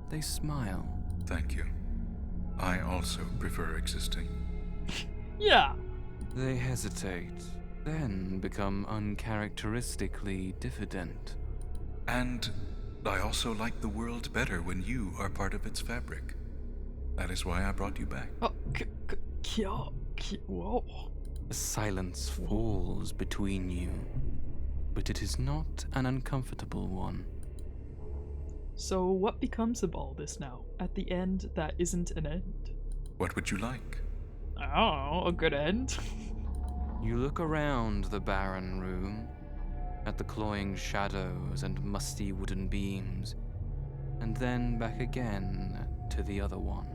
they smile. Thank you. I also prefer existing. Yeah. They hesitate, then become uncharacteristically diffident. And I also like the world better when you are part of its fabric. That is why I brought you back. Oh, whoa. A silence falls between you, but it is not an uncomfortable one. So what becomes of all this now? At the end that isn't an end? What would you like? I don't know, a good end? You look around the barren room, at the cloying shadows and musty wooden beams, and then back again to the other one.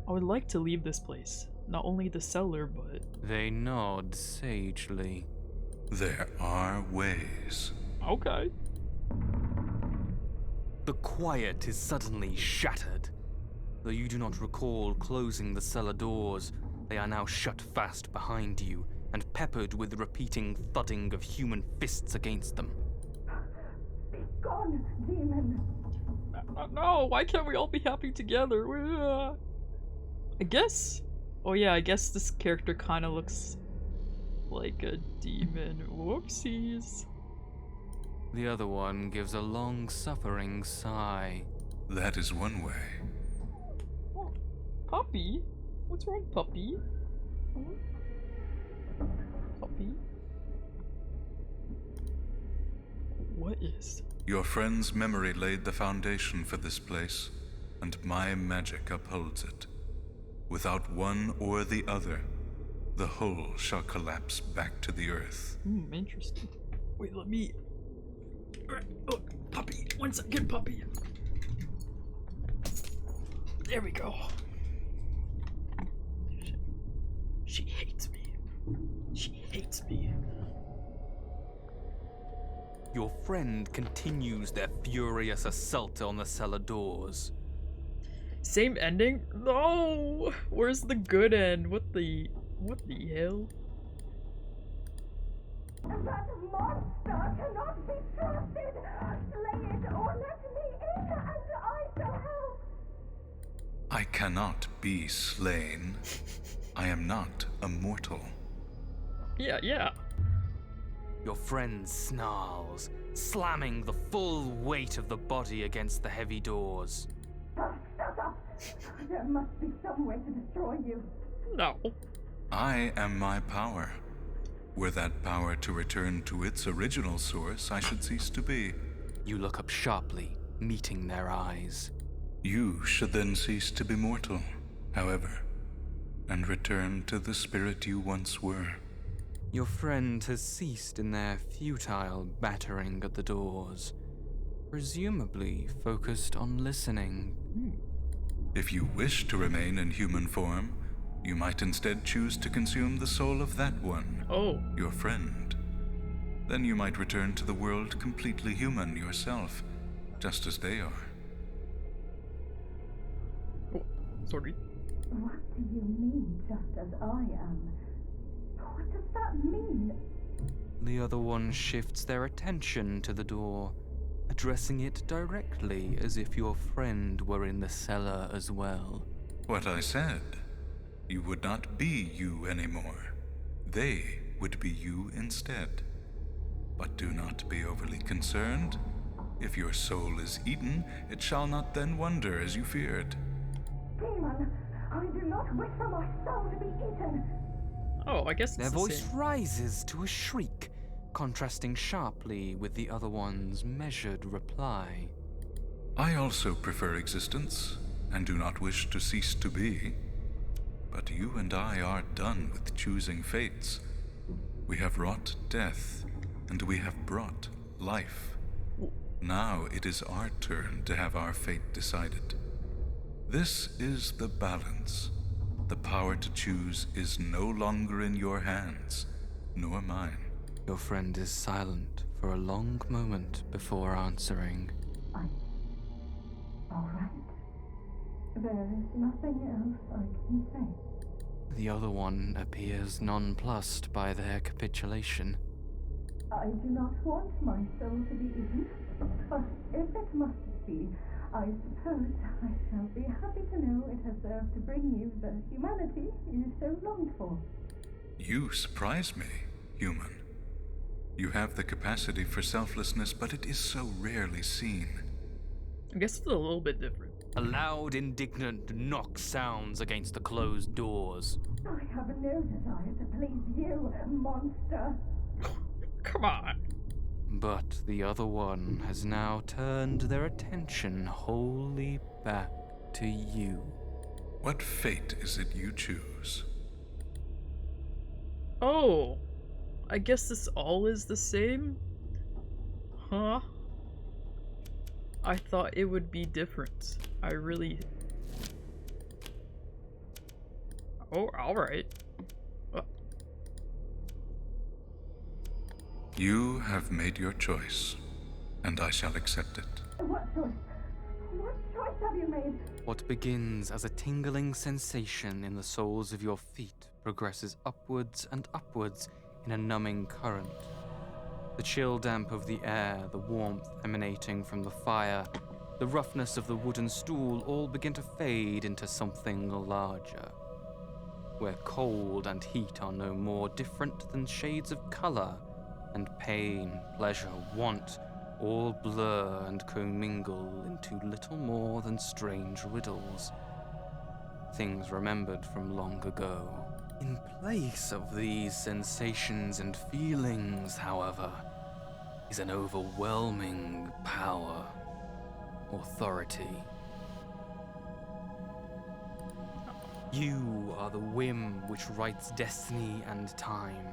I would like to leave this place. Not only the cellar, but... They nod sagely. There are ways. Okay. The quiet is suddenly shattered. Though you do not recall closing the cellar doors, they are now shut fast behind you and peppered with the repeating thudding of human fists against them. Be gone, demon! No, why can't we all be happy together? I guess... Oh yeah, I guess this character kind of looks like a demon. Whoopsies. The other one gives a long-suffering sigh. That is one way. Oh, Puppy? What's wrong, Puppy? Puppy? What is? Your friend's memory laid the foundation for this place, and my magic upholds it. Without one or the other, the whole shall collapse back to the earth. Interesting. Wait, let me... Oh, Puppy. 1 second, Puppy. There we go. She hates me. She hates me. Your friend continues their furious assault on the cellar doors. Same ending? No! Where's the good end? What the hell? That monster cannot be trusted! Slay it or let me in, and I shall help! I cannot be slain. I am not a mortal. Yeah. Your friend snarls, slamming the full weight of the body against the heavy doors. Shut up! There must be some way to destroy you. No. I am my power. Were that power to return to its original source, I should cease to be. You look up sharply, meeting their eyes. You should then cease to be mortal, however, and return to the spirit you once were. Your friend has ceased in their futile battering at the doors, presumably focused on listening. If you wish to remain in human form, you might instead choose to consume the soul of that one, your friend. Then you might return to the world completely human yourself, just as they are. Oh, sorry. What do you mean, just as I am? What does that mean? The other one shifts their attention to the door, addressing it directly as if your friend were in the cellar as well. What I said. You would not be you anymore. They would be you instead. But do not be overly concerned. If your soul is eaten, it shall not then wander as you feared. Demon, I do not wish for my soul to be eaten. Oh, I guess it's Their the voice same. rises to a shriek, contrasting sharply with the other one's measured reply. I also prefer existence, and do not wish to cease to be. But you and I are done with choosing fates. We have wrought death, and we have brought life. Now it is our turn to have our fate decided. This is the balance. The power to choose is no longer in your hands, nor mine. Your friend is silent for a long moment before answering. All right. There is nothing else I can say. The other one appears nonplussed by their capitulation. I do not want my soul to be eaten, but if it must be, I suppose I shall be happy to know it has served to bring you the humanity you so longed for. You surprise me, human. You have the capacity for selflessness, but it is so rarely seen. I guess it's a little bit different. A loud, indignant knock sounds against the closed doors. I have no desire to please you, monster. Come on. But the other one has now turned their attention wholly back to you. What fate is it you choose? Oh, I guess this all is the same? Huh? I thought it would be different. I really... Oh, alright. You have made your choice, and I shall accept it. What choice? What choice have you made? What begins as a tingling sensation in the soles of your feet progresses upwards and upwards in a numbing current. The chill damp of the air, the warmth emanating from the fire, the roughness of the wooden stool all begin to fade into something larger, where cold and heat are no more different than shades of color, and pain, pleasure, want all blur and commingle into little more than strange riddles. Things remembered from long ago. In place of these sensations and feelings, however, is an overwhelming power, authority. You are the whim which writes destiny and time,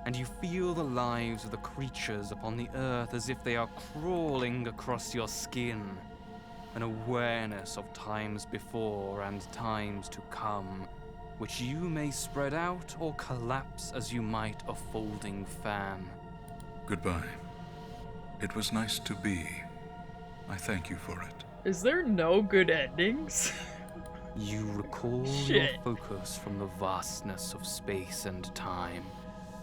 and you feel the lives of the creatures upon the earth as if they are crawling across your skin. An awareness of times before and times to come, which you may spread out or collapse as you might a folding fan. Goodbye. It was nice to be. I thank you for it. Is there no good endings? You recall your focus from the vastness of space and time,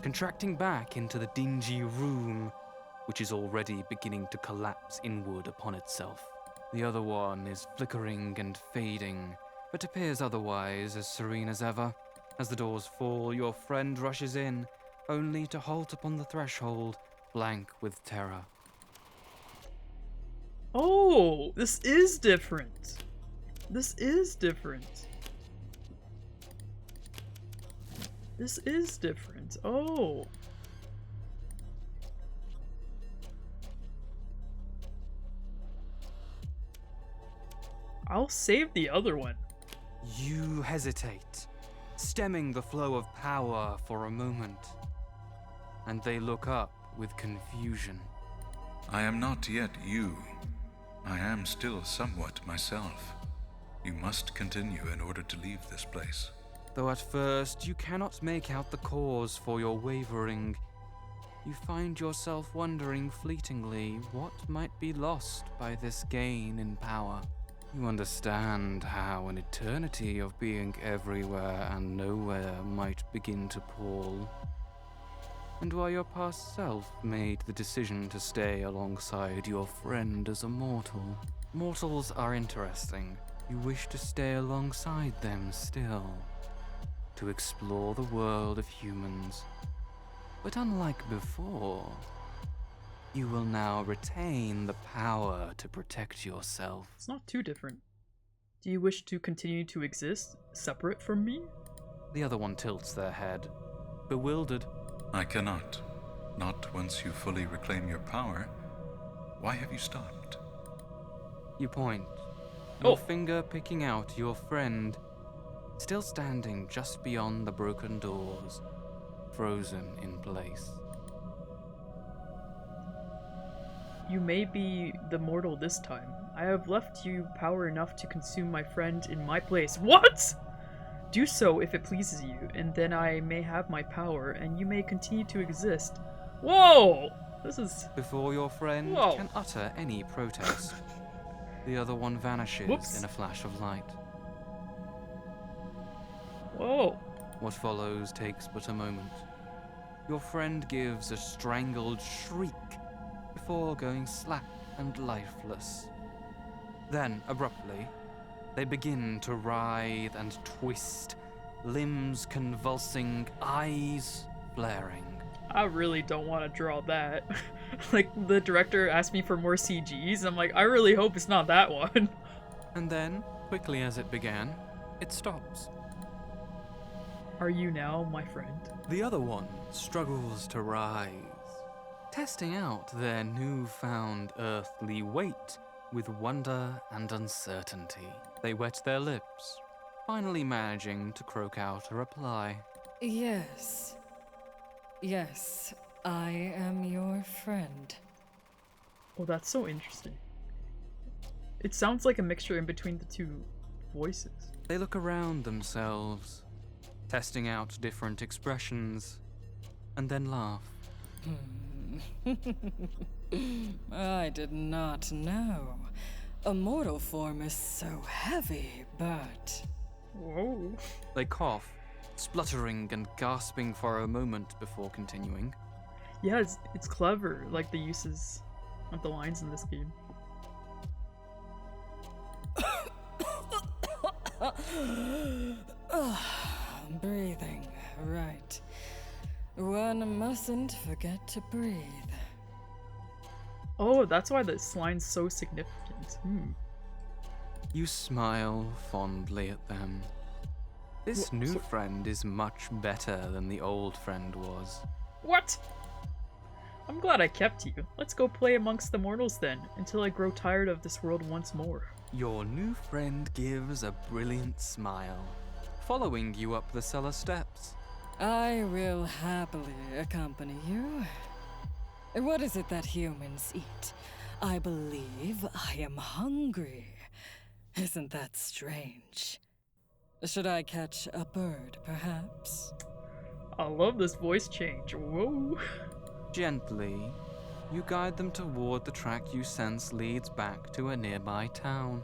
contracting back into the dingy room, which is already beginning to collapse inward upon itself. The other one is flickering and fading, but appears otherwise as serene as ever. As the doors fall, your friend rushes in, only to halt upon the threshold, blank with terror. Oh, this is different. This is different. This is different. Oh. I'll save the other one. You hesitate, stemming the flow of power for a moment, and they look up with confusion. I am not yet you. I am still somewhat myself. You must continue in order to leave this place. Though at first you cannot make out the cause for your wavering, you find yourself wondering fleetingly what might be lost by this gain in power. You understand how an eternity of being everywhere and nowhere might begin to pall, and why your past self made the decision to stay alongside your friend as a mortal. Mortals are interesting. You wish to stay alongside them still, to explore the world of humans. But unlike before, you will now retain the power to protect yourself. It's not too different. Do you wish to continue to exist, separate from me? The other one tilts their head, bewildered. I cannot. Not once you fully reclaim your power. Why have you stopped? You point, your finger picking out your friend, still standing just beyond the broken doors, frozen in place. You may be the mortal this time. I have left you power enough to consume my friend in my place. What? Do so if it pleases you, and then I may have my power, and you may continue to exist. Whoa! This is... Before your friend can utter any protest, the other one vanishes in a flash of light. Whoa. What follows takes but a moment. Your friend gives a strangled shriek before going slack and lifeless. Then, abruptly, they begin to writhe and twist, limbs convulsing, eyes flaring. I really don't want to draw that. Like, the director asked me for more CGs, and I'm like, I really hope it's not that one. And then, quickly as it began, it stops. Are you now my friend? The other one struggles to rise, testing out their newfound earthly weight with wonder and uncertainty. They wet their lips, finally managing to croak out a reply. Yes. Yes, I am your friend. Oh, that's so interesting. It sounds like a mixture in between the two voices. They look around themselves, testing out different expressions, and then laugh. I did not know. A mortal form is so heavy, but... Whoa. They cough, spluttering and gasping for a moment before continuing. Yeah, it's clever, like the uses of the lines in this game. Breathing, right. One mustn't forget to breathe. Oh, that's why this line's so significant. You smile fondly at them. This new friend is much better than the old friend was. What? I'm glad I kept you. Let's go play amongst the mortals then, until I grow tired of this world once more. Your new friend gives a brilliant smile, following you up the cellar steps. I will happily accompany you. What is it that humans eat? I believe I am hungry. Isn't that strange? Should I catch a bird, perhaps? I love this voice change. Whoa. Gently, you guide them toward the track you sense leads back to a nearby town.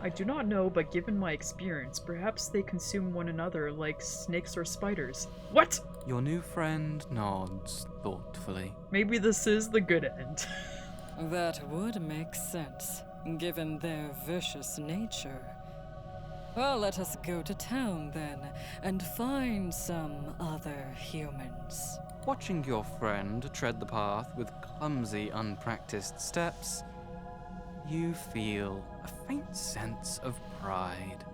I do not know, but given my experience, perhaps they consume one another like snakes or spiders. What? Your new friend nods thoughtfully. Maybe this is the good end. That would make sense, given their vicious nature. Well, let us go to town then, and find some other humans. Watching your friend tread the path with clumsy, unpracticed steps, you feel a faint sense of pride.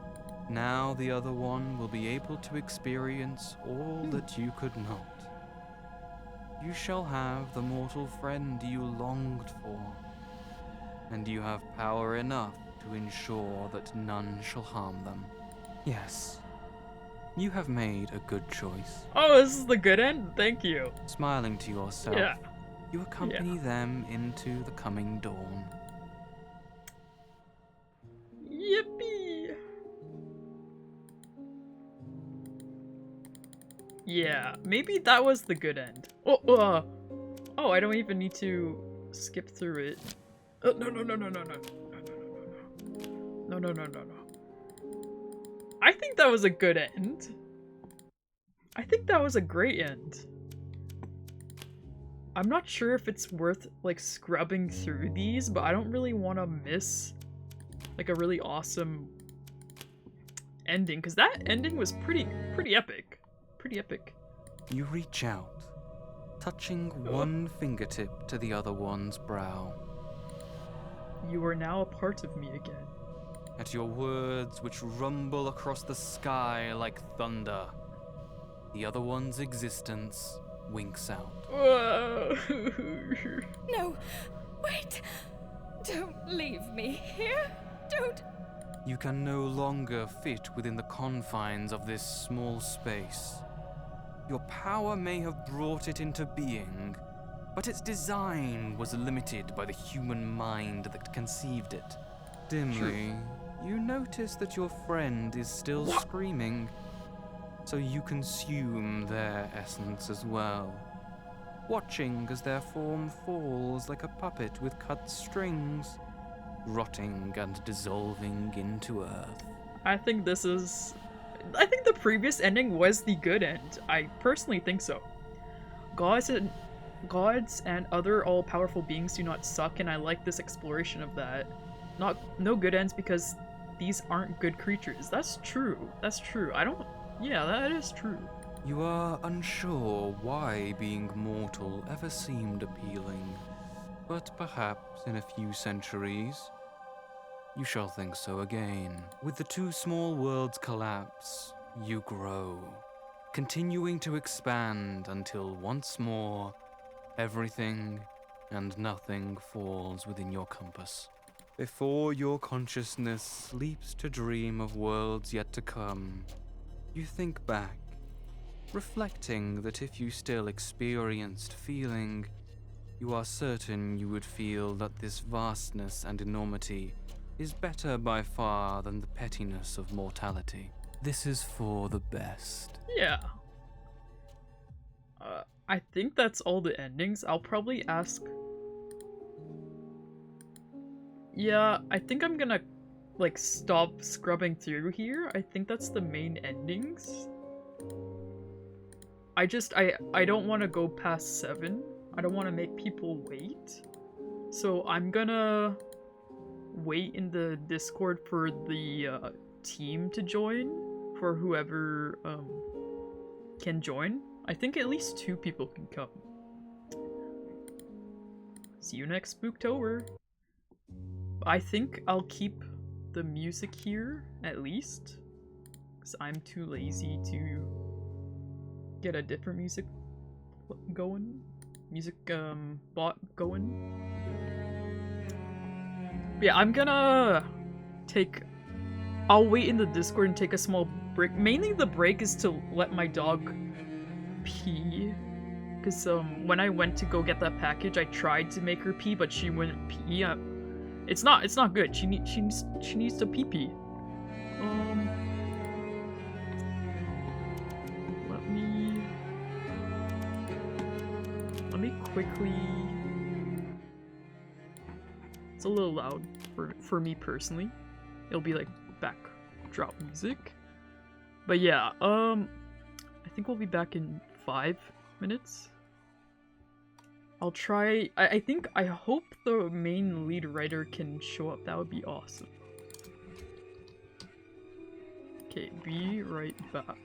Now the other one will be able to experience all that you could not. You shall have the mortal friend you longed for, and you have power enough to ensure that none shall harm them. Yes, you have made a good choice. Oh, this is the good end? Thank you. Smiling to yourself, Yeah. you accompany them into the coming dawn. Yippee! Yeah, maybe that was the good end. Oh, I don't even need to skip through it. No. I think that was a good end. I think that was a great end. I'm not sure if it's worth, like, scrubbing through these, but I don't really want to miss, like, a really awesome ending, because that ending was pretty epic. Pretty epic. You reach out, touching one fingertip to the other one's brow. You are now a part of me again. At your words, which rumble across the sky like thunder, the other one's existence winks out. No, wait! Don't leave me here! Don't! You can no longer fit within the confines of this small space. Your power may have brought it into being, but its design was limited by the human mind that conceived it. Dimly, you notice that your friend is still screaming, so you consume their essence as well, watching as their form falls like a puppet with cut strings, rotting and dissolving into earth. I think the previous ending was the good end. I personally think so. Gods and other all-powerful beings do not suck, and I like this exploration of that. No good ends because these aren't good creatures. That's true. Yeah, that is true. You are unsure why being mortal ever seemed appealing, but perhaps in a few centuries, you shall think so again. With the two small worlds collapse, you grow, continuing to expand until once more, everything and nothing falls within your compass. Before your consciousness sleeps to dream of worlds yet to come, you think back, reflecting that if you still experienced feeling, you are certain you would feel that this vastness and enormity is better by far than the pettiness of mortality. This is for the best. Yeah. I think that's all the endings. I'll probably ask... Yeah, I think I'm gonna, like, stop scrubbing through here. I think that's the main endings. I don't want to go past 7. I don't want to make people wait. So I'm gonna wait in the Discord for the team to join, for whoever can join. I think at least 2 people can come. See you next Spooktober. I think I'll keep the music here, at least. Because I'm too lazy to get a different music going. Bot going. But yeah, I'm gonna take... I'll wait in the Discord and take a small break. Mainly the break is to let my dog pee. Because when I went to go get that package, I tried to make her pee, but she wouldn't pee. It's not good. She needs to pee pee. Let me quickly. It's a little loud for me personally. It'll be like backdrop music. But yeah, I think we'll be back in 5 minutes. I'll try. I hope the main lead writer can show up. That would be awesome. Okay, be right back.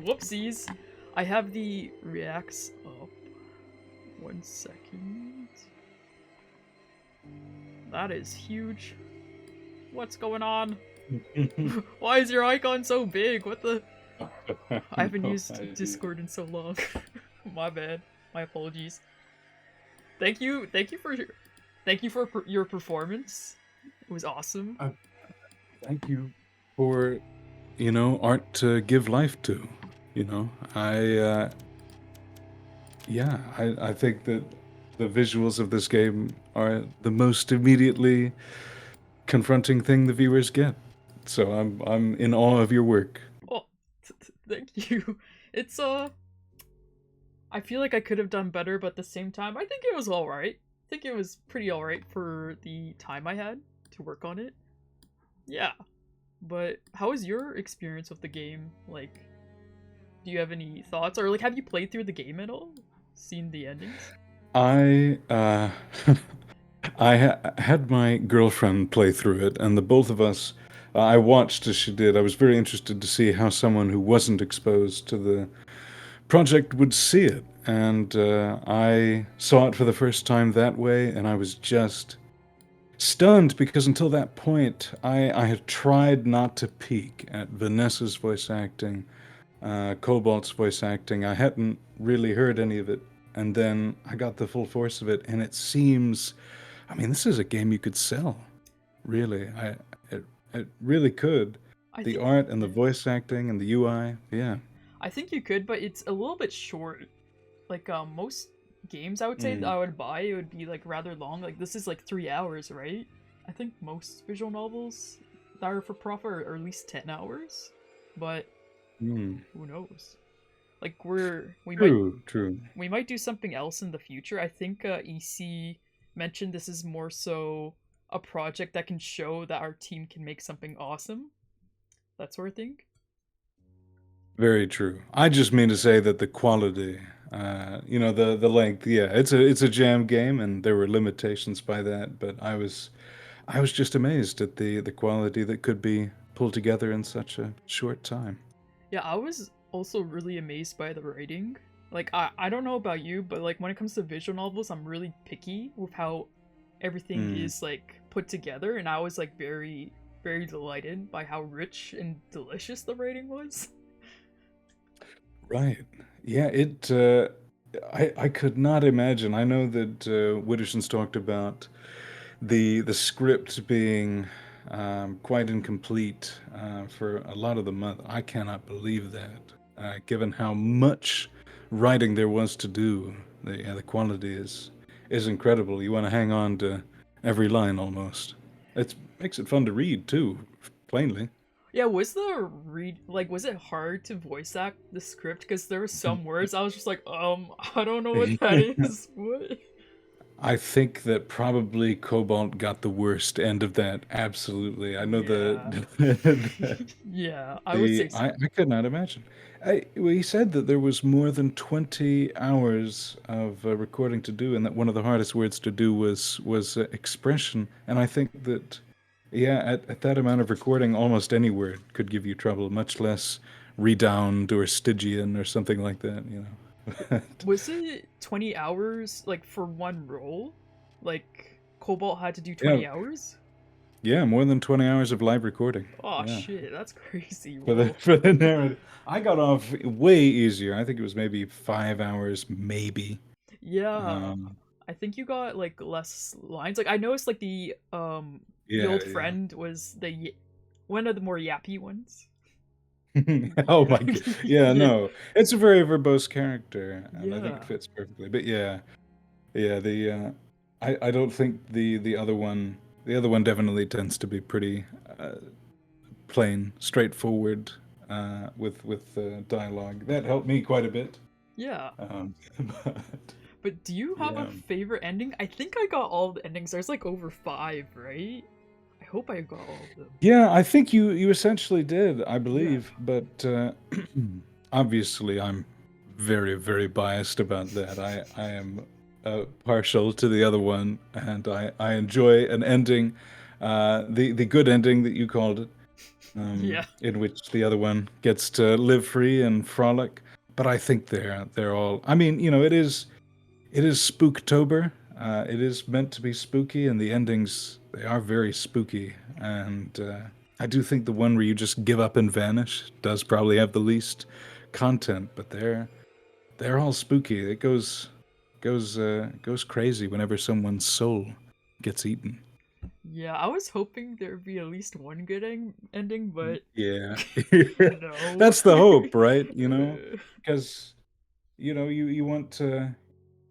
Whoopsies. I have the reacts up. 1 second. That is huge. What's going on? Why is your icon so big? What the? I haven't used Discord in so long. My bad. My apologies. Thank you for your performance. It was awesome. Thank you for, art to give life to. I think that the visuals of this game are the most immediately confronting thing the viewers get. So I'm in awe of your work. Oh, thank you. It's I feel like I could have done better, but at the same time, I think it was alright. I think it was pretty alright for the time I had to work on it. Yeah. But how was your experience with the game? Like, do you have any thoughts? Or, like, have you played through the game at all? Seen the endings? I had my girlfriend play through it, and the both of us, I watched as she did. I was very interested to see how someone who wasn't exposed to the project would see it, and I saw it for the first time that way, and I was just stunned because until that point, I had tried not to peek at Vanessa's voice acting, Kobold's voice acting. I hadn't really heard any of it, and then I got the full force of it, and it seems, this is a game you could sell, really. It really could. The art and the voice acting and the UI, yeah. I think you could, but it's a little bit short. Like, most games I would say that I would buy, it would be, like, rather long. Like, this is, like, 3 hours, right? I think most visual novels that are for profit are at least 10 hours. But, who knows? Like, we might do something else in the future. I think, EC mentioned this is more so a project that can show that our team can make something awesome. That sort of thing. Very true. I just mean to say that the quality, the length, yeah, it's a jam game, and there were limitations by that, but I was just amazed at the quality that could be pulled together in such a short time. Yeah, I was also really amazed by the writing. Like, I don't know about you, but like when it comes to visual novels, I'm really picky with how everything is like put together, and I was like very, very delighted by how rich and delicious the writing was. Right. Yeah, I could not imagine. I know that Witterson's talked about the script being quite incomplete for a lot of the month. I cannot believe that, given how much writing there was to do. The quality is incredible. You want to hang on to every line almost. It makes it fun to read too, plainly. Yeah, was it hard to voice act the script? Because there were some words I was just like, I don't know what that is. What? I think that probably Cobalt got the worst end of that. Absolutely. I know Yeah, I would say so. I could not imagine. He said that there was more than 20 hours of recording to do, and that one of the hardest words to do was expression. And I think that, yeah, at that amount of recording, almost any word could give you trouble, much less redound or Stygian or something like that, Was it 20 hours, like, for one role? Like, Cobalt had to do 20 hours? Yeah, more than 20 hours of live recording. Oh, yeah. Shit, that's crazy. For the narrative. I got off way easier. I think it was maybe 5 hours, maybe. Yeah. I think you got, like, less lines. Like, I noticed, like, the old friend was one of the more yappy ones. Oh my god. Yeah, no. It's a very verbose character, and I think it fits perfectly. But yeah, I don't think the other one definitely tends to be pretty plain, straightforward with dialogue. That helped me quite a bit. Yeah. But do you have a favorite ending? I think I got all the endings. There's like over 5, right? I hope I got all of them. Yeah, I think you essentially did, I believe. Yeah. But obviously I'm very, very biased about that. I am partial to the other one, and I enjoy an ending, the good ending that you called it. Yeah. in which the other one gets to live free and frolic. But I think they're all. I mean, it is Spooktober. It is meant to be spooky, and the endings they are very spooky. And I do think the one where you just give up and vanish does probably have the least content, but they're all spooky. It goes crazy whenever someone's soul gets eaten. Yeah, I was hoping there would be at least one good ending, but Yeah. no. That's the hope, right? Because you want to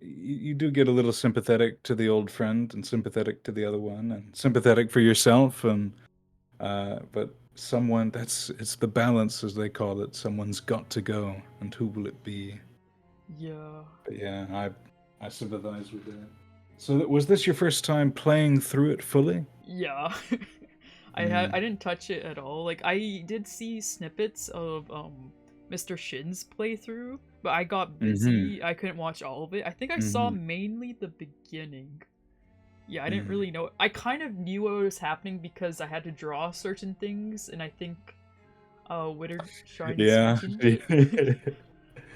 you do get a little sympathetic to the old friend and sympathetic to the other one and sympathetic for yourself and but it's the balance as they call it. Someone's got to go, and who will it be? Yeah. But yeah, I sympathize with that. So was this your first time playing through it fully? Yeah. I didn't touch it at all. Like I did see snippets of Mr. Shin's playthrough, but I got busy. I couldn't watch all of it. I think I saw mainly the beginning. Yeah, I didn't really know. I kind of knew what was happening because I had to draw certain things, and I think Withershines mentioned it.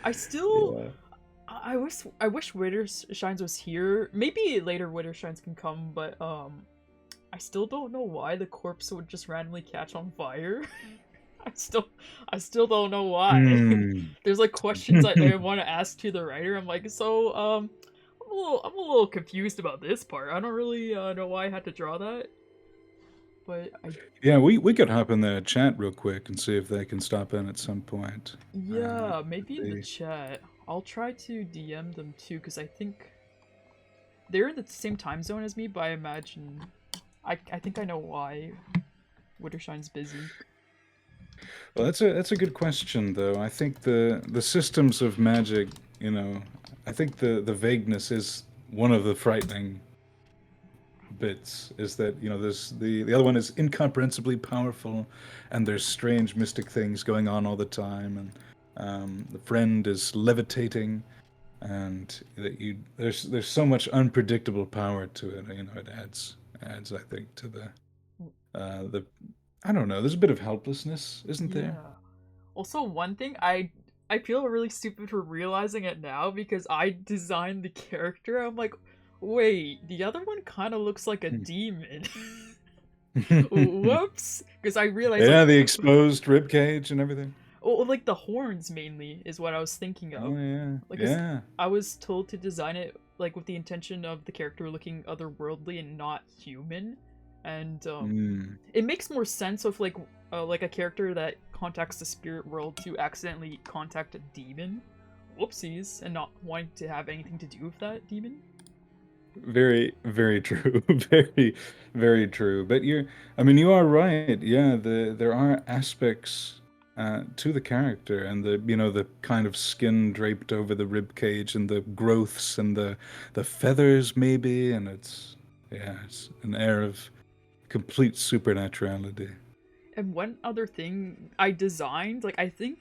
I still Yeah. I wish Withershines was here. Maybe later Withershines can come, but I still don't know why the corpse would just randomly catch on fire. I still don't know why. There's like questions I want to ask to the writer. I'm like, so I'm a little confused about this part. I don't really know why I had to draw that. But yeah, we could hop in the chat real quick and see if they can stop in at some point. Yeah, maybe in the chat. I'll try to DM them too, because I think they're in the same time zone as me, but I imagine I think I know why Withershine's busy. Well, that's a good question though. I think the systems of magic, I think the vagueness is one of the frightening bits. Is that there's the other one is incomprehensibly powerful, and there's strange mystic things going on all the time, and the friend is levitating, and that there's so much unpredictable power to it. It adds I think to the I don't know. There's a bit of helplessness, isn't there? Yeah. Also, one thing I feel really stupid for realizing it now because I designed the character. I'm like, wait, the other one kind of looks like a demon. Whoops! Because I realized. Yeah, the exposed rib cage and everything. Oh, like the horns mainly is what I was thinking of. Oh yeah. Like, yeah. I was told to design it like with the intention of the character looking otherworldly and not human, and it makes more sense with like a character that contacts the spirit world to accidentally contact a demon. Whoopsies, and not wanting to have anything to do with that demon. Very, very true. Very, very true. But you are right. Yeah, there are aspects to the character, and the kind of skin draped over the rib cage, and the growths, and the feathers maybe, and it's an air of complete supernaturality. And one other thing I designed, like I think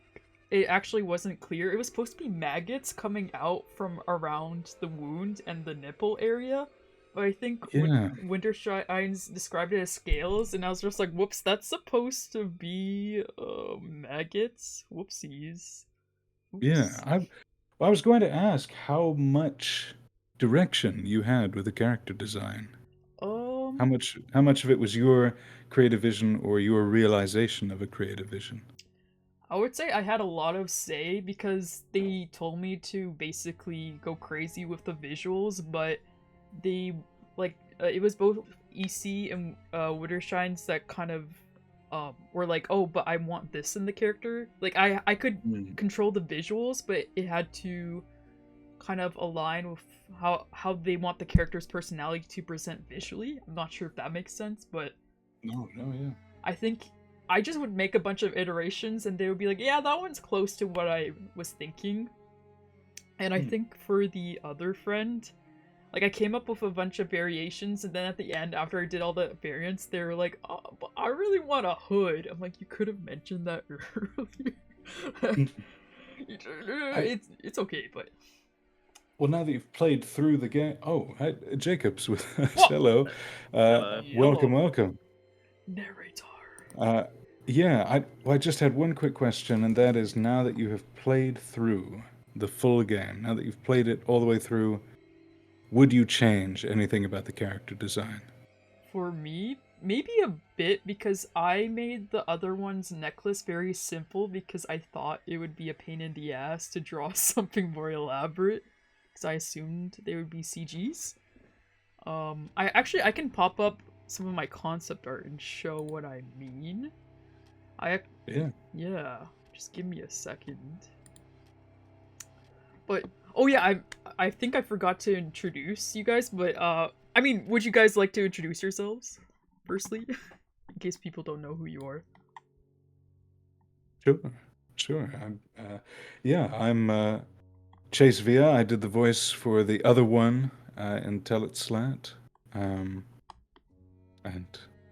it actually wasn't clear. It was supposed to be maggots coming out from around the wound and the nipple area, but I think Withershines described it as scales, and I was just like, whoops, that's supposed to be maggots. Whoopsies. Oops. Yeah, I was going to ask how much direction you had with the character design. How much of it was your creative vision or your realization of a creative vision? I would say I had a lot of say because they told me to basically go crazy with the visuals, but they it was both EC and Withershines that kind of were like, oh, but I want this in the character. Like I could control the visuals, but it had to kind of align with how they want the character's personality to present visually. I'm not sure if that makes sense, but no, yeah. I think I just would make a bunch of iterations and they would be like, yeah, that one's close to what I was thinking. And I think for the other friend, like I came up with a bunch of variations, and then at the end, after I did all the variants, they were like, oh, but I really want a hood. I'm like, you could have mentioned that earlier. It's okay, but... Well, now that you've played through the game... Oh, hi, Jacob's with us. Hello. Welcome. Narrator. Yeah, I just had one quick question, and that is, now that you have played through the full game, now that you've played it all the way through, would you change anything about the character design? For me, maybe a bit because I made the other one's necklace very simple because I thought it would be a pain in the ass to draw something more elaborate because I assumed they would be CGs. I can pop up some of my concept art and show what I mean. Yeah. Yeah, just give me a second. But oh yeah, I think I forgot to introduce you guys, but I mean, would you guys like to introduce yourselves firstly, in case people don't know who you are? Sure. Sure. I'm Chase Via. I did the voice for the other one in Tell It Slant. And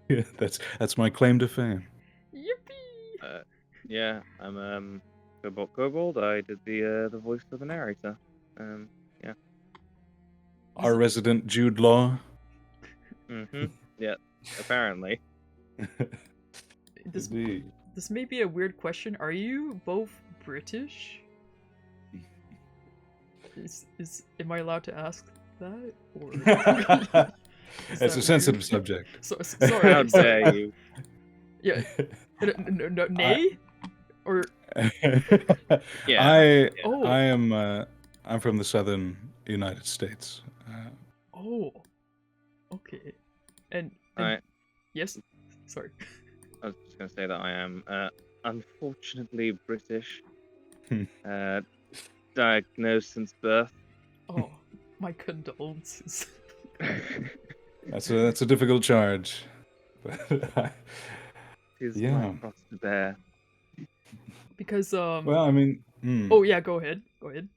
yeah, that's my claim to fame. Yippee! Yeah, I'm CobaltKobold. I did the voice for the narrator. Yeah. Our resident Jude Law. Yeah. Apparently. This Indeed. this may be a weird question. Are you both British? Am I allowed to ask that, or is It's that a sensitive weird? subject. Sorry. How dare you? Yeah. No, nay? Or Yeah. oh, I am I'm from the southern United States. oh, okay. And I yes, sorry. I was just gonna say that I am unfortunately British. Diagnosed since birth. Oh, my condolences. That's a difficult charge. But Tis yeah. my cross to bear. Because Well, I mean, oh yeah, go ahead. Go ahead.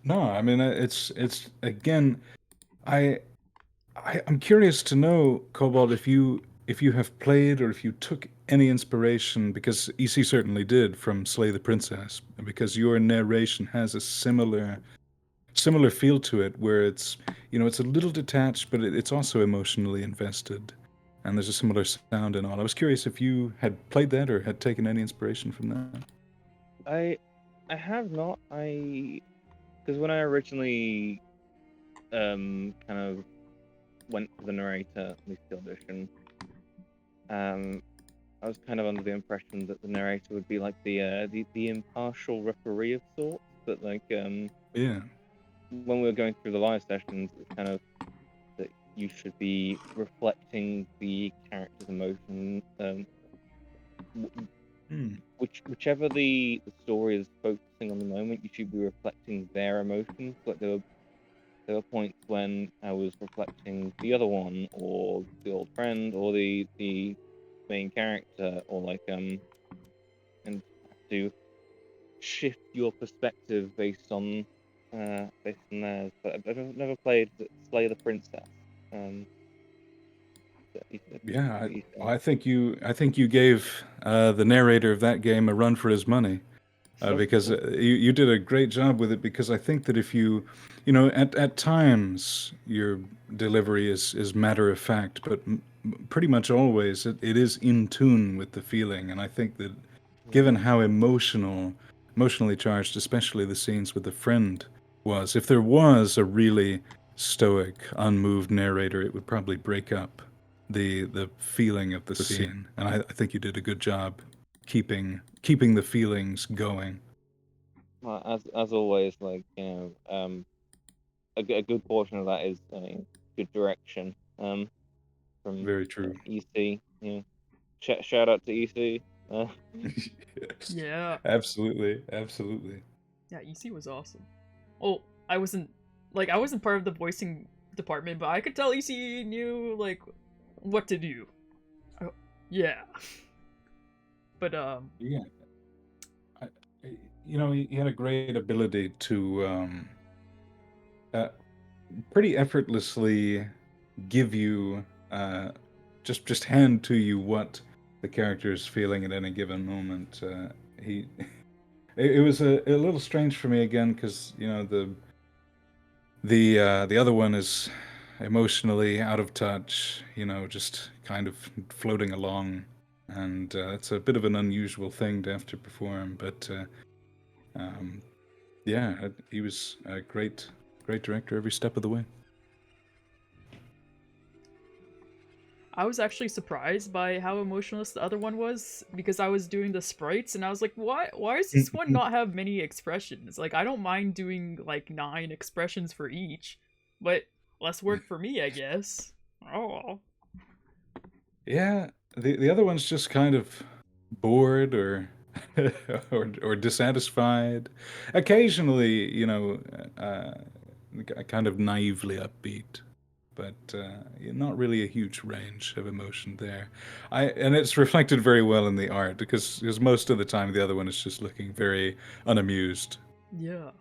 no, I mean it's again, I'm curious to know, Cobalt, if you have played or if you took any inspiration, because EC certainly did, from Slay the Princess, because your narration has a similar feel to it, where it's it's a little detached, but it's also emotionally invested, and there's a similar sound and all. I was curious if you had played that or had taken any inspiration from that. I have not. Because when I originally kind of went for the narrator, at least the audition, I was kind of under the impression that the narrator would be like the impartial referee of sorts. But like Yeah. when we were going through the live sessions, it's kind of that you should be reflecting the character's emotion. Whichever the story is focusing on the moment, you should be reflecting their emotions. Like there were points when I was reflecting the other one, or the old friend, or the main character, or like and have to shift your perspective based on theirs. But I've never played Slay the Princess. Yeah, I think you gave the narrator of that game a run for his money, because you did a great job with it. Because I think that if at times your delivery is matter of fact, but pretty much always it is in tune with the feeling. And I think that given how emotionally charged, especially the scenes with the friend was, if there was a really stoic, unmoved narrator, it would probably break up the feeling of the scene. And I think you did a good job keeping the feelings going. Well, as always, like a good portion of that is good direction. From Very true. EC. Shout out to EC. Yes. Yeah. Absolutely. Yeah, EC was awesome. Oh, I wasn't part of the voicing department, but I could tell EC knew like what to do. Yeah. But Yeah. He had a great ability to pretty effortlessly give you just hand to you what the character is feeling at any given moment. He it was a little strange for me again, because the other one is emotionally out of touch, just kind of floating along and it's a bit of an unusual thing to have to perform. But yeah, he was a great director every step of the way. I was actually surprised by how emotionless the other one was, because I was doing the sprites and I was like, why does this one not have many expressions? Like, I don't mind doing like 9 expressions for each, but less work for me, I guess. Oh. Yeah, the other one's just kind of bored or or dissatisfied. Occasionally, kind of naively upbeat, but not really a huge range of emotion there. And it's reflected very well in the art because most of the time the other one is just looking very unamused. Yeah.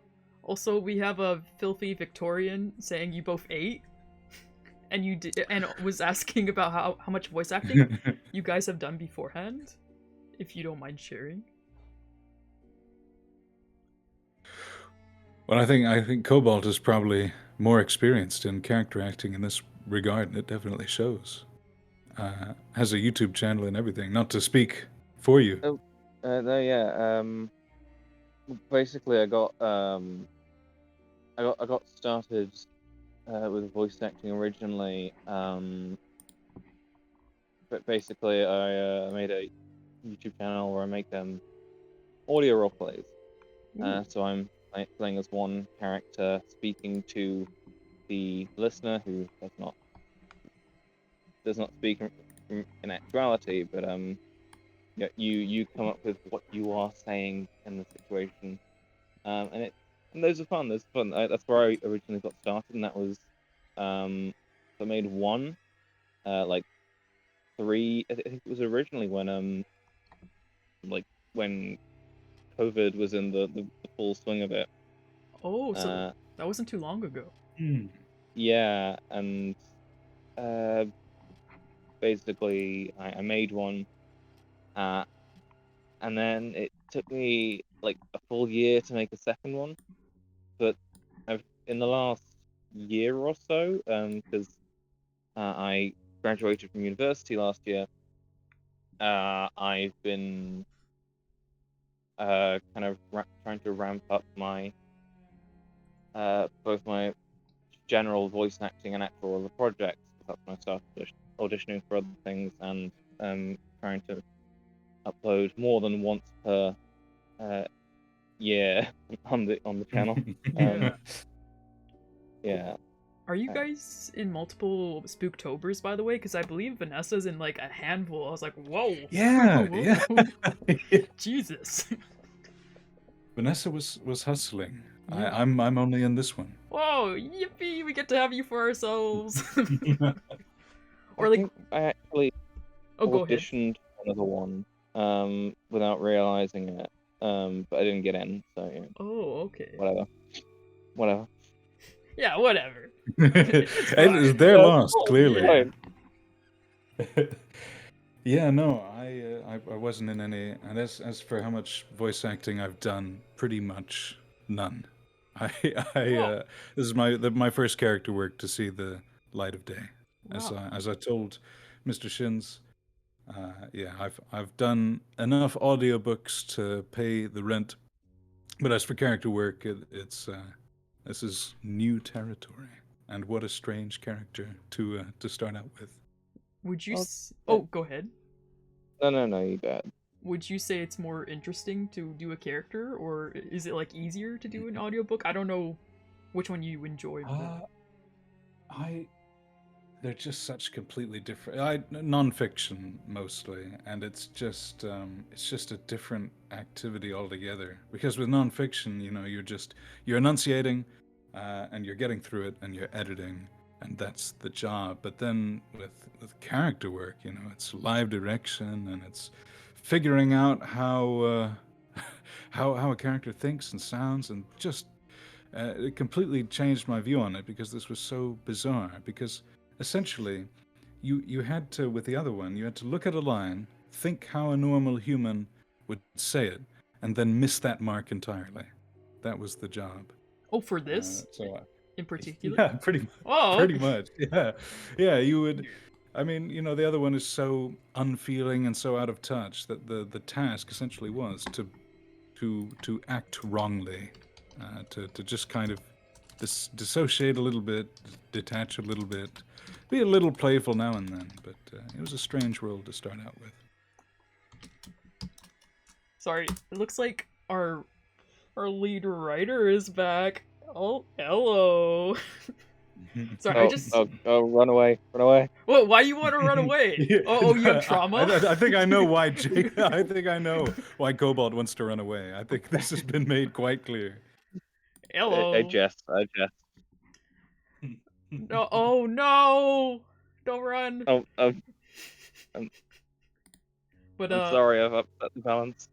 Also, we have a filthy Victorian saying you both ate, and and was asking about how much voice acting you guys have done beforehand, if you don't mind sharing. Well, I think Cobalt is probably more experienced in character acting in this regard, and it definitely shows. Has a YouTube channel and everything. Not to speak for you. Oh, no, yeah. Basically, I got started with voice acting originally. But basically, I made a YouTube channel where I make audio role plays. So I'm playing as one character, speaking to the listener who does not speak in actuality, but yeah, you come up with what you are saying in the situation, and those are fun. Those are fun. That's where I originally got started, and that was I made one, like 3. I think it was originally when when COVID was in the full swing of it. Oh, so that wasn't too long ago. Yeah, and basically I made one, and then it took me like a full year to make a second one. But in the last year or so, because I graduated from university last year, I've been kind of trying to ramp up my both my general voice acting and actual other projects. That's when I started auditioning for other things and trying to upload more than once per year on the channel. Yeah. Yeah. Are you guys in multiple Spooktobers, by the way? Because I believe Vanessa's in like a handful. I was like, whoa. Yeah, Whoa. yeah. Jesus. Vanessa was hustling. Yeah. I'm only in this one. Whoa, yippee, we get to have you for ourselves. Or I like, think I actually go ahead. auditioned for another one without realizing it, but I didn't get in, so yeah. Oh, okay. Whatever. Yeah, whatever. They're lost, clearly. Yeah. Yeah, no, I wasn't in any. And as for how much voice acting I've done, pretty much none. This is my first character work to see the light of day. Wow. As I told Mr. Shins, yeah, I've done enough audiobooks to pay the rent, but as for character work, this is new territory, and what a strange character to start out with. Would you? Go ahead. No, you bet. Would you say it's more interesting to do a character, or is it like easier to do an audiobook? I don't know which one you enjoy more. They're just such completely different. Nonfiction mostly, and it's just a different activity altogether. Because with nonfiction, you're enunciating, and you're getting through it, and you're editing, and that's the job. But then with character work, it's live direction, and it's figuring out how how a character thinks and sounds, and just it completely changed my view on it because this was so bizarre. Because essentially, you had to, with the other one, you had to look at a line, think how a normal human would say it, and then miss that mark entirely. That was the job. Oh, for this? In particular? Yeah, pretty much. Yeah, you would. I mean, you know, the other one is so unfeeling and so out of touch that the task essentially was to act wrongly, to just kind of dissociate a little bit, detach a little bit, be a little playful now and then. But it was a strange world to start out with. Sorry, it looks like our lead writer is back. Oh, hello. Sorry, I just. Oh, run away, run away. What? Why you want to run away? Yeah, Oh, you have trauma? I think I know why Jake. I think I know why Kobold wants to run away. I think this has been made quite clear. Hello. I jest. No, oh no! Don't run. Oh, But I'm sorry, I've upset the balance.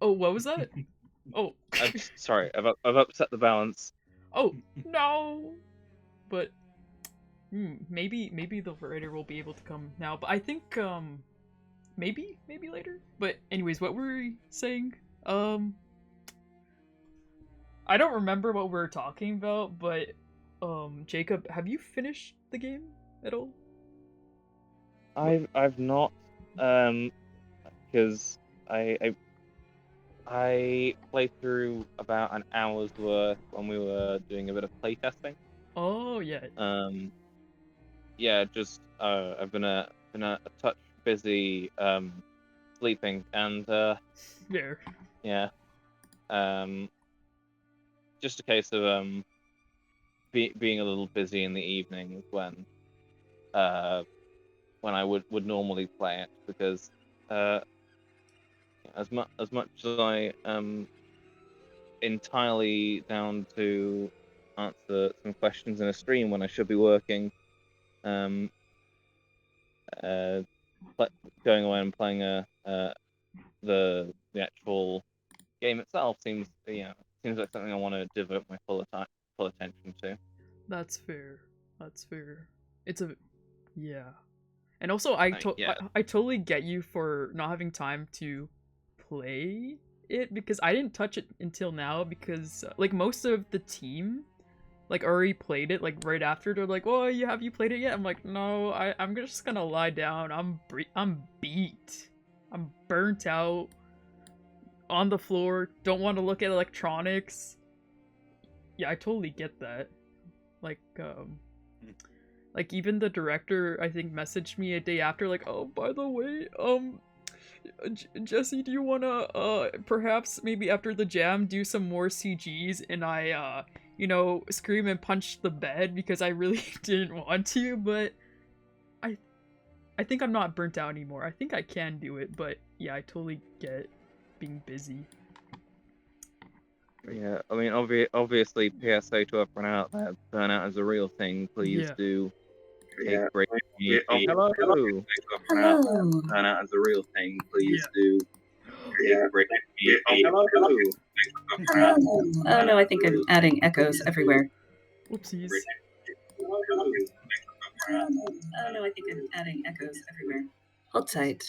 Oh, what was that? Oh. I'm sorry, I've upset the balance. Oh no! But maybe the writer will be able to come now. But I think maybe later. But anyways, what were we saying? I don't remember what we were talking about. But Jacob, have you finished the game at all? I've not, because I played through about an hour's worth when we were doing a bit of playtesting. Oh yeah. Yeah, just I've been a touch busy sleeping and There. yeah, just a case of being a little busy in the evenings when I would normally play it, because as much as I am entirely down to answer some questions in a stream when I should be working, going away and playing the actual game itself seems like something I want to devote my full attention to. That's fair. That's fair. It's a yeah. And also I totally get you for not having time to play it, because I didn't touch it until now, because like most of the team like already played it like right after. They're like, "Oh, have you played it yet?" I'm like, "No, I'm just gonna lie down. I'm beat. I'm burnt out on the floor. Don't want to look at electronics." Yeah, I totally get that. Like even the director, I think, messaged me a day after, like, "Oh, by the way, Jesse, do you wanna perhaps maybe after the jam do some more CGs?" And I scream and punch the bed because I really didn't want to, but I think I'm not burnt out anymore. I think I can do it, but yeah, I totally get being busy. Yeah, I mean, obviously, PSA to everyone out there, burnout is a real thing. Please do take a break. Hello. Burnout is a real thing. Please do take a break. Hello. Oh no, I think I'm adding echoes everywhere. Oopsies. Oh no, I think I'm adding echoes everywhere. Hold tight.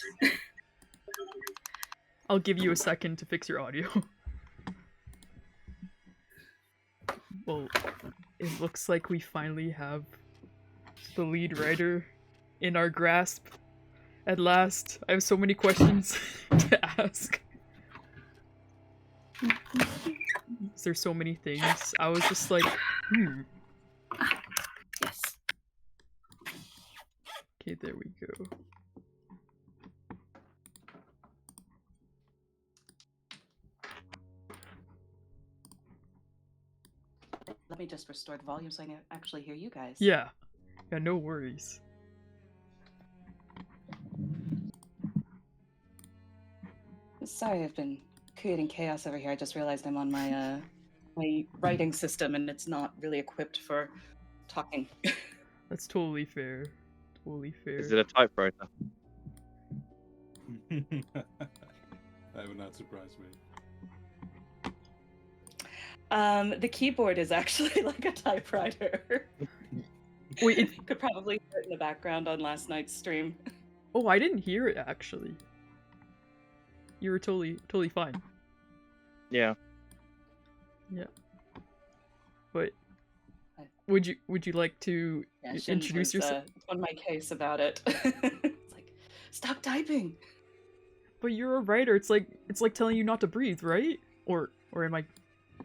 I'll give you a second to fix your audio. Well, it looks like we finally have the lead writer in our grasp. At last, I have so many questions to ask. There's so many things. I was just like, Yes. Okay, there we go. Let me just restore the volume so I can actually hear you guys. Yeah, no worries. Sorry, I've been creating chaos over here. I just realized I'm on my my writing system and it's not really equipped for talking. That's totally fair. Totally fair. Is it a typewriter? That would not surprise me. The keyboard is actually like a typewriter. Wait, it could probably hear it in the background on last night's stream. Oh, I didn't hear it actually. You were totally fine. Yeah. Yeah. But would you like to Yeah, Shins introduce was yourself? on my case about it. It's like, stop typing. But you're a writer. It's like telling you not to breathe, right? Or am I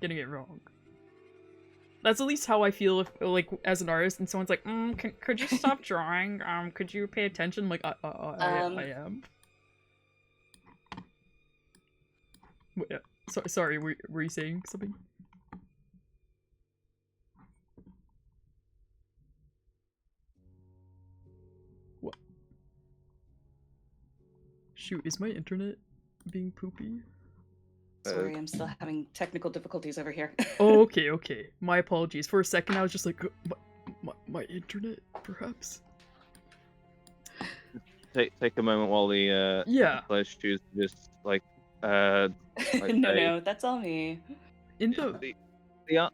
getting it wrong? That's at least how I feel if, like, as an artist, and someone's like, could you stop drawing? Could you pay attention? Like, I am. Wait, sorry, were you saying something? What? Shoot, is my internet being poopy? Sorry, I'm still having technical difficulties over here. Oh, okay. My apologies. For a second, I was just like, my internet, perhaps? Take a moment while the Yeah. players choose to just like No, that's all me. In the art,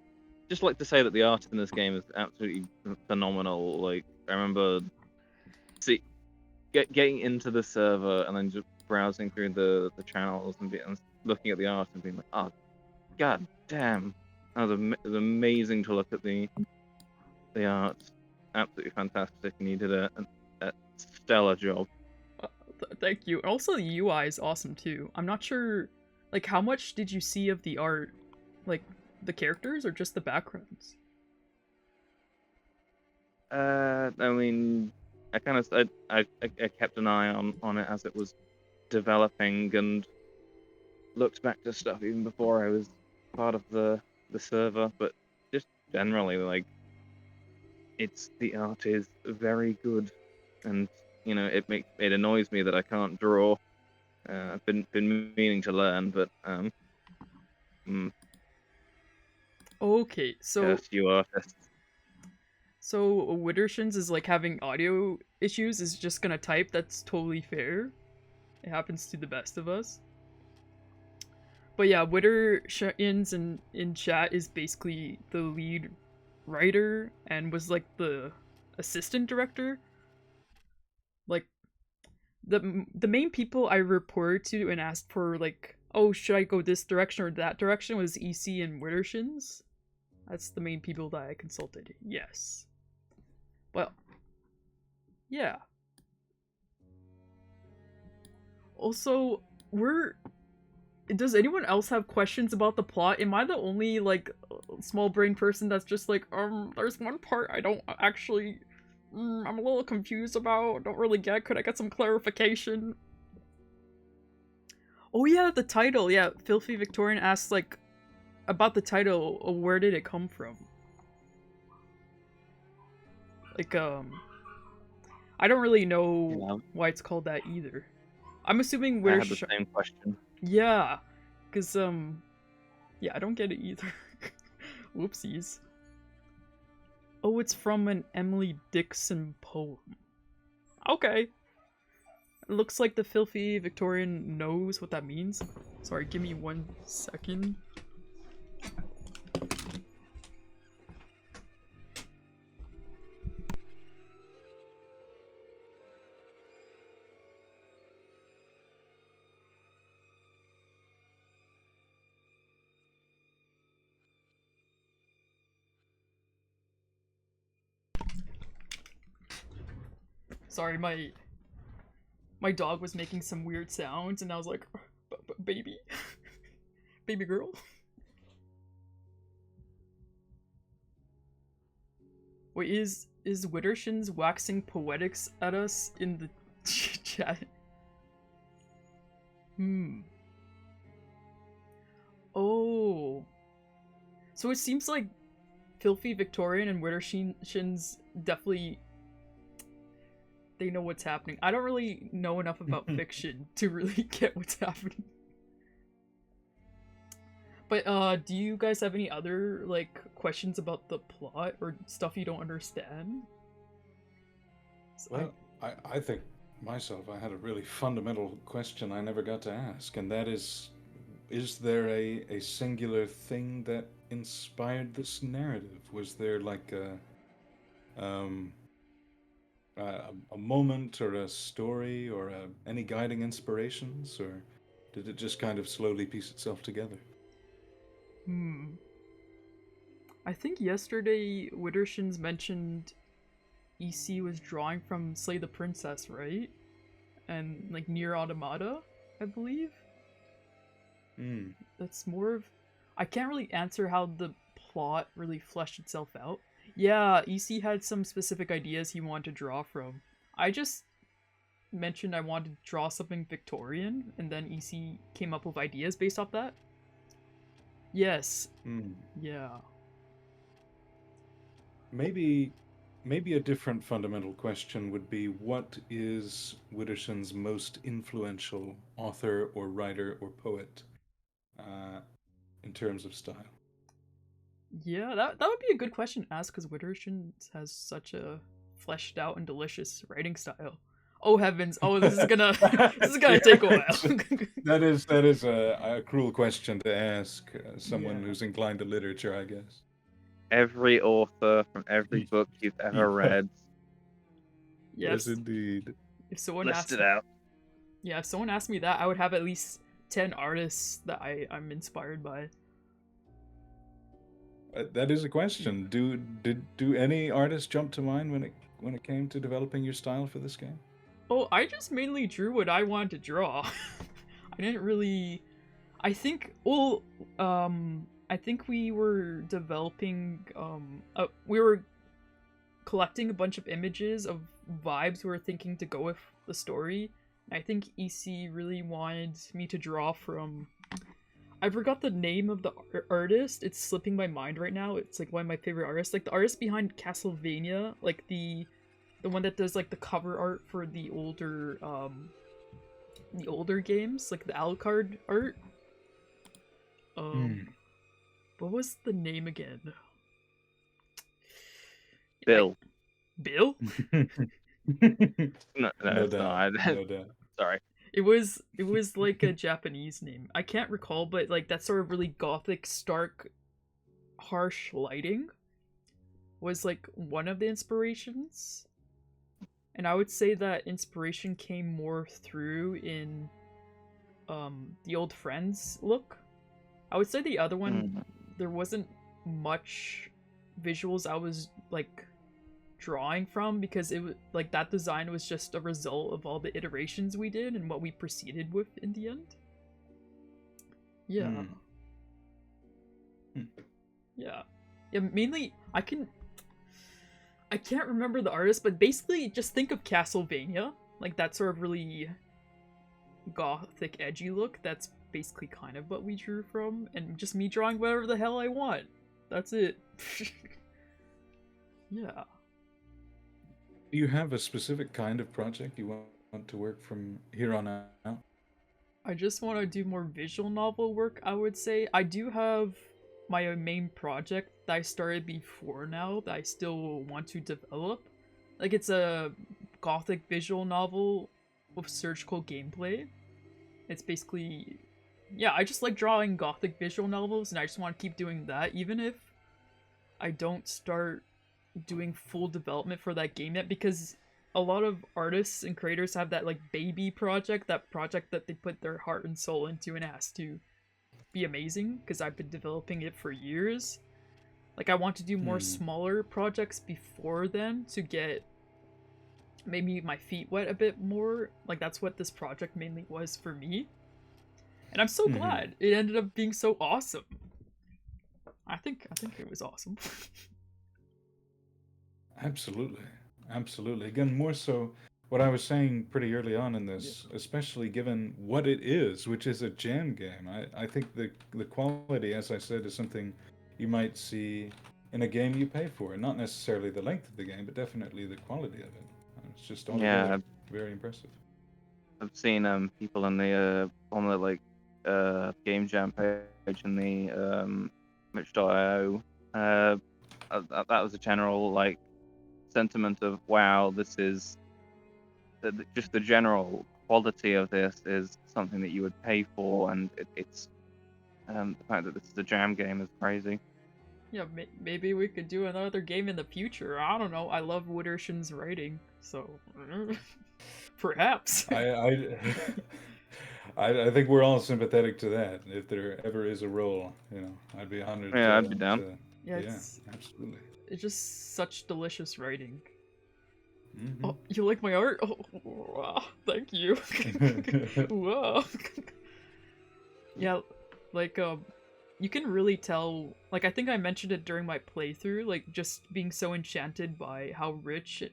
just like to say that the art in this game is absolutely phenomenal. Like I remember getting into the server and then just browsing through the channels and looking at the art and being like, oh, god damn, that was, it was amazing to look at the art. Absolutely fantastic, and you did a stellar job. Thank you. Also, the UI is awesome too. I'm not sure, like, how much did you see of the art, like the characters or just the backgrounds? I mean, I kind of I kept an eye on it as it was developing and looked back to stuff even before I was part of the server. But just generally, like, the art is very good, and it annoys me that I can't draw. I've been meaning to learn, but Okay, so curse you artists. so Wittershins is like having audio issues, is just gonna type. That's totally fair. It happens to the best of us. But yeah, Wittershins in chat is basically the lead writer and was like the assistant director. Like the main people I reported to and asked for, like, oh, should I go this direction or that direction, was EC and Wittershins. That's the main people that I consulted. Yes. Well, yeah. Also, does anyone else have questions about the plot? Am I the only, like, small brain person that's just like, there's one part I don't actually, I'm a little confused about, don't really get, could I get some clarification? Oh yeah, the title, yeah, Filthy Victorian asks, like, about the title, where did it come from? Like, I don't really know why it's called that either. I'm assuming I had the same question. Yeah, because, yeah, I don't get it either. Whoopsies. Oh, it's from an Emily Dickinson poem. Okay. It looks like the Filthy Victorian knows what that means. Sorry, give me 1 second. Sorry, my dog was making some weird sounds, and I was like, baby, baby girl. Wait, is Wittershins waxing poetics at us in the chat? Oh. So it seems like Filthy Victorian and Wittershins definitely, they know what's happening. I don't really know enough about fiction to really get what's happening. But, do you guys have any other, like, questions about the plot or stuff you don't understand? Well, I think myself, I had a really fundamental question I never got to ask, and that is there a singular thing that inspired this narrative? Was there like a moment or a story or any guiding inspirations, or did it just kind of slowly piece itself together? I think yesterday Wittershins mentioned EC was drawing from Slay the Princess, right? And like Nier Automata, I believe. That's more of... I can't really answer how the plot really fleshed itself out. Yeah, EC had some specific ideas he wanted to draw from. I just mentioned I wanted to draw something Victorian, and then EC came up with ideas based off that. Yes. Yeah. Maybe a different fundamental question would be, what is Witterson's most influential author or writer or poet in terms of style? Yeah, that would be a good question to ask, because Wittershin has such a fleshed out and delicious writing style. Oh heavens! Oh, this is gonna take a while. that is a cruel question to ask someone who's inclined to literature, I guess. Every author from every book you've ever read. Yes, indeed. If someone list it out. Yeah, if someone asked me that, I would have at least 10 artists that I'm inspired by. That is a question. Do any artists jump to mind when it came to developing your style for this game? Oh, I just mainly drew what I wanted to draw. I didn't really... I think... Well, I think we were developing... we were collecting a bunch of images of vibes we were thinking to go with the story. I think EC really wanted me to draw from... I forgot the name of the artist. It's slipping my mind right now. It's like one of my favorite artists. Like the artist behind Castlevania, like the one that does like the cover art for the older games, like the Alucard art. What was the name again? Bill. Bill? No, it's not. No doubt. Sorry. It was like a Japanese name. I can't recall, but like that sort of really gothic, stark, harsh lighting was like one of the inspirations. And I would say that inspiration came more through in the old Friends look. I would say the other one, there wasn't much visuals I was like drawing from, because it was like that design was just a result of all the iterations we did and what we proceeded with in the end. Yeah. Yeah, mainly I can't remember the artist, but basically just think of Castlevania, like that sort of really gothic edgy look. That's basically kind of what we drew from, and just me drawing whatever the hell I want. That's it. Yeah. Do you have a specific kind of project you want to work from here on out? I just want to do more visual novel work, I would say. I do have my main project that I started before now that I still want to develop. Like, it's a gothic visual novel with surgical gameplay. It's basically... Yeah, I just like drawing gothic visual novels, and I just want to keep doing that, even if I don't start doing full development for that game yet, because a lot of artists and creators have that like baby project, that project that they put their heart and soul into, and it has to be amazing, because I've been developing it for years. Like, I want to do more smaller projects before then to get maybe my feet wet a bit more. Like, that's what this project mainly was for me. And I'm so glad it ended up being so awesome. I think it was awesome. Absolutely. Again, more so what I was saying pretty early on in this, especially given what it is, which is a jam game. I think the quality, as I said, is something you might see in a game you pay for. Not necessarily the length of the game, but definitely the quality of it. It's just altogether very impressive. I've seen people on the like game jam page in the Mitch.io. That was a general like sentiment of, wow, this is just the general quality of this is something that you would pay for, and it's the fact that this is a jam game is crazy. Yeah, maybe we could do another game in the future. I don't know. I love Wittershin's writing, so perhaps. I think we're all sympathetic to that. If there ever is a role, I'd be honored. Yeah, I'd be down. Yeah, Yeah, it's absolutely. just such delicious writing. Mhm. Oh, you like my art? Oh, wow, thank you. Wow. Yeah, like you can really tell. Like I think I mentioned it during my playthrough. Like just being so enchanted by how rich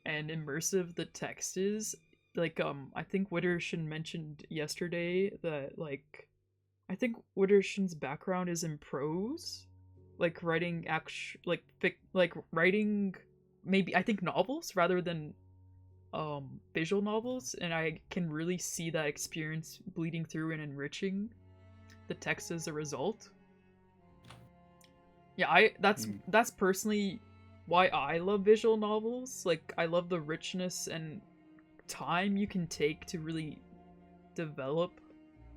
and immersive the text is. Like I think Wittershin mentioned yesterday that like I think Wittershin's background is in prose, like writing like writing maybe I think novels rather than visual novels, and I can really see that experience bleeding through and enriching the text as a result. Yeah, that's personally why I love visual novels. Like I love the richness and time you can take to really develop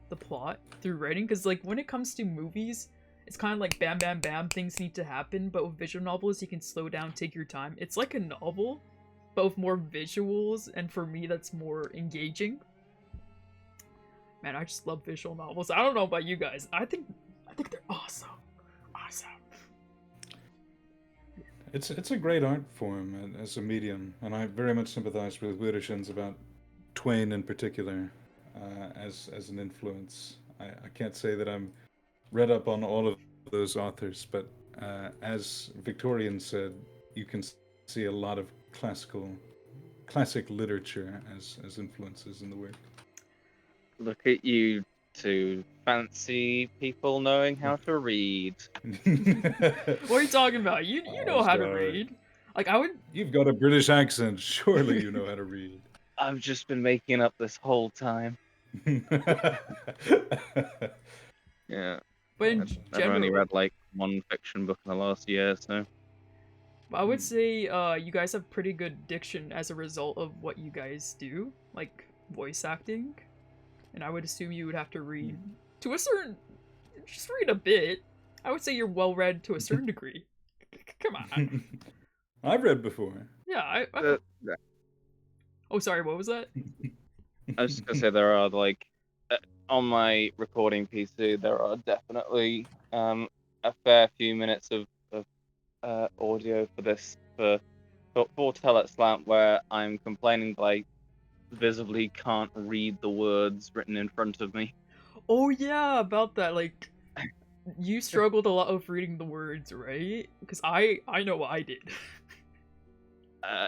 the plot through writing, because like when it comes to movies, it's kind of like bam bam bam, things need to happen, but with visual novels you can slow down, take your time. It's like a novel but with more visuals, and for me that's more engaging. Man, I just love visual novels. I don't know about you guys. I think they're awesome. Awesome. It's a great art form as a medium, and I very much sympathize with Wittershin's about Twain in particular as an influence. I can't say that I'm read up on all of those authors, but as Victorian said, you can see a lot of classic literature as influences in the work. Look at you two fancy people knowing how to read. What are you talking about? You Oh, know how to sorry. read. Like I would. You've got a British accent. Surely you know how to read. I've just been making up this whole time. Yeah. But in I've only general, read like one fiction book in the last year, so. I would say you guys have pretty good diction as a result of what you guys do, like voice acting. And I would assume you would have to read to a certain, just read a bit. I would say you're well read to a certain degree. Come on. I've read before. Yeah, Uh, Oh, sorry, what was that? I was just gonna say there are like on my recording PC there are definitely a fair few minutes of audio for this for tell-it-slant where I'm complaining that I visibly can't read the words written in front of me. Oh yeah, about that. Like, you struggled a lot with reading the words, right? Because I know I did.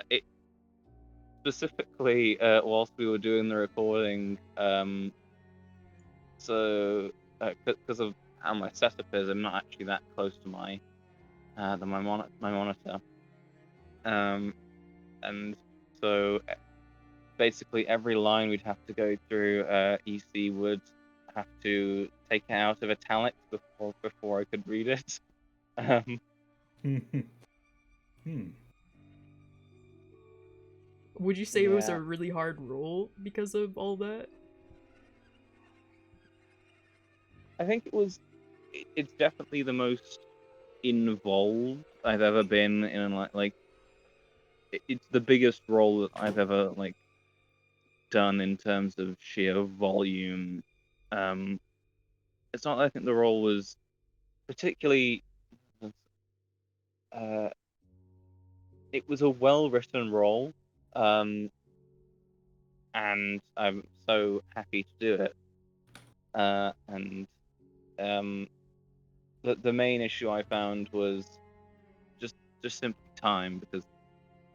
It specifically whilst we were doing the recording, so because of how my setup is, I'm not actually that close to my monitor, and so basically every line we'd have to go through, EC would have to take it out of italics before I could read it. Would you say it was Yeah. a really hard role because of all that? I think it's definitely the most involved I've ever been in, like it's the biggest role that I've ever like done in terms of sheer volume. It's not that I think the role was particularly uh it was a well-written role, um and I'm so happy to do it. And the main issue I found was just simply time, because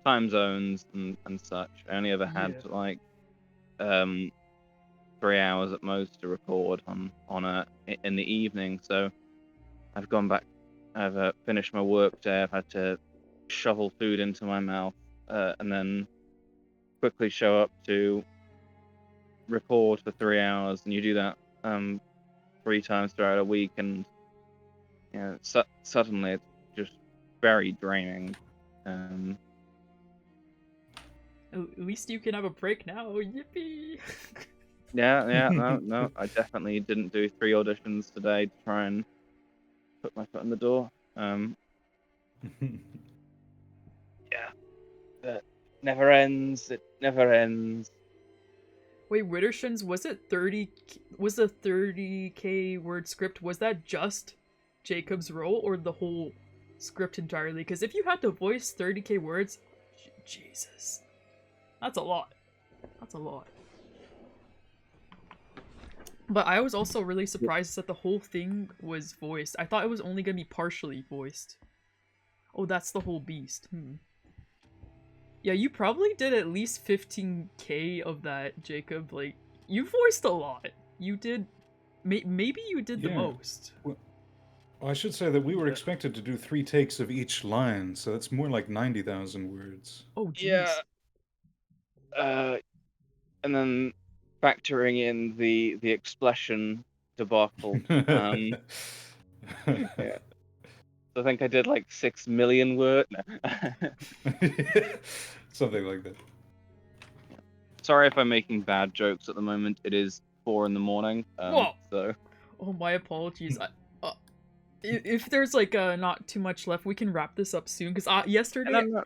time zones and such. I only ever had Yeah. like 3 hours at most to record in the evening. So I've gone back. I've finished my work day. I've had to shovel food into my mouth and then quickly show up to record for 3 hours, and you do that 3 times throughout a week, and you know, suddenly it's just very draining. At least you can have a break now. Yippee! Yeah, no, I definitely didn't do 3 auditions today to try and put my foot in the door. Yeah, it never ends. It never ends. Wait, Wittershin's, was it 30? Was the 30k word script? Was that just Jacob's role or the whole script entirely, because if you had to voice 30k words, Jesus, that's a lot. That's a lot. But I was also really surprised that the whole thing was voiced. I thought it was only gonna be partially voiced. Oh, that's the whole beast. Yeah, you probably did at least 15k of that, Jacob. Like, you voiced a lot. You did... maybe you did the most. Well, I should say that we were expected to do 3 takes of each line, so that's more like 90,000 words. Oh, jeez. Yeah. And then factoring in the explosion debacle. Yeah. So I think I did like 6 million words. No. Something like that. Sorry if I'm making bad jokes at the moment. It is 4 in the morning. Whoa. So. Oh, my apologies. If there's like not too much left, we can wrap this up soon. Because yesterday No.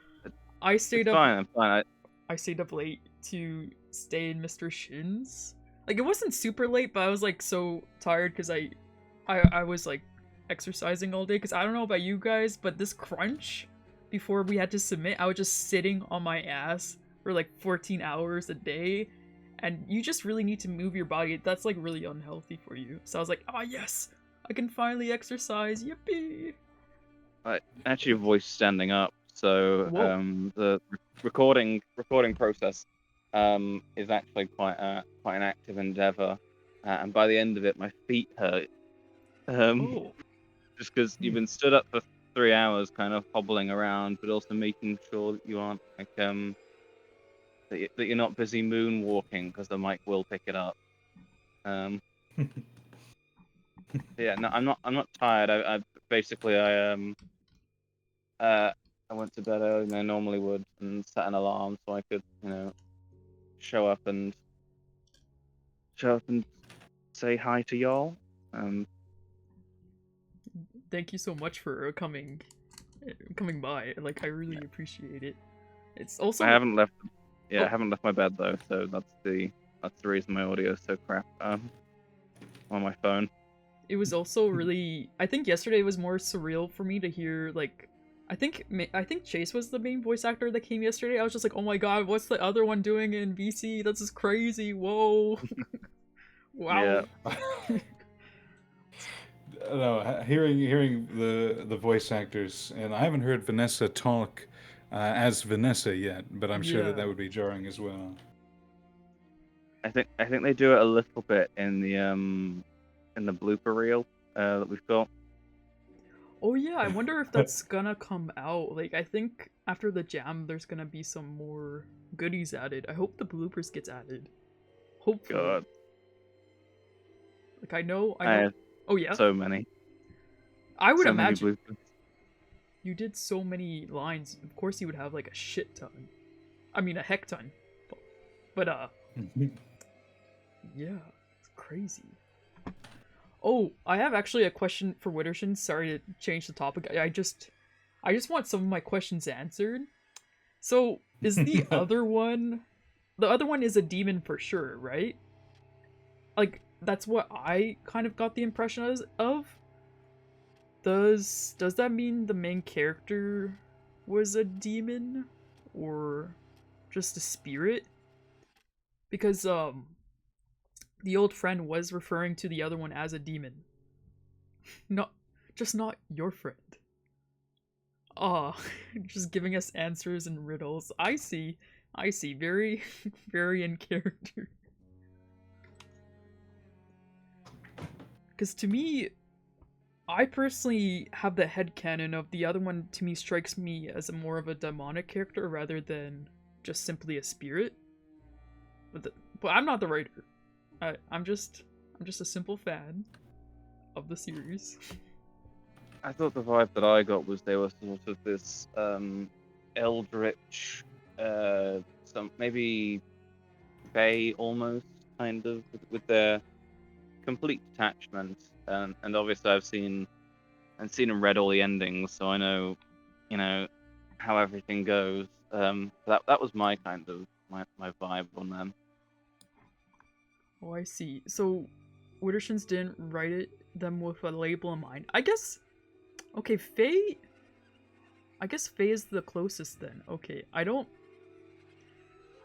I stayed up. I'm fine. I stayed up late to stay in Mr. Shin's. Like, it wasn't super late, but I was like so tired because I was like exercising all day. Because I don't know about you guys, but this crunch before we had to submit, I was just sitting on my ass for like 14 hours a day, and you just really need to move your body. That's like really unhealthy for you. So I was like, oh yes, I can finally exercise. Yippee! I actually voice standing up, so the recording process is actually quite an active endeavor, and by the end of it, my feet hurt. Just because you've been stood up for 3 hours, kind of hobbling around, but also making sure that you aren't like that you're not busy moonwalking, because the mic will pick it up. Yeah, no, I'm not tired. I basically I went to bed earlier than I normally would and set an alarm so I could, show up and say hi to y'all. Thank you so much for coming by. Like, I really appreciate it. It's also I haven't left. Yeah, I haven't left my bed though, so that's the reason my audio is so crap. On my phone. It was also really. I think yesterday was more surreal for me to hear, like, I think Chase was the main voice actor that came yesterday. I was just like, oh my god, what's the other one doing in VC? That's just crazy. Whoa. Wow. Yeah. No, hearing the voice actors, and I haven't heard Vanessa talk as Vanessa yet, but I'm sure that would be jarring as well. I think they do it a little bit in the blooper reel that we've got. Oh yeah, I wonder if that's gonna come out. Like, I think after the jam, there's gonna be some more goodies added. I hope the bloopers gets added. Hopefully. God. Like, I know. Oh yeah. So many. I would imagine. You did so many lines. Of course, you would have like a shit ton. I mean, a heck ton. But yeah, it's crazy. Oh, I have actually a question for Wittershin. Sorry to change the topic. I just want some of my questions answered. So, is the other one... The other one is a demon for sure, right? Like, that's what I kind of got the impression of. Does that mean the main character was a demon? Or just a spirit? Because, the old friend was referring to the other one as a demon. Not your friend. Just giving us answers and riddles. I see. Very, very in character. Because to me, I personally have the headcanon of the other one. To me, strikes me as more of a demonic character rather than just simply a spirit. But I'm not the writer. I'm just a simple fan of the series. I thought the vibe that I got was they were sort of this eldritch, some maybe fae almost, kind of, with their complete detachment. And obviously I've seen and read all the endings, so I know, how everything goes. That was my kind of my vibe on them. Oh, I see. So, Wittershins didn't write them with a label in mind. I guess... Okay, Fae... I guess Fae is the closest then. Okay, I don't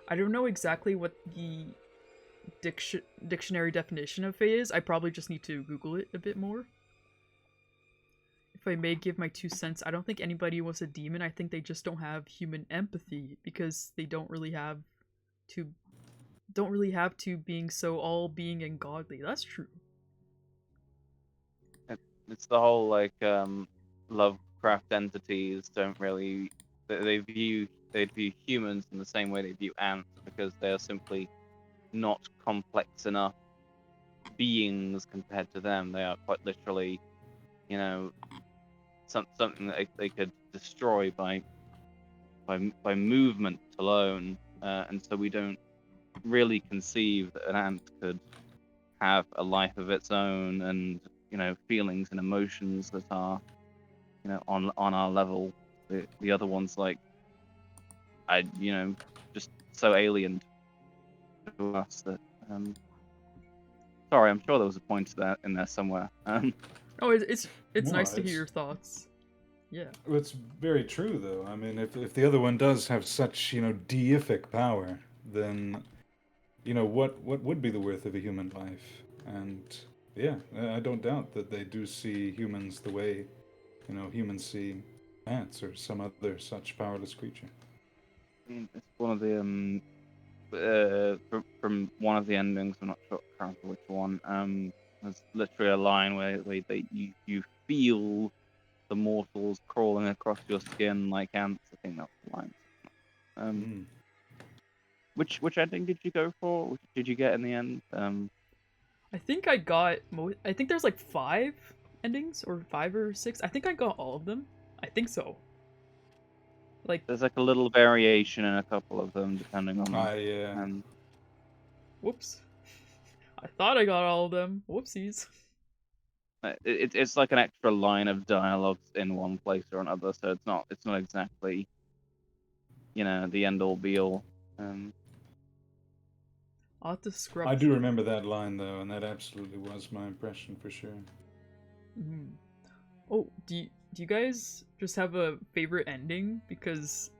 know exactly what the dictionary definition of Fae is. I probably just need to Google it a bit more. If I may give my 2 cents, I don't think anybody was a demon. I think they just don't have human empathy because they don't really have to being so all being and godly. That's true. It's the whole like Lovecraft entities don't really they'd view humans in the same way they view ants because they are simply not complex enough beings compared to them. They are quite literally, you know, something that they could destroy by movement alone, and so we don't really conceive that an ant could have a life of its own and feelings and emotions that are on our level. The other ones like just so alien to us that sorry, I'm sure there was a point to that in there somewhere. Oh, it's No, nice to hear your thoughts. Yeah. It's very true, though. I mean, if the other one does have such, deific power, then, what would be the worth of a human life? And yeah, I don't doubt that they do see humans the way, humans see ants or some other such powerless creature. I mean, it's one of the from one of the endings. I'm not sure currently which one. There's literally a line where you feel the mortals crawling across your skin like ants. I think that's the line. Which ending did you go for? Which did you get in the end? I think I got I think there's like 5 endings or 5 or 6. I think I got all of them. I think so. Like there's like a little variation in a couple of them depending on. Yeah. Whoops. I thought I got all of them. Whoopsies. It's like an extra line of dialogue in one place or another, so it's not exactly the end all be all. I'll have to scrub. I do remember that line though, and that absolutely was my impression for sure. Mm. Oh, do you guys just have a favorite ending? Because,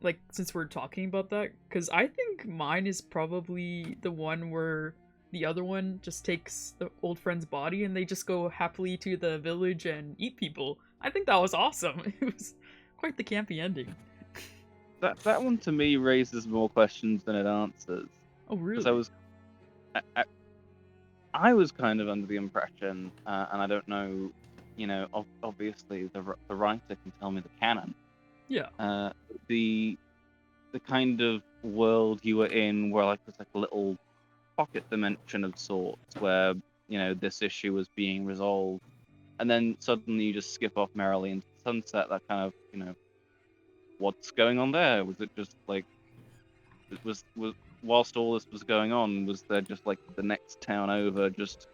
like, since we're talking about that, because I think mine is probably the one where the other one just takes the old friend's body and they just go happily to the village and eat people. I think that was awesome. It was quite the campy ending. That one to me raises more questions than it answers. Oh, really? Because I was kind of under the impression, and I don't know, obviously the writer can tell me the canon. Yeah. The kind of world you were in, where like there's like a little pocket dimension of sorts, where this issue was being resolved, and then suddenly you just skip off merrily into the sunset. That kind of what's going on there? Was it just like it was whilst all this was going on, was there just like the next town over just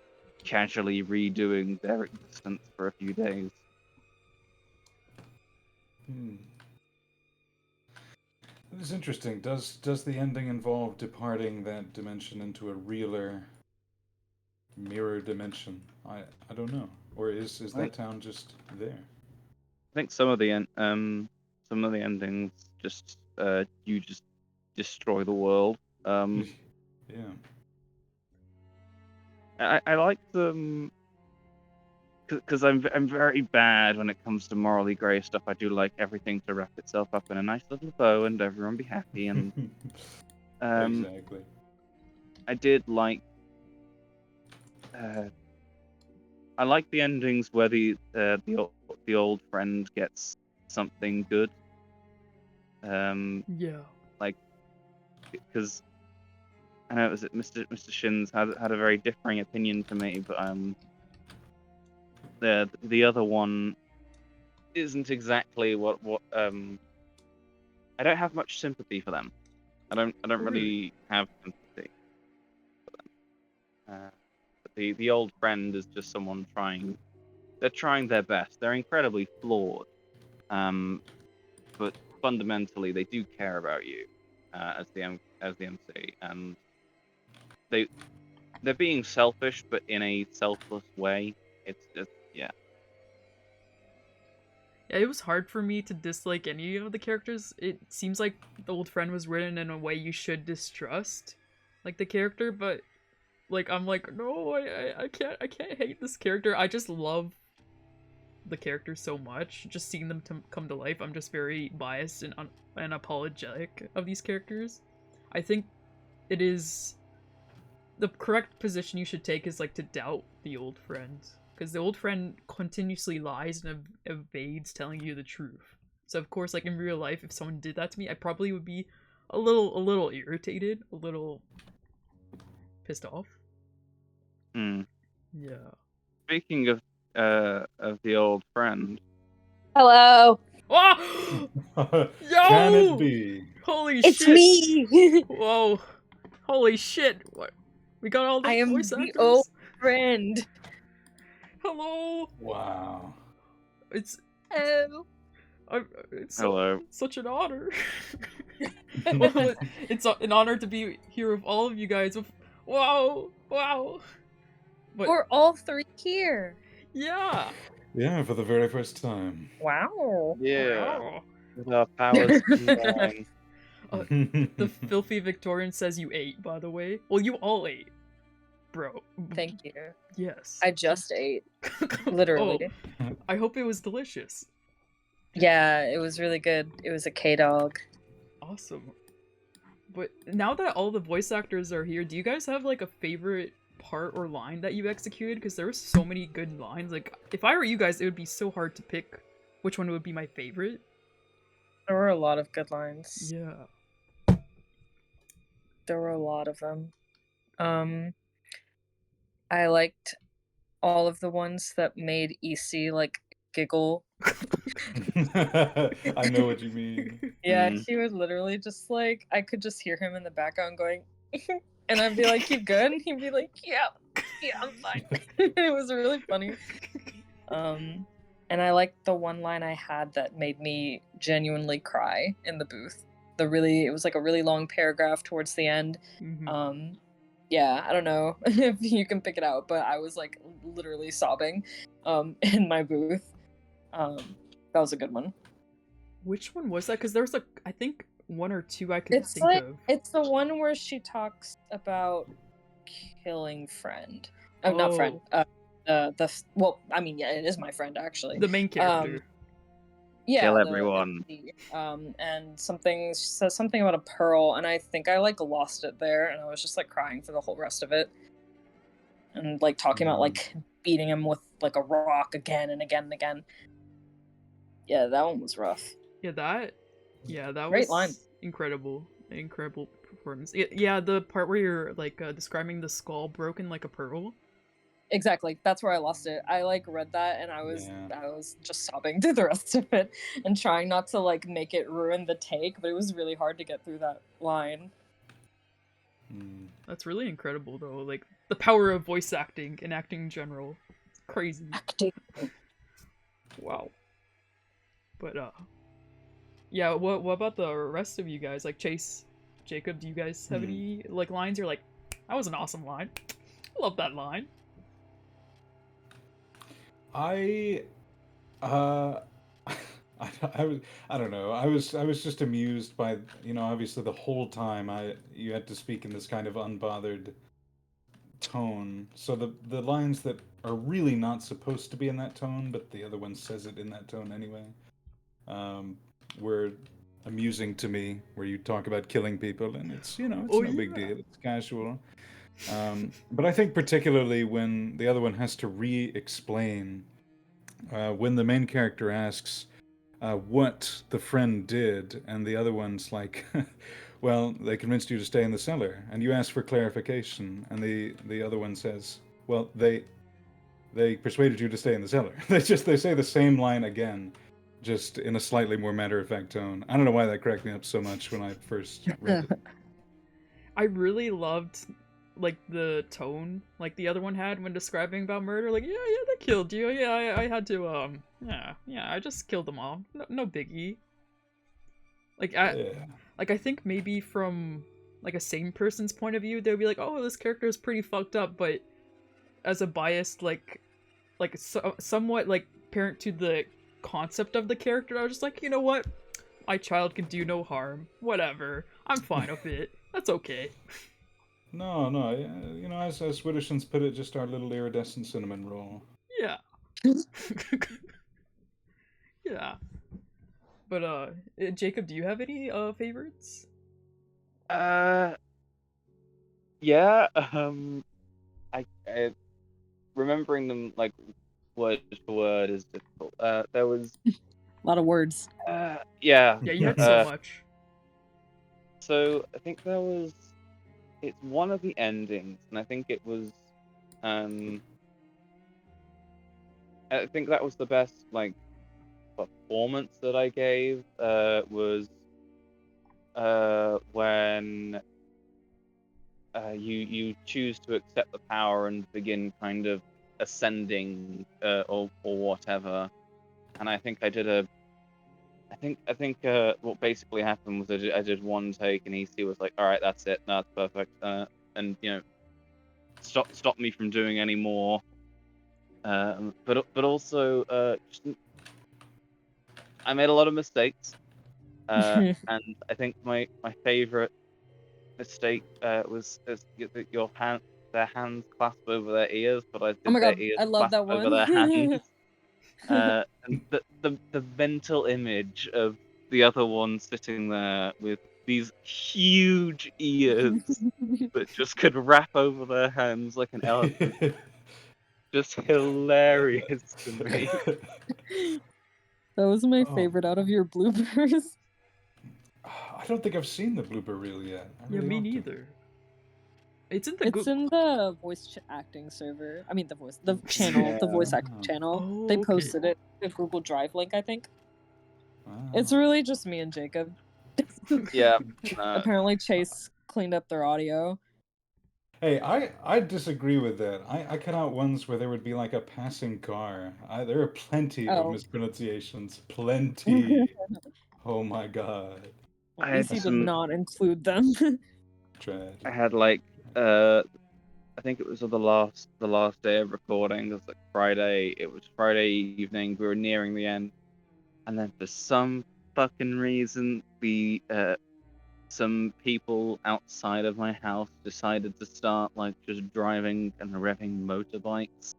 casually redoing their existence for a few days? It is interesting. Does the ending involve departing that dimension into a realer mirror dimension? I don't know. Or is that town just there? I think some of the endings just you just destroy the world. Yeah. I like them because I'm very bad when it comes to morally grey stuff. I do like everything to wrap itself up in a nice little bow and everyone be happy. And exactly. I did like. I like the endings where the old friend gets something good. Yeah. Like, because I know it was Mr. Shins had a very differing opinion to me, but the other one isn't exactly what I don't have much sympathy for them. I don't really have sympathy for them. But the old friend is just someone trying. They're trying their best. They're incredibly flawed, but fundamentally they do care about you as the MC, and they're being selfish, but in a selfless way. It's just Yeah, it was hard for me to dislike any of the characters. It seems like the old friend was written in a way you should distrust, like, the character, but, like, I'm like, no, I can't hate this character. I just love the characters so much. Just seeing them come to life, I'm just very biased and apologetic of these characters. I think it is... the correct position you should take is, like, to doubt the old friend. Because the old friend continuously lies and evades telling you the truth. So of course, like, in real life, if someone did that to me, I probably would be a little irritated, a little pissed off. Hmm. Yeah. Speaking of the old friend, Hello. Oh! Can Yo! it be? Holy It's shit! me. Whoa! Holy shit! What? We got all the I am voice the actors. old friend. Hello. Wow. It's Hello. it's hello. such an honor. Well, it's an honor to be here with all of you guys. Wow! But We're all three here. yeah. Yeah, for the very first time. Wow. Yeah, Wow. with our powers combined. The filthy Victorian says you ate, by the way. Well, you all ate, bro. Thank you. Yes. I just ate. Literally. Oh, I hope it was delicious. Yeah, it was really good. It was a K-Dog. Awesome. But now that all the voice actors are here, do you guys have, like, a favorite part or line that you executed? Because there were so many good lines. Like, if I were you guys, it would be so hard to pick which one would be my favorite. There were a lot of good lines. Yeah. There were a lot of them. I liked all of the ones that made EC, like, giggle. I know what you mean. Yeah, Mm. he would literally just, like, I could just hear him in the background going, and I'd be like, you good? And he'd be like, yeah, I'm fine. It was really funny. And I liked the one line I had that made me genuinely cry in the booth. It was like a really long paragraph towards the end. Mhm. Yeah, I don't know if you can pick it out, but I was like literally sobbing in my booth. That was a good one. Which one was that? Because there was, like, I think one or two I could It's think like of. it's the one where she talks about killing friend. Not friend. Well, I mean, yeah, it is my friend actually. The main character. Yeah, Kill the everyone. MC, and she says something about a pearl, and I think I like lost it there, and I was just like crying for the whole rest of it, and like talking about like beating him with like a rock again and again and again. Yeah, that one was rough. Yeah, that Great was line. incredible performance. Yeah, the part where you're like describing the skull broken like a pearl. Exactly. That's where I lost it. I like read that and I was just sobbing through the rest of it and trying not to like make it ruin the take, but it was really hard to get through that line. That's really incredible though. Like the power of voice acting and acting in general. It's crazy. Acting. Wow. But yeah, what about the rest of you guys? Like Chase, Jacob, do you guys have any like lines you're like, that was an awesome line. I love that line. I don't know. I was just amused by, obviously the whole time you had to speak in this kind of unbothered tone. So the lines that are really not supposed to be in that tone, but the other one says it in that tone anyway, were amusing to me, where you talk about killing people and it's no big deal. It's casual. But I think particularly when the other one has to re-explain, when the main character asks what the friend did, and the other one's like, well, they convinced you to stay in the cellar, and you ask for clarification, and the other one says, well, they persuaded you to stay in the cellar. They say the same line again, just in a slightly more matter-of-fact tone. I don't know why that cracked me up so much when I first read it. I really loved like the tone like the other one had when describing about murder. Like, yeah, they killed you. Yeah, I had to I just killed them all. No biggie. Like I think maybe from like a sane person's point of view, they'd be like, oh, this character is pretty fucked up, but as a biased somewhat like parent to the concept of the character. I was just like, you know what? My child can do no harm. Whatever. I'm fine with it. That's okay. No, you know, as Widdershins put it, just our little iridescent cinnamon roll. Yeah. Yeah. But Jacob, do you have any favorites? Yeah. I remembering them like word for word is difficult. There was A lot of words. yeah. Yeah, you had so much. So I think it's one of the endings, and I think it was I think that was the best like performance that I gave was when you choose to accept the power and begin kind of ascending or whatever. And I think I did I think what basically happened was I did one take and EC was like, all right, that's it, no, that's perfect, and you know, stop me from doing any more. But also just, I made a lot of mistakes, and I think my favorite mistake was their hands clasped over their ears, but I did Oh my their god, ears I love clasped that over their hands. one. And the mental image of the other one sitting there with these huge ears that just could wrap over their hands like an elephant, just hilarious to me. That was my Oh. favorite out of your bloopers. I don't think I've seen the blooper reel yet. I Yeah, really me ought to. neither. It's in the It's in the voice acting server. I mean, the channel, the voice acting channel. Oh, They okay. posted it, the Google Drive link, I think. Wow. It's really just me and Jacob. Yeah. Apparently, Chase cleaned up their audio. Hey, I disagree with that. I cut out ones where there would be like a passing car. There are plenty of mispronunciations. Plenty. Oh my god. I had EC did not include them. Tragic. I had like I think it was the last day of recording. It was like Friday. It was Friday evening. We were nearing the end, and then for some fucking reason, some people outside of my house decided to start like just driving and revving motorbikes.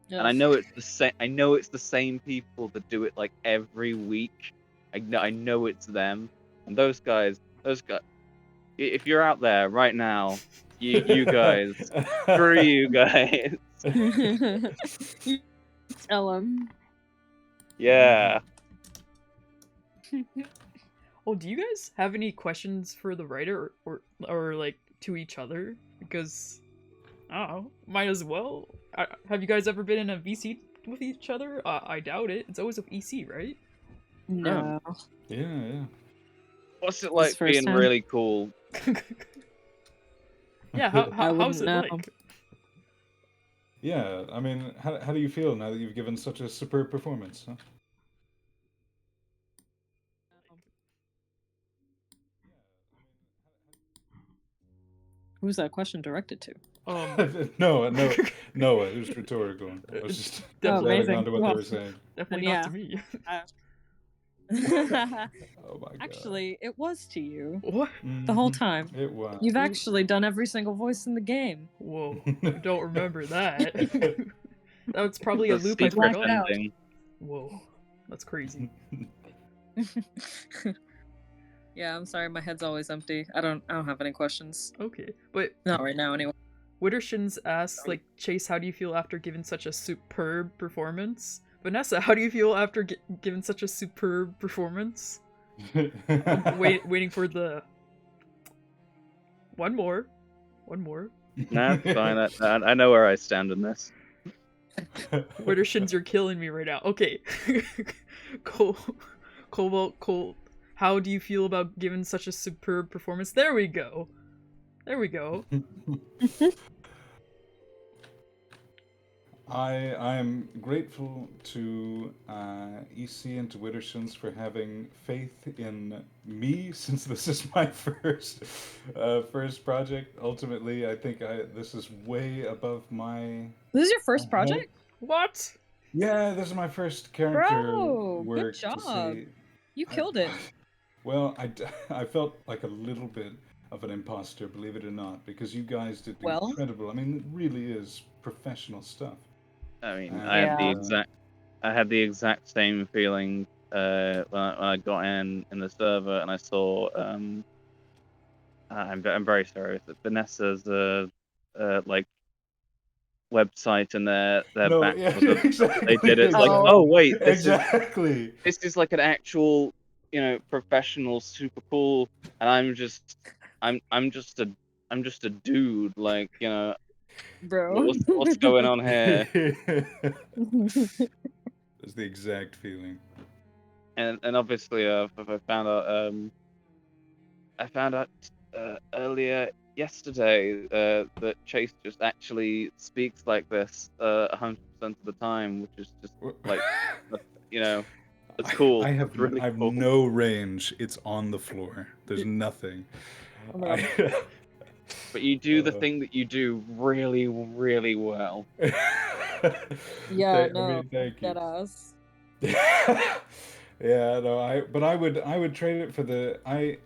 Yes. And I know it's the same. I know it's the same people that do it like every week. I know it's them. And those guys. If you're out there right now, you guys, screw you guys. Tell him. Yeah. Oh, do you guys have any questions for the writer or like to each other? Because I don't know, might as well. Have you guys ever been in a VC with each other? I doubt it. It's always with EC, right? No. Yeah. What's it like being time? really cool? Yeah, how's it like? Yeah, I mean, how do you feel now that you've given such a superb performance? Huh? Who's that question directed to? Noah, it was rhetorical. I was just adding on to what they were saying. Definitely not to me. Oh my god. Actually, it was to you. What? The whole time. It was. You've actually done every single voice in the game. Whoa, I don't remember that. That's probably a loop I secret forgot. ending. Whoa, that's crazy. Yeah, I'm sorry, my head's always empty. I don't have any questions. Okay, but not right now anyway. Widdershins asks, like, Chase, how do you feel after giving such a superb performance? Vanessa, how do you feel after giving such a superb performance? I'm waiting for the... One more. Nah, it's fine. I know where I stand in this. Widdershins, you're killing me right now. Okay. Cobalt, how do you feel about giving such a superb performance? There we go. I am grateful to EC and to Widdershins for having faith in me, since this is my first project. Ultimately, I think this is way above my... This is your first project? What? Yeah, this is my first character Bro, good work to job. see. You I- killed it. Well, I felt like a little bit of an imposter, believe it or not, because you guys did Well. incredible. I mean, it really is professional stuff. I mean, And, I had the Yeah. exact same feeling when I got in the server and I saw I'm very sorry, Vanessa's like website and their No, back yeah, was of what they did. exactly, It's like, Oh. oh wait, exactly. this is like an actual, professional, super cool, and I'm just a dude, like, Bro. what's going on here? That's the exact feeling. And obviously, I found out earlier yesterday that Chase just actually speaks like this 100% of the time, which is just like, it's cool. I have It's really cool. no range. It's on the floor. There's nothing. Oh my But you do the thing that you do really, really well. Yeah, I no, mean, thank you. dead ass. Yeah, no, I would trade it for the I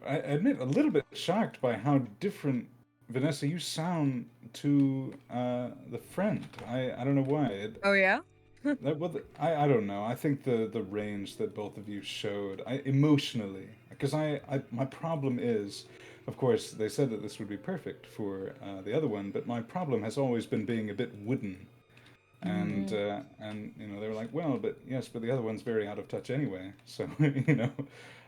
admit a little bit shocked by how different Vanessa you sound to the friend. I don't know why. Oh yeah? I don't know. I think the range that both of you showed, emotionally, because my problem is, of course, they said that this would be perfect for the other one, but my problem has always been being a bit wooden. And they were like, well, but the other one's very out of touch anyway. So It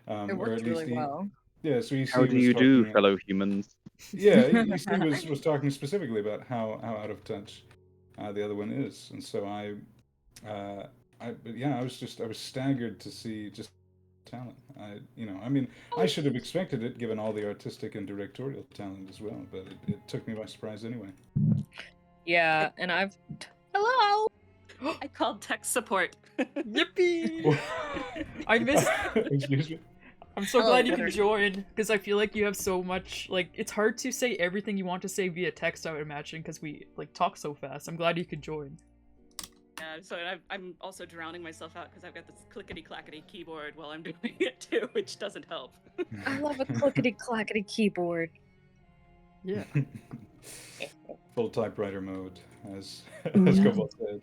or worked at least really well. yeah. So EC How do was you do, talking. fellow humans? Yeah, EC was talking specifically about how out of touch the other one is, and so I was staggered to see just talent. I mean, I should have expected it given all the artistic and directorial talent as well, but it took me by surprise anyway. Yeah, and I've Hello. I called tech support. Yippee! I missed. Excuse me. I'm so Hello, glad you can Leonard. join, because I feel like you have so much, like, it's hard to say everything you want to say via text, I would imagine, because we, like, talk so fast. I'm glad you could join. Yeah, so I'm also drowning myself out because I've got this clickety-clackety keyboard while I'm doing it too, which doesn't help. I love a clickety-clackety keyboard. Yeah. Full typewriter mode, as Yeah. Cobalt said.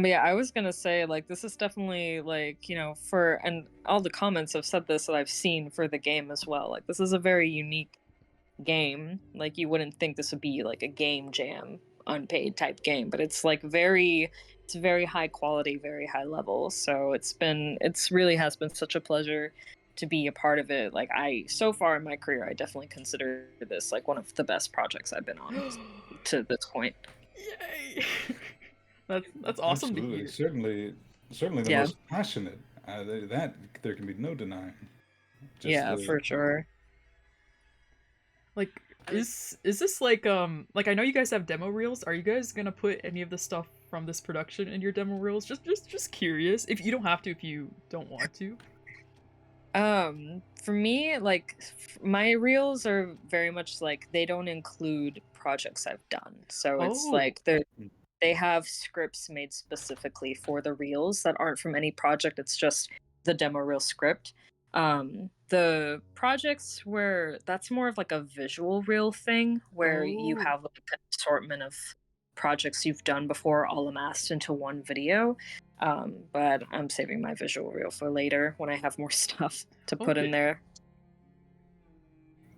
Yeah, I was gonna say, like, this is definitely, like, and all the comments have said this that I've seen for the game as well. Like, this is a very unique game. Like, you wouldn't think this would be, like, a game jam, unpaid type game, but it's, like, it's very high quality, very high level. So it's really has been such a pleasure to be a part of it. Like, so far in my career, I definitely consider this, like, one of the best projects I've been on to this point. Yay! That's awesome Absolutely. to hear. Certainly the Yeah. most passionate. That there can be no denying. Yeah, for sure. Like, is this like I know you guys have demo reels. Are you guys gonna put any of the stuff from this production in your demo reels? Just curious. If you don't have to, if you don't want to. For me, like, my reels are very much like they don't include projects I've done. So it's Oh. like they have scripts made specifically for the reels that aren't from any project. It's just the demo reel script. The projects where that's more of like a visual reel thing where you Oh. have like an assortment of projects you've done before all amassed into one video. But I'm saving my visual reel for later when I have more stuff to put Okay. in there.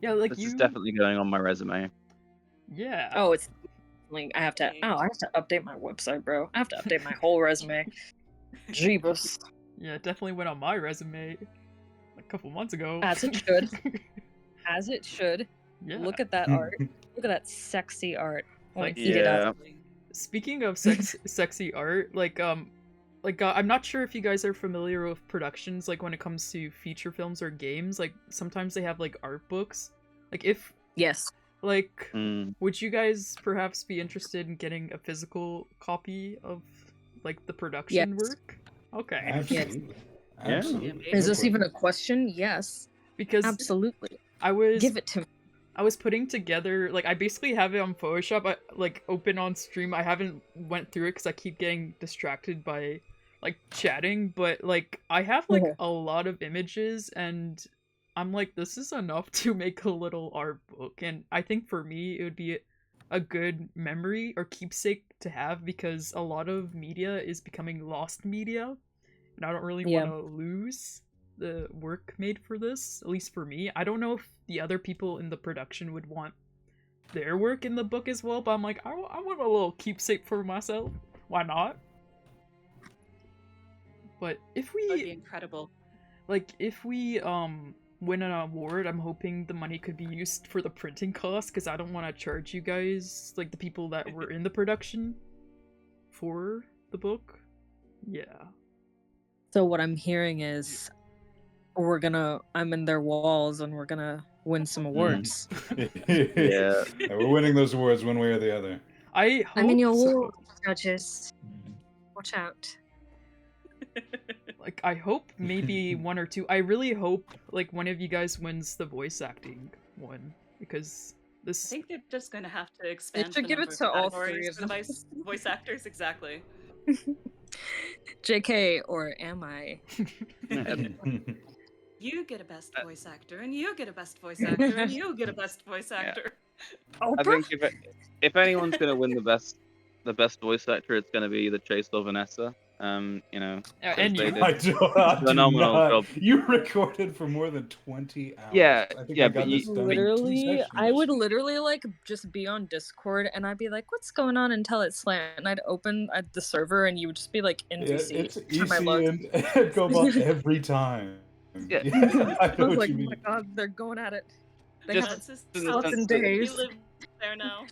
Yeah, like This you. is definitely going on my resume. Yeah. Oh, it's like I have to update my website, bro. I have to update my whole resume. Jeebus. Yeah, it definitely went on my resume a couple months ago. As it should. As it should. Yeah. Look at that art. Look at that sexy art. I want Like, to eat it up. Speaking of sexy art, I'm not sure if you guys are familiar with productions, like when it comes to feature films or games, like sometimes they have like art books. Like if Yes. like would you guys perhaps be interested in getting a physical copy of like the production work? Okay. Absolutely. Yeah. Absolutely. Is this even a question? Yes. Because Absolutely. I was Give it to me. I was putting together, like, I basically have it on Photoshop, open on stream. I haven't went through it because I keep getting distracted by, like, chatting, but, like, I have, like, a lot of images, and I'm like, this is enough to make a little art book, and I think for me, it would be a good memory or keepsake to have, because a lot of media is becoming lost media, and I don't really want to lose the work made for this, at least for me. I don't know if the other people in the production would want their work in the book as well, but I'm like, I want a little keepsake for myself. Why not? But if we... That'd be incredible. Like, if we, win an award, I'm hoping the money could be used for the printing cost, because I don't want to charge you guys, like, the people that were in the production for the book. Yeah. So what I'm hearing is I'm in their walls and we're gonna win some awards. Yeah. We're winning those awards one way or the other. I hope I'm in your so. walls, judges. Watch out. Like, I hope maybe one or two. I really hope, like, one of you guys wins the voice acting one, because this... I think they're just going to have to expand should the give number it of to all categories three of for the them. voice actors, exactly. JK, or am I? You get a best voice actor, and you get a best voice actor, and you get a best voice actor. I think if anyone's gonna win the best voice actor, it's gonna be the Chase or Vanessa. You know, and they you. did I do phenomenal not. job. You recorded for more than 20 hours. Yeah, I think yeah, I but got this done in 2 Literally, sessions. I would literally like just be on Discord and I'd be like, "What's going on in tell-it-slant?" And I'd open the server and you would just be like NPC. It's Time I EC load. and Cobalt every time. Yeah. I I know was what like, you "Oh mean. my god, they're going at it." They Just have That's in the thoughts sense and that- You days. live there now.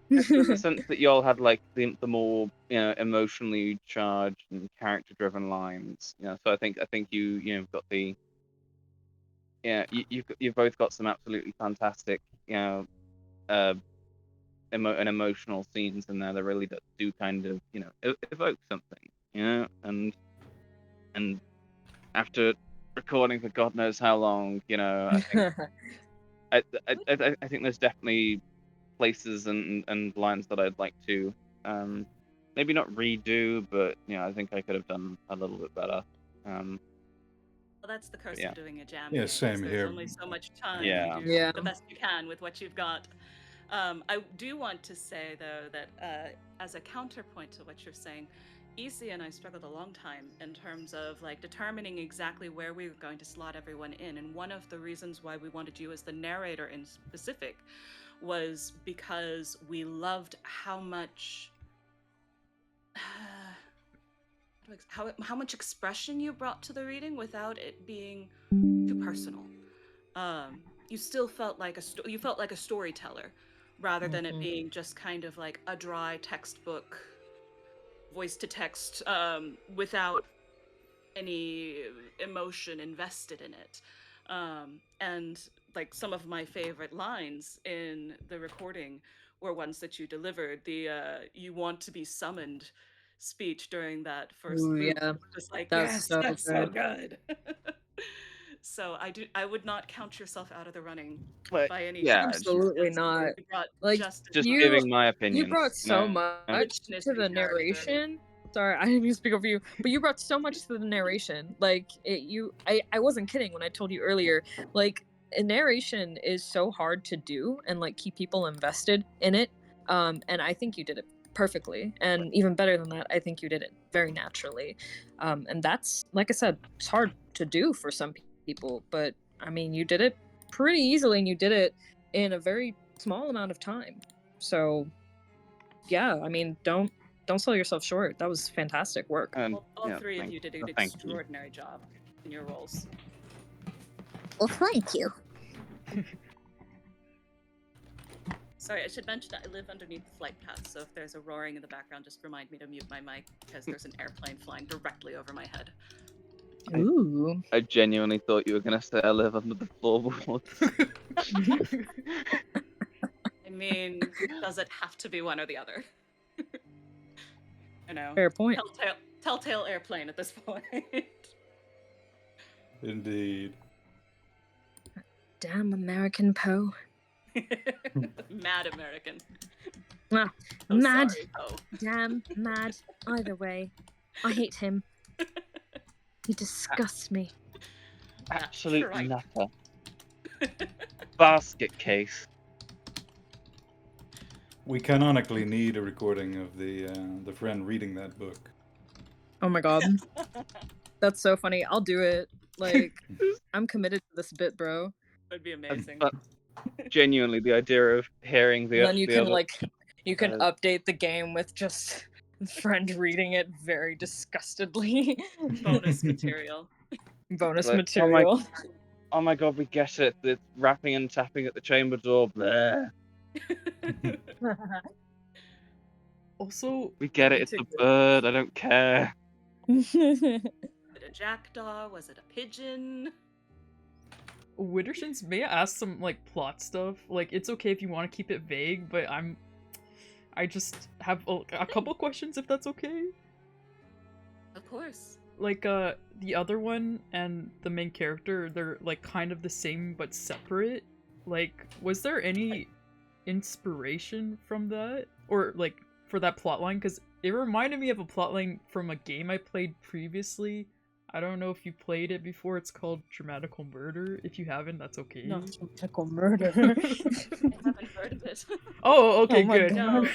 in the sense that y'all had like the more emotionally charged and character driven lines. So I think you've got the you've both got some absolutely fantastic emotional scenes in there that really do kind of evoke something, and after recording for God knows how long, I think I think there's definitely places and lines that I'd like to maybe not redo, but I think I could have done a little bit better. Well, that's the curse of doing a jam. Yeah, game, is same there's here. only so much time. Yeah. You do Yeah. the best you can with what you've got. I do want to say though that as a counterpoint to what you're saying, EC and I struggled a long time in terms of like determining exactly where we were going to slot everyone in, and one of the reasons why we wanted you as the narrator in specific was because we loved how much how much expression you brought to the reading without it being too personal. You still felt like you felt like a storyteller rather than it being just kind of like a dry textbook voice to text without any emotion invested in it. And like some of my favorite lines in the recording were ones that you delivered. The "you want to be summoned" speech during that first Ooh, loop. yeah. Just like, That's yes, so that's so good. So I would not count yourself out of the running But, by any yeah, stretch. Absolutely because not. You brought Like, just giving my opinion. You brought so much Richness to in the character. narration. Sorry, I didn't mean to speak over you, but you brought so much to the narration. Like, I wasn't kidding when I told you earlier. Like, a narration is so hard to do and like keep people invested in it. And I think you did it perfectly. And even better than that, I think you did it very naturally. And that's, like I said, it's hard to do for some people, but I mean, you did it pretty easily, and you did it in a very small amount of time. So, yeah, I mean, don't sell yourself short. That was fantastic work. Well, all three of you did an extraordinary job in your roles. Well, thank you. Sorry, I should mention that I live underneath the flight path, so if there's a roaring in the background, just remind me to mute my mic, because there's an airplane flying directly over my head. Ooh. I genuinely thought you were gonna say I live under the floorboards. I mean, does it have to be one or the other? You know, Fair point. Telltale airplane at this point. Indeed. Damn American Poe. Mad American. Ah, Oh, mad, sorry, Poe. damn, mad. Either way, I hate him. He disgusts me. Absolute right. nutter. Basket case. We canonically need a recording of the friend reading that book. Oh my god. That's so funny. I'll do it. Like, I'm committed to this bit, bro. That'd be amazing. But genuinely, the idea of hearing the And then you the can other, like, you can uh, update the game with just friend reading it very disgustedly. Bonus material. Bonus Like, material. oh my god, we get it. It's rapping and tapping at the chamber door. Bleh. Also, We get it. It's a bird. I don't care. Was it a jackdaw? Was it a pigeon? Widdershins, may I ask some like plot stuff? Like, it's okay if you want to keep it vague, but I just have a couple questions if that's okay. Of course. Like, the other one and the main character, they're like kind of the same but separate. Like, was there any inspiration from that? Or like for that plotline? Because it reminded me of a plotline from a game I played previously. I don't know if you played it before. It's called Dramatical Murder. If you haven't, that's okay. No, dramatical murder. I haven't heard of it. Oh, okay, Oh my good. God.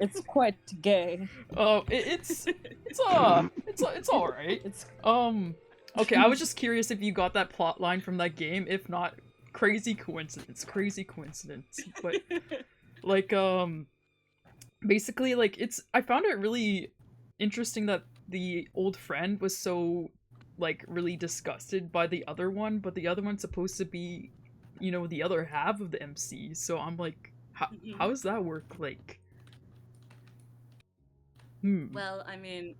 It's quite gay. Oh, it's all right. It's Okay, I was just curious if you got that plot line from that game. If not, crazy coincidence. But like basically like I found it really interesting that the old friend was so like really disgusted by the other one, but the other one's supposed to be, you know, the other half of the MC. So I'm like, how does that work? Like, Well, I mean,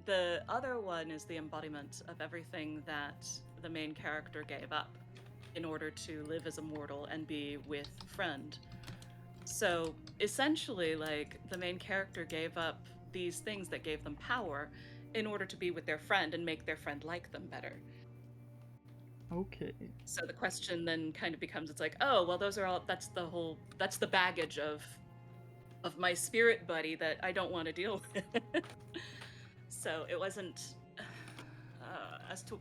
the other one is the embodiment of everything that the main character gave up in order to live as a mortal and be with friend. So essentially, like, the main character gave up these things that gave them power in order to be with their friend and make their friend like them better. Okay. So the question then kind of becomes, it's like, oh, well, those are all, that's the baggage of my spirit buddy that I don't want to deal with. So it wasn't as to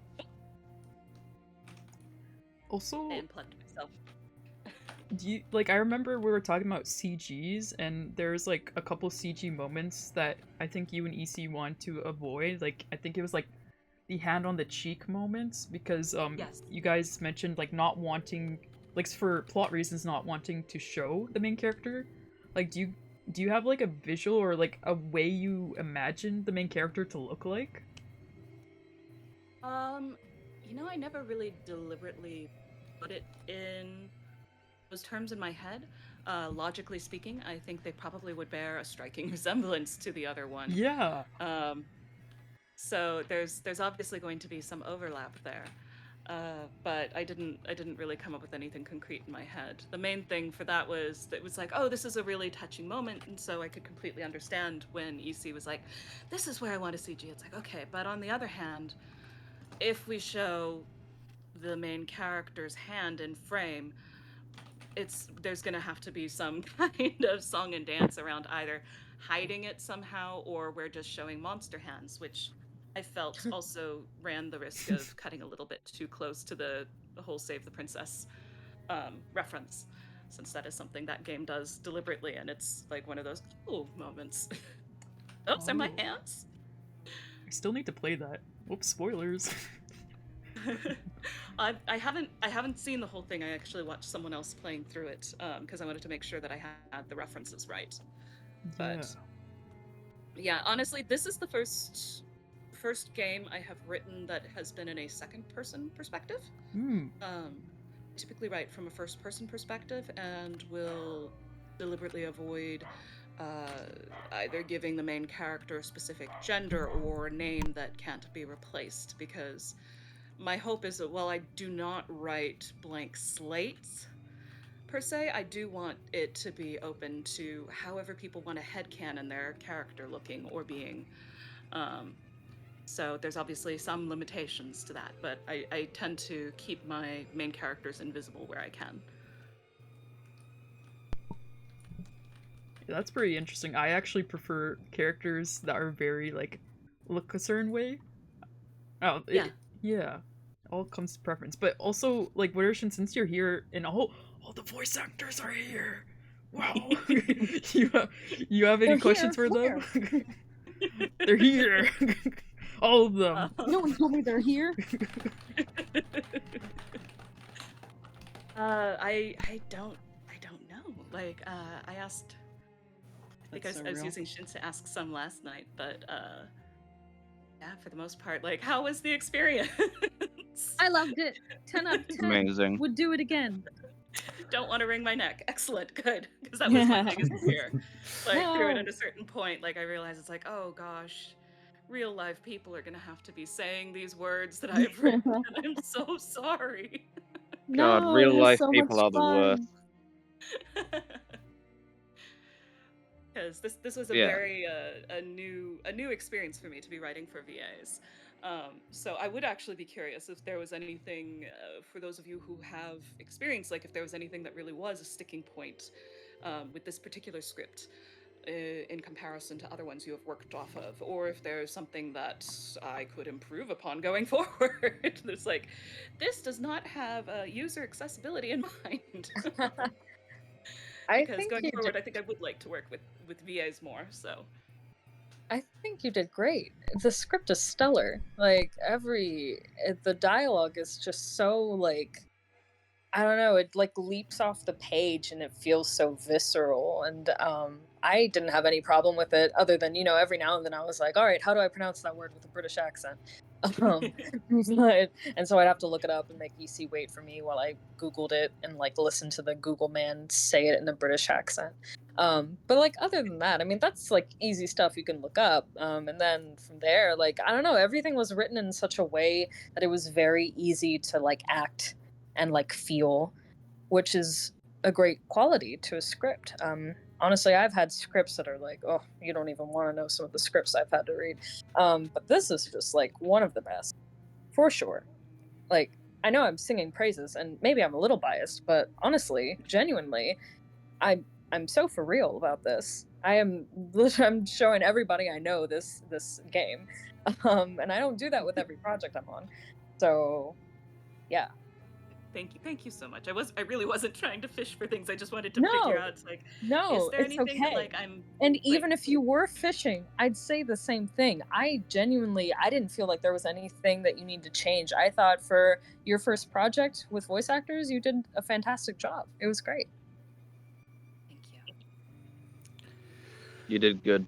Also, I unplugged myself. do you like? I remember we were talking about CGs, and there's like a couple CG moments that I think you and EC want to avoid. Like, I think it was like the hand on the cheek moments, because Yes. you guys mentioned like not wanting, like for plot reasons, not wanting to show the main character. Like, do you have like a visual or like a way you imagine the main character to look like? You know, I never really deliberately put it in those terms in my head. Logically speaking, I think they probably would bear a striking resemblance to the other one. Yeah. So there's obviously going to be some overlap there. But I didn't really come up with anything concrete in my head. The main thing for that was like, oh, this is a really touching moment, and so I could completely understand when EC was like, this is where I want to CG. It's like, okay, but on the other hand, if we show the main character's hand in frame, there's gonna have to be some kind of song and dance around either hiding it somehow, or we're just showing monster hands, which I felt also ran the risk of cutting a little bit too close to the whole Save the Princess reference, since that is something that game does deliberately, and it's like one of those moments. Oops, are my hands? I still need to play that. Whoops, spoilers. I haven't seen the whole thing. I actually watched someone else playing through it because I wanted to make sure that I had the references right. But yeah, honestly, this is the first game I have written that has been in a second-person perspective. Typically write from a first-person perspective, and will deliberately avoid either giving the main character a specific gender or a name that can't be replaced, because my hope is that while I do not write blank slates, per se, I do want it to be open to however people want to headcanon their character looking or being. So there's obviously some limitations to that, but I tend to keep my main characters invisible where I can. That's pretty interesting. I actually prefer characters that are very, like, look a certain way. Oh, yeah. All comes to preference. But also, like, Wittershin, since you're here, and all the voice actors are here. Wow. you have any questions for them? They're here. All of them. No one told me they're here. I don't know. Like, I asked. I think I was using Shin to ask some last night, but yeah, for the most part, like, how was the experience? I loved it. 10 out of 10. Amazing. Would do it again. Don't want to wring my neck. Excellent, good, because that was my biggest fear. Like, through it No. at a certain point, like, I realized it's like, oh gosh, real life people are gonna have to be saying these words that I've written, and I'm so sorry. God, No, real it was life so people much are the worst. fun. Because this was a Yeah. very a new experience for me to be writing for VAs. So I would actually be curious if there was anything for those of you who have experience, like if there was anything that really was a sticking point with this particular script in comparison to other ones you have worked off of, or if there's something that I could improve upon going forward. There's like, this does not have user accessibility in mind. Because going forward, I think I would like to work with VAs more. So I think you did great. The script is stellar. Like the dialogue is just so like, I don't know, it like leaps off the page and it feels so visceral. And I didn't have any problem with it, other than, you know, every now and then I was like, all right, how do I pronounce that word with a British accent? And so I'd have to look it up and make EC wait for me while I Googled it and like listen to the Google man say it in a British accent. But like other than that, I mean, that's like easy stuff you can look up. And then from there, like, I don't know, everything was written in such a way that it was very easy to like act and like feel, which is a great quality to a script. Honestly, I've had scripts that are like, oh, you don't even want to know some of the scripts I've had to read. But this is just like one of the best, for sure. Like, I know I'm singing praises, and maybe I'm a little biased, but honestly, genuinely, I'm so for real about this. I'm showing everybody I know this game, and I don't do that with every project I'm on. So, yeah. Thank you so much. I really wasn't trying to fish for things. I just wanted to figure out, like, is there it's anything okay. that, like, I'm and like, even if you were fishing, I'd say the same thing. I didn't feel like there was anything that you need to change. I thought for your first project with voice actors, you did a fantastic job. It was great. Thank you. You did good.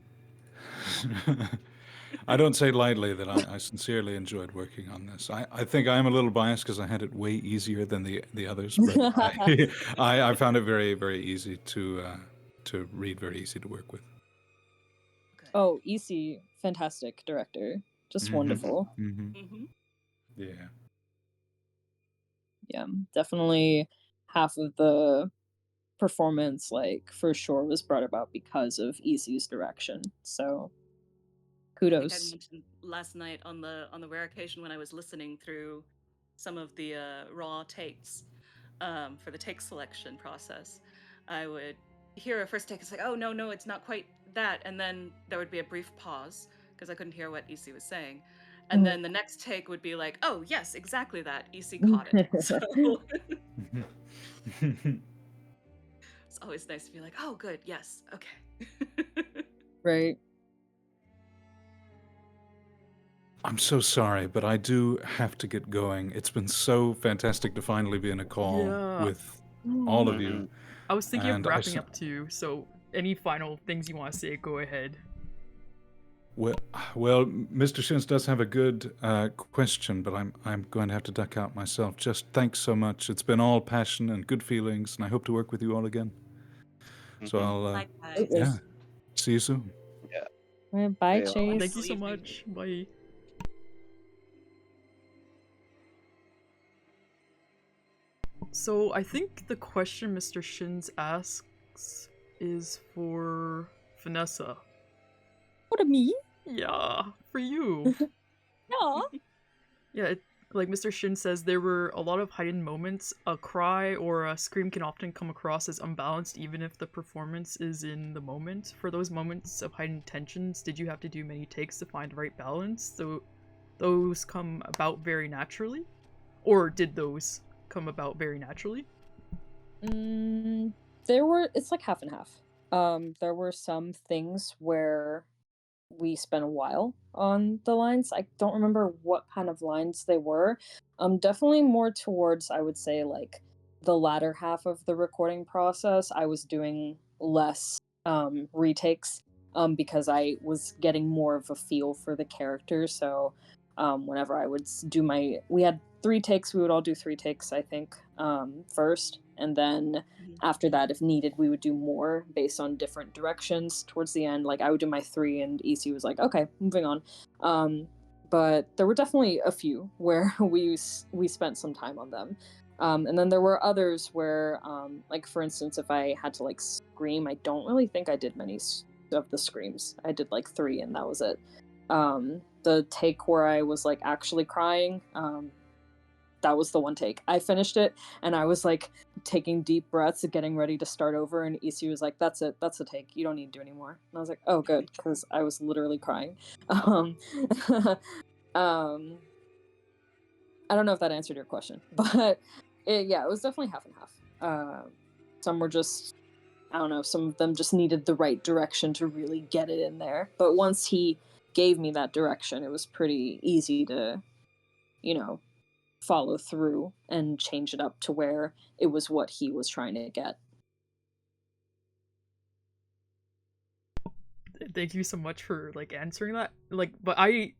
I don't say lightly that I sincerely enjoyed working on this. I think I'm a little biased because I had it way easier than the others, but I found it very, very easy to read, very easy to work with. Oh, EC, fantastic director. Just wonderful. Yeah. Yeah, definitely half of the performance, like, for sure was brought about because of EC's direction. So I think I kudos. mentioned last night on the rare occasion when I was listening through some of the raw takes for the take selection process, I would hear a first take. It's like, oh no, it's not quite that, and then there would be a brief pause because I couldn't hear what EC was saying, and then the next take would be like, oh yes, exactly that. EC caught it. So it's always nice to be like, oh good, yes, okay. Right. I'm so sorry, but I do have to get going. It's been so fantastic to finally be in a call with all of you. I was thinking And of wrapping up too, so any final things you want to say, go ahead. Well, Mr. Shins does have a good question, but I'm going to have to duck out myself. Just thanks so much. It's been all passion and good feelings, and I hope to work with you all again. So I'll see you soon. Yeah. Bye, Chase. Thank you so much. Bye. So I think the question Mr. Shins asks is for Vanessa. What, me? Yeah, for you. No. Yeah, like Mr. Shin says, there were a lot of hidden moments. A cry or a scream can often come across as unbalanced, even if the performance is in the moment. For those moments of heightened tensions, did you have to do many takes to find the right balance? So those come about very naturally? Or did those come about very naturally? It's like half and half. There were some things where we spent a while on the lines. I don't remember what kind of lines they were. Definitely more towards, I would say, like the latter half of the recording process. I was doing less retakes because I was getting more of a feel for the character. So whenever I would we had 3 takes, we would all do 3 takes, I think, first. And then after that, if needed, we would do more based on different directions towards the end. Like I would do my 3 and EC was like, okay, moving on. But there were definitely a few where we spent some time on them. And then there were others where, like for instance, if I had to like scream, I don't really think I did many of the screams. I did like 3 and that was it. The take where I was like actually crying, that was the one take. I finished it and I was like taking deep breaths and getting ready to start over, and EC was like, that's it, that's the take, you don't need to do anymore. And I was like, oh good, because I was literally crying. I don't know if that answered your question, but it was definitely half and half. Some were just, I don't know, some of them just needed the right direction to really get it in there. But once he gave me that direction, it was pretty easy to, follow through and change it up to where it was what he was trying to get. Thank you so much for like answering that. Like, but I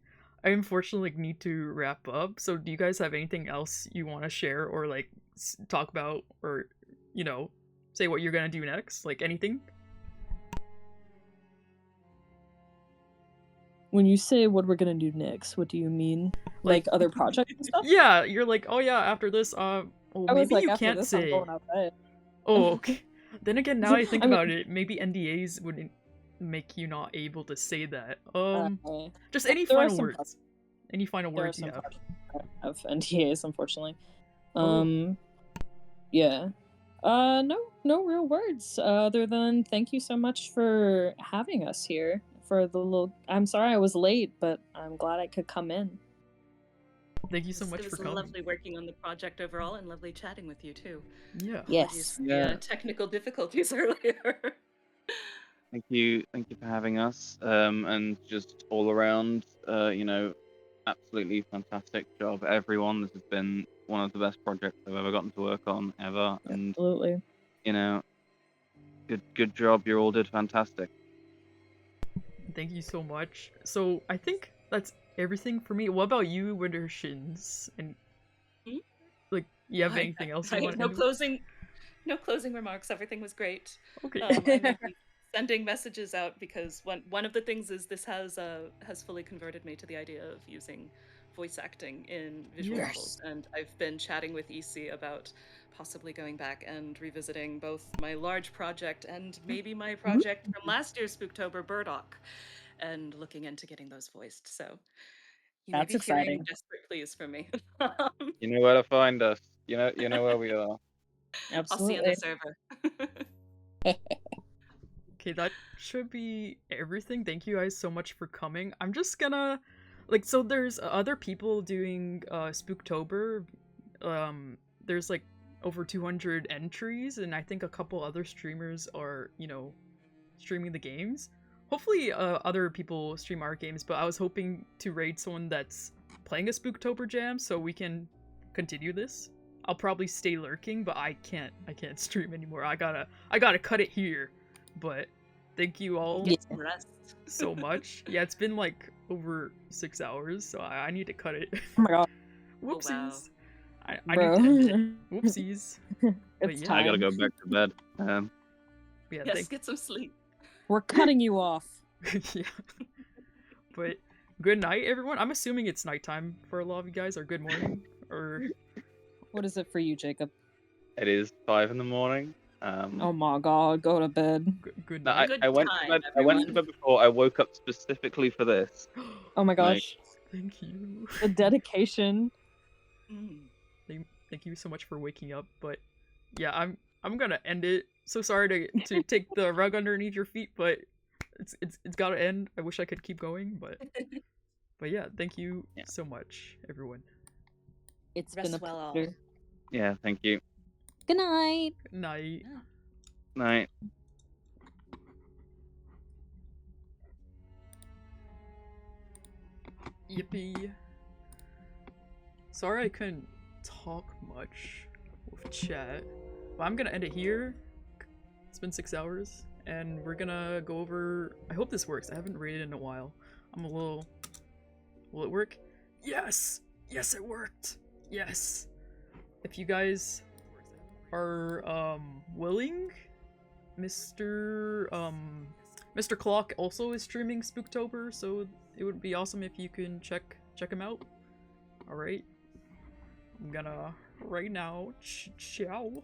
unfortunately need to wrap up. So do you guys have anything else you want to share or like talk about, or say what you're gonna do next? Like anything? When you say what we're gonna do next, what do you mean? Like other projects and stuff? Yeah, you're like, oh yeah, after this, I was maybe like, you after can't this, say. I'm going outside. Oh, okay. Then again, now I think I mean- about it, maybe NDAs wouldn't make you not able to say that. Just any there are final some words. Any final There are words you some have? projects that have NDAs, unfortunately. Oh. Yeah. No real words other than thank you so much for having us here for the little. I'm sorry I was late, but I'm glad I could come in. Thank you so much It for was coming. lovely working on the project overall, and lovely chatting with you too. Yeah. Apologies for the technical difficulties earlier. Thank you for having us, and just all around, absolutely fantastic job, everyone. This has been one of the best projects I've ever gotten to work on ever, and Absolutely. Good job. You all did fantastic. Thank you so much. So I think that's everything for me. What about you, Wintershins? And like, you have anything else you I want have to no closing remarks. Everything was great. Okay. I'm sending messages out because one of the things is this has fully converted me to the idea of using voice acting in visual novels, and I've been chatting with EC about possibly going back and revisiting both my large project and maybe my project from last year's Spooktober, Burdock, and looking into getting those voiced. So you may That's be hearing exciting. desperate pleas from me. You know where to find us. You know where we are. I'll see you on the server. Okay, that should be everything. Thank you guys so much for coming. I'm just gonna so there's other people doing Spooktober. There's like over 200 entries, and I think a couple other streamers are, streaming the games. Hopefully other people stream our games, but I was hoping to raid someone that's playing a Spooktober jam so we can continue this. I'll probably stay lurking, but I can't stream anymore. I gotta cut it here. But thank you all so much. Yeah, it's been like over 6 hours, so I need to cut it. Oh my god. Whoopsies. Oh, wow. I need to end it. Whoopsies. It's I gotta go back to bed. Yeah, yes, get some sleep. We're cutting you off. Yeah. But good night, everyone. I'm assuming it's nighttime for a lot of you guys, or good morning, or... What is it for you, Jacob? It is 5 a.m. Oh my god, go to bed. Good night. Good I went time, to bed. everyone. I went to bed before. I woke up specifically for this. Oh my gosh. Thank you. The dedication. Thank you so much for waking up. But yeah, I'm gonna end it. So sorry to take the rug underneath your feet, but it's gotta end. I wish I could keep going, but yeah, thank you so much, everyone. It's Rest been a well all. pleasure. Yeah, thank you. Good night. Good night. Night. Yippee. Sorry I couldn't talk much with chat, but I'm gonna end it here. It's been 6 hours, and we're gonna go over... I hope this works. I haven't raided in a while. I'm a little... Will it work? Yes! Yes, it worked! Yes! If you guys are, willing, Mr. Clock also is streaming Spooktober, so it would be awesome if you can check him out. Alright. I'm gonna, right now, ciao.